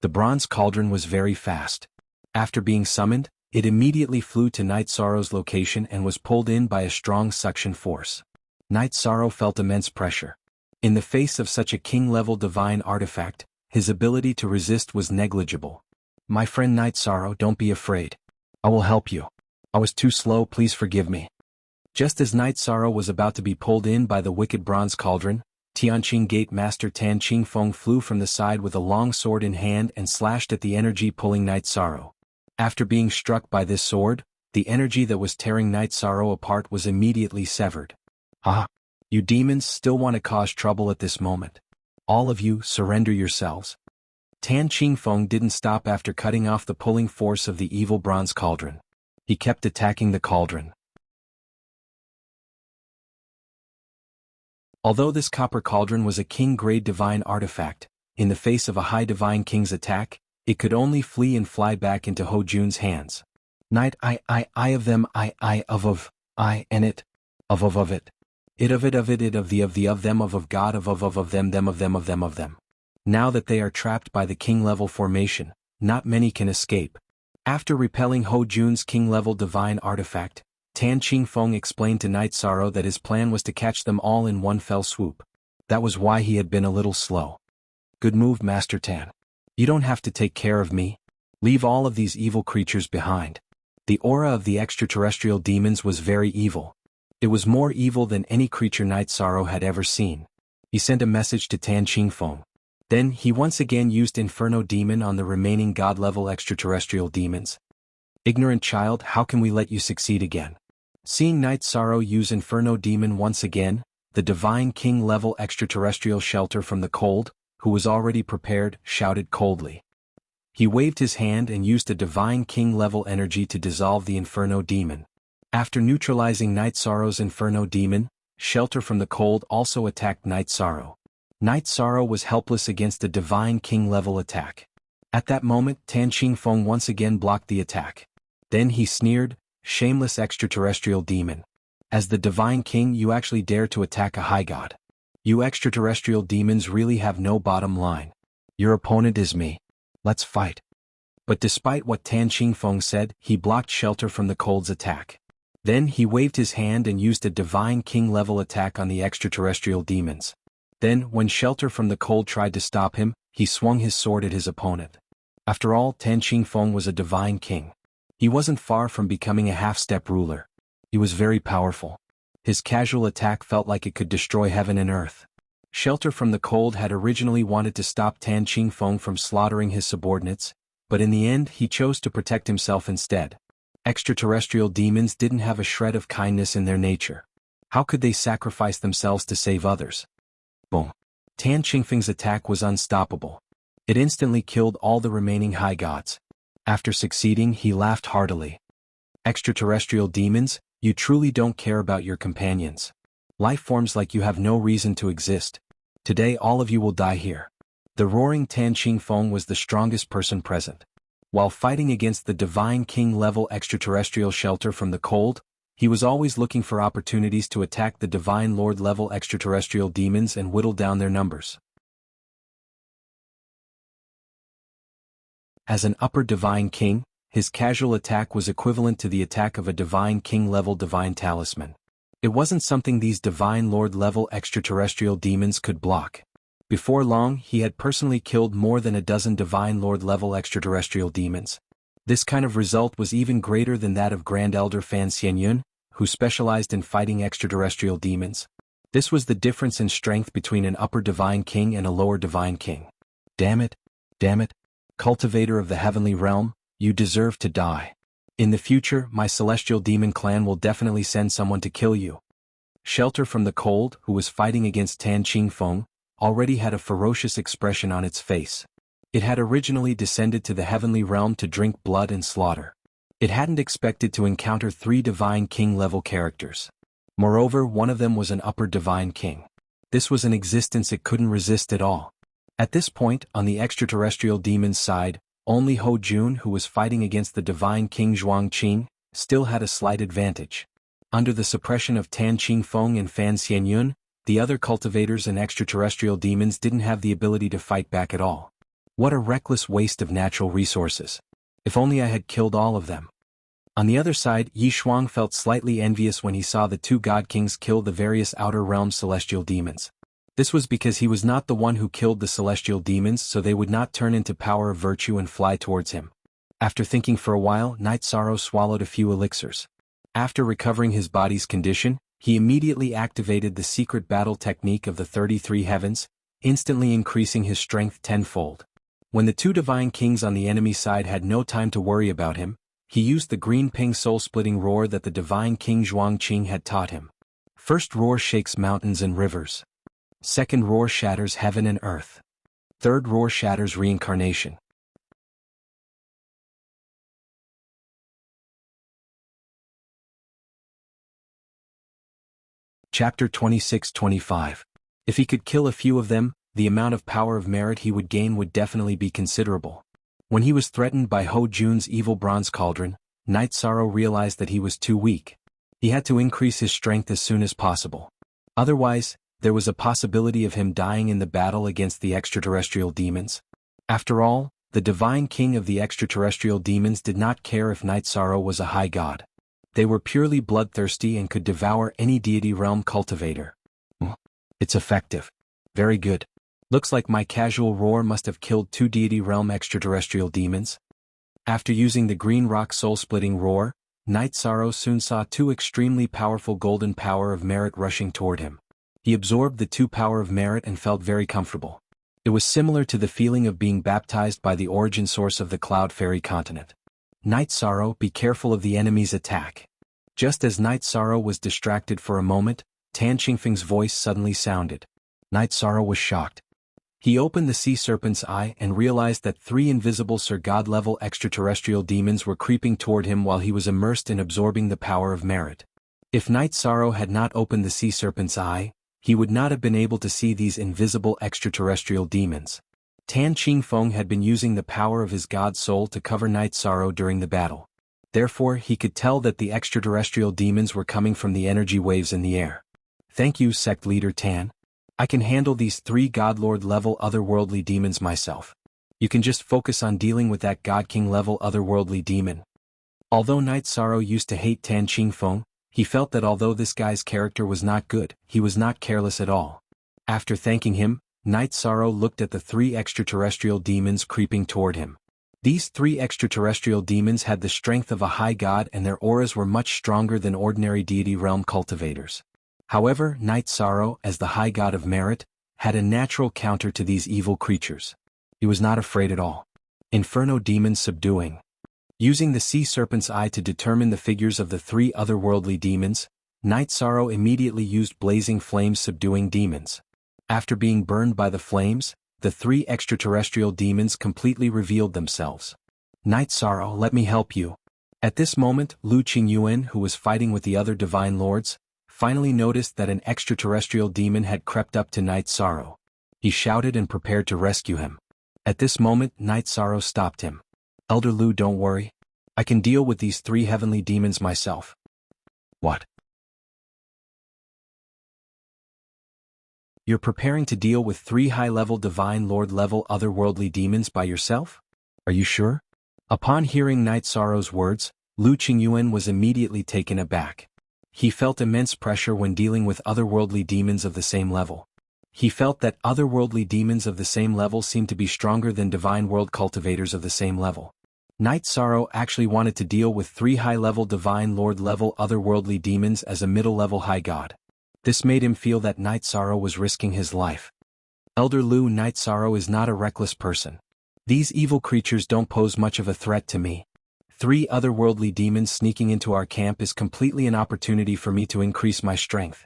The bronze cauldron was very fast. After being summoned, it immediately flew to Knight Sorrow's location and was pulled in by a strong suction force. Knight Sorrow felt immense pressure. In the face of such a king-level divine artifact, his ability to resist was negligible. My friend Knight Sorrow, don't be afraid. I will help you. I was too slow, please forgive me. Just as Knight Sorrow was about to be pulled in by the wicked bronze cauldron, Tianqing Gate Master Tan Qingfeng flew from the side with a long sword in hand and slashed at the energy pulling Knight Sorrow. After being struck by this sword, the energy that was tearing Knight Sorrow apart was immediately severed. Ah! You demons still want to cause trouble at this moment. All of you, surrender yourselves. Tan Qingfeng didn't stop after cutting off the pulling force of the evil bronze cauldron. He kept attacking the cauldron. Although this copper cauldron was a king-grade divine artifact, in the face of a high divine king's attack, it could only flee and fly back into Ho Jun's hands. Knight I of them I of I and it of it. It of it of them of God of them of them. Now that they are trapped by the king-level formation, not many can escape. After repelling Ho Jun's king-level divine artifact, Tan Qingfeng explained to Knight Sorrow that his plan was to catch them all in one fell swoop. That was why he had been a little slow. Good move, Master Tan. You don't have to take care of me. Leave all of these evil creatures behind. The aura of the extraterrestrial demons was very evil. It was more evil than any creature Knight Sorrow had ever seen. He sent a message to Tan Qingfeng. Then he once again used Inferno Demon on the remaining god-level extraterrestrial demons. Ignorant child, how can we let you succeed again? Seeing Knight Sorrow use Inferno Demon once again, the divine king-level extraterrestrial shelter from the cold, who was already prepared, shouted coldly. He waved his hand and used a divine king-level energy to dissolve the Inferno Demon. After neutralizing Knight Sorrow's Inferno Demon, Shelter from the Cold also attacked Knight Sorrow. Knight Sorrow was helpless against a divine king-level attack. At that moment, Tan Qingfeng once again blocked the attack. Then he sneered, "Shameless extraterrestrial demon. As the divine king, you actually dare to attack a high god. You extraterrestrial demons really have no bottom line. Your opponent is me. Let's fight." But despite what Tan Qingfeng said, he blocked Shelter from the Cold's attack. Then he waved his hand and used a divine king-level attack on the extraterrestrial demons. Then, when Shelter from the Cold tried to stop him, he swung his sword at his opponent. After all, Tan Qingfeng was a divine king. He wasn't far from becoming a half-step ruler. He was very powerful. His casual attack felt like it could destroy heaven and earth. Shelter from the Cold had originally wanted to stop Tan Qingfeng from slaughtering his subordinates, but in the end he chose to protect himself instead. Extraterrestrial demons didn't have a shred of kindness in their nature. How could they sacrifice themselves to save others? Boom. Tan Qingfeng's attack was unstoppable. It instantly killed all the remaining high gods. After succeeding, he laughed heartily. Extraterrestrial demons, you truly don't care about your companions. Life forms like you have no reason to exist. Today all of you will die here. The roaring Tan Qing Feng was the strongest person present. While fighting against the Divine King-level extraterrestrial shelter from the cold, he was always looking for opportunities to attack the Divine Lord-level extraterrestrial demons and whittle down their numbers. As an upper Divine King, his casual attack was equivalent to the attack of a Divine King-level Divine Talisman. It wasn't something these Divine Lord-level extraterrestrial demons could block. Before long, he had personally killed more than a dozen Divine Lord-level extraterrestrial demons. This kind of result was even greater than that of Grand Elder Fan Xianyun, who specialized in fighting extraterrestrial demons. This was the difference in strength between an upper Divine King and a lower Divine King. Damn it! Cultivator of the Heavenly Realm, you deserve to die. In the future, my Celestial Demon clan will definitely send someone to kill you. Shelter from the Cold, who was fighting against Tan Qing Feng, already had a ferocious expression on its face. It had originally descended to the Heavenly Realm to drink blood and slaughter. It hadn't expected to encounter 3 Divine King-level characters. Moreover, one of them was an upper Divine King. This was an existence it couldn't resist at all. At this point, on the extraterrestrial demon's side, only Ho Jun, who was fighting against the Divine King Zhuang Qing, still had a slight advantage. Under the suppression of Tan Qing Feng and Fan Xianyun, the other cultivators and extraterrestrial demons didn't have the ability to fight back at all. What a reckless waste of natural resources. If only I had killed all of them. On the other side, Yi Shuang felt slightly envious when he saw the 2 God Kings kill the various outer realm celestial demons. This was because he was not the one who killed the celestial demons, so they would not turn into power of virtue and fly towards him. After thinking for a while, Night Sorrow swallowed a few elixirs. After recovering his body's condition, he immediately activated the secret battle technique of the 33 heavens, instantly increasing his strength tenfold. When the 2 Divine Kings on the enemy side had no time to worry about him, he used the green ping soul-splitting roar that the Divine King Zhuang Qing had taught him. First roar shakes mountains and rivers. Second roar shatters heaven and earth. Third roar shatters reincarnation. Chapter 26-25. If he could kill a few of them, the amount of power of merit he would gain would definitely be considerable. When he was threatened by Ho Jun's evil bronze cauldron, Night Sorrow realized that he was too weak. He had to increase his strength as soon as possible. Otherwise, there was a possibility of him dying in the battle against the extraterrestrial demons. After all, the Divine King of the extraterrestrial demons did not care if Night Sorrow was a high god. They were purely bloodthirsty and could devour any deity realm cultivator. It's effective. Very good. Looks like my casual roar must have killed 2 deity realm extraterrestrial demons. After using the green rock soul-splitting roar, Night Sorrow soon saw 2 extremely powerful golden power of merit rushing toward him. He absorbed the 2 power of merit and felt very comfortable. It was similar to the feeling of being baptized by the origin source of the Cloud Fairy continent. Night Sorrow, be careful of the enemy's attack. Just as Night Sorrow was distracted for a moment, Tan Qingfeng's voice suddenly sounded. Night Sorrow was shocked. He opened the sea serpent's eye and realized that 3 invisible Sir God-level extraterrestrial demons were creeping toward him while he was immersed in absorbing the power of merit. If Night Sorrow had not opened the sea serpent's eye, he would not have been able to see these invisible extraterrestrial demons. Tan Qing Feng had been using the power of his god soul to cover Night Sorrow during the battle. Therefore, he could tell that the extraterrestrial demons were coming from the energy waves in the air. Thank you, Sect Leader Tan. I can handle these 3 Godlord-level otherworldly demons myself. You can just focus on dealing with that God King-level otherworldly demon. Although Night Sorrow used to hate Tan Qing Feng, he felt that although this guy's character was not good, he was not careless at all. After thanking him, Night Sorrow looked at the 3 extraterrestrial demons creeping toward him. These 3 extraterrestrial demons had the strength of a high god and their auras were much stronger than ordinary deity realm cultivators. However, Night Sorrow, as the high god of merit, had a natural counter to these evil creatures. He was not afraid at all. Inferno demons subduing. Using the sea serpent's eye to determine the figures of the 3 otherworldly demons, Night Sorrow immediately used blazing flames subduing demons. After being burned by the flames, the 3 extraterrestrial demons completely revealed themselves. Night Sorrow, let me help you. At this moment, Lu Qingyuan, who was fighting with the other divine lords, finally noticed that an extraterrestrial demon had crept up to Night Sorrow. He shouted and prepared to rescue him. At this moment, Night Sorrow stopped him. Elder Lu, don't worry. I can deal with these 3 heavenly demons myself. What? You're preparing to deal with 3 high-level divine lord-level otherworldly demons by yourself? Are you sure? Upon hearing Night Sorrow's words, Lu Qingyuan was immediately taken aback. He felt immense pressure when dealing with otherworldly demons of the same level. He felt that otherworldly demons of the same level seemed to be stronger than divine world cultivators of the same level. Night Sorrow actually wanted to deal with 3 high-level divine lord-level otherworldly demons as a middle-level high god. This made him feel that Night Sorrow was risking his life. Elder Lu, Night Sorrow is not a reckless person. These evil creatures don't pose much of a threat to me. 3 otherworldly demons sneaking into our camp is completely an opportunity for me to increase my strength.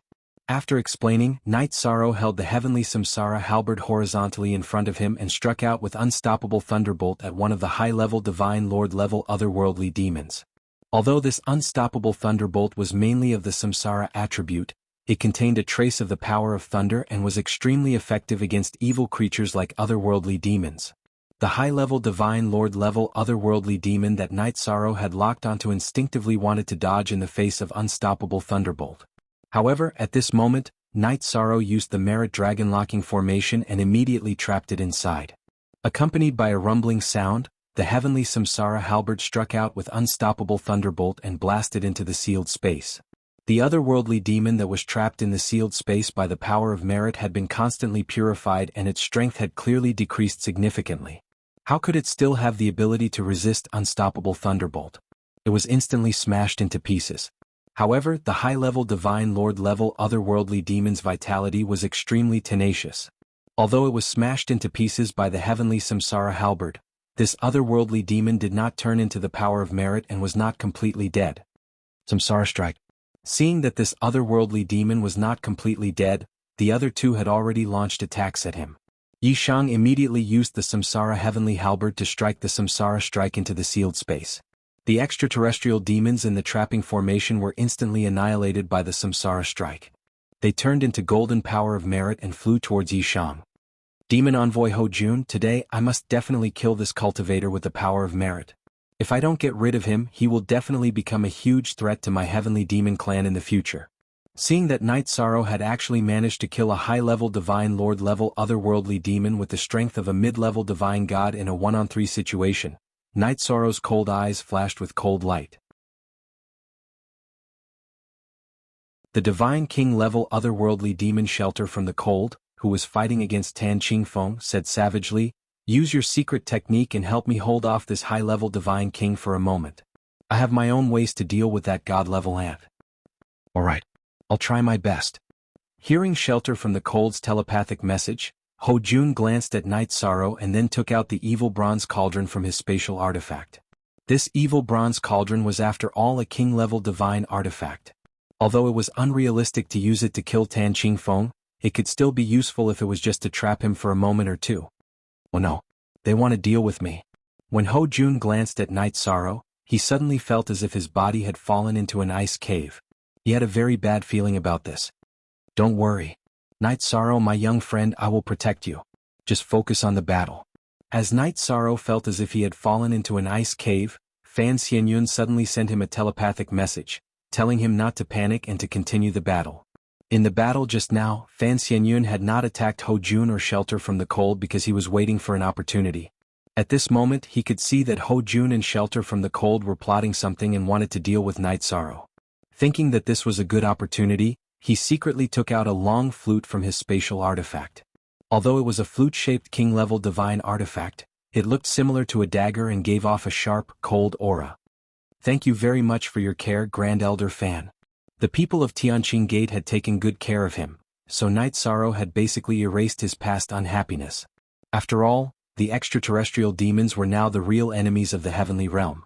After explaining, Night Sorrow held the heavenly Samsara halberd horizontally in front of him and struck out with unstoppable thunderbolt at one of the high-level divine lord-level otherworldly demons. Although this unstoppable thunderbolt was mainly of the Samsara attribute, it contained a trace of the power of thunder and was extremely effective against evil creatures like otherworldly demons. The high-level divine lord-level otherworldly demon that Night Sorrow had locked onto instinctively wanted to dodge in the face of unstoppable thunderbolt. However, at this moment, Night Sorrow used the Merit Dragon locking formation and immediately trapped it inside. Accompanied by a rumbling sound, the heavenly Samsara halberd struck out with unstoppable thunderbolt and blasted into the sealed space. The otherworldly demon that was trapped in the sealed space by the power of merit had been constantly purified and its strength had clearly decreased significantly. How could it still have the ability to resist unstoppable thunderbolt? It was instantly smashed into pieces. However, the high-level divine lord-level otherworldly demon's vitality was extremely tenacious. Although it was smashed into pieces by the heavenly Samsara halberd, this otherworldly demon did not turn into the power of merit and was not completely dead. Samsara strike. Seeing that this otherworldly demon was not completely dead, the other 2 had already launched attacks at him. Yishang immediately used the Samsara heavenly halberd to strike the Samsara strike into the sealed space. The extraterrestrial demons in the trapping formation were instantly annihilated by the Samsara strike. They turned into golden power of merit and flew towards Yishang. Demon Envoy Ho Jun, today I must definitely kill this cultivator with the power of merit. If I don't get rid of him, he will definitely become a huge threat to my heavenly demon clan in the future. Seeing that Night Sorrow had actually managed to kill a high-level divine lord-level otherworldly demon with the strength of a mid-level divine god in a 1-on-3 situation, Night Sorrow's cold eyes flashed with cold light. The divine king-level otherworldly demon Shelter from the Cold, who was fighting against Tan Qingfeng, said savagely, "Use your secret technique and help me hold off this high-level divine king for a moment. I have my own ways to deal with that god-level ant." "Alright. I'll try my best." Hearing Shelter from the Cold's telepathic message, Ho Jun glanced at Night Sorrow and then took out the evil bronze cauldron from his spatial artifact. This evil bronze cauldron was after all a king-level divine artifact. Although it was unrealistic to use it to kill Tan Qingfeng, it could still be useful if it was just to trap him for a moment or 2. Oh no, they want to deal with me. When Ho Jun glanced at Night Sorrow, he suddenly felt as if his body had fallen into an ice cave. He had a very bad feeling about this. "Don't worry. Night Sorrow, my young friend, I will protect you. Just focus on the battle." As Night Sorrow felt as if he had fallen into an ice cave, Fan Xianyun suddenly sent him a telepathic message, telling him not to panic and to continue the battle. In the battle just now, Fan Xianyun had not attacked Ho Jun or Shelter from the Cold because he was waiting for an opportunity. At this moment he could see that Ho Jun and Shelter from the Cold were plotting something and wanted to deal with Night Sorrow. Thinking that this was a good opportunity, he secretly took out a long flute from his spatial artifact. Although it was a flute-shaped king-level divine artifact, it looked similar to a dagger and gave off a sharp, cold aura. "Thank you very much for your care, Grand Elder Fan." The people of Tianqing Gate had taken good care of him, so Night Sorrow had basically erased his past unhappiness. After all, the extraterrestrial demons were now the real enemies of the heavenly realm.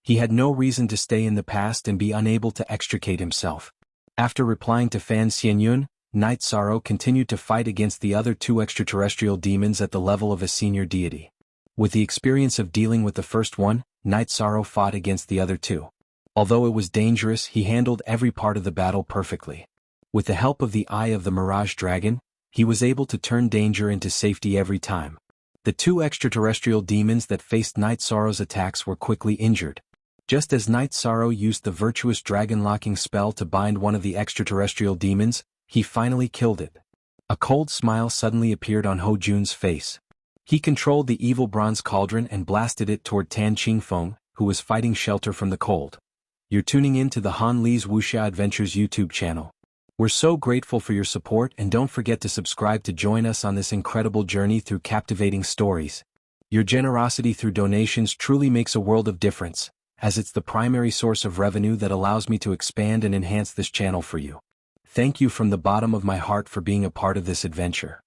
He had no reason to stay in the past and be unable to extricate himself. After replying to Fan Xianyun, Night Sorrow continued to fight against the other 2 extraterrestrial demons at the level of a senior deity. With the experience of dealing with the first one, Night Sorrow fought against the other two. Although it was dangerous, he handled every part of the battle perfectly. With the help of the Eye of the Mirage Dragon, he was able to turn danger into safety every time. The two extraterrestrial demons that faced Night Sorrow's attacks were quickly injured. Just as Night Sorrow used the virtuous dragon-locking spell to bind one of the extraterrestrial demons, he finally killed it. A cold smile suddenly appeared on Ho Jun's face. He controlled the evil bronze cauldron and blasted it toward Tan Qingfeng, who was fighting shelter from the cold. You're tuning in to the Han Li's Wuxia Adventures YouTube channel. We're so grateful for your support, and don't forget to subscribe to join us on this incredible journey through captivating stories. Your generosity through donations truly makes a world of difference, as it's the primary source of revenue that allows me to expand and enhance this channel for you. Thank you from the bottom of my heart for being a part of this adventure.